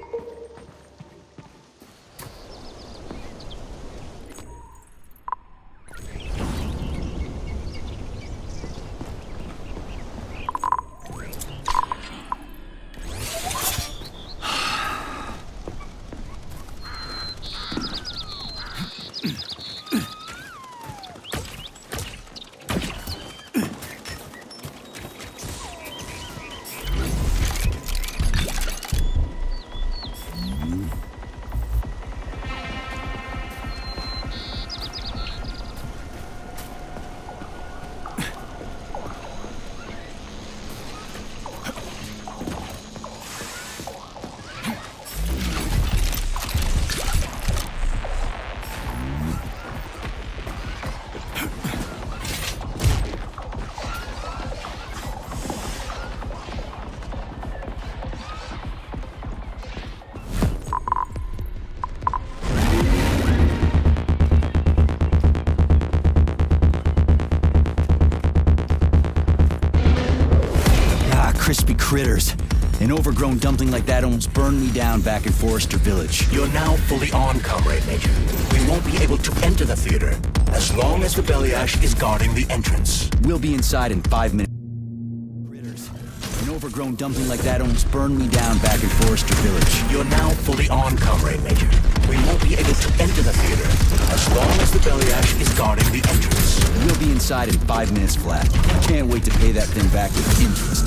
An overgrown dumpling like that almost burned me down back in Forrester Village. You're now fully on, Comrade Major. We won't be able to enter the theater as long as the belly ash is guarding the entrance. We'll be inside in 5 minutes. Critters. An overgrown dumpling like that almost burned me down back in Forrester Village. You're now fully on, Comrade Major. We won't be able to enter the theater as long as the belly ash is guarding the entrance. We'll be inside in 5 minutes flat. Can't wait to pay that thing back with interest.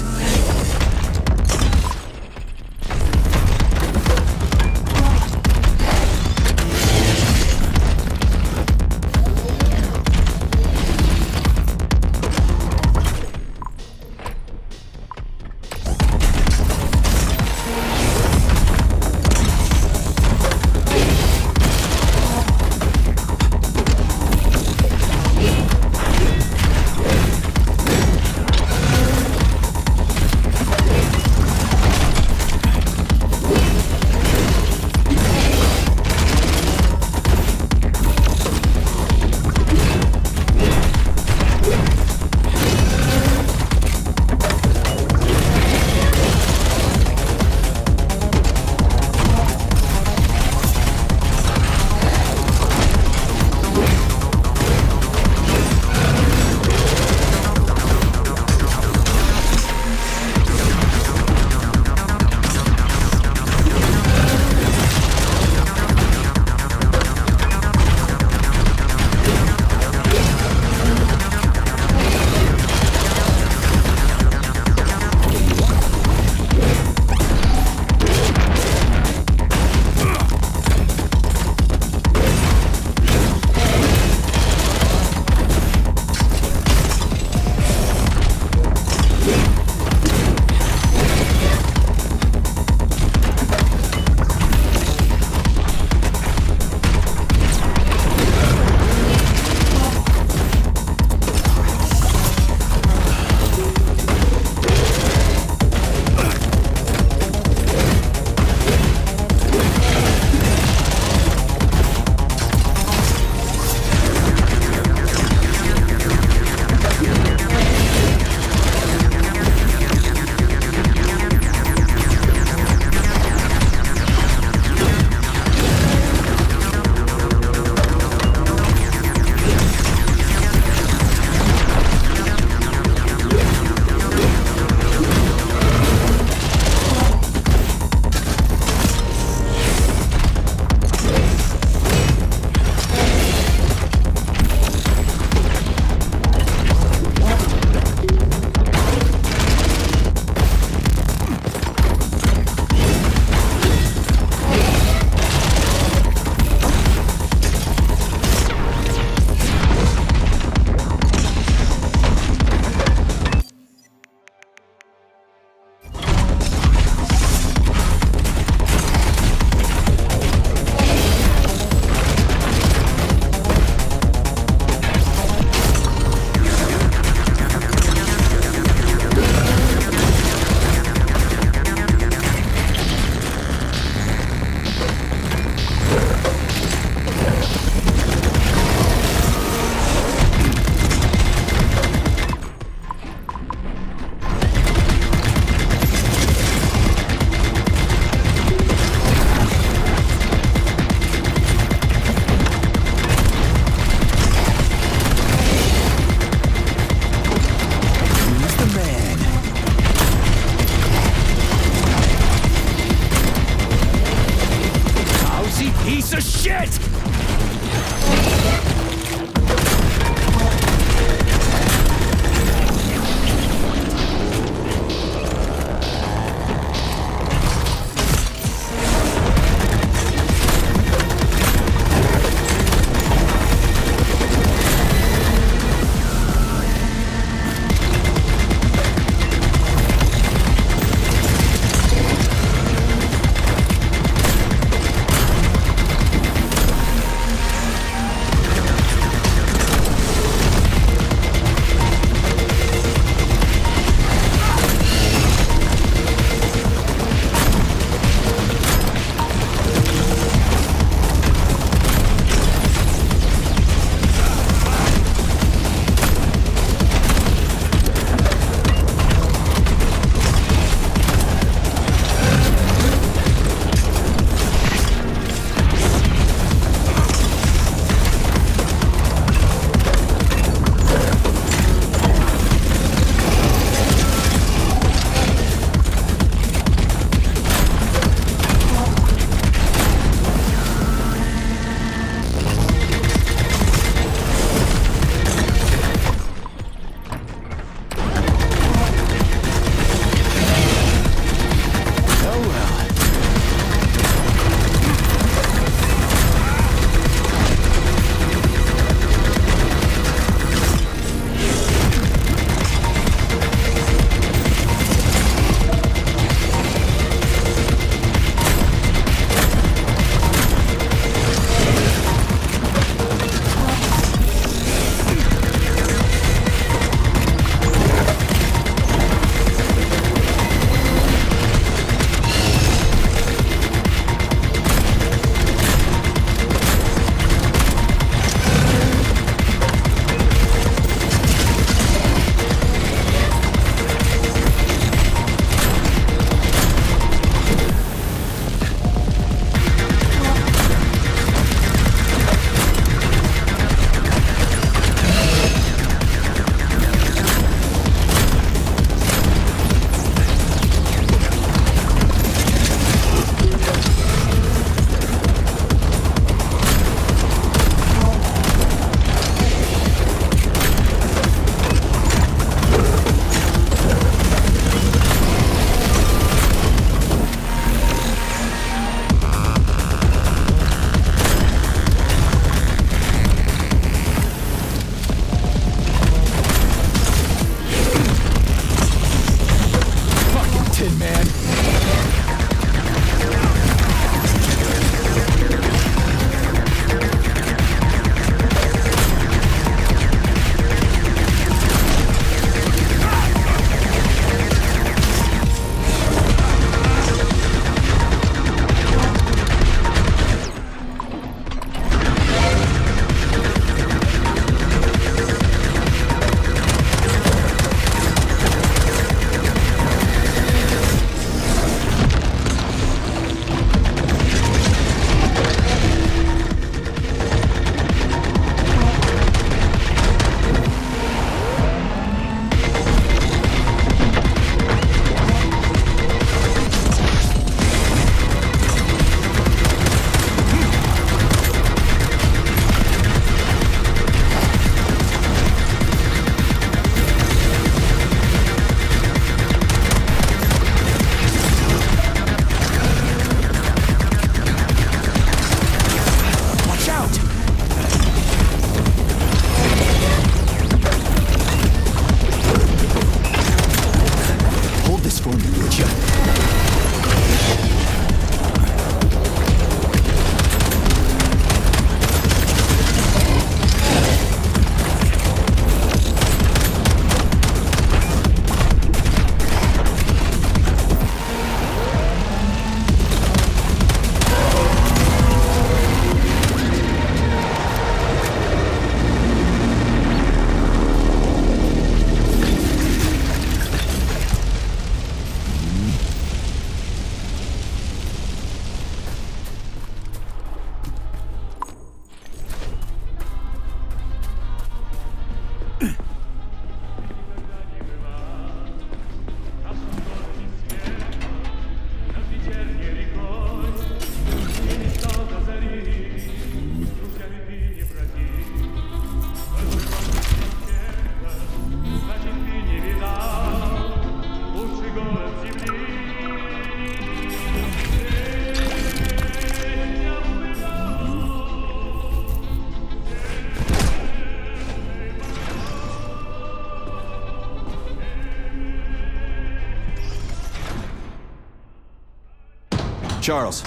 Charles,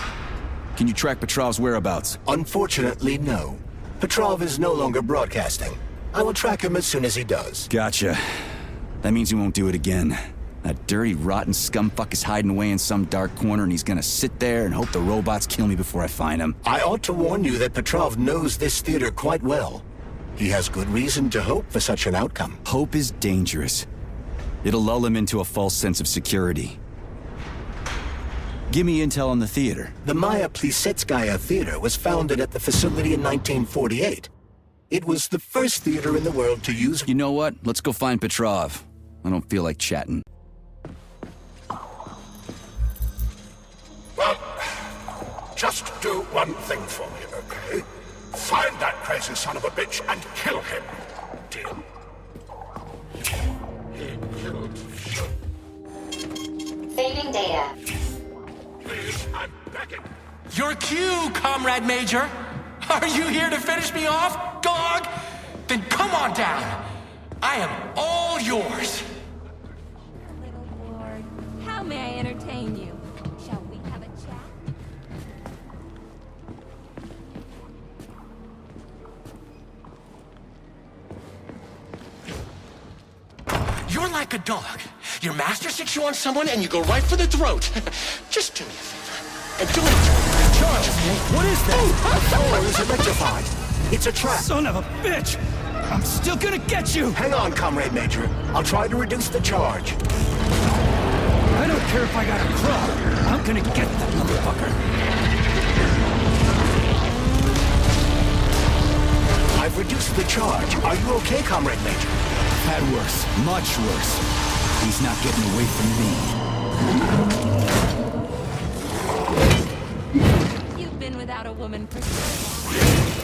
can you track Petrov's whereabouts? Unfortunately, no. Petrov is no longer broadcasting. I will track him as soon as he does. Gotcha. That means he won't do it again. That dirty, rotten scumfuck is hiding away in some dark corner, and he's gonna sit there and hope the robots kill me before I find him. I ought to warn you that Petrov knows this theater quite well. He has good reason to hope for such an outcome. Hope is dangerous. It'll lull him into a false sense of security. Give me intel on the theater. The Maya Plisetskaya Theater was founded at the facility in 1948. It was the first theater in the world to use... You know what? Let's go find Petrov. I don't feel like chatting. Well, just do one thing for me, okay? Find that crazy son of a bitch and kill him. Deal? He killed... Saving data. Please, I'm begging. Your cue, Comrade Major! Are you here to finish me off, dog? Then come on down. I am all yours. Little Lord, how may I entertain you? Shall we have a chat? You're like a dog. Your master sticks you on someone and you go right for the throat. Just do me a favor. And do it. Charge. What is that? The door is electrified. It's a trap. Son of a bitch! I'm still gonna get you! Hang on, Comrade Major. I'll try to reduce the charge. I don't care if I gotta crawl. I'm gonna get that motherfucker. I've reduced the charge. Are you okay, Comrade Major? Had worse. Much worse. He's not getting away from me. You've been without a woman for so long.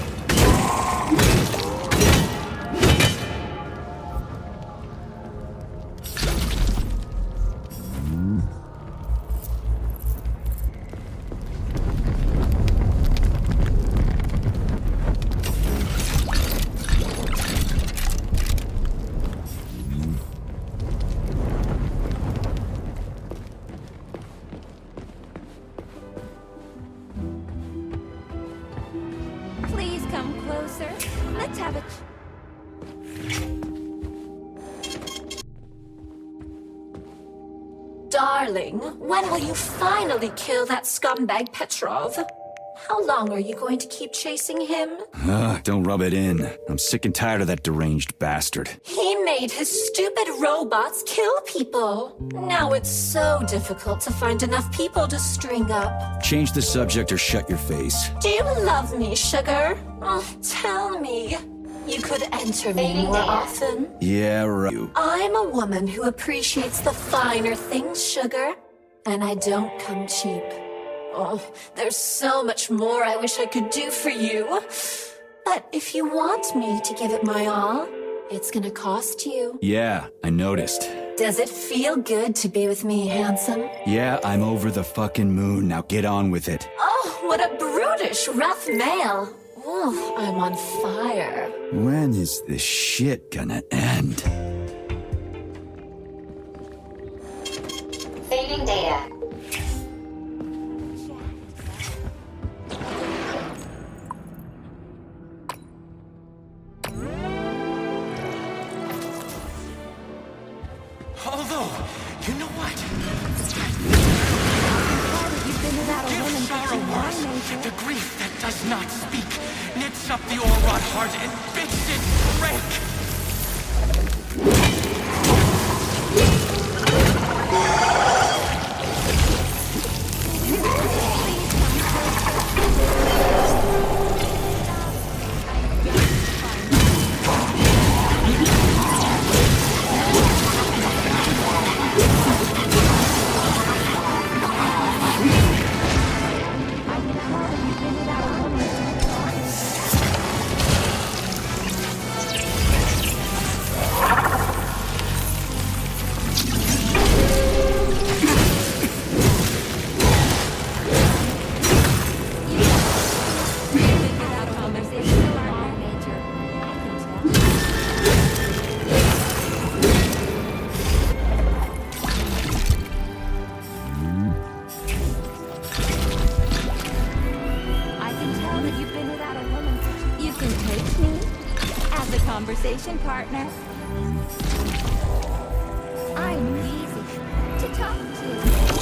Darling, when will you finally kill that scumbag Petrov? How long are you going to keep chasing him? Don't rub it in. I'm sick and tired of that deranged bastard. He made his stupid robots kill people. Now it's so difficult to find enough people to string up. Change the subject or shut your face. Do you love me, sugar? Oh, tell me. You could enter me more often. Yeah, right. I'm a woman who appreciates the finer things, sugar. And I don't come cheap. Oh, there's so much more I wish I could do for you. But if you want me to give it my all, it's gonna cost you. Yeah, I noticed. Does it feel good to be with me, handsome? Yeah, I'm over the fucking moon. Now get on with it. Oh, what a brutish, rough male. Oh, I'm on fire. When is this shit gonna end? Saving data. Although, you know what? Give sorrow worse. The grief that does not speak knits up the all-rot heart and bids it break. conversation partner. I'm easy to talk to.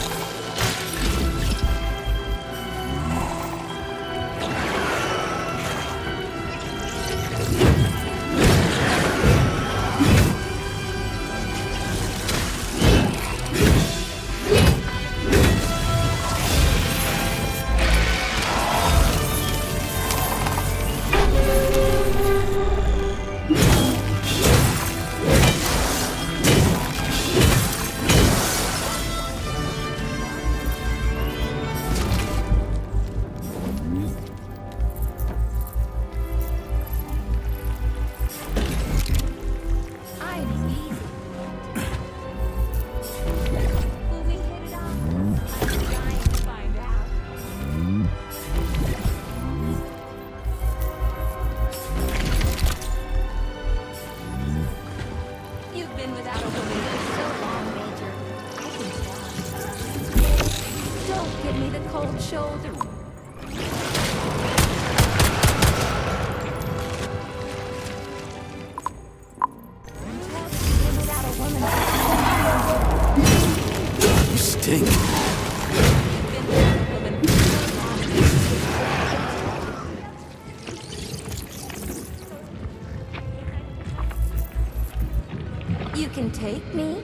You can take me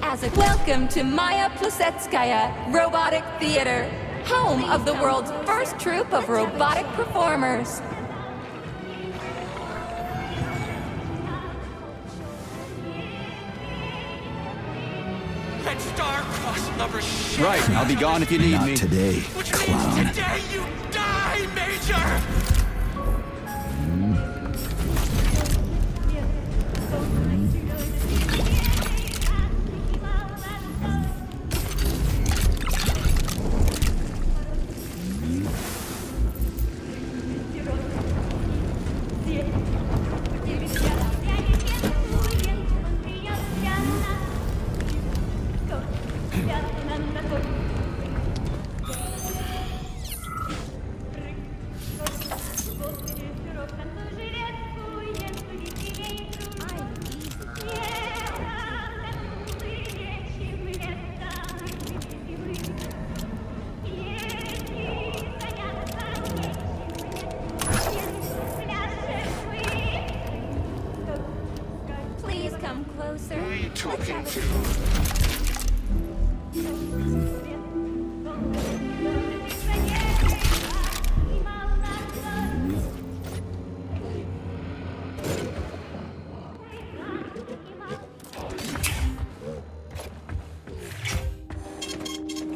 as a welcome to Maya Plussetskaya Robotic Theater, home of the world's first troupe of robotic performers. And star-crossed lovers. Right, I'll be gone if you need me. Not today, clown. Today you die, Major!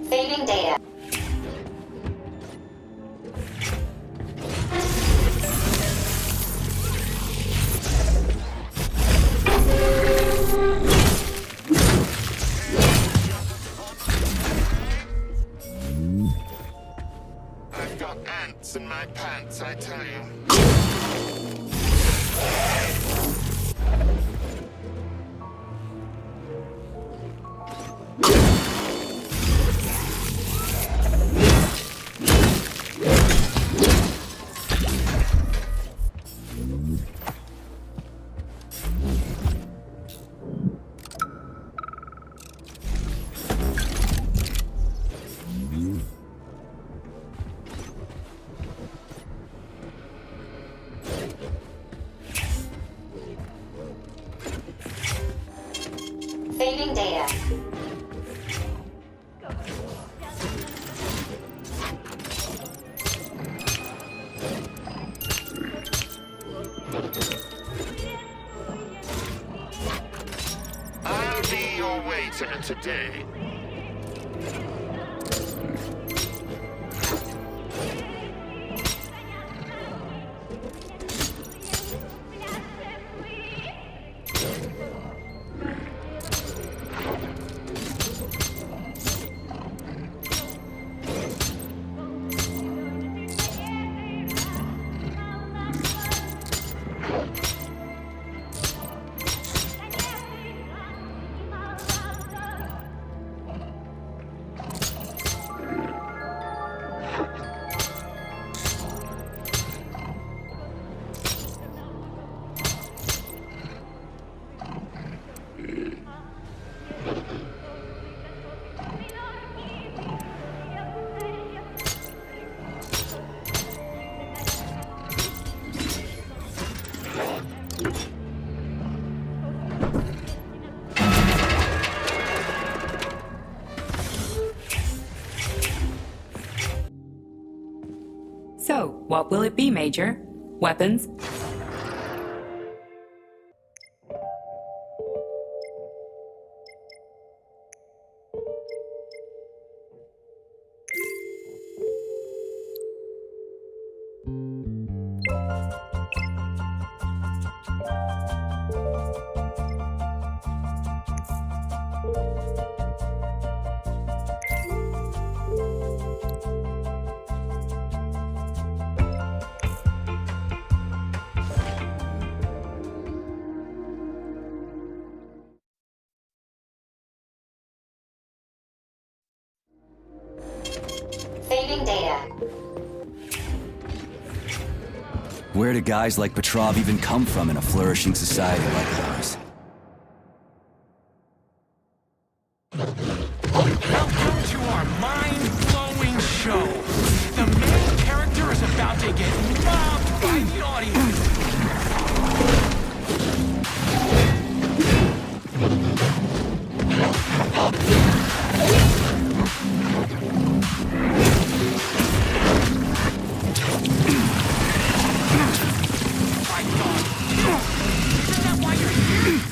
Saving data. I've got ants in my pants, I tell you. Saving data. I'll be your waiter today. What will it be, Major? Weapons? Saving data. Where do guys like Petrov even come from in a flourishing society like ours? Welcome to our mind-blowing show. The main character is about to get mobbed by the audience. My God. Isn't that why you're here?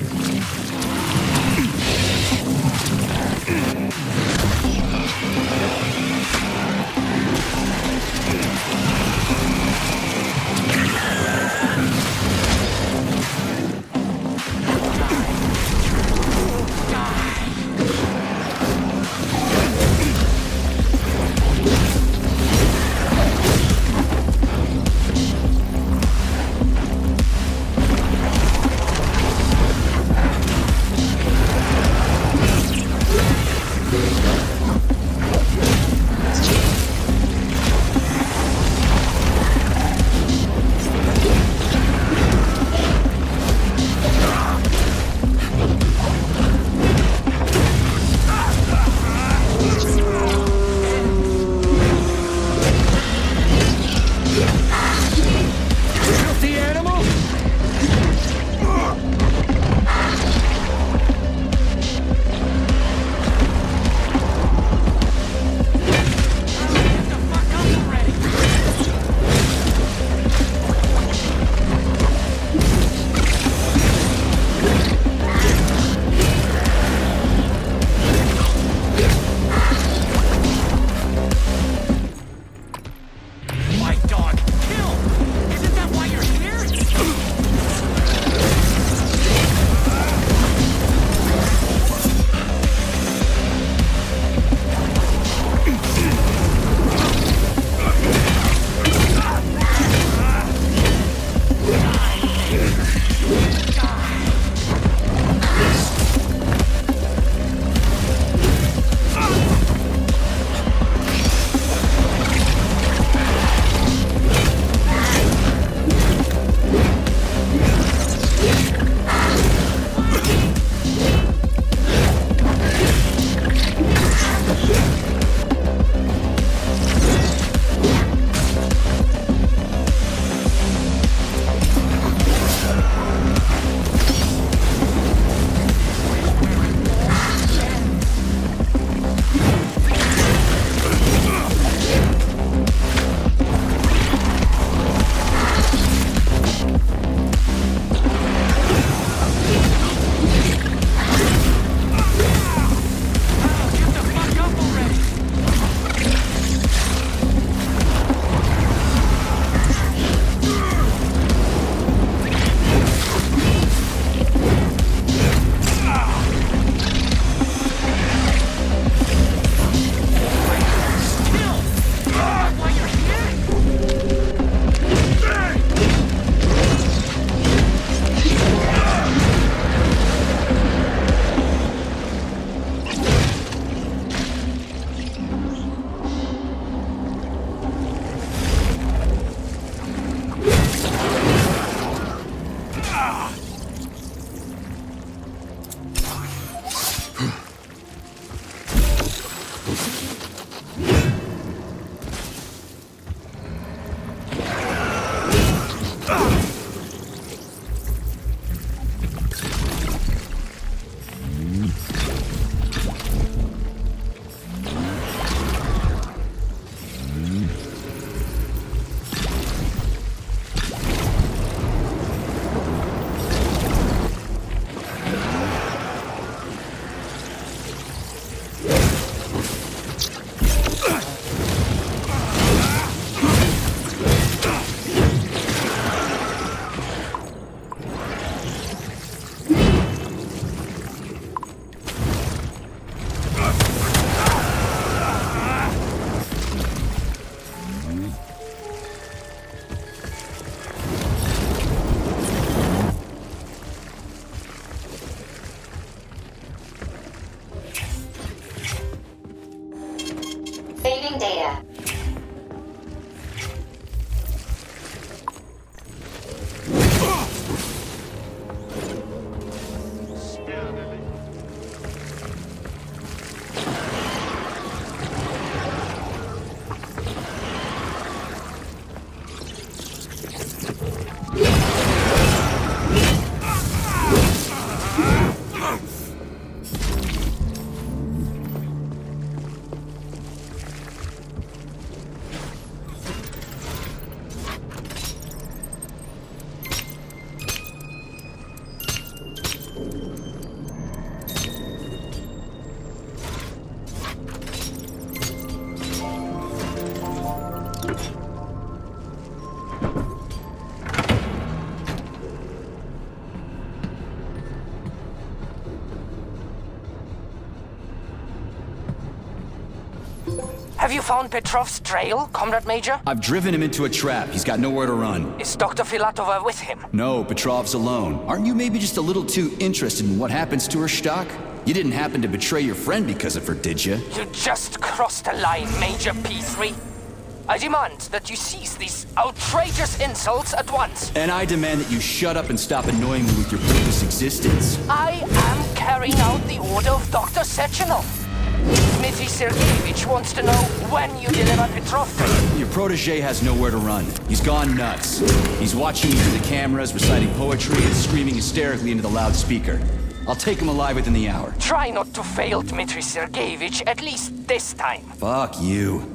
Have you found Petrov's trail, Comrade Major? I've driven him into a trap. He's got nowhere to run. Is Dr. Filatova with him? No, Petrov's alone. Aren't you maybe just a little too interested in what happens to her, Stock? You didn't happen to betray your friend because of her, did you? You just crossed a line, Major P3. I demand that you cease these outrageous insults at once. And I demand that you shut up and stop annoying me with your pointless existence. I am carrying out the order of Dr. Sechenov. Dmitry Sergeyevich wants to know when you deliver Petrov to him. Your protege has nowhere to run. He's gone nuts. He's watching you through the cameras, reciting poetry, and screaming hysterically into the loudspeaker. I'll take him alive within the hour. Try not to fail, Dmitry Sergeyevich, at least this time. Fuck you.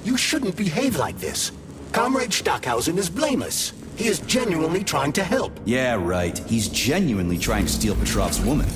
You shouldn't behave like this. Comrade Stockhausen is blameless. He is genuinely trying to help. Yeah, right. He's genuinely trying to steal Petrov's woman.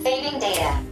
Saving data.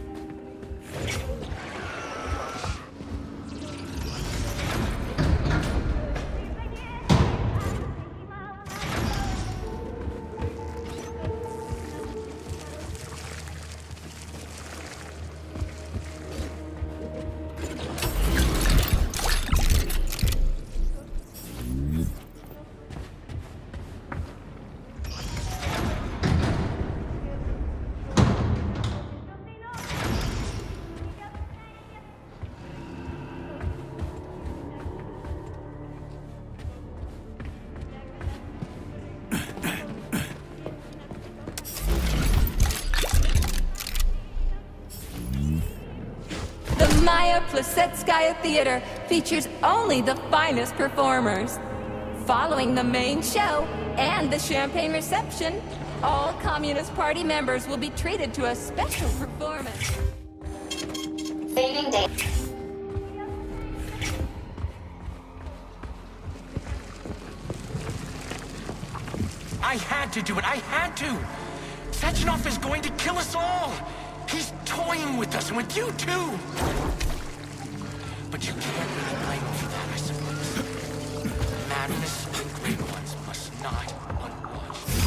Maya Plasetskaya Theater features only the finest performers. Following the main show and the champagne reception, all Communist Party members will be treated to a special performance. Saving data. I had to do it. I had to. Sechenov is going to kill us all. He's toying with us and with you too. But you can't really blame him for that, I suppose. Madness and great ones must not unwatched.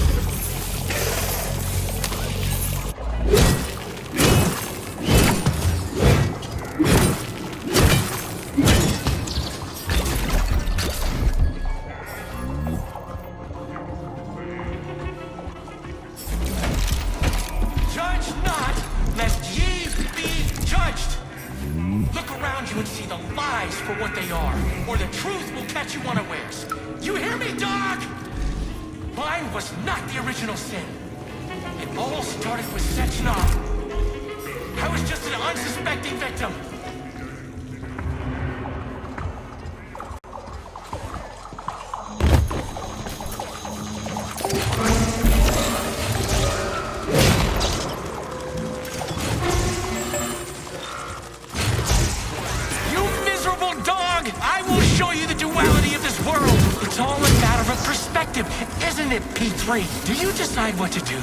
Judge not, lest ye be judged. Look around you and see the lies for what they are, or the truth will catch you unawares. You hear me, dog? Mine was not the original sin. It all started with Sechenov. I was just an unsuspecting victim. Isn't it, P3? Do you decide what to do?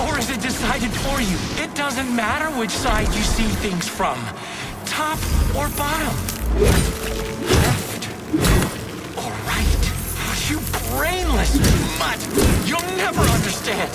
Or is it decided for you? It doesn't matter which side you see things from. Top or bottom. Left or right. You brainless mutt! You'll never understand.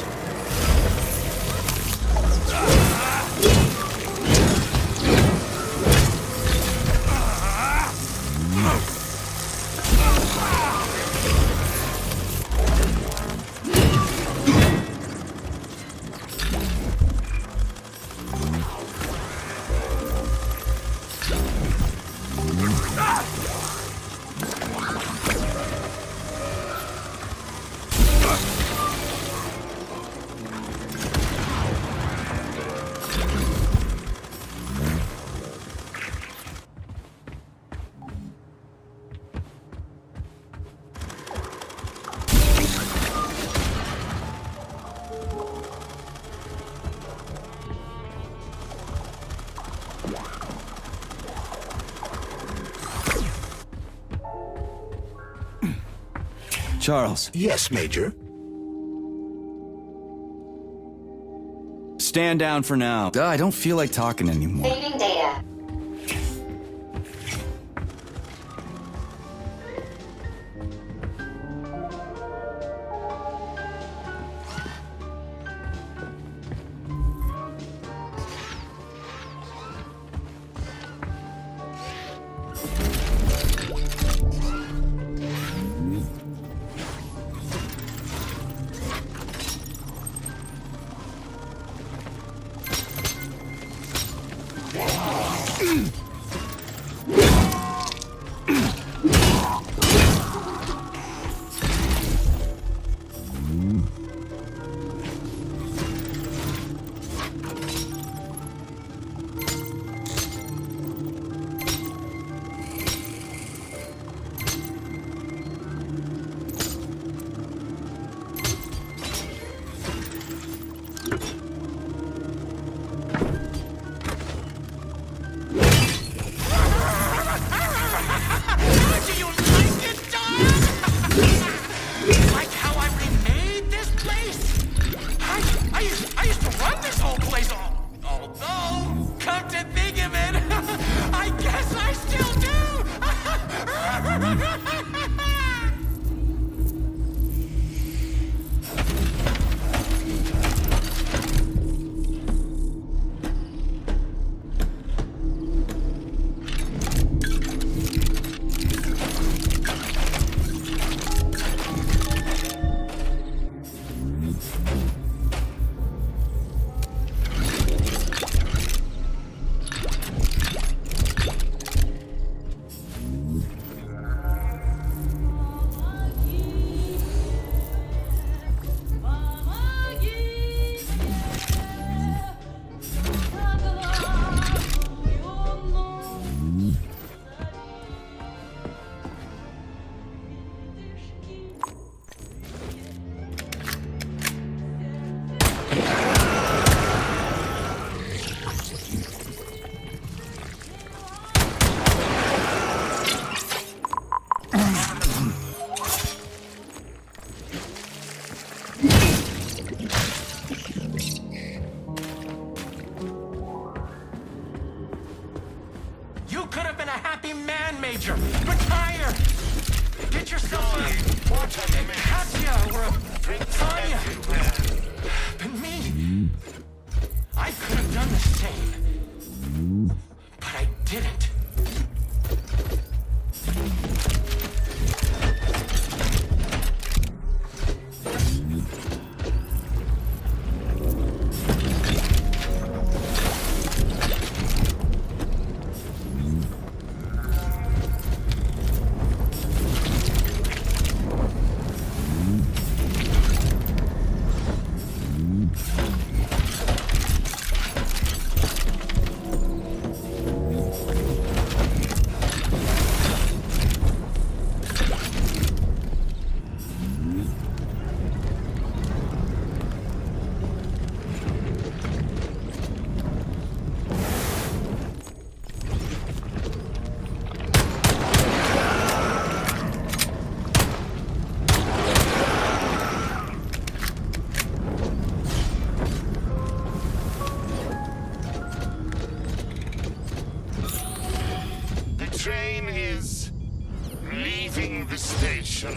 Charles. Yes, Major? Stand down for now. I don't feel like talking anymore. Saving data. a happy man, Major. Retire. Get yourself a Katya or a Tanya. But me, I could have done the same. But I didn't. Train is leaving the station.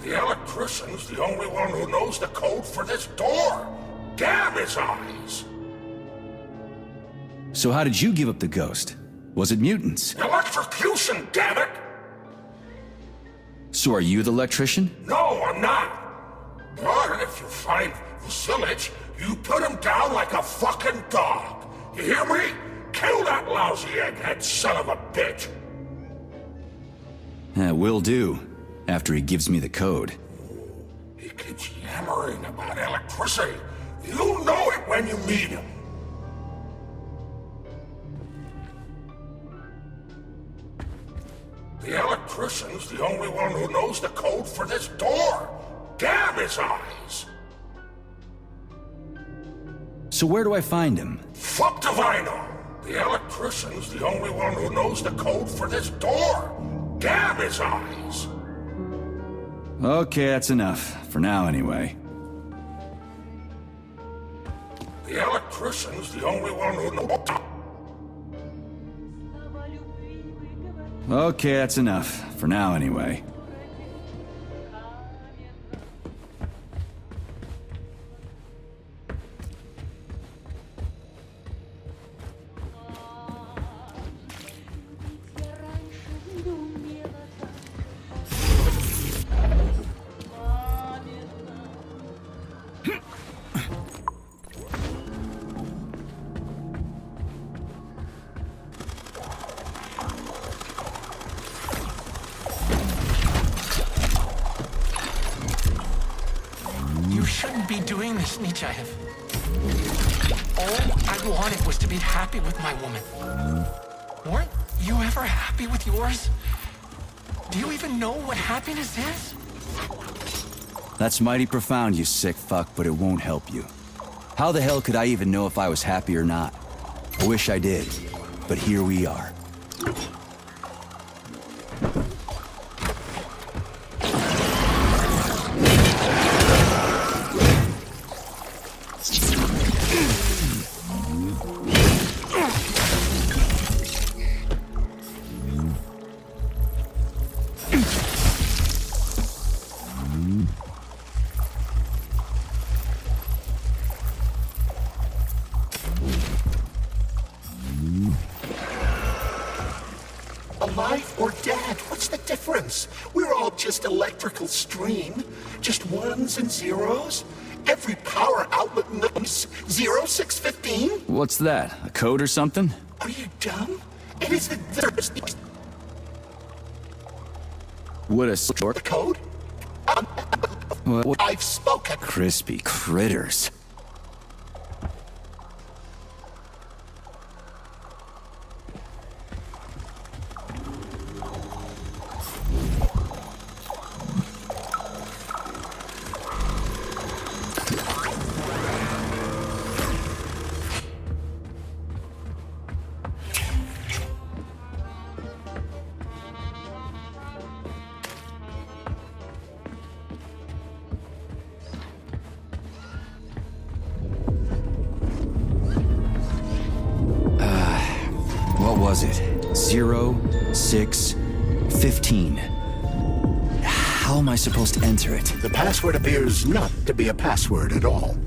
The electrician's the only one who knows the code for this door. Damn his eyes! So how did you give up the ghost? Was it mutants? Electrocution, damn it! So are you the electrician? No, I'm not. But if you find Vasilich, you put him down like a fucking dog. You hear me? Kill that lousy egghead son of a bitch! Will do. After he gives me the code. He keeps yammering about electricity. You know it when you meet him. The electrician's the only one who knows the code for this door. Damn his eyes! So where do I find him? Fuck if I know! The electrician's the only one who knows the code for this door. Damn his eyes! Okay, that's enough. For now, anyway. The electrician's the only one who knows. Okay, that's enough. For now, anyway. You shouldn't be doing this, Nechayev. All I wanted was to be happy with my woman. Weren't you ever happy with yours? Do you even know what happiness is? That's mighty profound, you sick fuck, but it won't help you. How the hell could I even know if I was happy or not? I wish I did, but here we are. Alive or dead, what's the difference? We're all just electrical stream. Just ones and zeros. Every power outlet knows 0615. What's that? A code or something? Are you dumb? It is the What a sort code? What? I've spoken. Crispy critters. What was it? 0, 6, 15. How am I supposed to enter it? The password appears not to be a password at all.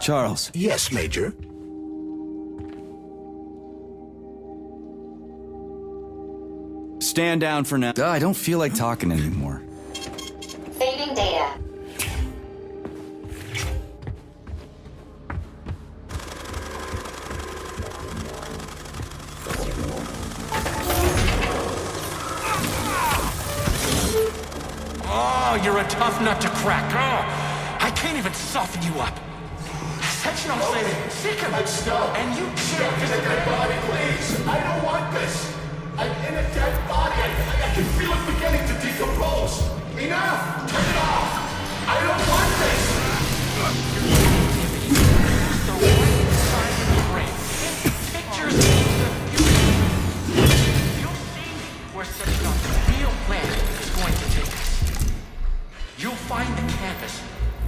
Charles. Yes, Major. Stand down for now. I don't feel like talking anymore. Saving data. Oh, you're a tough nut to crack. Oh, I can't even soften you up. Sechenov said, I'd stop. and you Stop in a dead body, please. I don't want this. I'm in a dead body. I can feel it beginning to decompose. Enough! Turn it off! I don't want this! the right side of the brain. Pictures of the future. You'll see where Sechenov's real plan is going to take us. You'll find the campus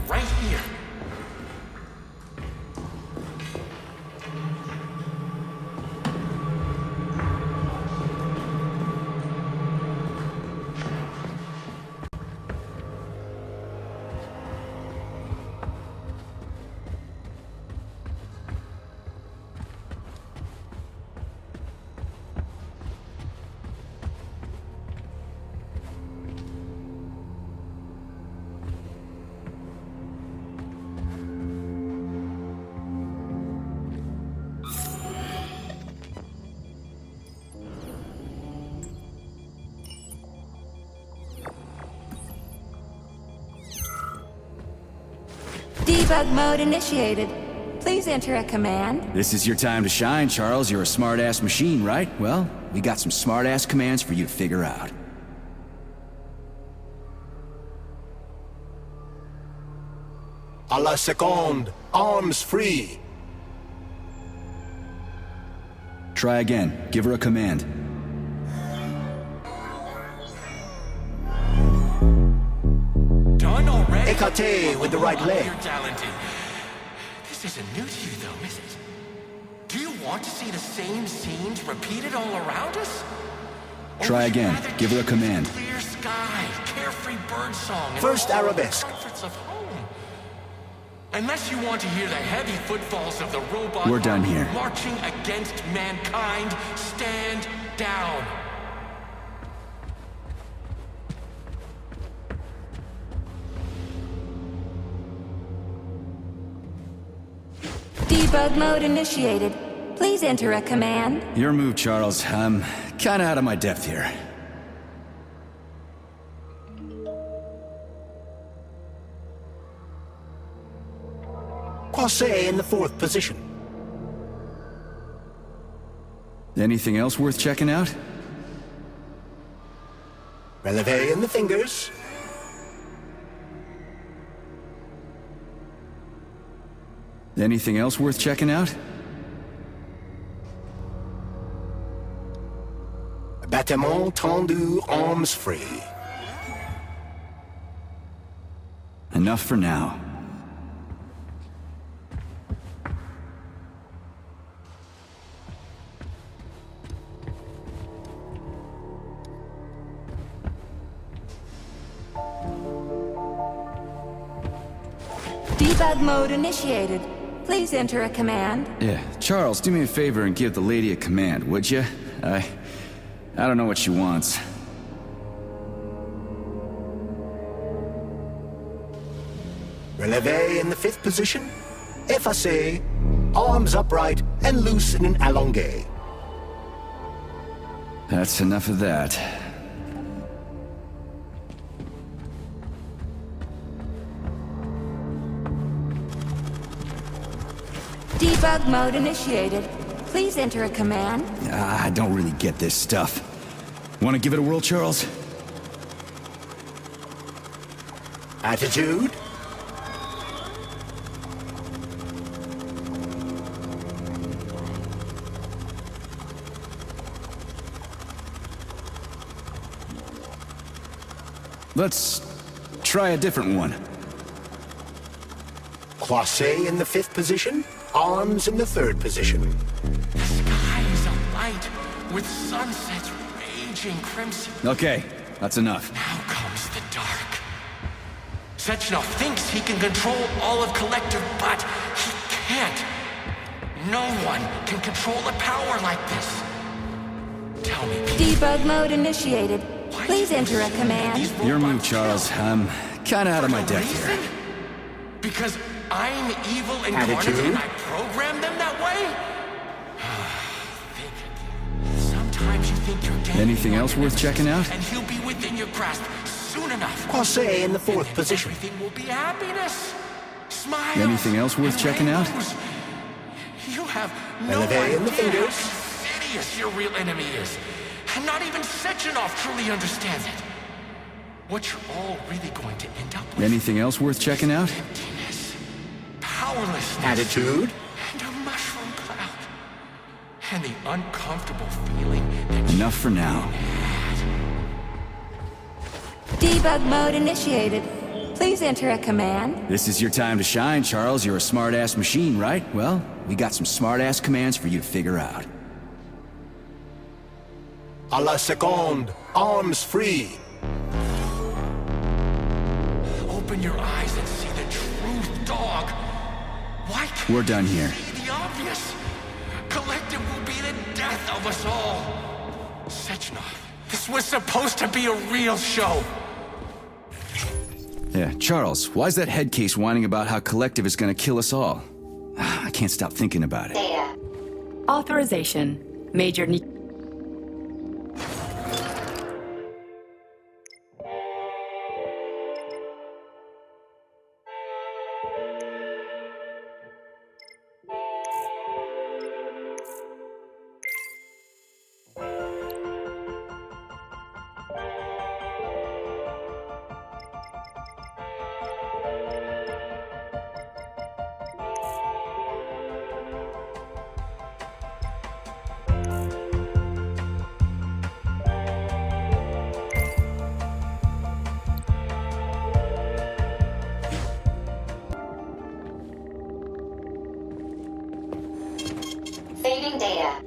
right here. Debug mode initiated. Please enter a command. This is your time to shine, Charles. You're a smart-ass machine, right? Well, we got some smart-ass commands for you to figure out. A la seconde. Arms free. Try again. Give her a command. Done already? Écarté with the right leg. You're talented. This isn't new to you, though, is it? Do you want to see the same scenes repeated all around us? Or Try would you again. rather Give her a command. Clear sky, carefree birdsong, and First all the arabesque. comforts of home. Unless you want to hear the heavy footfalls of the robot We're done army here. marching against mankind, stand down. Debug mode initiated. Please enter a command. Your move, Charles. I'm kinda out of my depth here. Croisset in the 4th position. Anything else worth checking out? Relevé in the fingers. Anything else worth checking out? Battement tendu, arms free. Enough for now. Debug mode initiated. Please enter a command. Yeah, Charles, do me a favor and give the lady a command, would you? I don't know what she wants. Relevé in the 5th position. Effacé, arms upright and loose in an allongé. That's enough of that. Debug mode initiated. Please enter a command. I don't really get this stuff. Want to give it a whirl, Charles? Attitude. Let's try a different one. Croisset in the 5th position. Arms in the 3rd position. The sky is alight with sunsets raging crimson. Okay, that's enough. Now comes the dark. Sechenov thinks he can control all of Kollektiv, but he can't. No one can control the power like this. Tell me. Debug mode initiated. Please enter a command. Your move, Charles. I'm kinda out of my depth here. Because I'm evil incarnate and I programmed them that way? Sometimes you think you're getting Anything else worth checking out? and he'll be within your grasp soon enough. Croisset in the 4th position. Everything will be happiness. Smile. Anything else worth checking out? You have no Elevate idea in the how fingers. insidious your real enemy is. And not even Sechenov truly understands it. What you're all really going to end up with. Anything else worth checking out? Powerlessness. Attitude. And a mushroom cloud. And the uncomfortable feeling that Enough for now. Debug mode initiated. Please enter a command. This is your time to shine, Charles. You're a smart-ass machine, right? Well, we got some smart-ass commands for you to figure out. A la seconde. Arms free. Open your eyes and see the truth, dog. Why can't We're done here. you see the obvious? Kollektiv will be the death of us all. Sechenov, this was supposed to be a real show. Yeah, Charles, why's that head case whining about how Kollektiv is gonna kill us all? I can't stop thinking about it. Authorization. Major Saving data.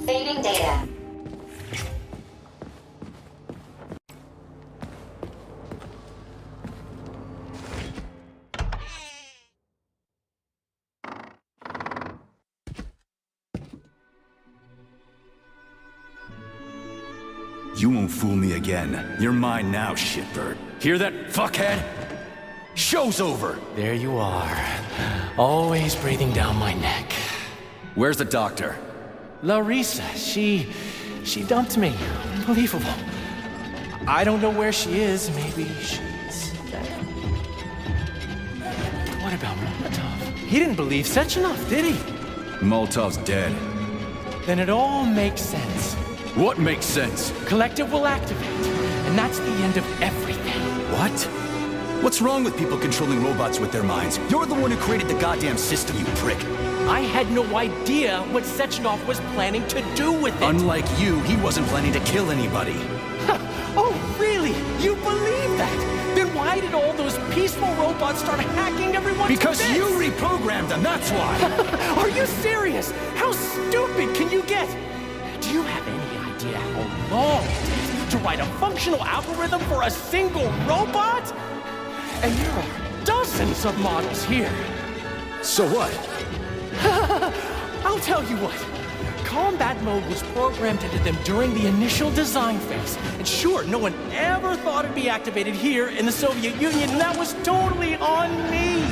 Saving data. You won't fool me again. You're mine now, shitbird. Hear that, fuckhead? Show's over! There you are. Always breathing down my neck. Where's the doctor? Larissa, she dumped me. Unbelievable. I don't know where she is. Maybe she's dead. What about Molotov? He didn't believe Sechenov, did he? Molotov's dead. Then it all makes sense. What makes sense? Kollektiv will activate, and that's the end of everything. What? What's wrong with people controlling robots with their minds? You're the one who created the goddamn system, you prick. I had no idea what Sechenov was planning to do with it. Unlike you, he wasn't planning to kill anybody. Oh, really? You believe that? Then why did all those peaceful robots start hacking everyone? Because you reprogrammed them, that's why! Are you serious? How stupid can you get? Do you have any idea how long it takes to write a functional algorithm for a single robot? And there are dozens of models here. So what? I'll tell you what. Combat mode was programmed into them during the initial design phase. And sure, no one ever thought it'd be activated here in the Soviet Union, and that was totally on me.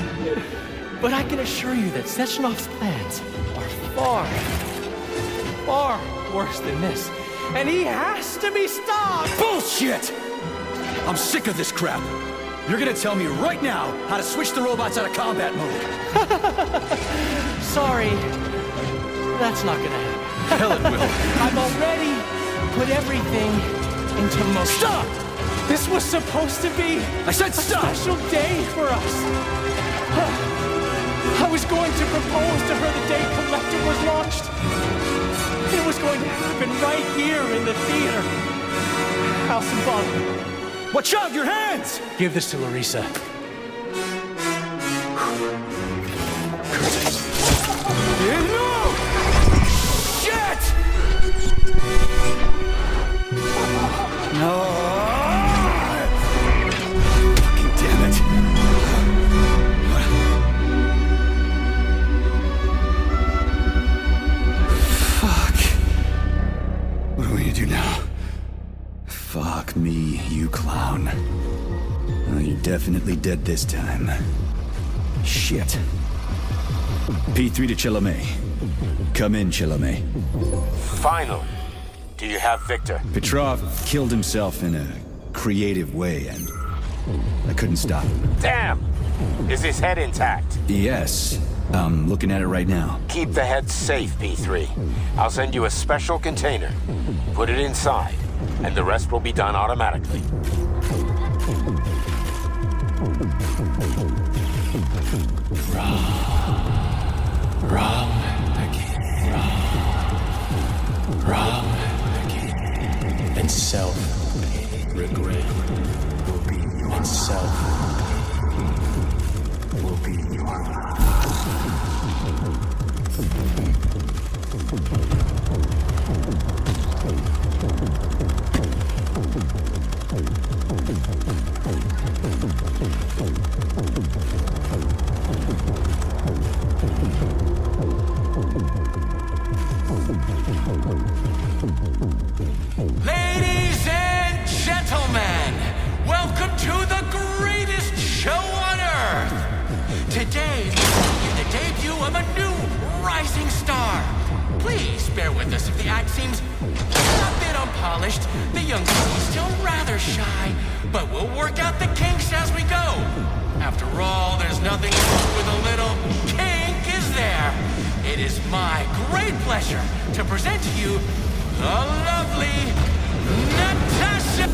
But I can assure you that Sechenov's plans are far, far worse than this. And he has to be stopped! Bullshit! I'm sick of this crap. You're gonna tell me right now how to switch the robots out of combat mode. Sorry. That's not gonna happen. Hell it will. I've already put everything into motion. Stop! This was supposed to be I said stop! a special day for us. I was going to propose to her the day Kollektiv was launched. It was going to happen right here in the theater. How symbolic. Watch out, your hands! Give this to Larissa. No! Shit! No! Fucking damn it. Fuck. What are we gonna do now? Fuck me, you clown. Oh, you're definitely dead this time. Shit. P3 to Chalamet. Come in, Chalamet. Finally. Do you have Victor? Petrov killed himself in a creative way, and I couldn't stop him. Damn! Is his head intact? Yes. I'm looking at it right now. Keep the head safe, P3. I'll send you a special container. Put it inside, and the rest will be done automatically. Wrong again. Wrong again. And self-regret will be your and self will be your Ladies and gentlemen, welcome to the greatest show on Earth! Today, is the debut of a new rising star. Please bear with us if the act seems a bit unpolished. The young lady's still rather shy, but we'll work out the kinks as we go. After all, there's nothing wrong with a little kink, is there? It is my great pleasure to present to you the lovely Natasha!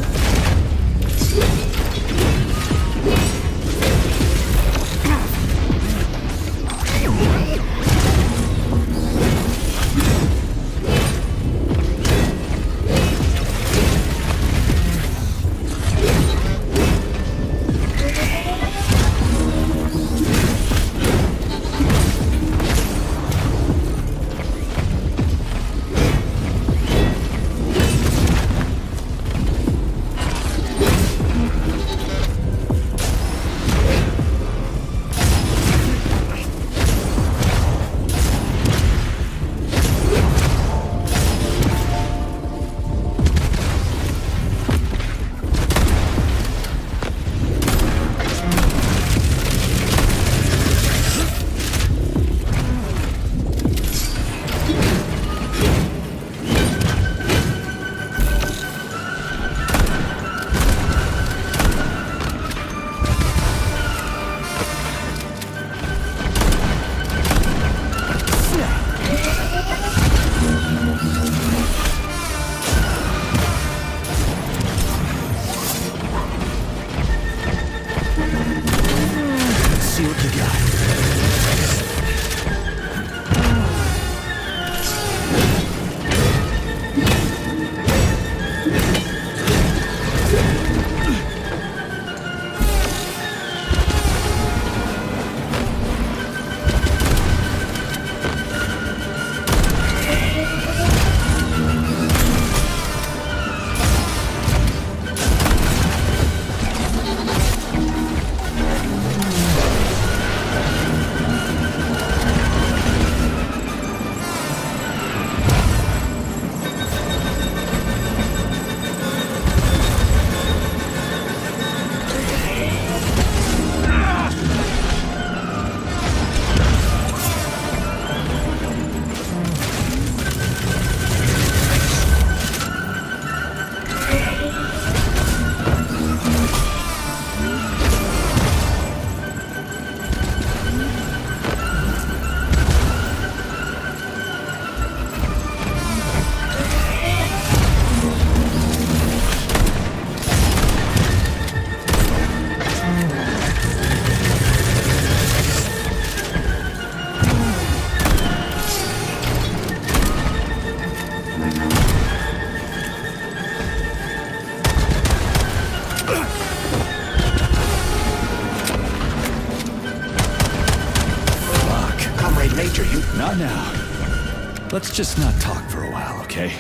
you... Not now. Let's just not talk for a while, okay?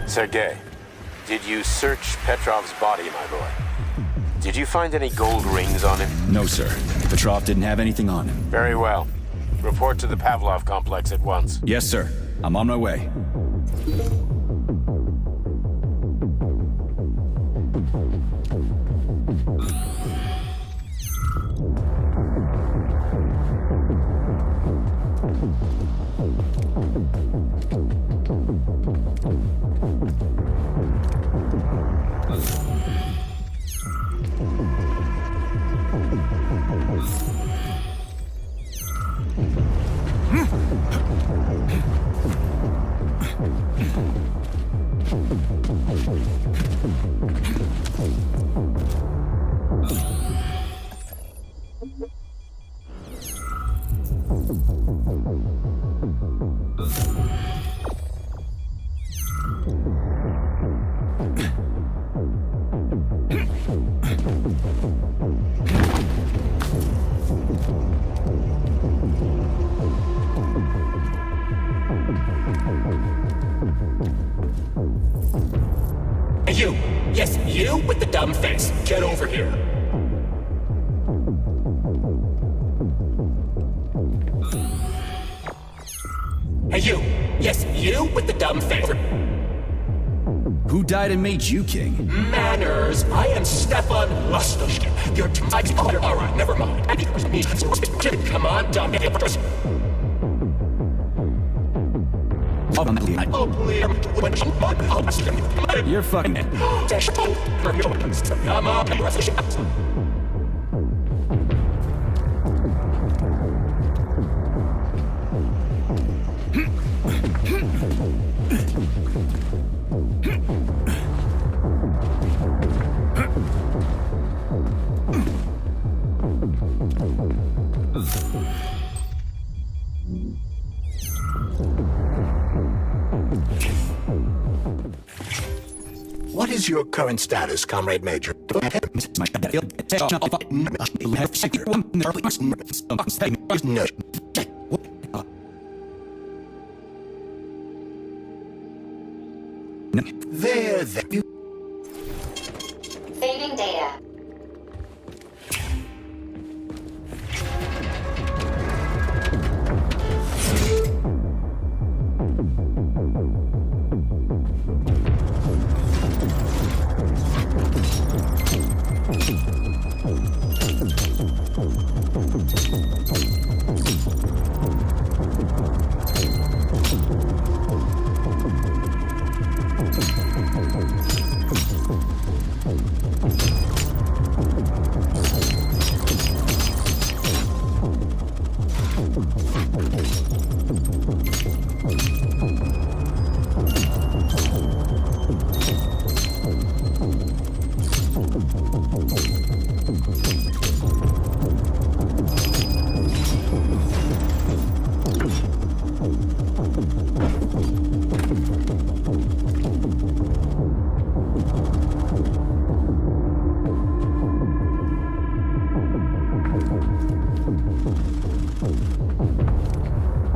Sergei, did you search Petrov's body, my boy? Did you find any gold rings on him? No, sir. Petrov didn't have anything on him. Very well. Report to the Pavlov complex at once. Yes, sir. I'm on my way. You! Yes, you with the dumb face. Get over here. Hey, you! Yes, you with the dumb face. Who died and made you king? Manners! I am Stefan Lustoshkin. You're alright, never mind. Come on, dumb. You're fucking it. Come on. What is your current status, Comrade Major? There. Saving data.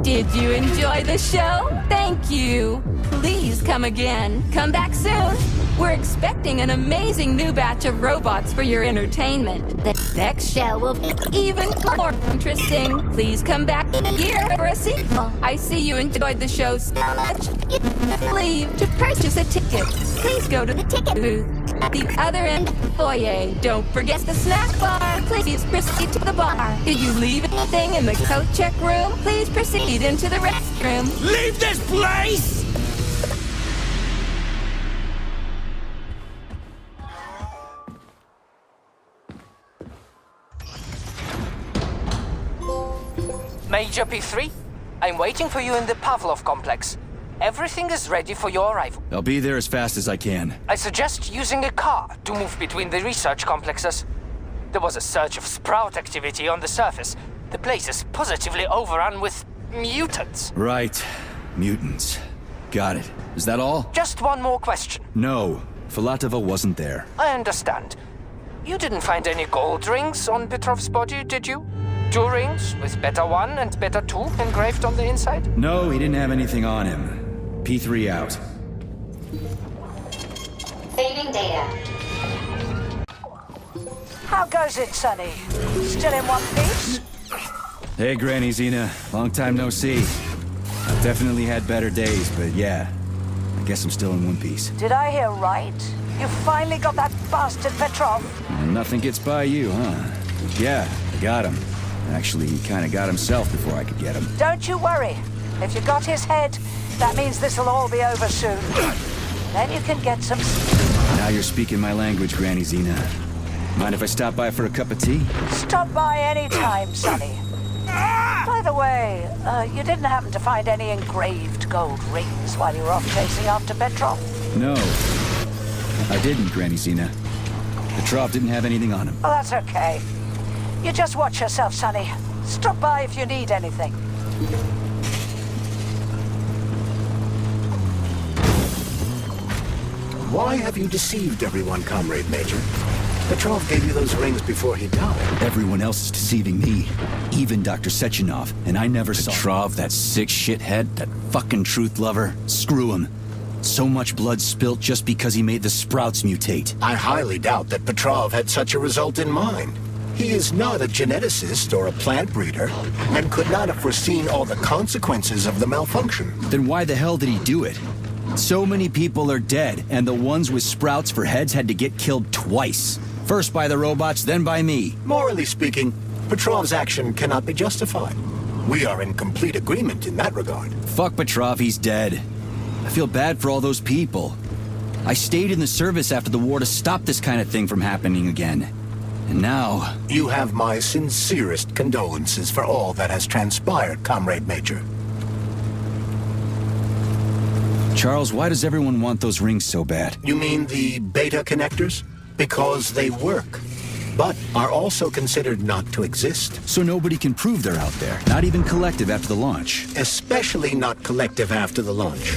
Did you enjoy the show? Thank you. Please come again. Come back soon. We're expecting an amazing new batch of robots for your entertainment. The next show will be even more interesting. Please come back here for a sequel. I see you enjoyed the show so much. Leave to purchase a ticket. Please go to the ticket booth at the other end of the foyer. Don't forget the snack bar. Please proceed to the bar. Did you leave anything in the coat check room? Please proceed into the restroom. Leave this place! Major P3, I'm waiting for you in the Pavlov complex. Everything is ready for your arrival. I'll be there as fast as I can. I suggest using a car to move between the research complexes. There was a surge of sprout activity on the surface. The place is positively overrun with mutants. Right. Mutants. Got it. Is that all? Just one more question. No. Filatova wasn't there. I understand. You didn't find any gold rings on Petrov's body, did you? 2 rings with Beta 1 and Beta 2 engraved on the inside? No, he didn't have anything on him. P3 out. Saving data. How goes it, Sonny? Still in one piece? Hey, Granny Xena. Long time no see. I've definitely had better days, but yeah. I guess I'm still in one piece. Did I hear right? You finally got that bastard Petrov? And nothing gets by you, huh? Yeah, I got him. Actually, he kinda got himself before I could get him. Don't you worry. If you got his head, that means this'll all be over soon. Then you can get some... Now you're speaking my language, Granny Xena. Mind if I stop by for a cup of tea? Stop by any time, Sonny. By the way, you didn't happen to find any engraved gold rings while you were off chasing after Petrov? No. I didn't, Granny Xena. Petrov didn't have anything on him. Oh, that's okay. You just watch yourself, Sonny. Stop by if you need anything. Why have you deceived everyone, Comrade Major? Petrov gave you those rings before he died. Everyone else is deceiving me. Even Dr. Sechenov. And I never saw Petrov, that sick shithead, that fucking truth lover. Screw him. So much blood spilt just because he made the sprouts mutate. I highly doubt that Petrov had such a result in mind. He is not a geneticist or a plant breeder, and could not have foreseen all the consequences of the malfunction. Then why the hell did he do it? So many people are dead, and the ones with sprouts for heads had to get killed twice. First by the robots, then by me. Morally speaking, Petrov's action cannot be justified. We are in complete agreement in that regard. Fuck Petrov, he's dead. I feel bad for all those people. I stayed in the service after the war to stop this kind of thing from happening again. And now... You have my sincerest condolences for all that has transpired, Comrade Major. Charles, why does everyone want those rings so bad? You mean the beta connectors? Because they work, but are also considered not to exist. So nobody can prove they're out there, not even Kollektiv after the launch. Especially not Kollektiv after the launch.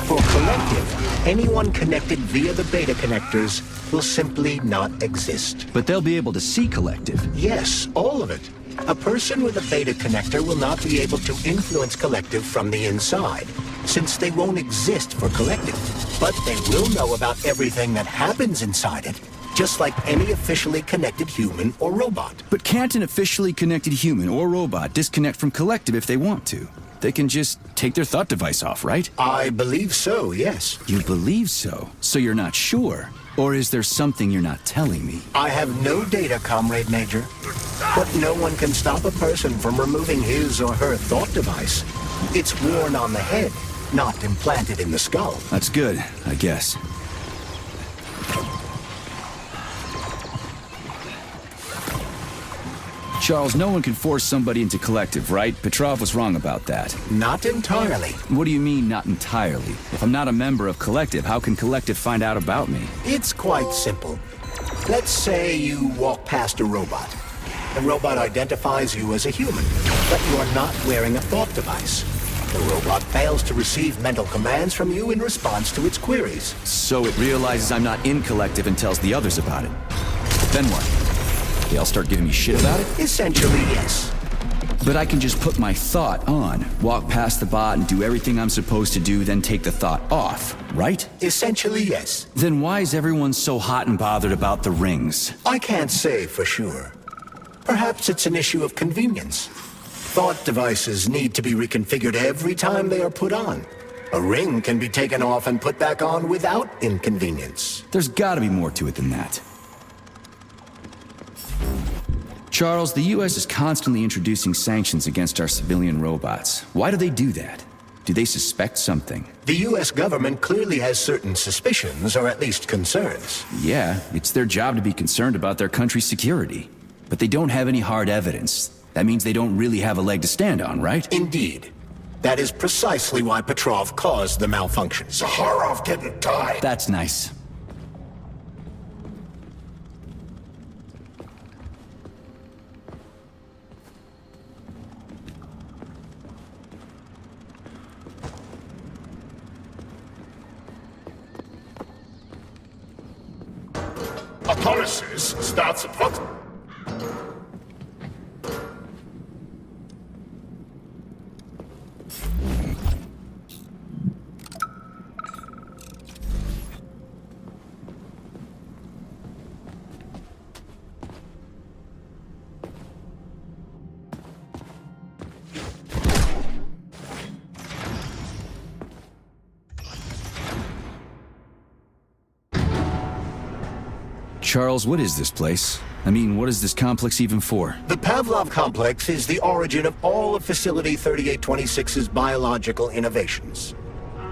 For Kollektiv, anyone connected via the beta connectors will simply not exist. But they'll be able to see Kollektiv. Yes, all of it. A person with a beta connector will not be able to influence Kollektiv from the inside, since they won't exist for Kollektiv. But they will know about everything that happens inside it, just like any officially connected human or robot. But can't an officially connected human or robot disconnect from Kollektiv if they want to? They can just take their thought device off, right? I believe so, yes. You believe so? So you're not sure? Or is there something you're not telling me? I have no data, Comrade Major. But no one can stop a person from removing his or her thought device. It's worn on the head, not implanted in the skull. That's good, I guess. Charles, no one can force somebody into Kollektiv, right? Petrov was wrong about that. Not entirely. What do you mean, not entirely? If I'm not a member of Kollektiv, how can Kollektiv find out about me? It's quite simple. Let's say you walk past a robot. The robot identifies you as a human, but you are not wearing a thought device. The robot fails to receive mental commands from you in response to its queries. So it realizes I'm not in Kollektiv and tells the others about it. Then what? They all start giving me shit about it? Essentially, yes. But I can just put my thought on, walk past the bot and do everything I'm supposed to do, then take the thought off, right? Essentially, yes. Then why is everyone so hot and bothered about the rings? I can't say for sure. Perhaps it's an issue of convenience. Thought devices need to be reconfigured every time they are put on. A ring can be taken off and put back on without inconvenience. There's gotta be more to it than that. Charles, the US is constantly introducing sanctions against our civilian robots. Why do they do that? Do they suspect something? The US government clearly has certain suspicions, or at least concerns. Yeah, it's their job to be concerned about their country's security. But they don't have any hard evidence. That means they don't really have a leg to stand on, right? Indeed. That is precisely why Petrov caused the malfunction. Zaharov didn't die. That's nice. Autolysis starts at what? Charles, what is this place? I mean, what is this complex even for? The Pavlov complex is the origin of all of Facility 3826's biological innovations.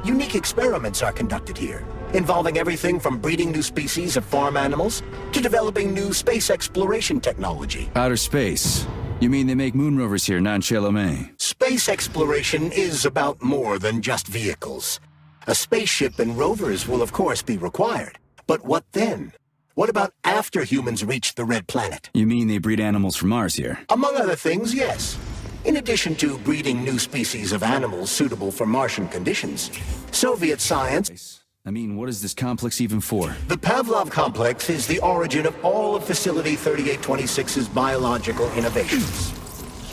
Unique experiments are conducted here, involving everything from breeding new species of farm animals to developing new space exploration technology. Outer space? You mean they make moon rovers here, non-Chelomé? Space exploration is about more than just vehicles. A spaceship and rovers will of course be required. But what then? What about after humans reach the Red Planet? You mean they breed animals from Mars here? Among other things, yes. In addition to breeding new species of animals suitable for Martian conditions, Soviet science... I mean, what is this complex even for? The Pavlov complex is the origin of all of Facility 3826's biological innovations.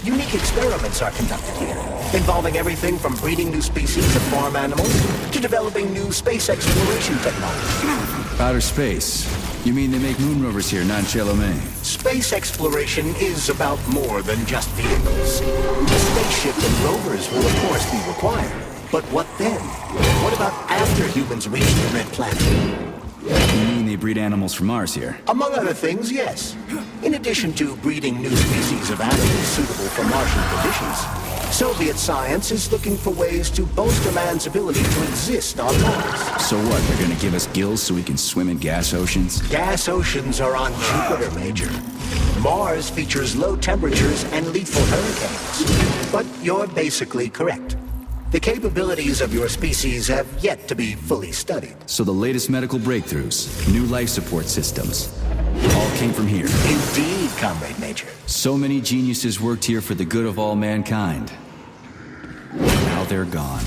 Unique experiments are conducted here, involving everything from breeding new species of farm animals to developing new space exploration technology. Outer space? You mean they make moon rovers here, non-Chelomé? Space exploration is about more than just vehicles. A spaceship and rovers will of course be required. But what then? What about after humans reach the Red Planet? You mean they breed animals from Mars here? Among other things, yes. In addition to breeding new species of animals suitable for Martian conditions, Soviet science is looking for ways to bolster man's ability to exist on Mars. So what, they're gonna give us gills so we can swim in gas oceans? Gas oceans are on Jupiter, Major. Mars features low temperatures and lethal hurricanes. But you're basically correct. The capabilities of your species have yet to be fully studied. So the latest medical breakthroughs, new life support systems, all came from here. Indeed, Comrade Major. So many geniuses worked here for the good of all mankind. Now they're gone.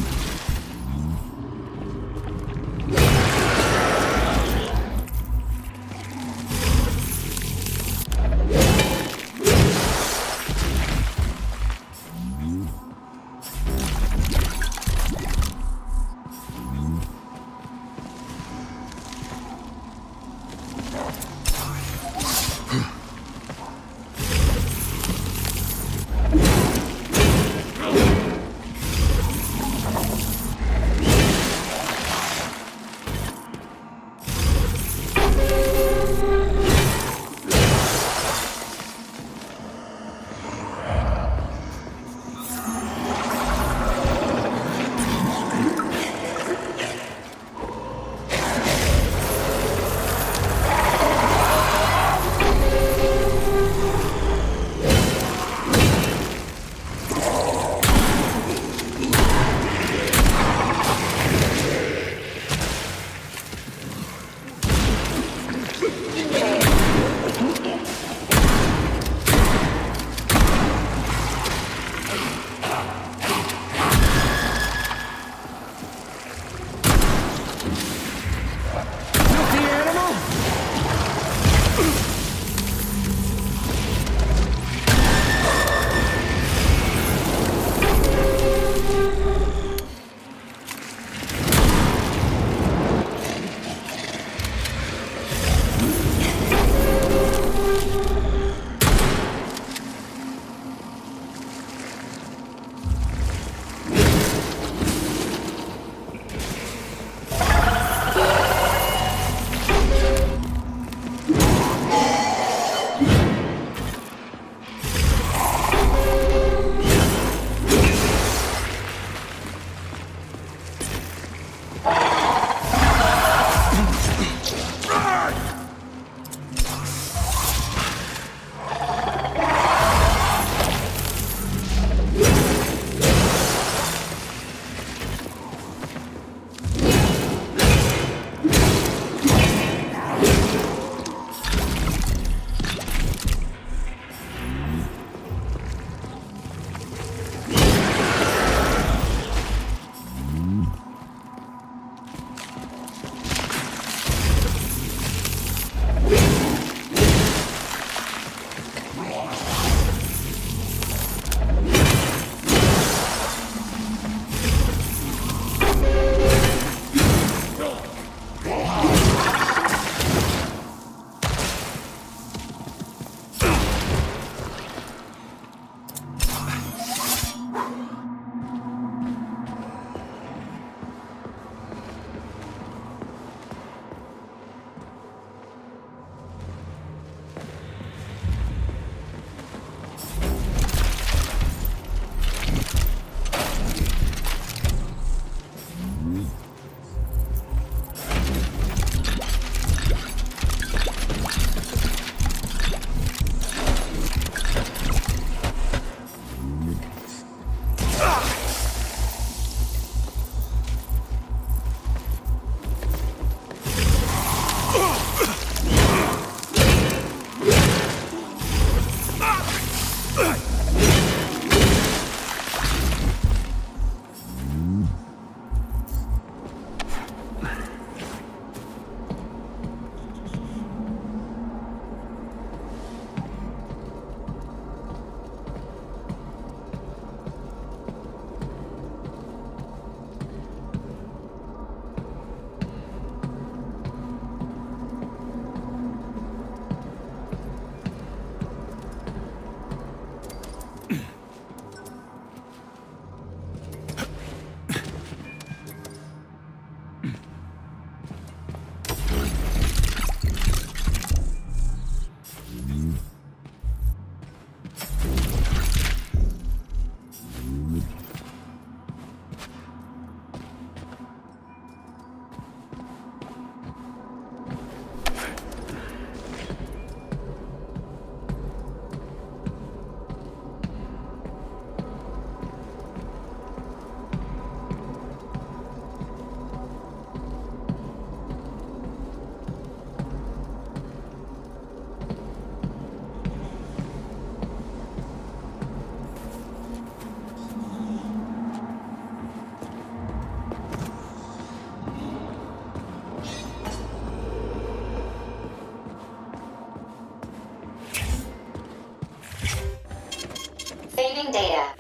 Saving data.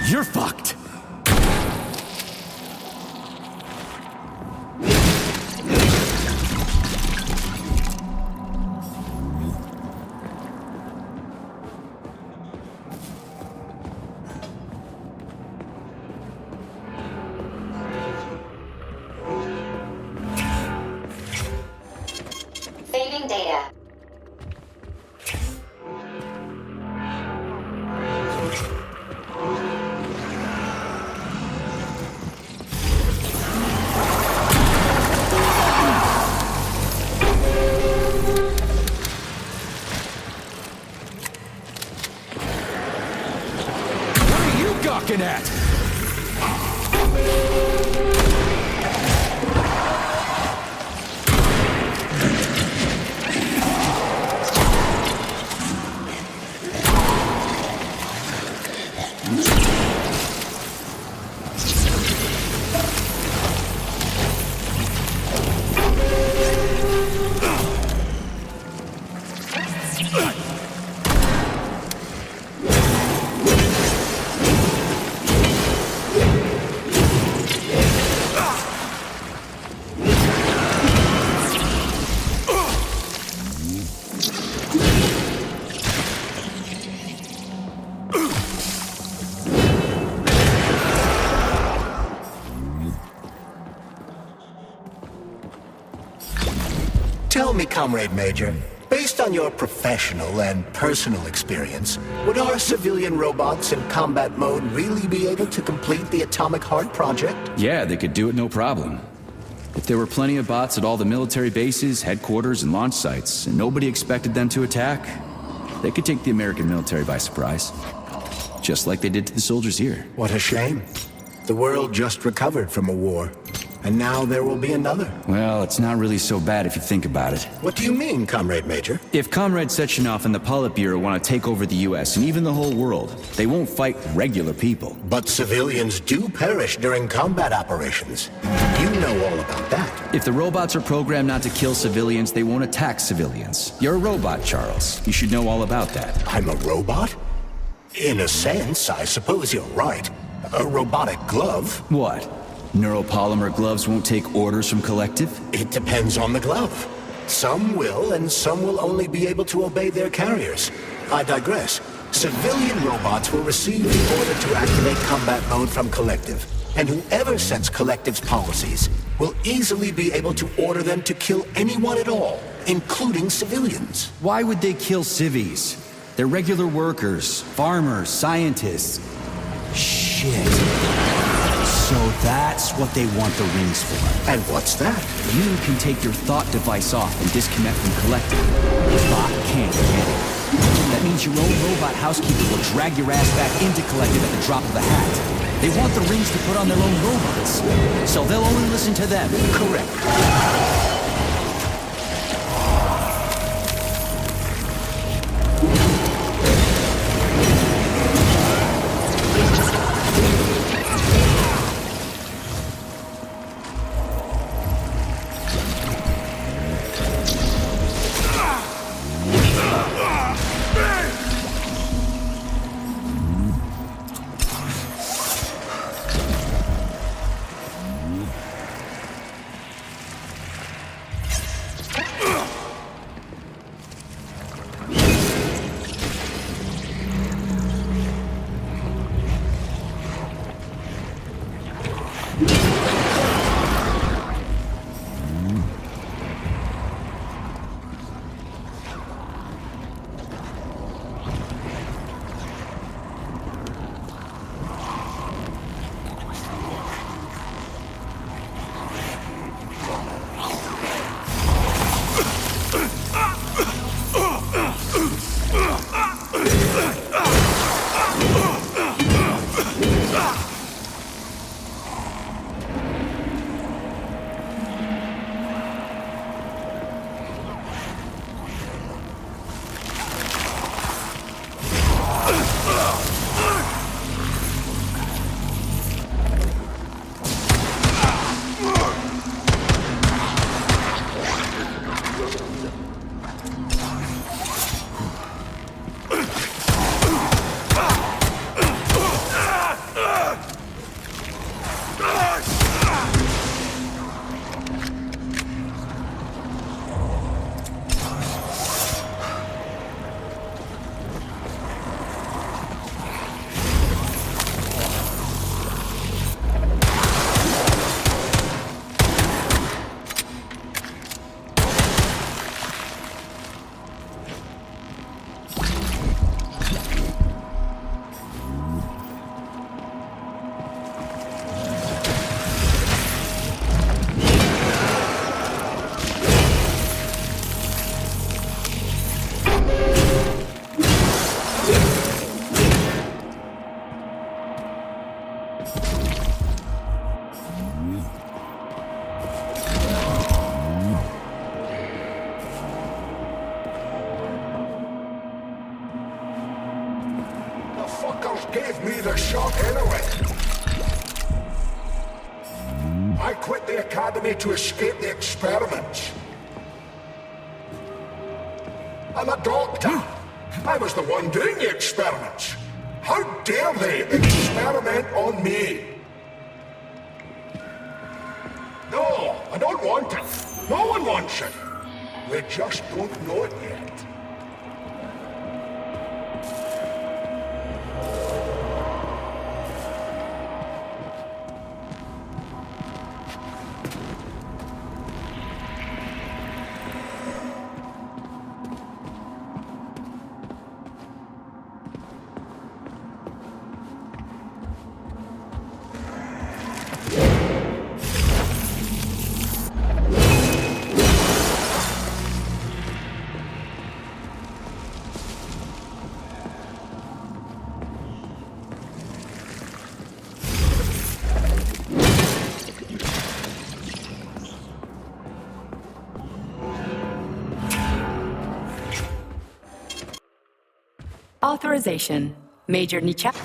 You're fucked. Saving data. What are you gawking at? Tell me, Comrade Major, based on your professional and personal experience, would our civilian robots in combat mode really be able to complete the Atomic Heart project? Yeah, they could do it no problem. If there were plenty of bots at all the military bases, headquarters, and launch sites, and nobody expected them to attack, they could take the American military by surprise. Just like they did to the soldiers here. What a shame. The world just recovered from a war, and now there will be another. Well, it's not really so bad if you think about it. What do you mean, Comrade Major? If Comrade Sechenov and the Politburo want to take over the US and even the whole world, they won't fight regular people. But civilians do perish during combat operations. You know all about that. If the robots are programmed not to kill civilians, they won't attack civilians. You're a robot, Charles. You should know all about that. I'm a robot? In a sense, I suppose you're right. A robotic glove. What? Neuropolymer gloves won't take orders from Kollektiv? It depends on the glove. Some will, and some will only be able to obey their carriers. I digress. Civilian robots will receive the order to activate combat mode from Kollektiv, and whoever sets Kollektiv's policies will easily be able to order them to kill anyone at all, including civilians. Why would they kill civvies? They're regular workers, farmers, scientists. Shit. So that's what they want the rings for. And what's that? You can take your thought device off and disconnect from Kollektiv. The bot can't get it. That means your own robot housekeeper will drag your ass back into Kollektiv at the drop of a hat. They want the rings to put on their own robots, so they'll only listen to them. Correct. fuckers gave me the shot anyway. I quit the academy to escape the experiments. I'm a doctor. I was the one doing the experiments. How dare they experiment on me? No, I don't want it. No one wants it. We just don't know it yet. Authorization. Major Nichak.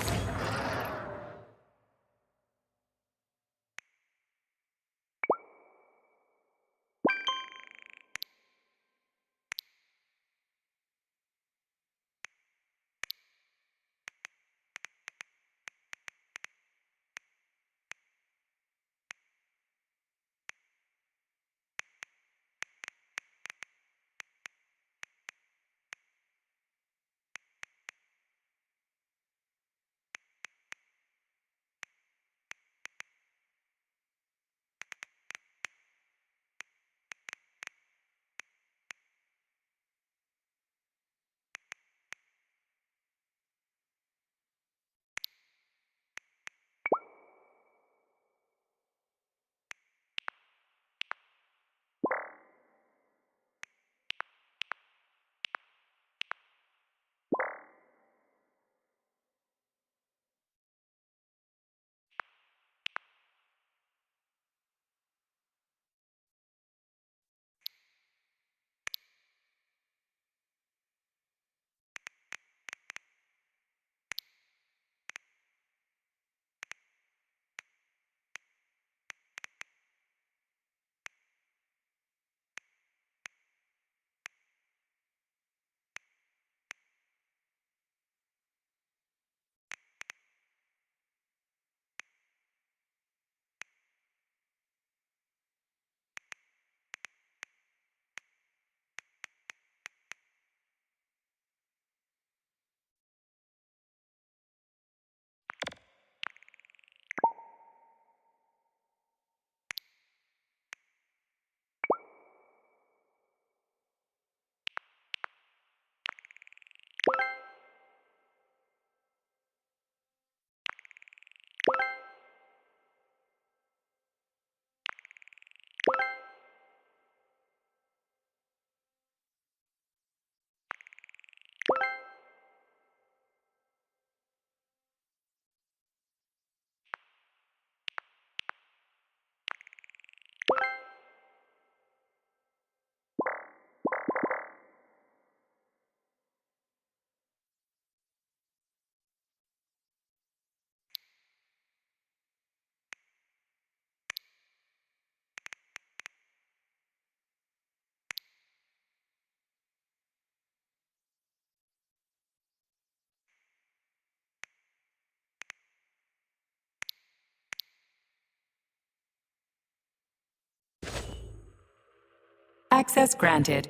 Access granted.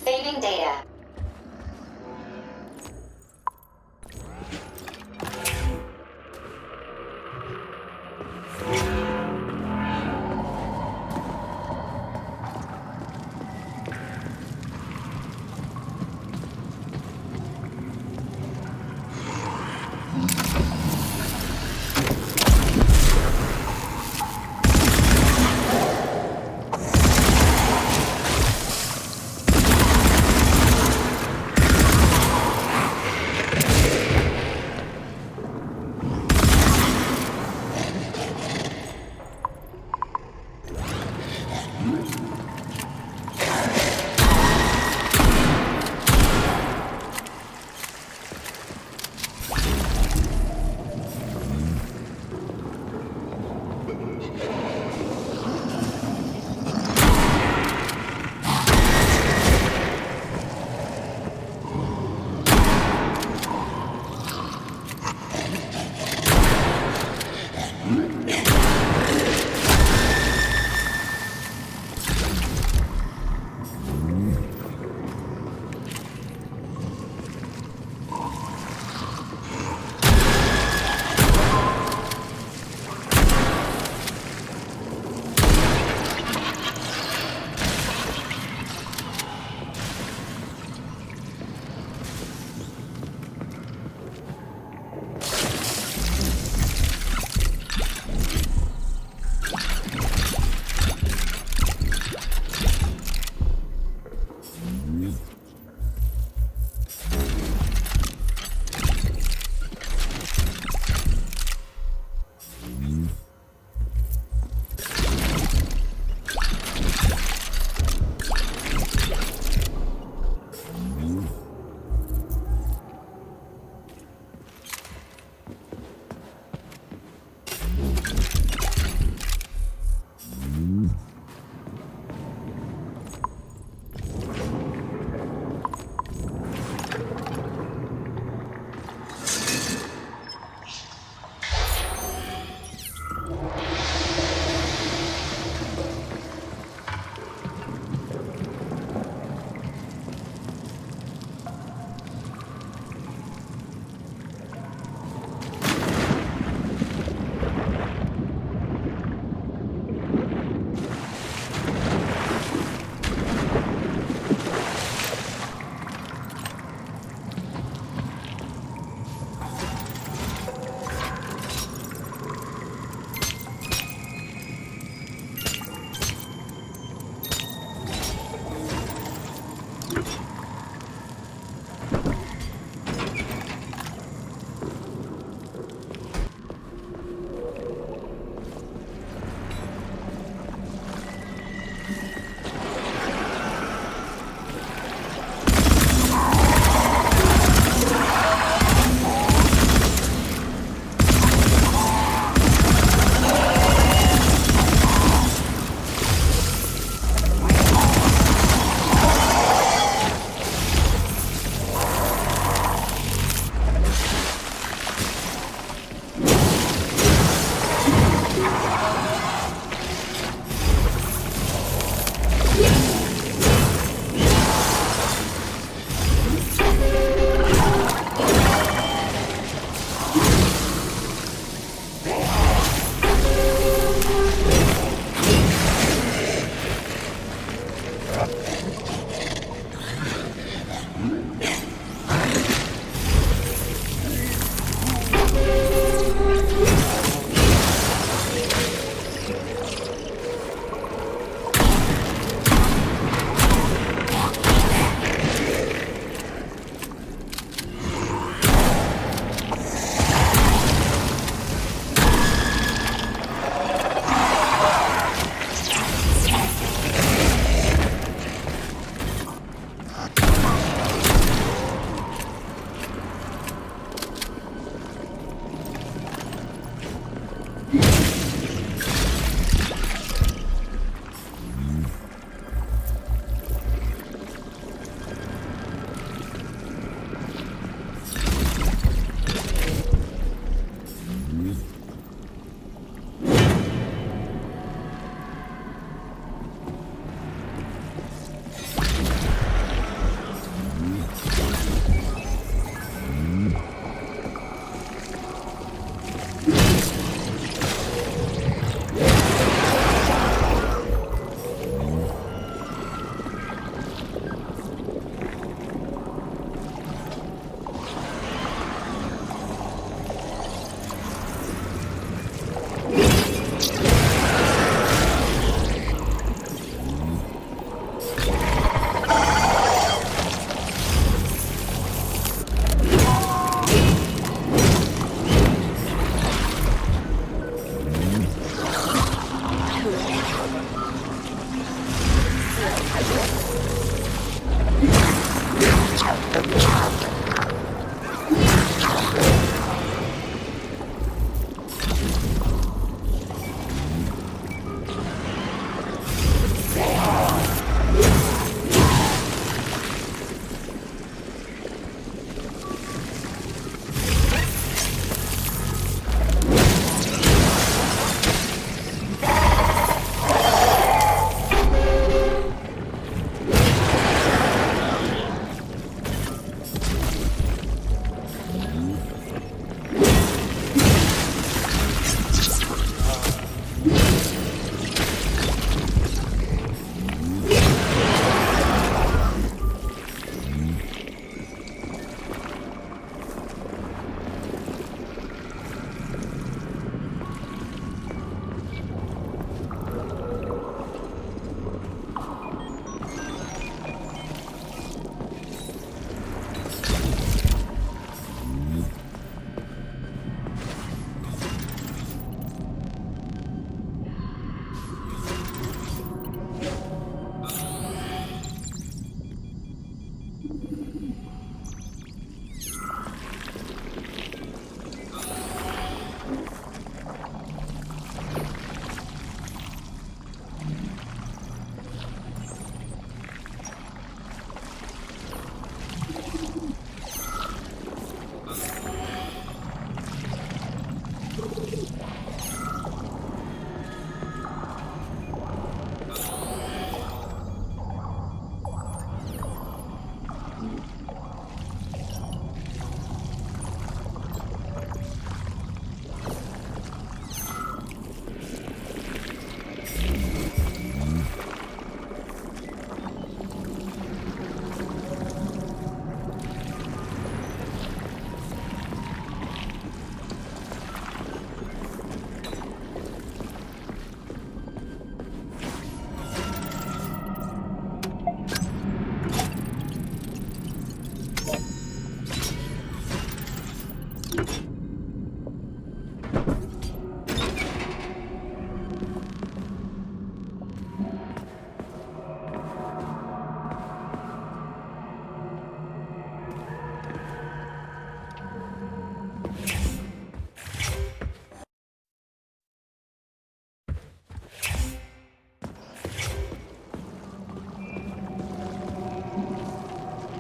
Saving data.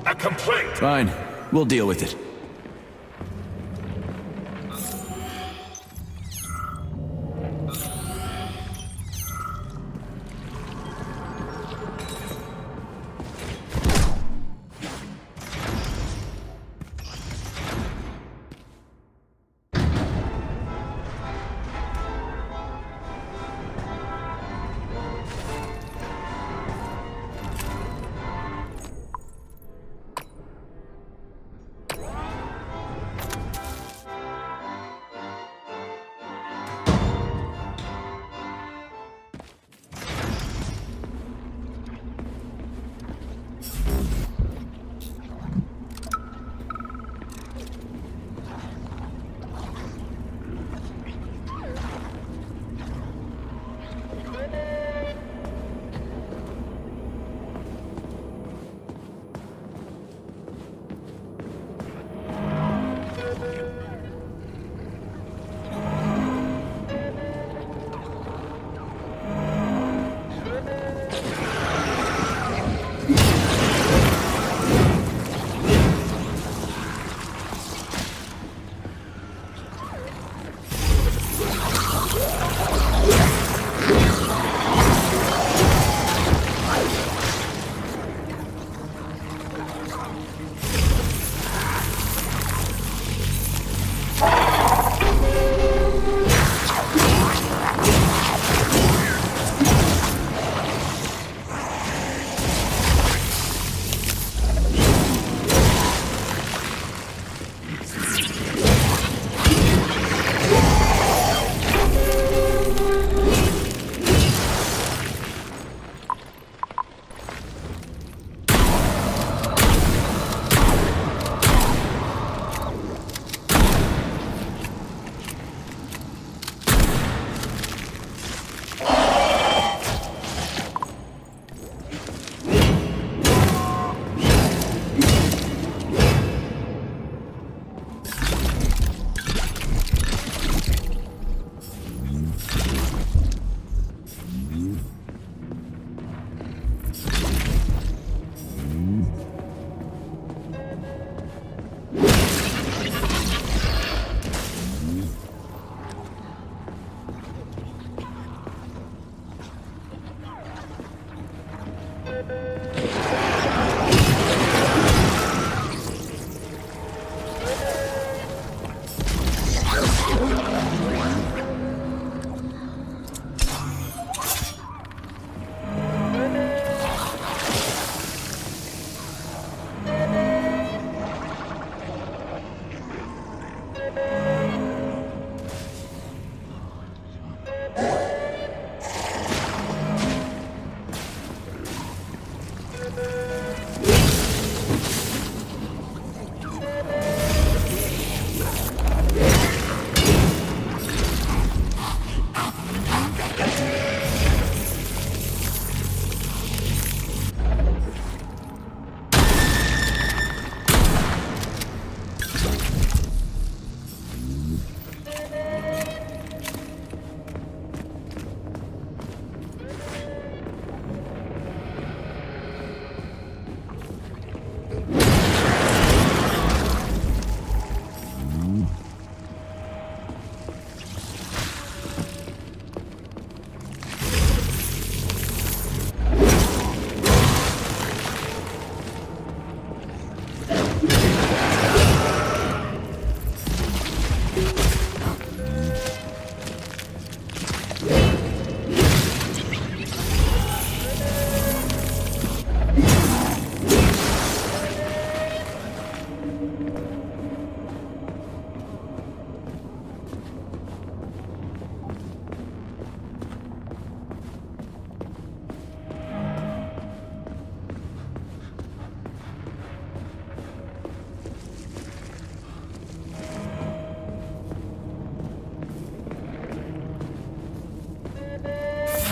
A complaint! Fine. We'll deal with it.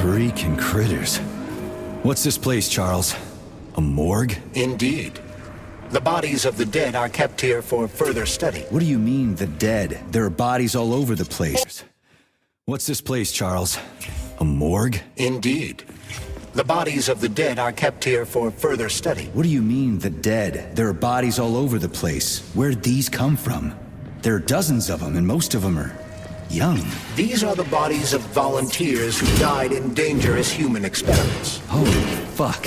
Freaking critters. What's this place, Charles? A morgue? Indeed. The bodies of the dead are kept here for further study. What do you mean, the dead? There are bodies all over the place. What's this place, Charles? A morgue? Indeed. The bodies of the dead are kept here for further study. What do you mean, the dead? There are bodies all over the place. Where'd these come from? There are dozens of them, and most of them are young. These are the bodies of volunteers who died in dangerous human experiments. Holy fuck.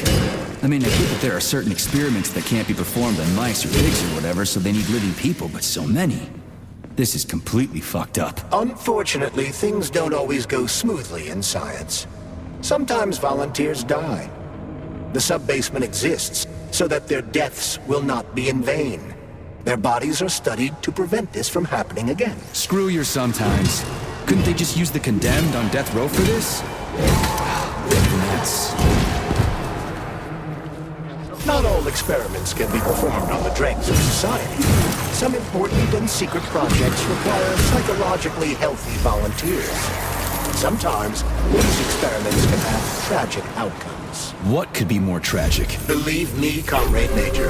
I mean, I get that there are certain experiments that can't be performed on mice or pigs or whatever, so they need living people, but so many. This is completely fucked up. Unfortunately, things don't always go smoothly in science. Sometimes volunteers die. The sub-basement exists so that their deaths will not be in vain. Their bodies are studied to prevent this from happening again. Screw your sometimes. Couldn't they just use the condemned on death row for this? That's... Not all experiments can be performed on the dregs of society. Some important and secret projects require psychologically healthy volunteers. Sometimes, these experiments can have tragic outcomes. What could be more tragic? Believe me, Comrade Major,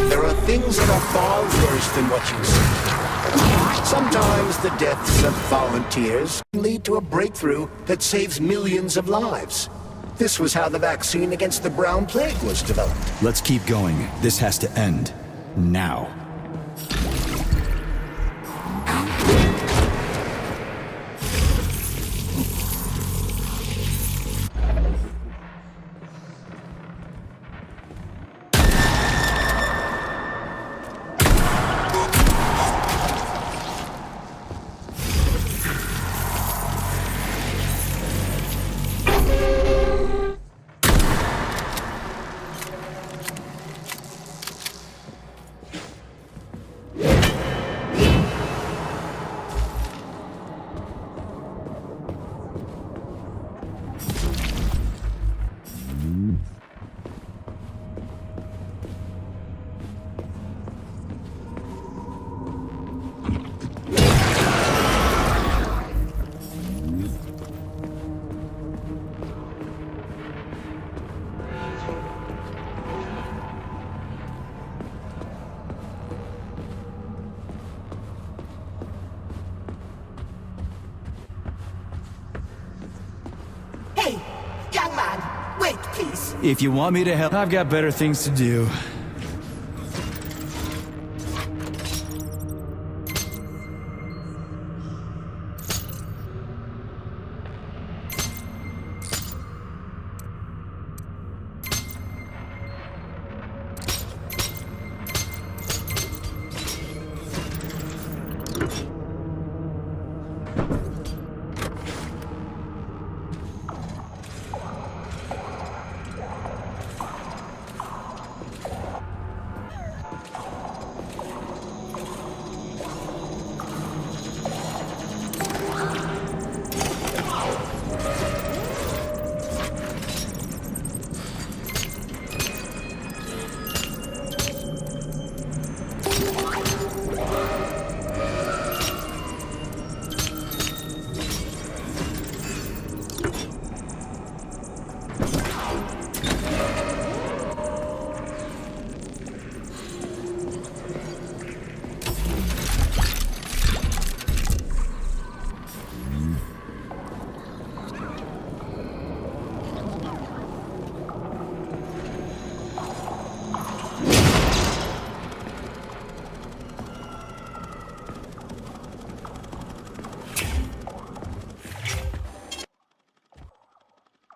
there are things that are far worse than what you see. Sometimes the deaths of volunteers lead to a breakthrough that saves millions of lives. This was how the vaccine against the brown plague was developed. Let's keep going. This has to end. Now. Hey, young man, wait, please. If you want me to help, I've got better things to do.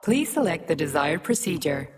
Please select the desired procedure.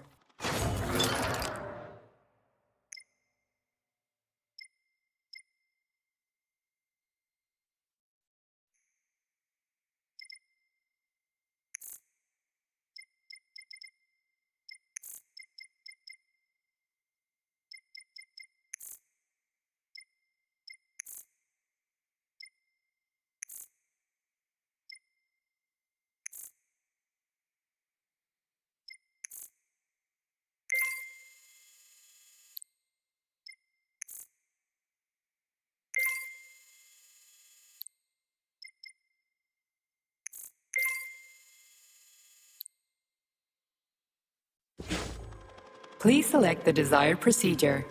Please select the desired procedure.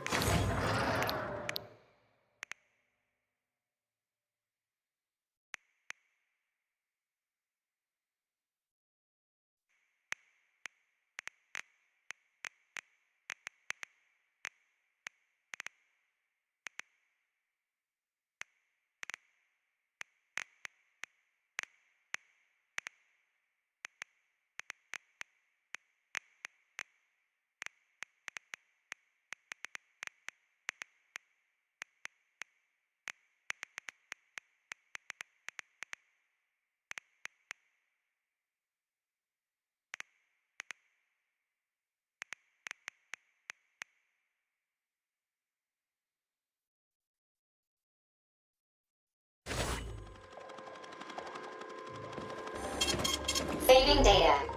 Saving data.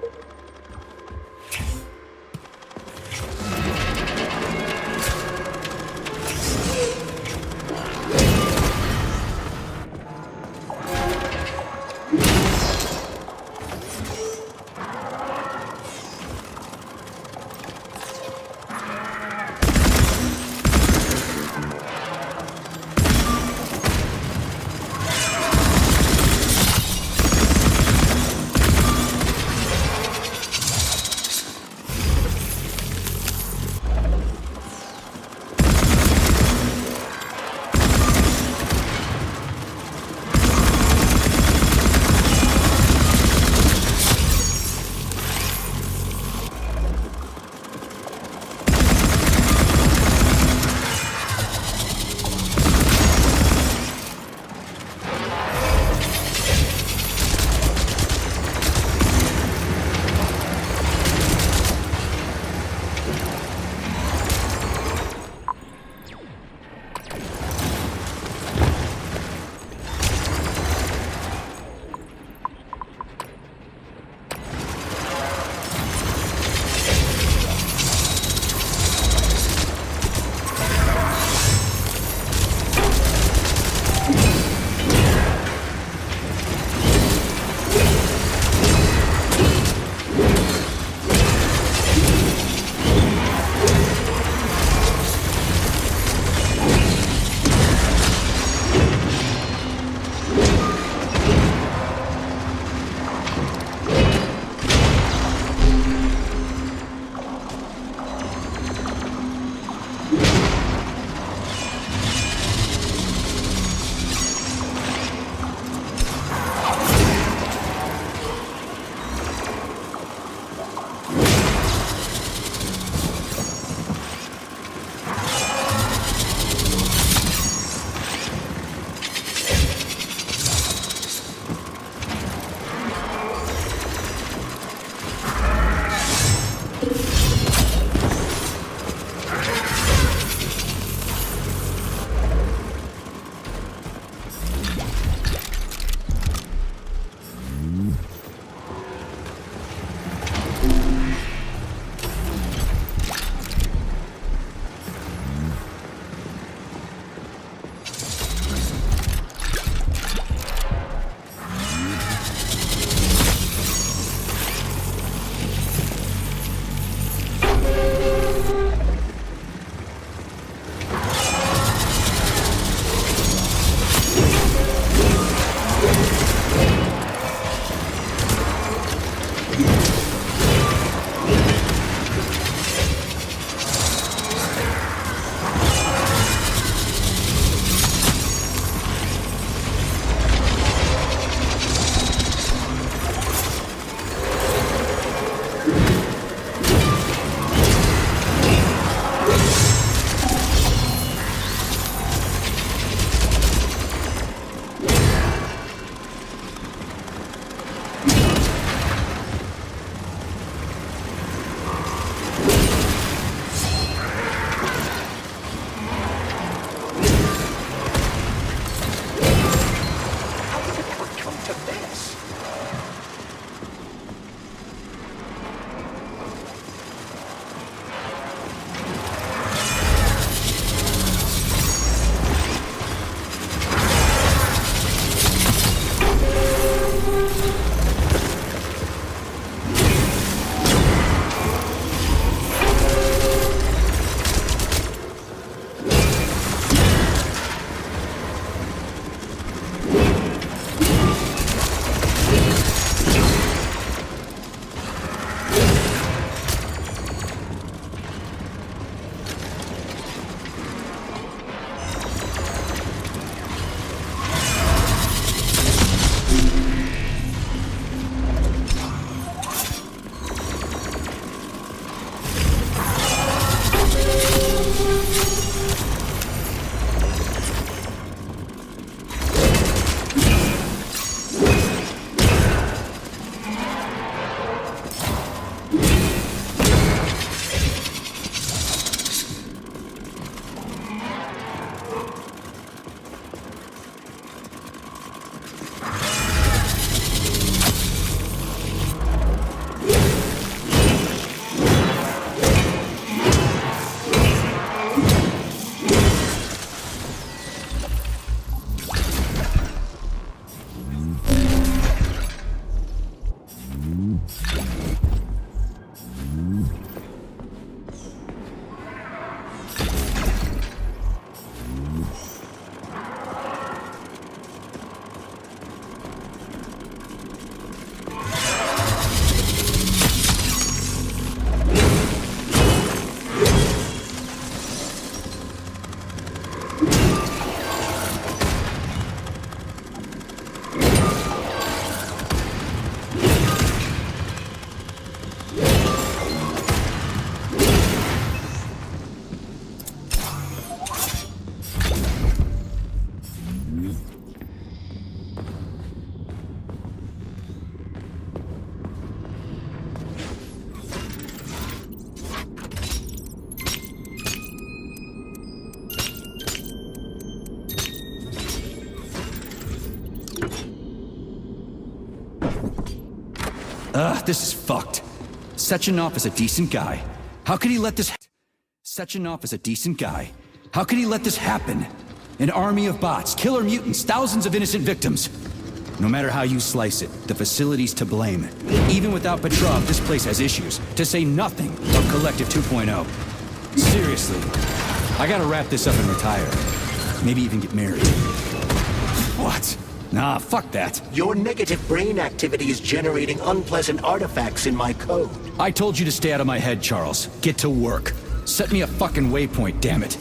This is fucked. Sechenov is a decent guy. How could he let this Sechenov is a decent guy. How could he let this happen? An army of bots, killer mutants, thousands of innocent victims. No matter how you slice it, the facility's to blame. Even without Petrov, this place has issues, to say nothing of Kollektiv 2.0. Seriously, I gotta wrap this up and retire. Maybe even get married. What? Nah, fuck that. Your negative brain activity is generating unpleasant artifacts in my code. I told you to stay out of my head, Charles. Get to work. Set me a fucking waypoint, damn it.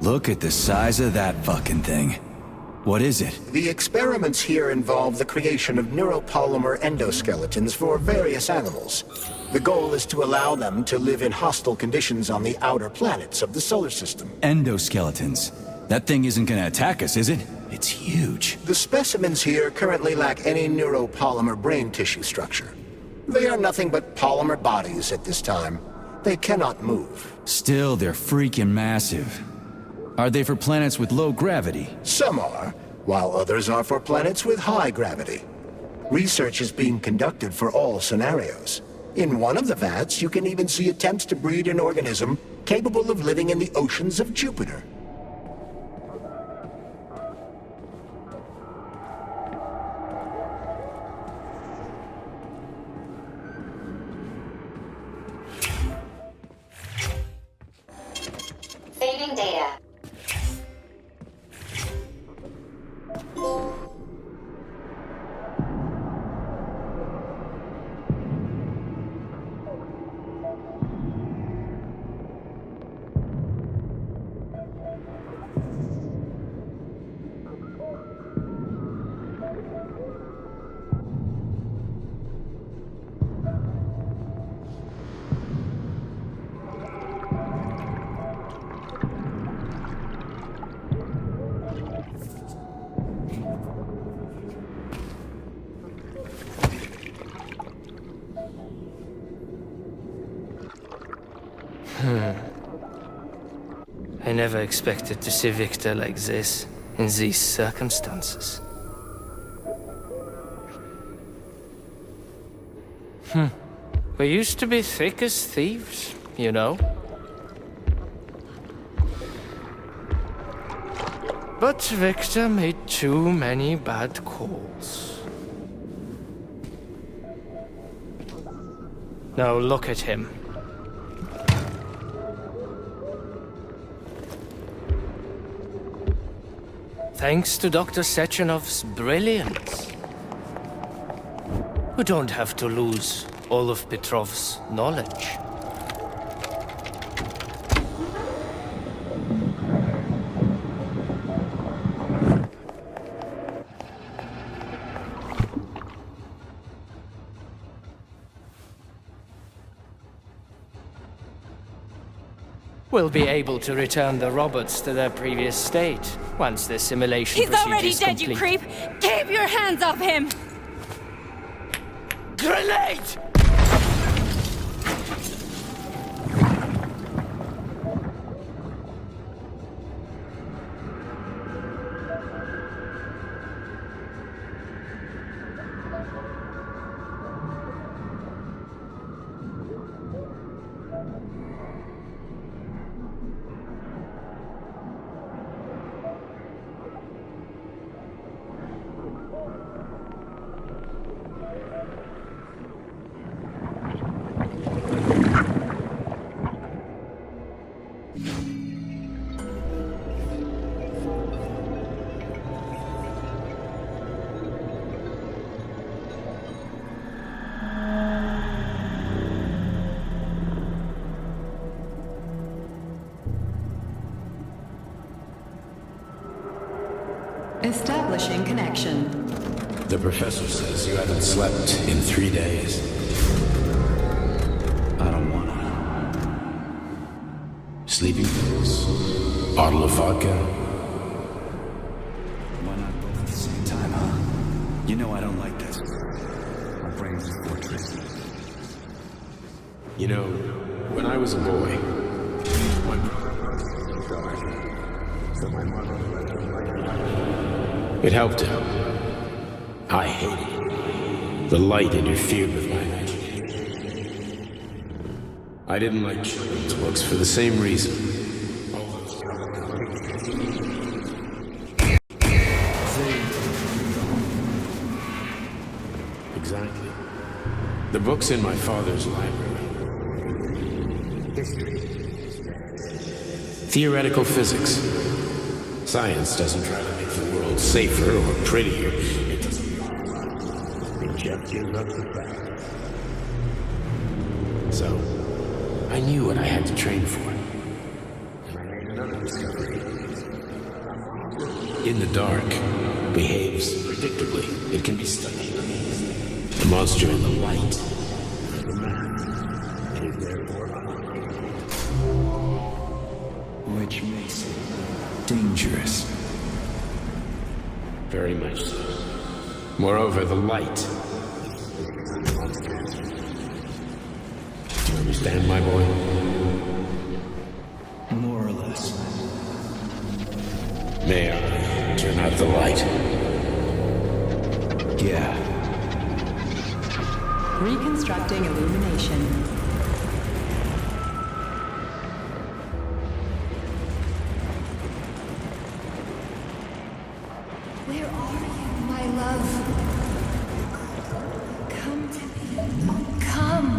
Look at the size of that fucking thing. What is it? The experiments here involve the creation of neuropolymer endoskeletons for various animals. The goal is to allow them to live in hostile conditions on the outer planets of the solar system. Endoskeletons. That thing isn't gonna attack us, is it? It's huge. The specimens here currently lack any neuropolymer brain tissue structure. They are nothing but polymer bodies at this time. They cannot move. Still, they're freaking massive. Are they for planets with low gravity? Some are, while others are for planets with high gravity. Research is being conducted for all scenarios. In one of the vats, you can even see attempts to breed an organism capable of living in the oceans of Jupiter. Saving data. I never expected to see Victor like this, in these circumstances. We used to be thick as thieves, you know? But Victor made too many bad calls. Now look at him. Thanks to Dr. Sechenov's brilliance. We don't have to lose all of Petrov's knowledge. We'll be able to return the robots to their previous state once the simulation He's already dead, complete. you creep! Keep your hands off him! Grenade! Establishing connection. The professor says you haven't slept in 3 days. I don't wanna. Sleeping pills? Bottle of vodka? Why not both at the same time, huh? You know I don't like this. My brain's a fortress. You know, when I was a boy, my mother. It helped out. I hated it. The light interfered with my imagination. I didn't like children's books for the same reason. Exactly. The books in my father's library. History. Theoretical physics. Science doesn't try to make the world safer or prettier. It doesn't. It just gives up the facts. So, I knew what I had to train for. And I made another discovery. in the dark, behaves predictably. It can be studied. The monster in the light, the man, is therefore which makes it dangerous. Very much so. Moreover, the light. Do you understand, my boy? More or less. May I turn out the light? Yeah. Reconstructing illumination. Where are you, my love? Come to me. Oh, come.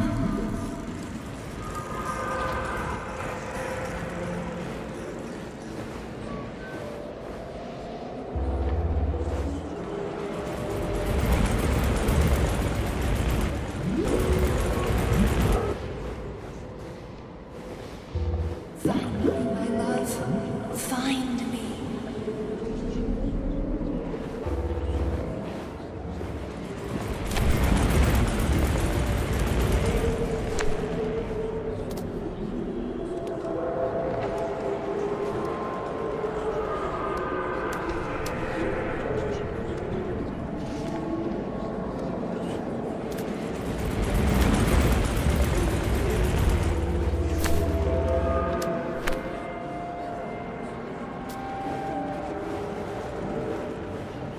Find me, my love. Find me.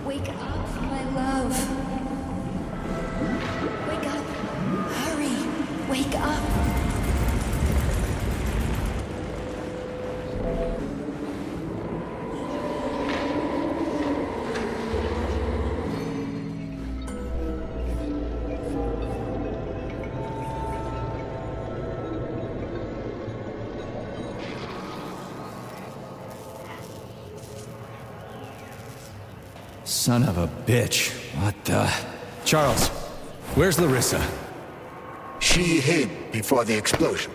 Wake up, my love. Wake up. Hurry. Wake up. Son of a bitch. What the... Charles, where's Larissa? She hid before the explosion.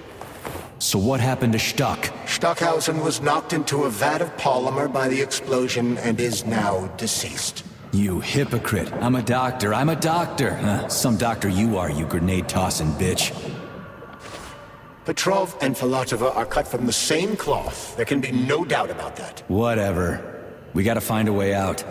So what happened to Stuck? Stockhausen was knocked into a vat of polymer by the explosion and is now deceased. You hypocrite. I'm a doctor. I'm a doctor. Some doctor you are, you grenade-tossing bitch. Petrov and Filatova are cut from the same cloth. There can be no doubt about that. Whatever. We gotta find a way out.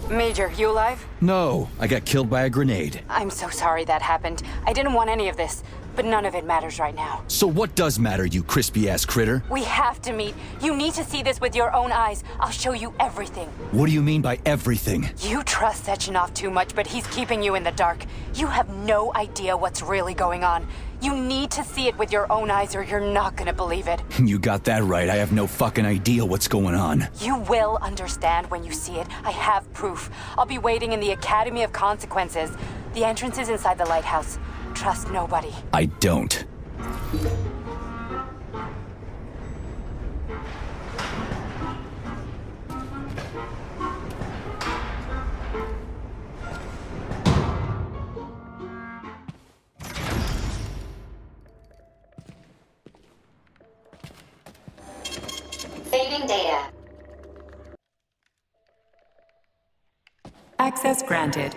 Major, you alive? No, I got killed by a grenade. I'm so sorry that happened. I didn't want any of this, but none of it matters right now. So what does matter, you crispy-ass critter? We have to meet. You need to see this with your own eyes. I'll show you everything. What do you mean by everything? You trust Sechenov too much, but he's keeping you in the dark. You have no idea what's really going on. You need to see it with your own eyes or you're not gonna believe it. You got that right. I have no fucking idea what's going on. You will understand when you see it. I have proof. I'll be waiting in the Academy of Consequences. The entrance is inside the lighthouse. Trust nobody. I don't. Saving data. Access granted.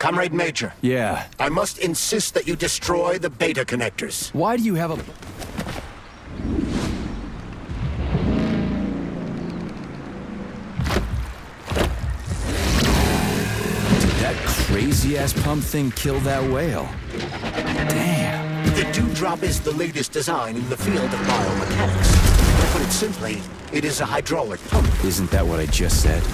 Comrade Major. Yeah. I must insist that you destroy the beta connectors. Why do you have a... Did that crazy-ass pump thing kill that whale? Damn. The Dewdrop is the latest design in the field of biomechanics. To put it simply, it is a hydraulic pump. Isn't that what I just said?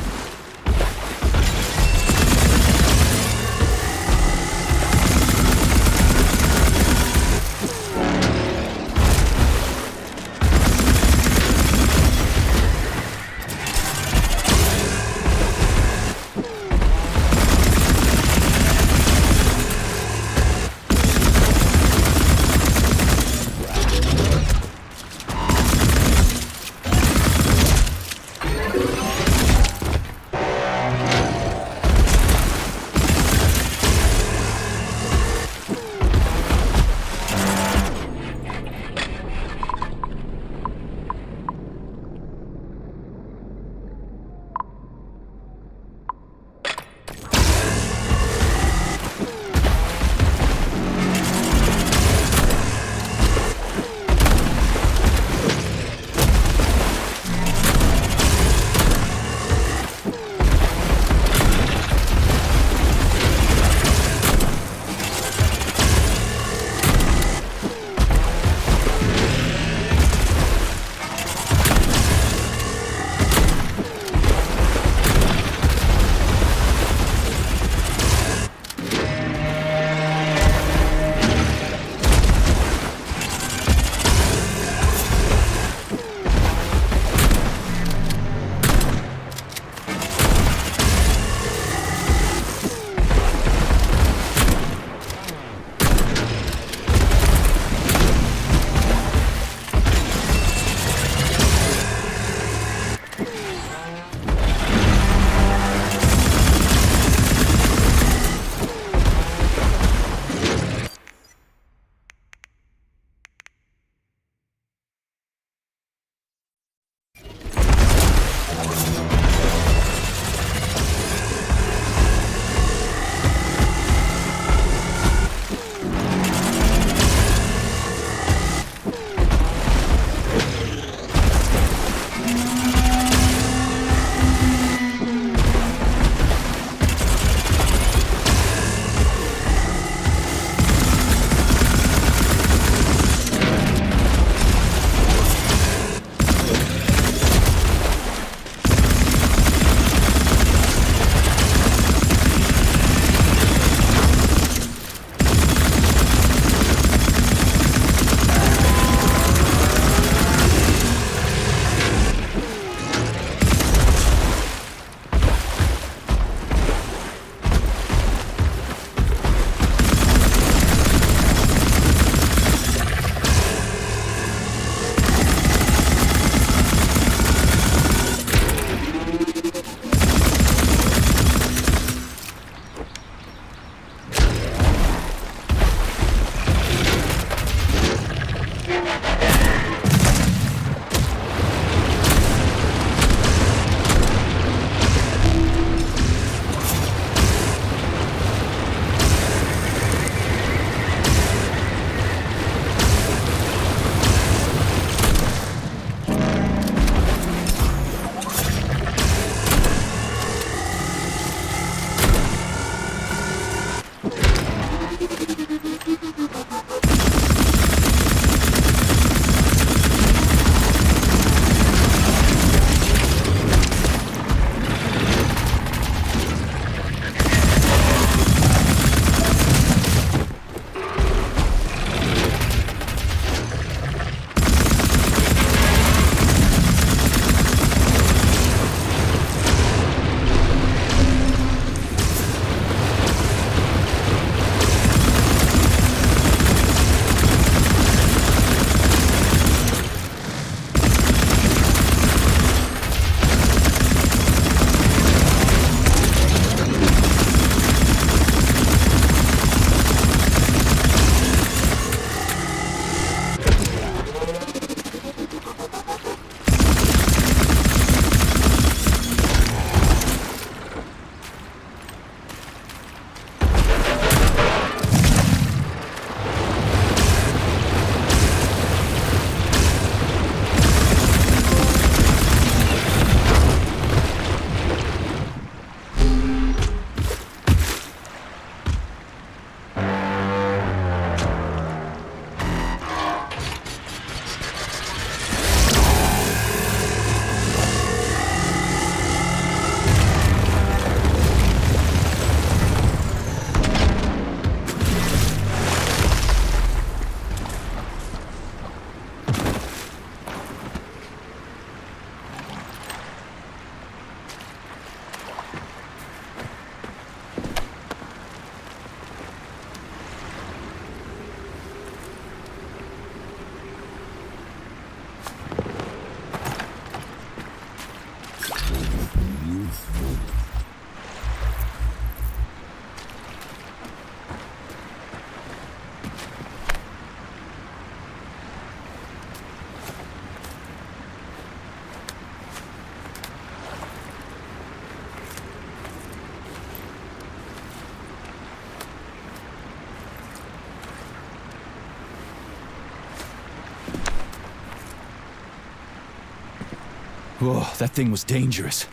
Whoa, that thing was dangerous.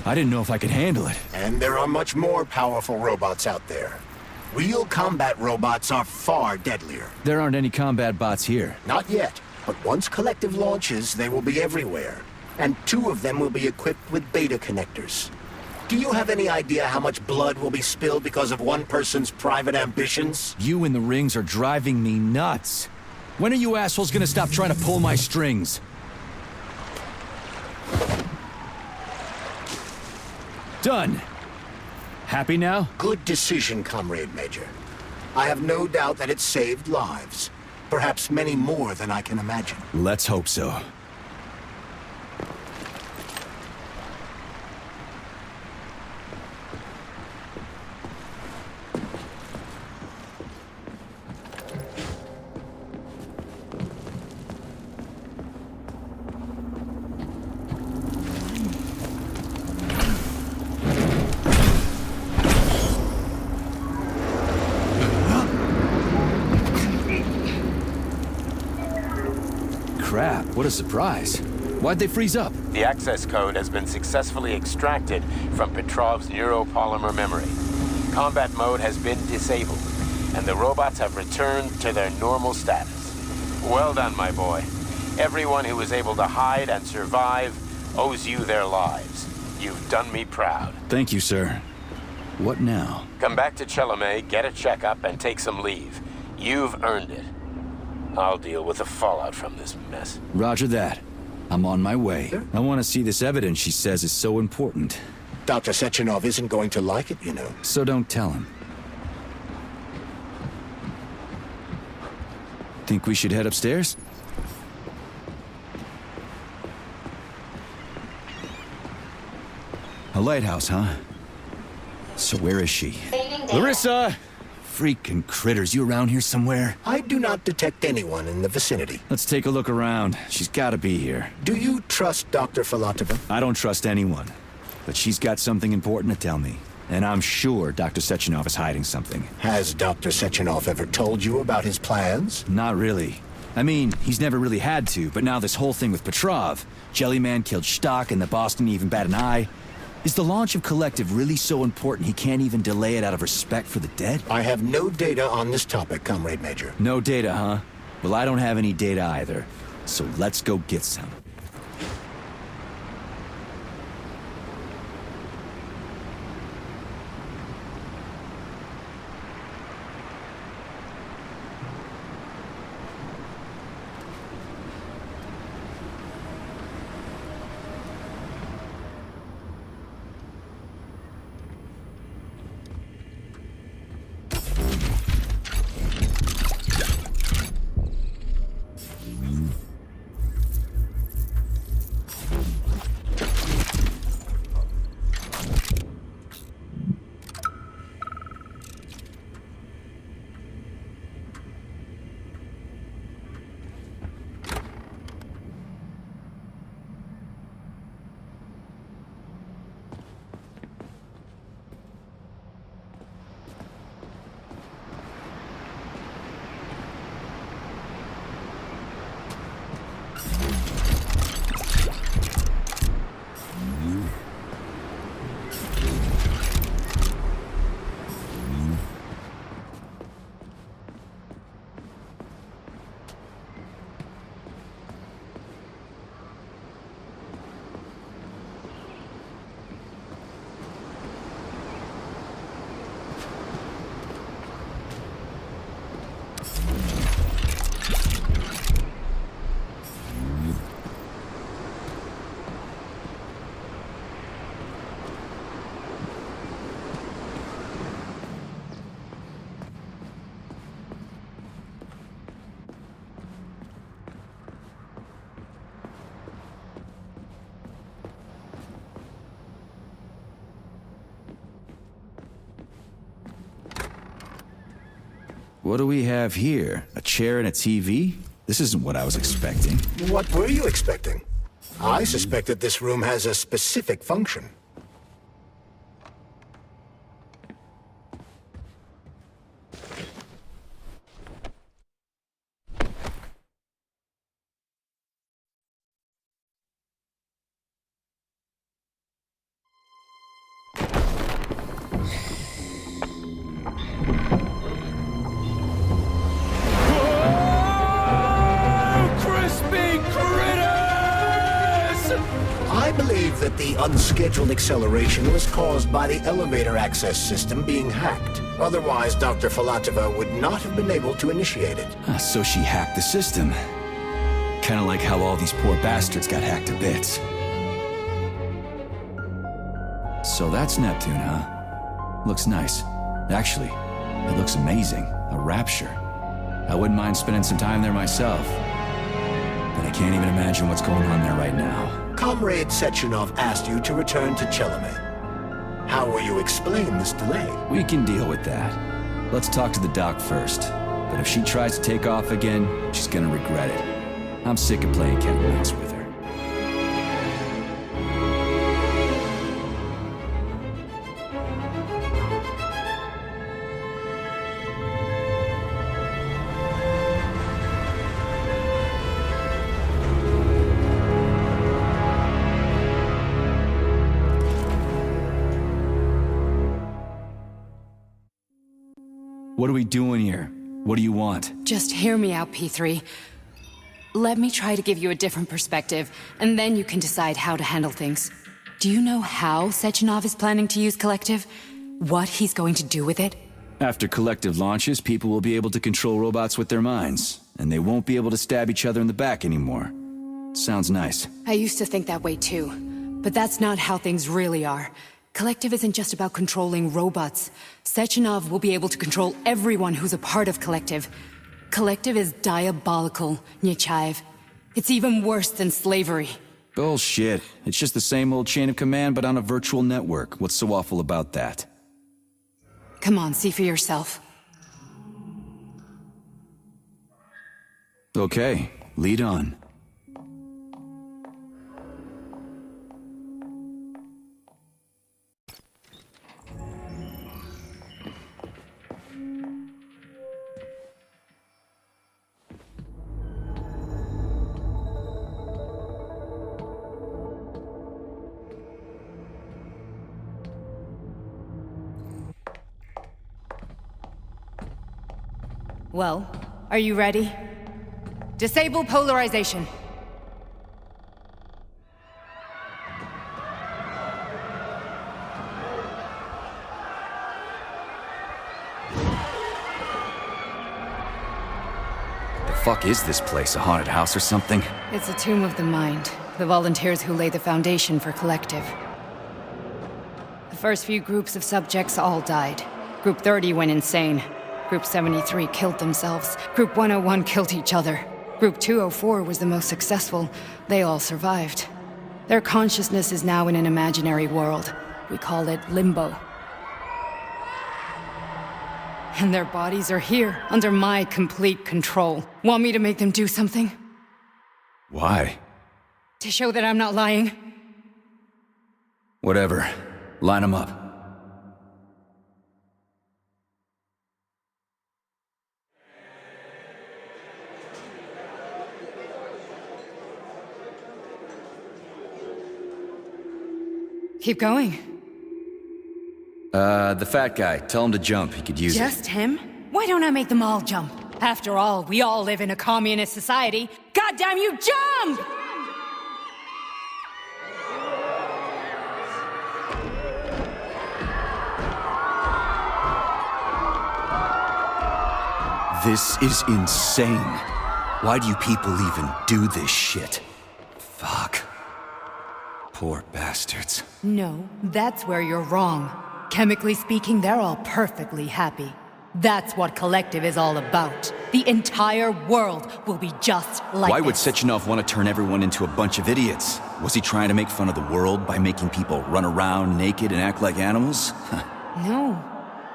I didn't know if I could handle it. And there are much more powerful robots out there. Real combat robots are far deadlier. There aren't any combat bots here. Not yet, but once Kollektiv launches, they will be everywhere. And 2 of them will be equipped with beta connectors. Do you have any idea how much blood will be spilled because of one person's private ambitions? You in the rings are driving me nuts. When are you assholes gonna stop trying to pull my strings? Done. Happy now? Good decision, Comrade Major. I have no doubt that it saved lives. Perhaps many more than I can imagine. Let's hope so. Crap, what a surprise. Why'd they freeze up? The access code has been successfully extracted from Petrov's neuropolymer memory. Combat mode has been disabled, and the robots have returned to their normal status. Well done, my boy. Everyone who was able to hide and survive owes you their lives. You've done me proud. Thank you, sir. What now? Come back to Chelomey, get a checkup, and take some leave. You've earned it. I'll deal with the fallout from this mess. Roger that. I'm on my way. I want to see this evidence she says is so important. Dr. Sechenov isn't going to like it, you know. So don't tell him. Think we should head upstairs? A lighthouse, huh? So where is she? Larissa! Freaking critters, you around here somewhere? I do not detect anyone in the vicinity. Let's take a look around. She's gotta be here. Do you trust Dr. Filatova? I don't trust anyone. But she's got something important to tell me. And I'm sure Dr. Sechenov is hiding something. Has Dr. Sechenov ever told you about his plans? Not really. I mean, he's never really had to, but now this whole thing with Petrov, Jellyman killed Stock and the boss didn't even bat an eye. Is the launch of Kollektiv really so important he can't even delay it out of respect for the dead? I have no data on this topic, Comrade Major. No data, huh? Well, I don't have any data either. So let's go get some. What do we have here? A chair and a TV? This isn't what I was expecting. What were you expecting? I suspected this room has a specific function. that the unscheduled acceleration was caused by the elevator access system being hacked. Otherwise, Dr. Filatova would not have been able to initiate it. So she hacked the system. Kinda like how all these poor bastards got hacked to bits. So that's Neptune, huh? Looks nice. Actually, it looks amazing. A rapture. I wouldn't mind spending some time there myself. But I can't even imagine what's going on there right now. Comrade Sechenov asked you to return to Chelome. How will you explain this delay? We can deal with that. Let's talk to the doc first. But if she tries to take off again, she's gonna regret it. I'm sick of playing cat and mouse with her. What are we doing here? What do you want? Just hear me out, P3. Let me try to give you a different perspective, and then you can decide how to handle things. Do you know how Sechenov is planning to use Kollektiv? What he's going to do with it? After Kollektiv launches, people will be able to control robots with their minds, and they won't be able to stab each other in the back anymore. Sounds nice. I used to think that way too, but that's not how things really are. Kollektiv isn't just about controlling robots. Sechenov will be able to control everyone who's a part of Kollektiv. Kollektiv is diabolical, Nechayev. It's even worse than slavery. Bullshit. It's just the same old chain of command, but on a virtual network. What's so awful about that? Come on, see for yourself. Okay, lead on. Well, are you ready? Disable polarization. The fuck is this place? A haunted house or something? It's a tomb of the mind. The volunteers who lay the foundation for Kollektiv. The first few groups of subjects all died. Group 30 went insane. Group 73 killed themselves. Group 101 killed each other. Group 204 was the most successful. They all survived. Their consciousness is now in an imaginary world. We call it Limbo. And their bodies are here, under my complete control. Want me to make them do something? Why? To show that I'm not lying? Whatever. Line them up. Keep going. The fat guy. Tell him to jump. He could use it. Just him? Why don't I make them all jump? After all, we all live in a communist society. Goddamn you, jump! This is insane. Why do you people even do this shit? Fuck. Poor bastards. No, that's where you're wrong. Chemically speaking, they're all perfectly happy. That's what Kollektiv is all about. The entire world will be just like Why would this. Sechenov want to turn everyone into a bunch of idiots? Was he trying to make fun of the world by making people run around naked and act like animals? No.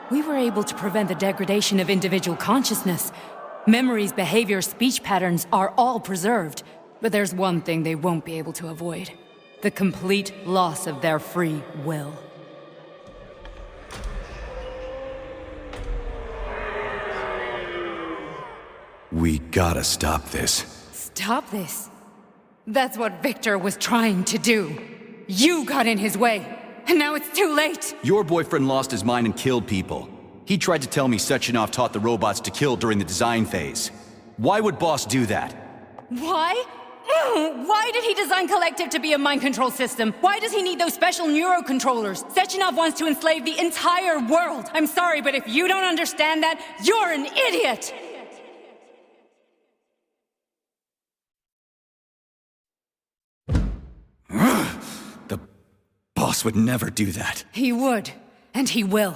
We were able to prevent the degradation of individual consciousness. Memories, behavior, speech patterns are all preserved. But there's one thing they won't be able to avoid. The complete loss of their free will. We gotta stop this. Stop this. That's what Victor was trying to do. You got in his way, and now it's too late. Your boyfriend lost his mind and killed people. He tried to tell me Sechenov taught the robots to kill during the design phase. Why would Boss do that? Why? Why did he design Kollektiv to be a mind control system? Why does he need those special neurocontrollers? Sechenov wants to enslave the entire world. I'm sorry, but if you don't understand that, you're an idiot! The boss would never do that. He would, and he will.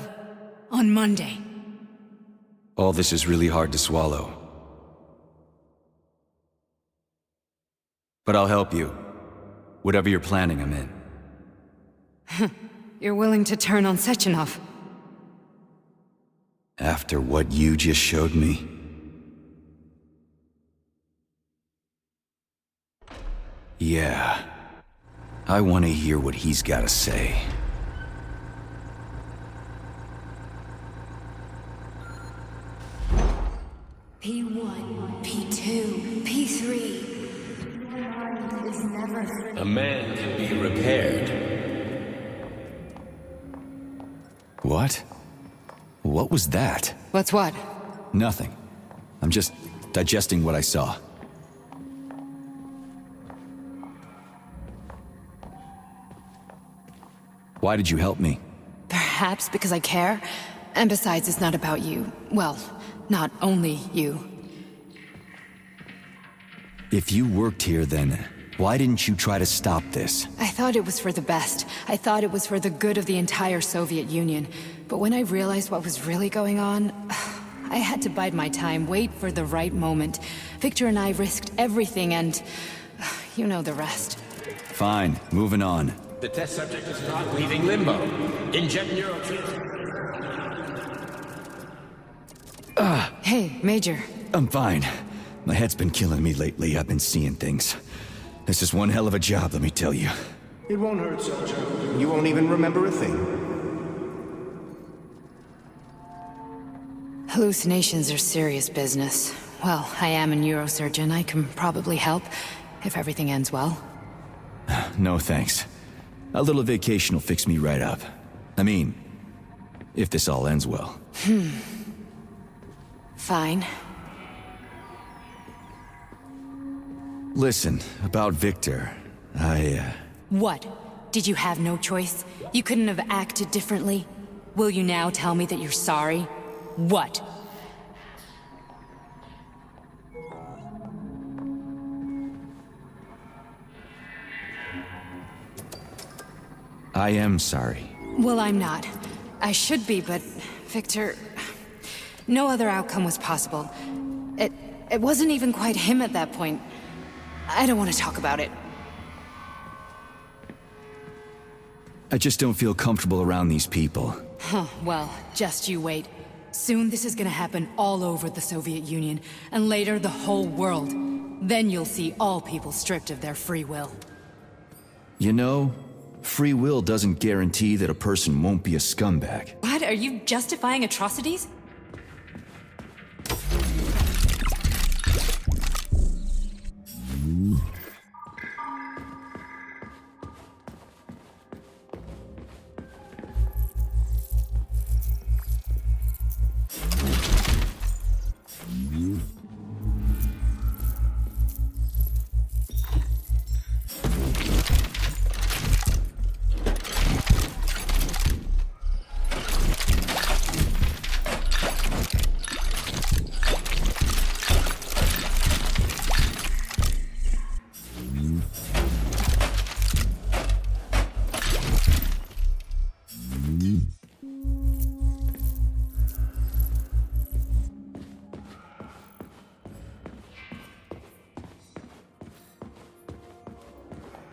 On Monday. All this is really hard to swallow. But I'll help you. Whatever you're planning, I'm in. You're willing to turn on Sechenov? After what you just showed me? Yeah. I want to hear what he's got to say. P1, P2, P3. A man can be repaired. What? What was that? What's what? Nothing. I'm just digesting what I saw. Why did you help me? Perhaps because I care. And besides, it's not about you. Well, not only you. If you worked here, then why didn't you try to stop this? I thought it was for the best. I thought it was for the good of the entire Soviet Union. But when I realized what was really going on, I had to bide my time, wait for the right moment. Victor and I risked everything and... you know the rest. Fine, moving on. The test subject is not leaving limbo. Inject neurotransmitter. Hey, Major. I'm fine. My head's been killing me lately. I've been seeing things. This is one hell of a job, let me tell you. It won't hurt, soldier. You won't even remember a thing. Hallucinations are serious business. Well, I am a neurosurgeon. I can probably help, if everything ends well. No thanks. A little vacation will fix me right up. I mean, if this all ends well. Fine. Listen, about Victor, What? Did you have no choice? You couldn't have acted differently? Will you now tell me that you're sorry? What? I am sorry. Well, I'm not. I should be, but... Victor... No other outcome was possible. It wasn't even quite him at that point. I don't want to talk about it. I just don't feel comfortable around these people. Huh, well, just you wait. Soon this is gonna happen all over the Soviet Union, and later the whole world. Then you'll see all people stripped of their free will. You know, free will doesn't guarantee that a person won't be a scumbag. What? Are you justifying atrocities?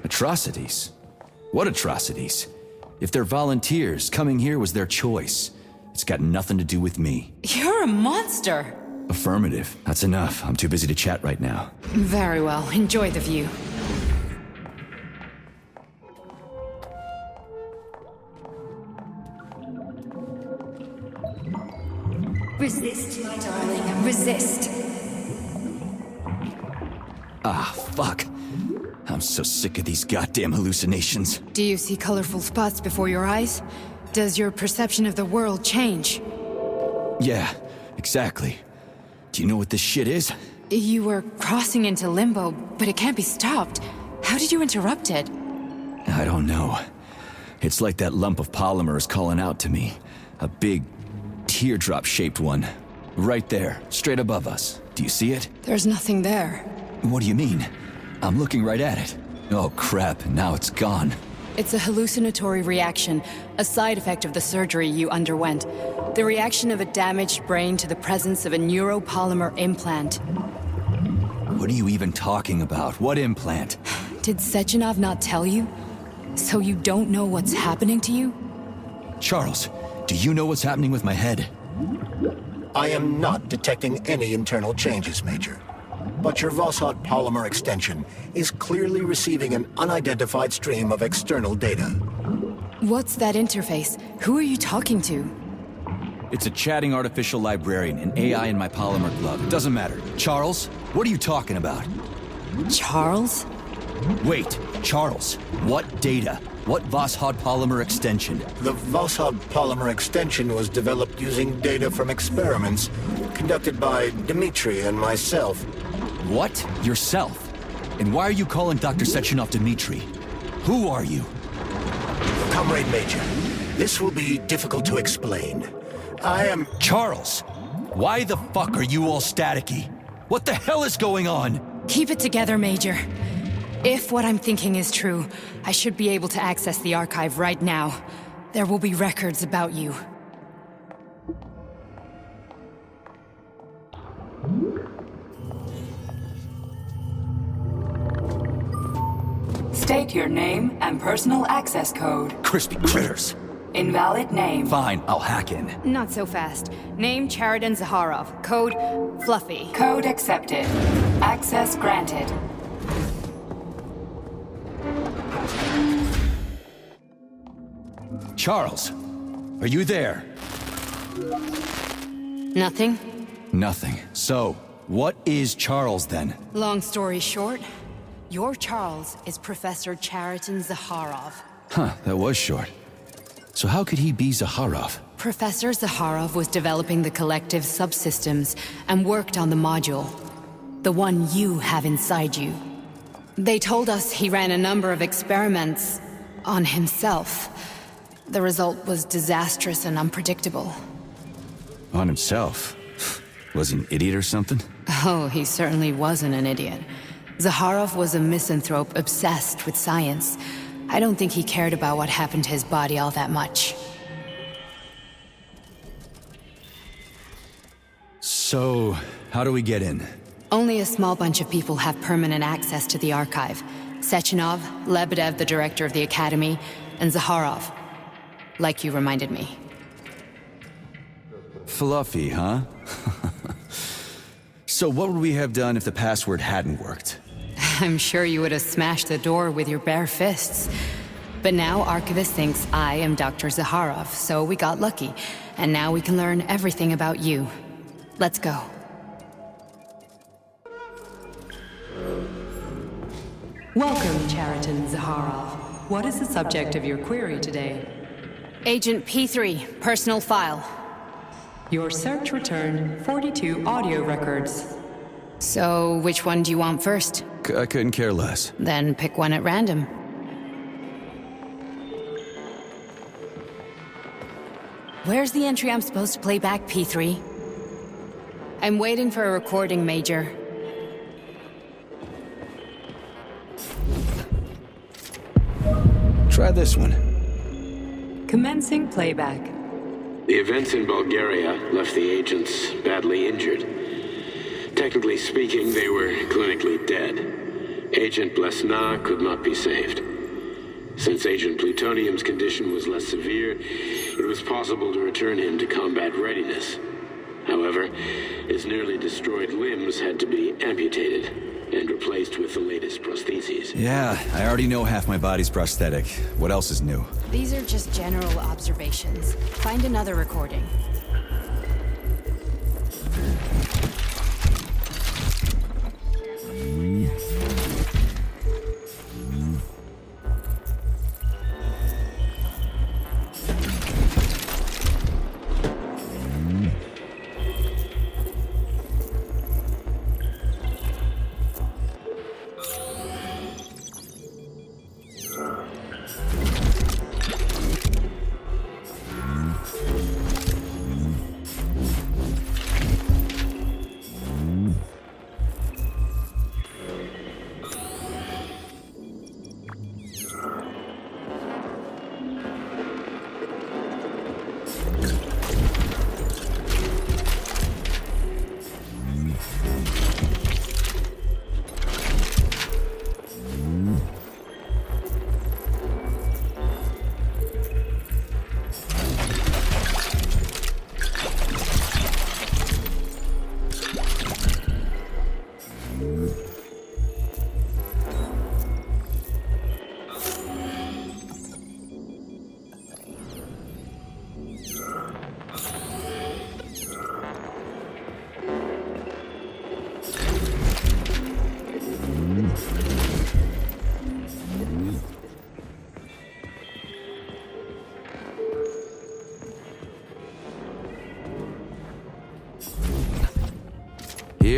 Atrocities? What atrocities? If they're volunteers, coming here was their choice. It's got nothing to do with me. You're a monster! Affirmative. That's enough. I'm too busy to chat right now. Very well. Enjoy the view. Resist, my darling. Resist. Ah, fuck. I'm so sick of these goddamn hallucinations. Do you see colorful spots before your eyes? Does your perception of the world change? Yeah, exactly. Do you know what this shit is? You were crossing into limbo, but it can't be stopped. How did you interrupt it? I don't know. It's like that lump of polymer is calling out to me. A big, teardrop-shaped one. Right there, straight above us. Do you see it? There's nothing there. What do you mean? I'm looking right at it. Oh crap, now it's gone. It's a hallucinatory reaction, a side effect of the surgery you underwent. The reaction of a damaged brain to the presence of a neuropolymer implant. What are you even talking about? What implant? Did Sechenov not tell you? So you don't know what's happening to you? Charles, do you know what's happening with my head? I am not detecting any internal changes, Major. But your Voskhod polymer extension is clearly receiving an unidentified stream of external data. What's that interface? Who are you talking to? It's a chatting artificial librarian, an AI in my polymer glove. It doesn't matter. Charles, what are you talking about? Charles? Wait, Charles, what data? What Voskhod polymer extension? The Voskhod polymer extension was developed using data from experiments conducted by Dmitry and myself. What? Yourself? And why are you calling Dr. Sechenov Dmitry? Who are you? Comrade Major, this will be difficult to explain. I am... Charles! Why the fuck are you all staticky? What the hell is going on? Keep it together, Major. If what I'm thinking is true, I should be able to access the archive right now. There will be records about you. State your name and personal access code. Crispy critters. Invalid name. Fine, I'll hack in. Not so fast. Name Cheriton Zaharov. Code Fluffy. Code accepted. Access granted. Charles, are you there? Nothing? Nothing. So, what is Charles then? Long story short, your Charles is Professor Cheriton Zaharov. Huh, that was short. So how could he be Zaharov? Professor Zaharov was developing the Kollektiv subsystems and worked on the module. The one you have inside you. They told us he ran a number of experiments on himself. The result was disastrous and unpredictable. On himself? Was he an idiot or something? Oh, he certainly wasn't an idiot. Zaharov was a misanthrope obsessed with science. I don't think he cared about what happened to his body all that much. So, how do we get in? Only a small bunch of people have permanent access to the archive. Sechenov, Lebedev, the director of the Academy, and Zaharov. Like you reminded me. Fluffy, huh? So what would we have done if the password hadn't worked? I'm sure you would have smashed the door with your bare fists. But now Archivist thinks I am Dr. Zaharov, so we got lucky. And now we can learn everything about you. Let's go. Welcome, Cheriton Zaharov. What is the subject of your query today? Agent P3, personal file. Your search returned 42 audio records. So, which one do you want first? I couldn't care less. Then pick one at random. Where's the entry I'm supposed to play back, P3? I'm waiting for a recording, Major. Try this one. Commencing playback. The events in Bulgaria left the agents badly injured. Technically speaking, they were clinically dead. Agent Blesna could not be saved. Since Agent Plutonium's condition was less severe, it was possible to return him to combat readiness. However, his nearly destroyed limbs had to be amputated and replaced with the latest prostheses. Yeah, I already know half my body's prosthetic. What else is new? These are just general observations. Find another recording.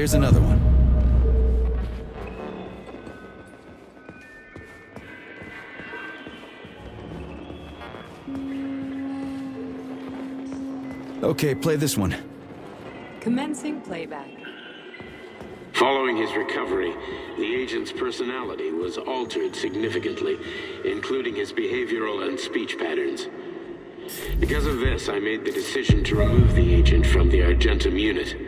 Here's another one. Okay, play this one. Commencing playback. Following his recovery, the agent's personality was altered significantly, including his behavioral and speech patterns. Because of this, I made the decision to remove the agent from the Argentum unit.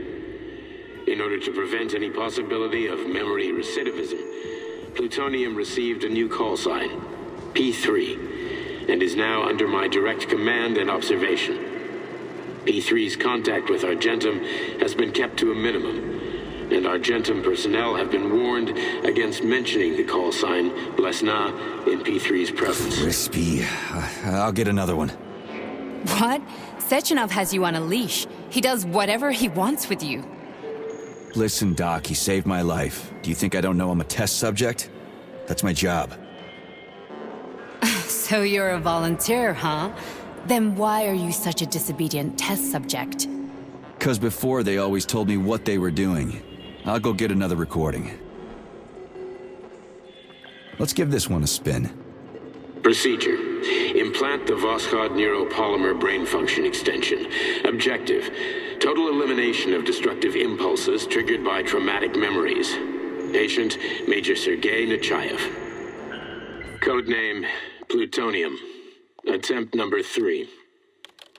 In order to prevent any possibility of memory recidivism, Plutonium received a new call sign, P3, and is now under my direct command and observation. P3's contact with Argentum has been kept to a minimum, and Argentum personnel have been warned against mentioning the call sign Blesna in P3's presence. Crispy. I'll get another one. What? Sechenov has you on a leash. He does whatever he wants with you. Listen, Doc, he saved my life. Do you think I don't know I'm a test subject? That's my job. So you're a volunteer, huh? Then why are you such a disobedient test subject? 'Cause before they always told me what they were doing. I'll go get another recording. Let's give this one a spin. Procedure. Implant the Voskhod neuropolymer brain function extension. Objective. Total elimination of destructive impulses triggered by traumatic memories. Patient, Major Sergei Nechayev. Codename, Plutonium. Attempt number 3.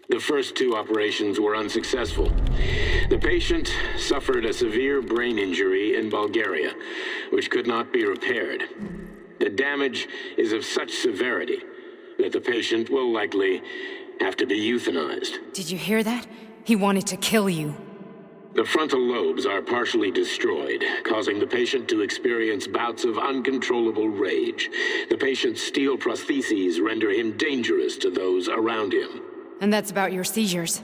The first 2 operations were unsuccessful. The patient suffered a severe brain injury in Bulgaria, which could not be repaired. The damage is of such severity that the patient will likely have to be euthanized. Did you hear that? He wanted to kill you. The frontal lobes are partially destroyed, causing the patient to experience bouts of uncontrollable rage. The patient's steel prostheses render him dangerous to those around him. And that's about your seizures.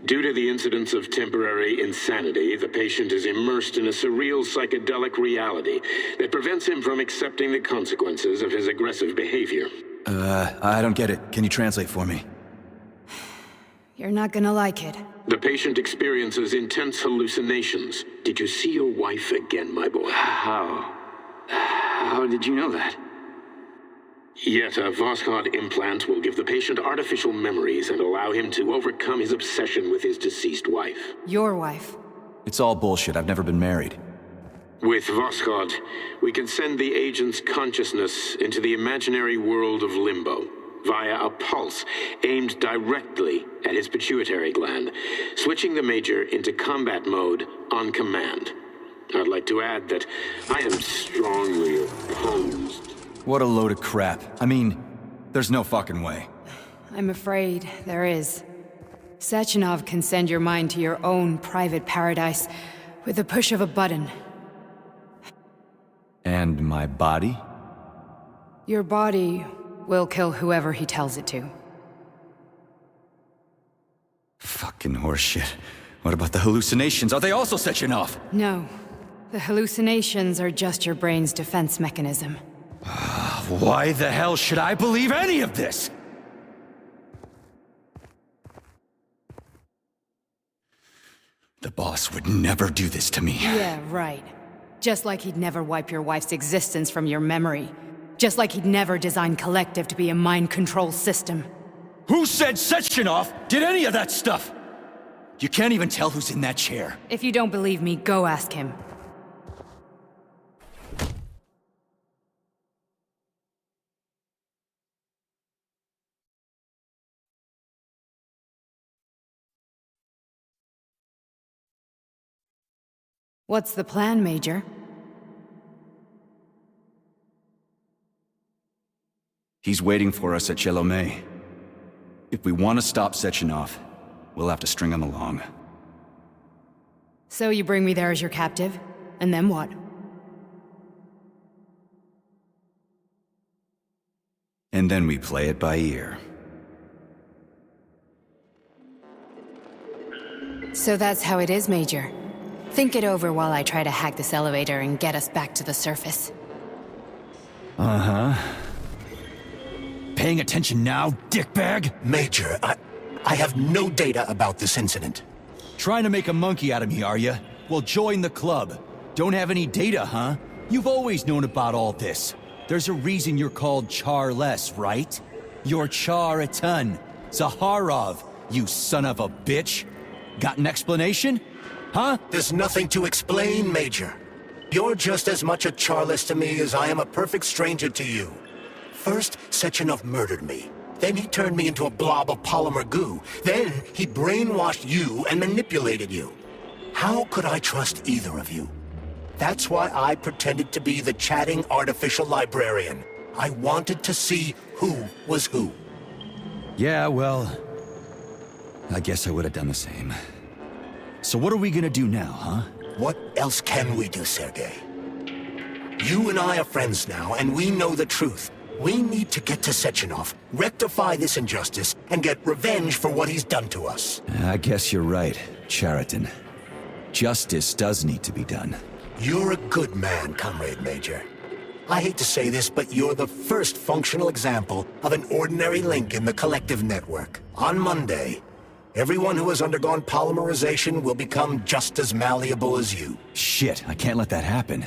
Due to the incidence of temporary insanity, the patient is immersed in a surreal psychedelic reality that prevents him from accepting the consequences of his aggressive behavior. I don't get it. Can you translate for me? You're not gonna like it. The patient experiences intense hallucinations. Did you see your wife again, my boy? How did you know that? Yet a Voskhod implant will give the patient artificial memories and allow him to overcome his obsession with his deceased wife. Your wife. It's all bullshit. I've never been married. With Voskhod, we can send the agent's consciousness into the imaginary world of limbo via a pulse aimed directly at his pituitary gland, switching the Major into combat mode on command. I'd like to add that I am strongly opposed. What a load of crap. I mean, there's no fucking way. I'm afraid there is. Sechenov can send your mind to your own private paradise with the push of a button. And my body? Your body will kill whoever he tells it to. Fucking horseshit. What about the hallucinations? Are they also Sechenov? No. The hallucinations are just your brain's defense mechanism. Why the hell should I believe any of this? The boss would never do this to me. Yeah, right. Just like he'd never wipe your wife's existence from your memory. Just like he'd never design Kollektiv to be a mind control system. Who said Sechenov did any of that stuff? You can't even tell who's in that chair. If you don't believe me, go ask him. What's the plan, Major? He's waiting for us at Chelomey. If we want to stop Sechenov, we'll have to string him along. So you bring me there as your captive? And then what? And then we play it by ear. So that's how it is, Major. Think it over while I try to hack this elevator and get us back to the surface. Uh-huh. Paying attention now, dickbag? Major, I have no data about this incident. Trying to make a monkey out of me, are you? Well, join the club. Don't have any data, huh? You've always known about all this. There's a reason you're called Charless, right? You're Char a ton. Zaharov, you son of a bitch. Got an explanation? Huh? There's nothing to explain, Major. You're just as much a Charless to me as I am a perfect stranger to you. First, Sechenov murdered me. Then he turned me into a blob of polymer goo. Then he brainwashed you and manipulated you. How could I trust either of you? That's why I pretended to be the chatting artificial librarian. I wanted to see who was who. Yeah, well, I guess I would have done the same. So what are we gonna do now, huh? What else can we do, Sergei? You and I are friends now, and we know the truth. We need to get to Sechenov, rectify this injustice, and get revenge for what he's done to us. I guess you're right, Chariton. Justice does need to be done. You're a good man, Comrade Major. I hate to say this, but you're the first functional example of an ordinary link in the Kollektiv network. On Monday, everyone who has undergone polymerization will become just as malleable as you. Shit, I can't let that happen.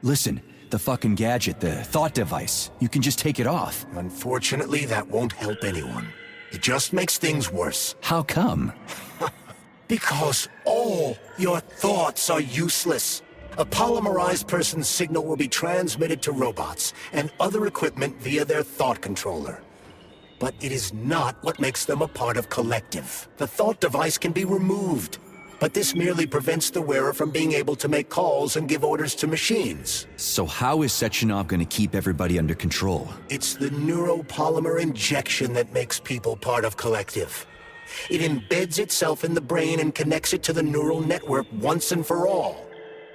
Listen, the fucking gadget, the thought device, you can just take it off. Unfortunately, that won't help anyone. It just makes things worse. How come? Because all your thoughts are useless. A polymerized person's signal will be transmitted to robots and other equipment via their thought controller. But it is not what makes them a part of Kollektiv. The thought device can be removed, but this merely prevents the wearer from being able to make calls and give orders to machines. So how is Sechenov gonna keep everybody under control? It's the neuropolymer injection that makes people part of Kollektiv. It embeds itself in the brain and connects it to the neural network once and for all.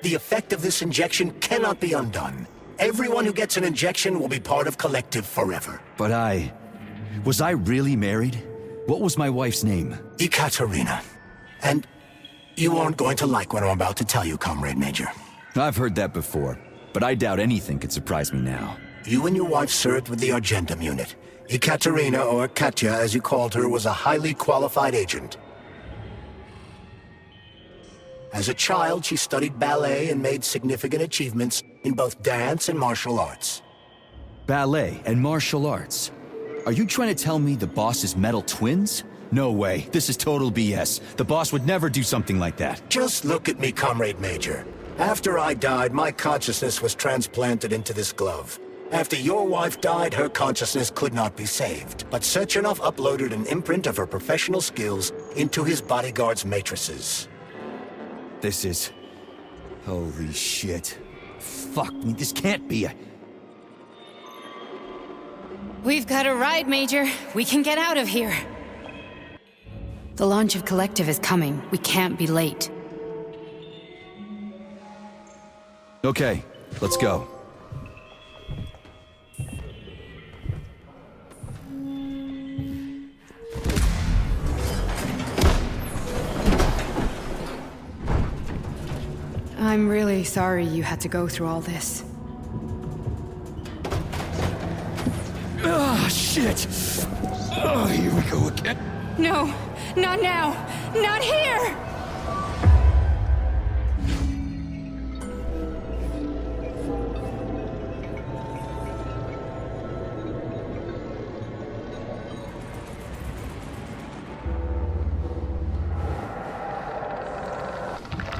The effect of this injection cannot be undone. Everyone who gets an injection will be part of Kollektiv forever. But was I really married? What was my wife's name? Ekaterina. And you aren't going to like what I'm about to tell you, Comrade Major. I've heard that before, but I doubt anything could surprise me now. You and your wife served with the Argentum unit. Ekaterina, or Katya as you called her, was a highly qualified agent. As a child, she studied ballet and made significant achievements in both dance and martial arts. Ballet and martial arts? Are you trying to tell me the boss is metal twins? No way, this is total BS. The boss would never do something like that. Just look at me, Comrade Major. After I died, my consciousness was transplanted into this glove. After your wife died, her consciousness could not be saved. But Sechenov uploaded an imprint of her professional skills into his bodyguard's matrices. This is... holy shit. Fuck me, this can't be a... We've got a ride, Major. We can get out of here. The launch of Kollektiv is coming. We can't be late. Okay, let's go. I'm really sorry you had to go through all this. Ah, shit! Oh, here we go again. No, not now! Not here!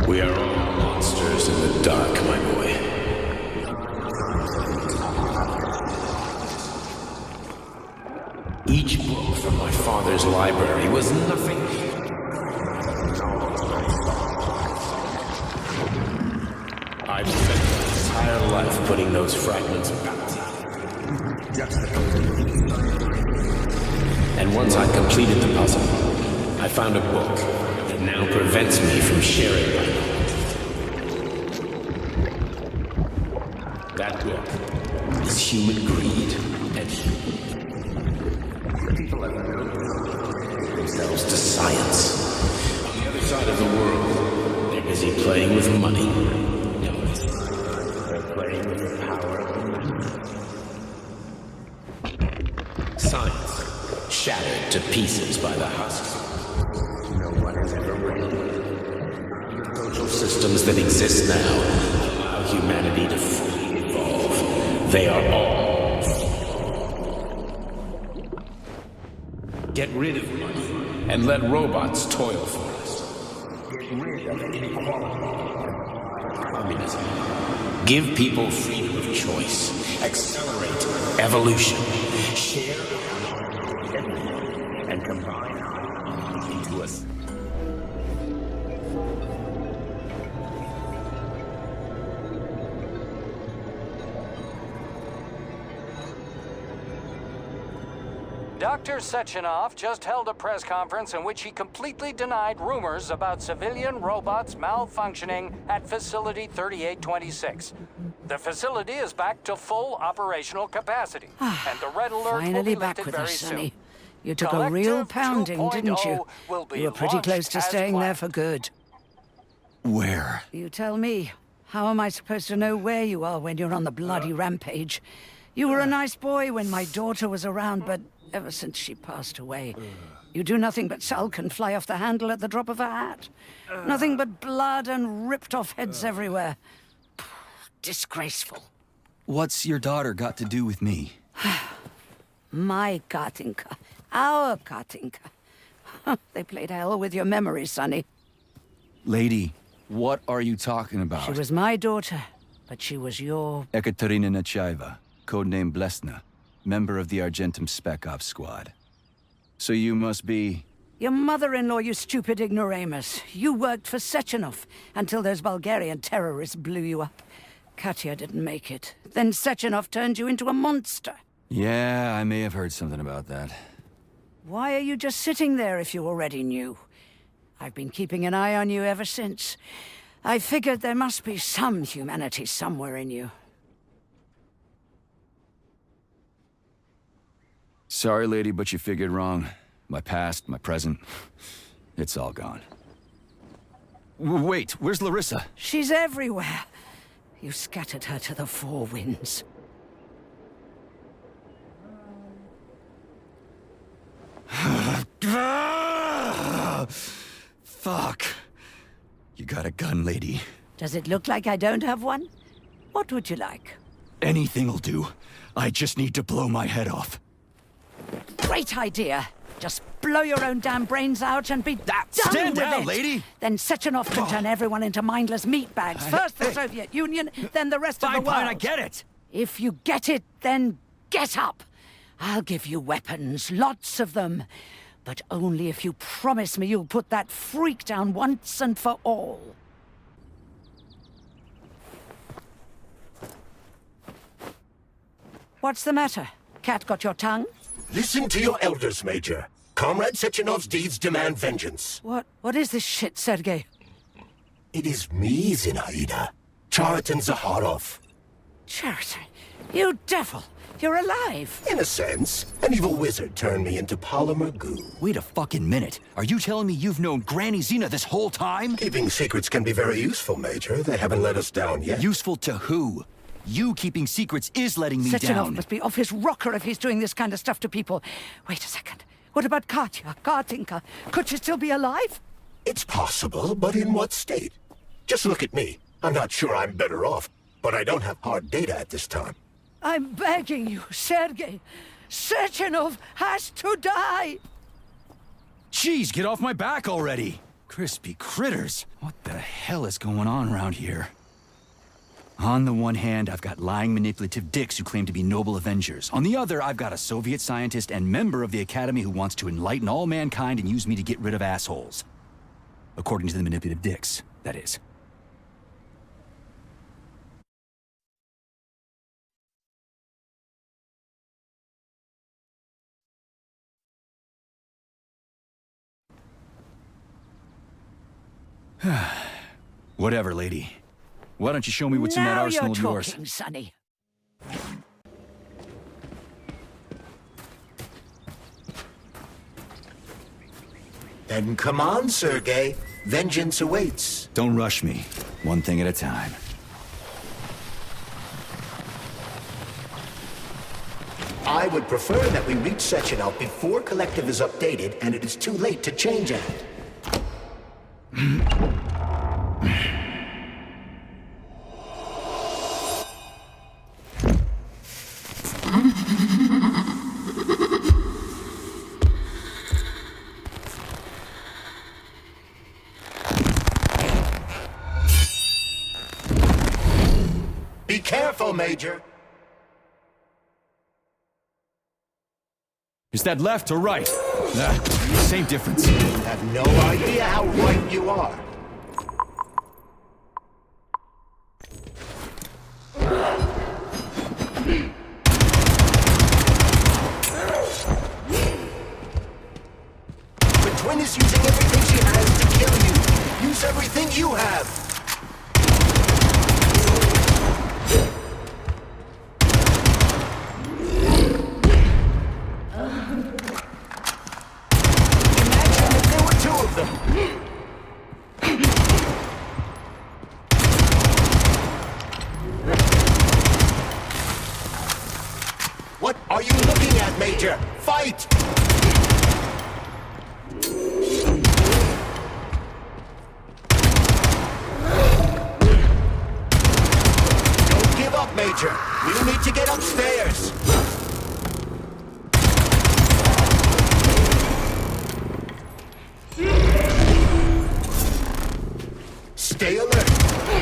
We are all monsters in the dark, my boy. Each book from my father's library was nothing. I've spent my entire life putting those fragments back. And once I completed the puzzle, I found a book that now prevents me from sharing my knowledge. That book is human greed and people have themselves to science. On the other side of the world, they're busy playing with money. They're playing with the power of money. Science shattered to pieces by the husks. No one has ever read. Social systems that exist now allow humanity to fully evolve. They are all flawed. Get rid of money and let robots toil for us. Get rid of inequality. Communism. Give people freedom of choice. Accelerate evolution. Share everything and combine into us. Dr. Sechenov just held a press conference in which he completely denied rumors about civilian robots malfunctioning at Facility 3826. The facility is back to full operational capacity, and the red alert will be Finally back lifted with very us, soon. Sonny. You took a real pounding, didn't you? You were pretty close to staying there for good. Where? You tell me. How am I supposed to know where you are when you're on the bloody rampage? You were a nice boy when my daughter was around, but ever since she passed away, you do nothing but sulk and fly off the handle at the drop of a hat. Nothing but blood and ripped off heads everywhere. Disgraceful. What's your daughter got to do with me? My Katinka. Our Katinka. They played hell with your memory, Sonny. Lady, what are you talking about? She was my daughter, but she was your... Ekaterina Nechaeva, codename Blesna, member of the Argentum Spec Ops squad. So you must be... Your mother-in-law, you stupid ignoramus. You worked for Sechenov until those Bulgarian terrorists blew you up. Katya didn't make it. Then Sechenov turned you into a monster. Yeah, I may have heard something about that. Why are you just sitting there if you already knew? I've been keeping an eye on you ever since. I figured there must be some humanity somewhere in you. Sorry, lady, but you figured wrong. My past, my present, it's all gone. Wait, where's Larissa? She's everywhere. You scattered her to the four winds. Fuck. You got a gun, lady. Does it look like I don't have one? What would you like? Anything'll do. I just need to blow my head off. Great idea. Just blow your own damn brains out and be done Stand with down, it. lady! Then Sechenov can turn everyone into mindless meatbags. First the Soviet Union, then the rest of the world. Fine, I get it. If you get it, then get up. I'll give you weapons, lots of them. But only if you promise me you'll put that freak down once and for all. What's the matter? Cat got your tongue? Listen to your elders, Major. Comrade Sechenov's deeds demand vengeance. What is this shit, Sergei? It is me, Zinaida. Chariton Zaharov. Chariton? You devil! You're alive! In a sense. An evil wizard turned me into polymer goo. Wait a fucking minute. Are you telling me you've known Granny Zena this whole time? Keeping secrets can be very useful, Major. They haven't let us down yet. Useful to who? You keeping secrets is letting me Sechenov down. must be off his rocker if he's doing this kind of stuff to people. Wait a second. What about Katya, Katinka? Could she still be alive? It's possible, but in what state? Just look at me. I'm not sure I'm better off, but I don't have hard data at this time. I'm begging you, Sergei. Sechenov has to die! Jeez, get off my back already! Crispy critters. What the hell is going on around here? On the one hand, I've got lying, manipulative dicks who claim to be noble avengers. On the other, I've got a Soviet scientist and member of the Academy who wants to enlighten all mankind and use me to get rid of assholes. According to the manipulative dicks, that is. Whatever, lady. Why don't you show me what's in that arsenal of yours? Now you're talking, Sonny. Then come on, Sergei. Vengeance awaits. Don't rush me. One thing at a time. I would prefer that we reach Sechenov before Kollektiv is updated and it is too late to change it. Major. Is that left or right? Same difference. You have no idea how right you are. The twin is using everything she has to kill you. Use everything you have. What are you looking at, Major? Fight! Don't give up, Major. We need to get upstairs. Stay alert.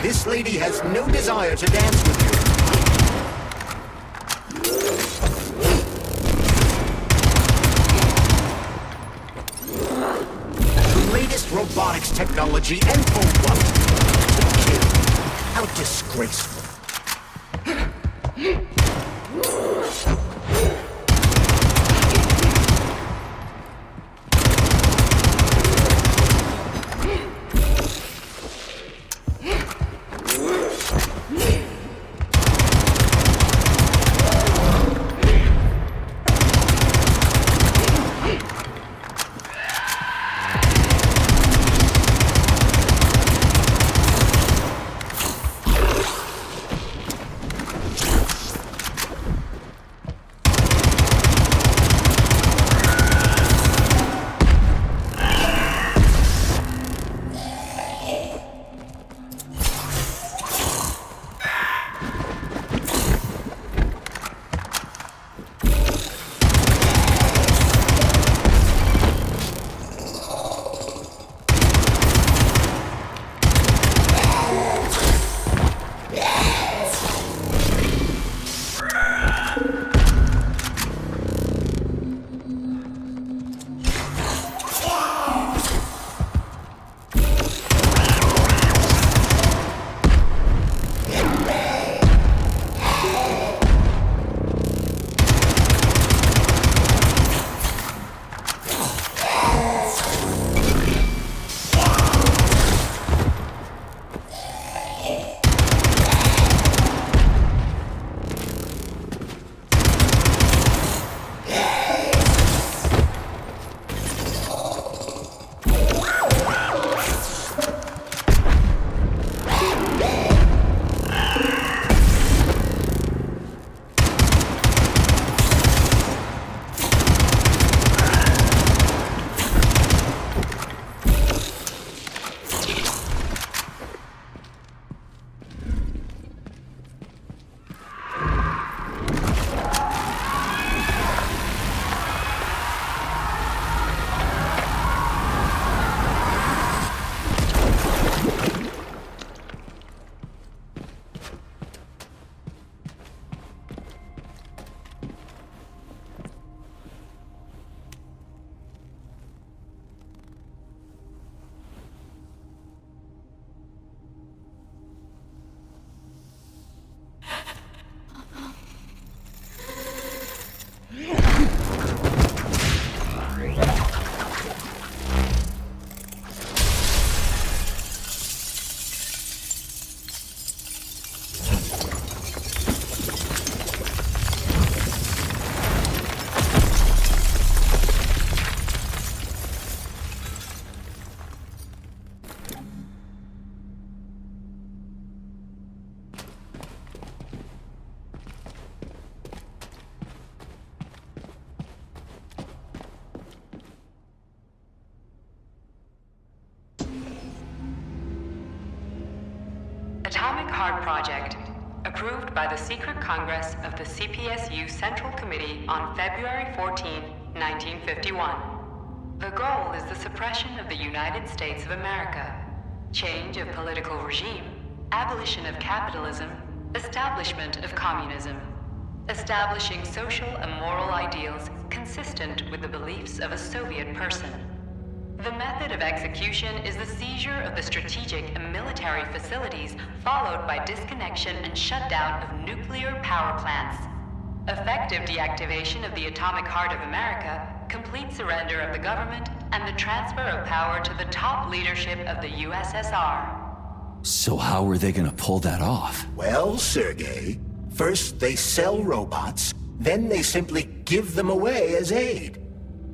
This lady has no desire to dance with you. Robotics technology, and for what? To kill. How disgraceful. Atomicheart Project, approved by the Secret Congress of the CPSU Central Committee on February 14, 1951. The goal is the suppression of the United States of America, change of political regime, abolition of capitalism, Establishment of communism. Establishing social and moral ideals consistent with the beliefs of a Soviet person. The method of execution is the seizure of the strategic and military facilities, followed by disconnection and shutdown of nuclear power plants. Effective deactivation of the atomic heart of America, complete surrender of the government, and the transfer of power to the top leadership of the USSR. So how are they gonna pull that off? Well, Sergei, first they sell robots, then they simply give them away as aid.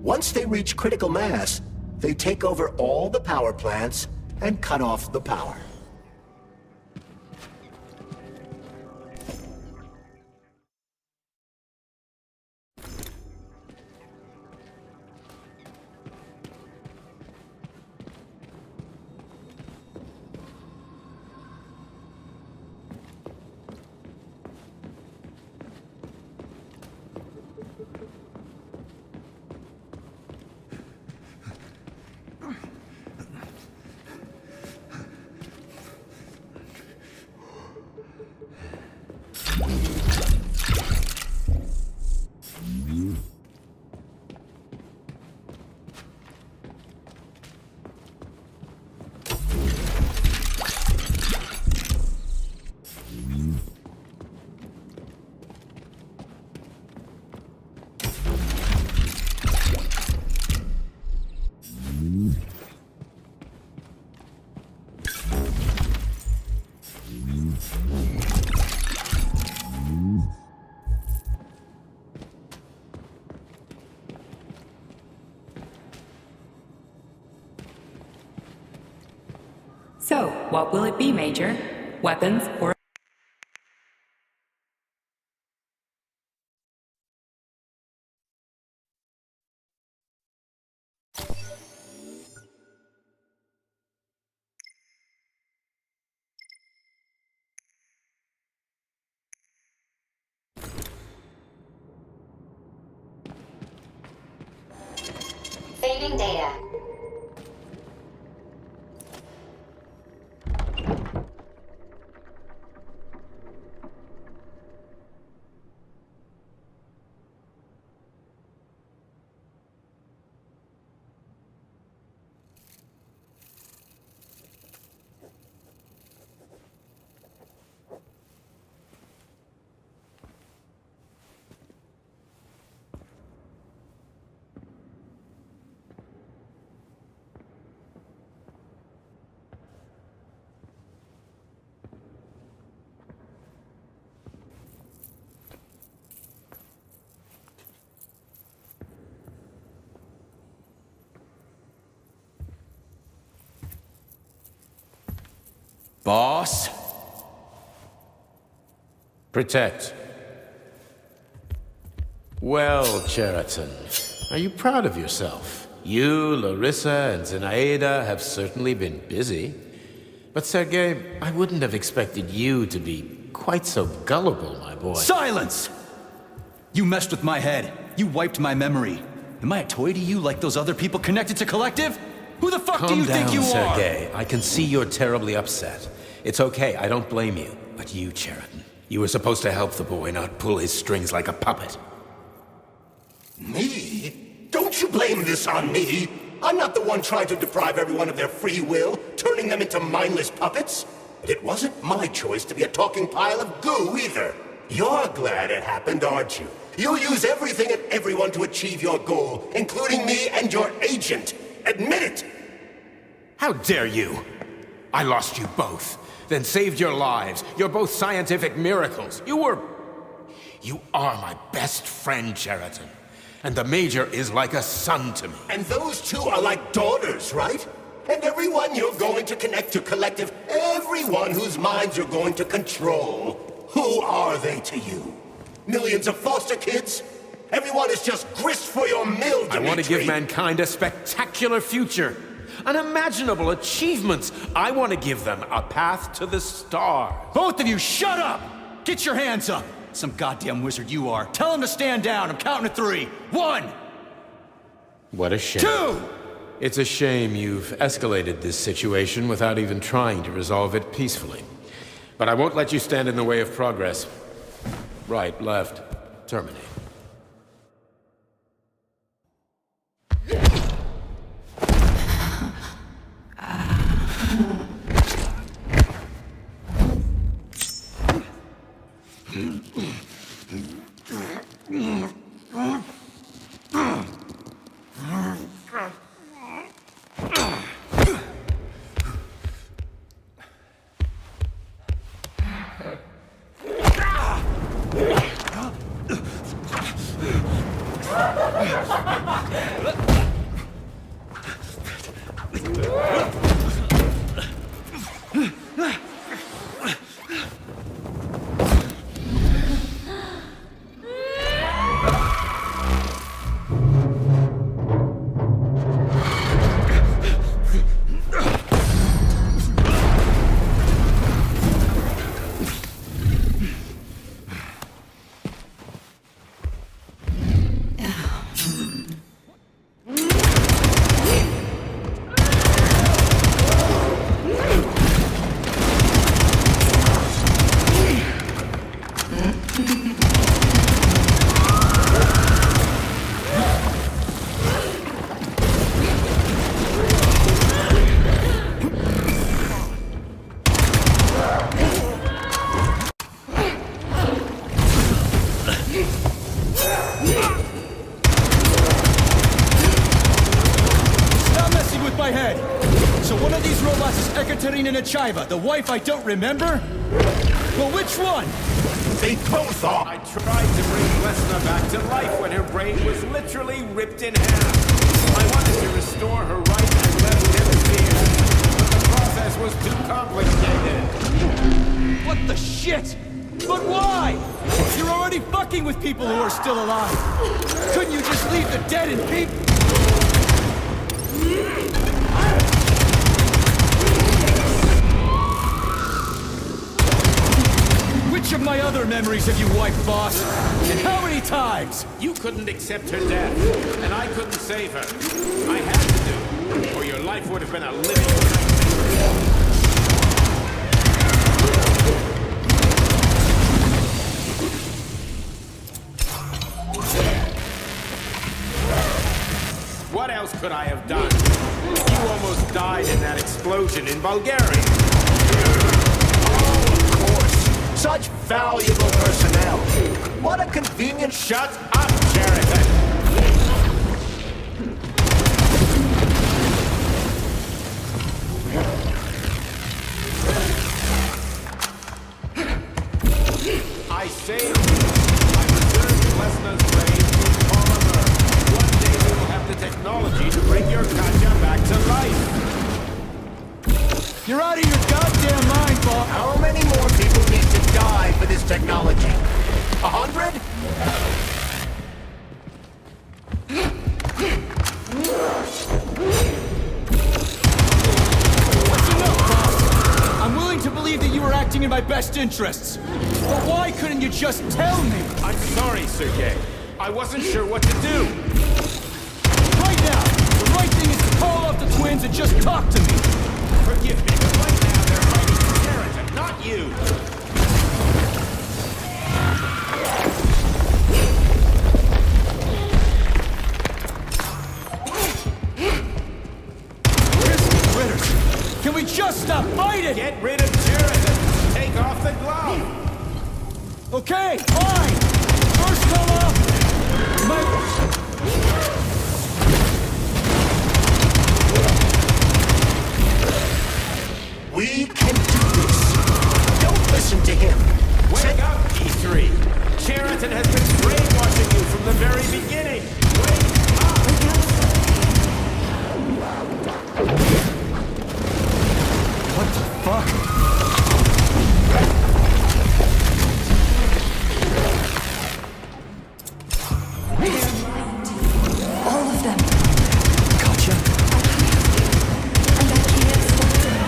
Once they reach critical mass, they take over all the power plants and cut off the power. So, what will it be, Major? Weapons or... Saving data. Boss? Protect. Well, Cheriton, are you proud of yourself? You, Larissa, and Zinaida have certainly been busy. But Sergei, I wouldn't have expected you to be quite so gullible, my boy. Silence! You messed with my head. You wiped my memory. Am I a toy to you like those other people connected to Kollektiv? Who the fuck do you think you are? Calm down, Sergei. I can see you're terribly upset. It's okay, I don't blame you. But you, Cheriton, you were supposed to help the boy, not pull his strings like a puppet. Me? Don't you blame this on me? I'm not the one trying to deprive everyone of their free will, turning them into mindless puppets. And it wasn't my choice to be a talking pile of goo either. You're glad it happened, aren't you? You'll use everything and everyone to achieve your goal, including me and your agent. Admit it! How dare you? I lost you both, then saved your lives. You're both scientific miracles. You are my best friend, Cheriton. And the Major is like a son to me. And those two are like daughters, right? And everyone you're going to connect to Kollektiv, everyone whose minds you're going to control. Who are they to you? Millions of foster kids? Everyone is just grist for your mill, Dmitry. I want to give mankind a spectacular future. Unimaginable achievements. I want to give them a path to the stars. Both of you, shut up! Get your hands up! Some goddamn wizard you are. Tell him to stand down. I'm counting to 3. 1! What a shame. 2! It's a shame you've escalated this situation without even trying to resolve it peacefully. But I won't let you stand in the way of progress. Right, left, terminate. The wife I don't remember? Well, which one? They both are. I tried to bring Lesna back to life when her brain was literally ripped in half. I wanted to restore her right and left hemispheres, but the process was too complicated. What the shit? But why? You're already fucking with people who are still alive. Couldn't you just leave the dead in peace? Which of my other memories have you wiped, boss? And how many times? You couldn't accept her death, and I couldn't save her. I had to do, or your life would have been a living nightmare. What else could I have done? You almost died in that explosion in Bulgaria. Such valuable personnel. What a convenient... Shut up, Sheraton! I saved you. I preserved Lesna's brain with Polymer. One day we will have the technology to bring your Katya back to life. You're out of your goddamn mind, Bob. How many more people need to die for this technology? 100? That's enough, boss. I'm willing to believe that you were acting in my best interests. But why couldn't you just tell me? I'm sorry, Sergei. I wasn't sure what to do. Right now, the right thing is to call off the twins and just talk to me. Forgive me, but right now they're fighting Sheraton, not you! Critters! Can we just stop fighting? Get rid of Sheraton! Take off the glove! Okay, fine! First call off! We can do this. Don't listen to him. Wake up, E3! Sheraton has been brainwashing you from the very beginning! Wake up! What the fuck? All of them. Gotcha. And I can't stop them.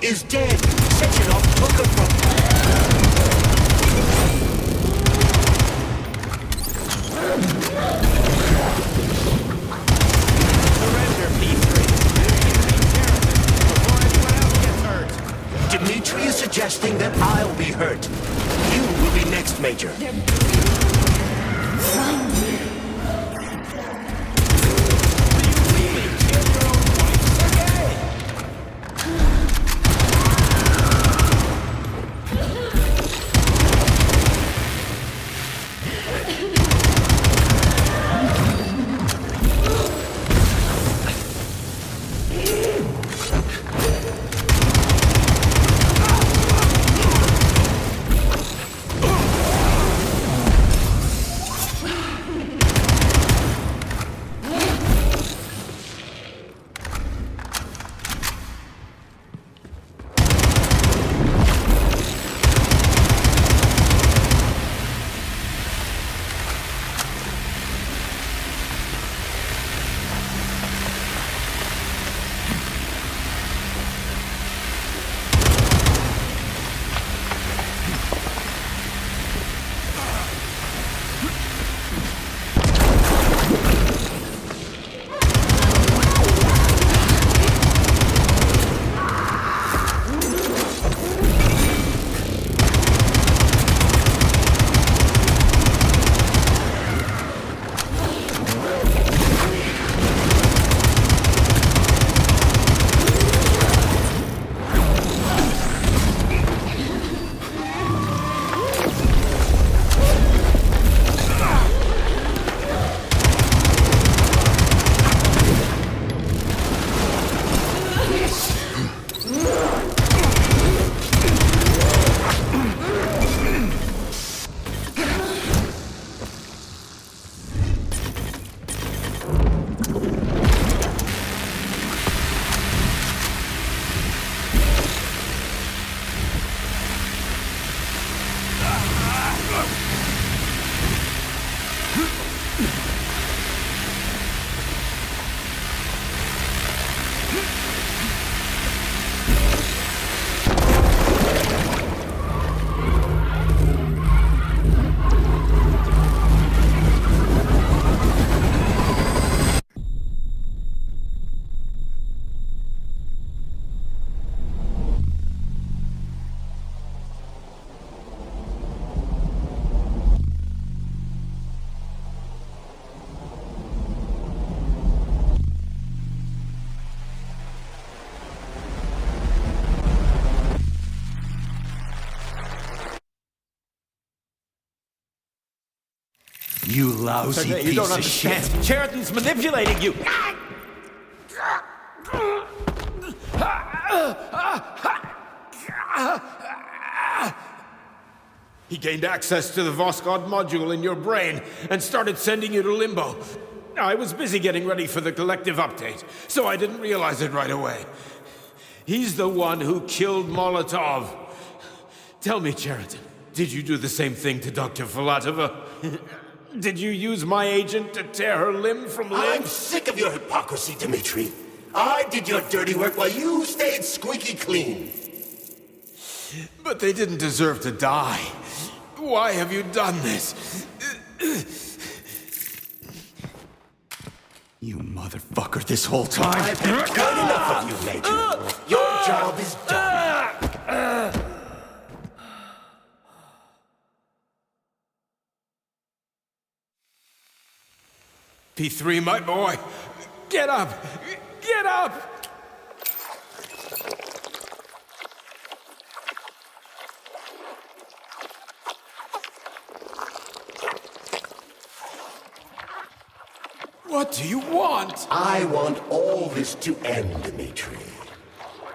is dead. Sechenov took her from... Surrender, P3. Before anyone else gets hurt. Dmitry is suggesting that I'll be hurt. You will be next, Major. You lousy You piece don't of shit. understand. Sheridan's manipulating you. He gained access to the Voskhod module in your brain and started sending you to limbo. I was busy getting ready for the Kollektiv update, so I didn't realize it right away. He's the one who killed Molotov. Tell me, Sheridan, did you do the same thing to Dr. Filatova? Did you use my agent to tear her limb from limb? I'm sick of your hypocrisy, Dmitry. I did your dirty work while you stayed squeaky clean. But they didn't deserve to die. Why have you done this? You motherfucker, this whole time. I've had enough of you, Major. Your job is done. P3, my boy. Get up! Get up! What do you want? I want all this to end, Dmitry.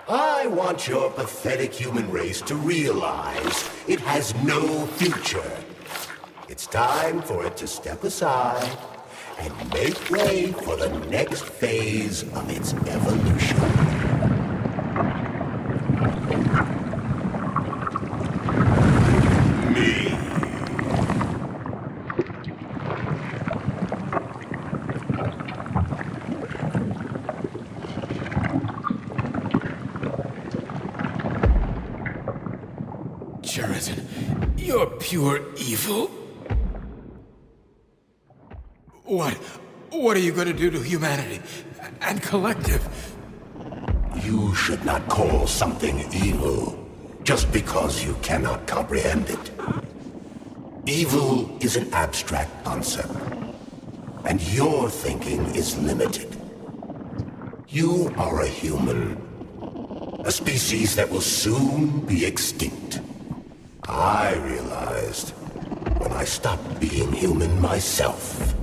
I want your pathetic human race to realize it has no future. It's time for it to step aside and make way for the next phase of its evolution. You're pure evil. What are you going to do to humanity and Kollektiv? You should not call something evil just because you cannot comprehend it. Evil is an abstract concept, and your thinking is limited. You are a human, a species that will soon be extinct. I realized when I stopped being human myself.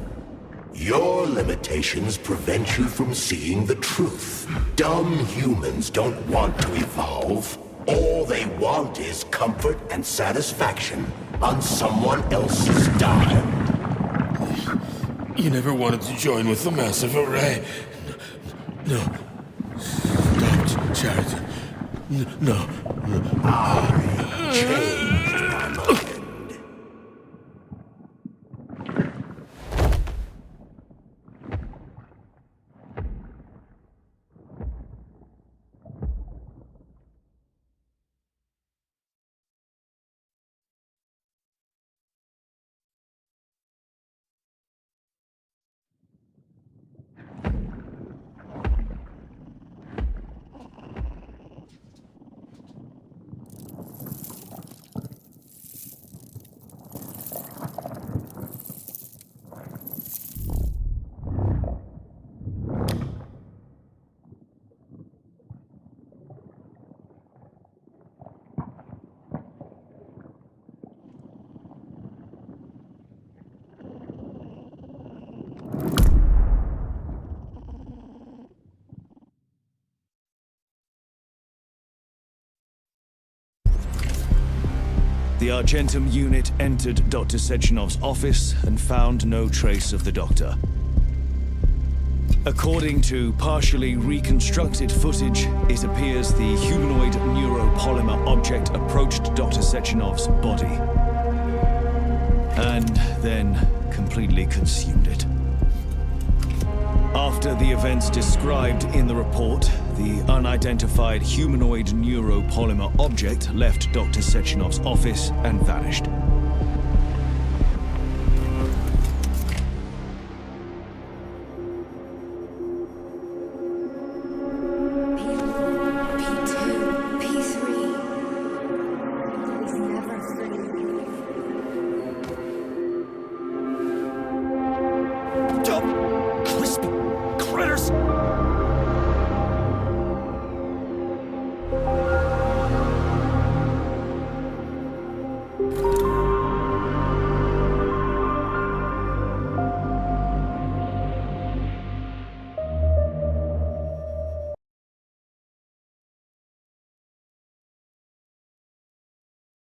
Your limitations prevent you from seeing the truth. Dumb humans don't want to evolve. All they want is comfort and satisfaction on someone else's dime. You never wanted to join with the massive array. No. Don't, Jared. No. I changed my mind. The Argentum unit entered Dr. Sechenov's office and found no trace of the doctor. According to partially reconstructed footage, it appears the humanoid neuropolymer object approached Dr. Sechenov's body and then completely consumed it. After the events described in the report, the unidentified humanoid neuropolymer object left Dr. Sechenov's office and vanished.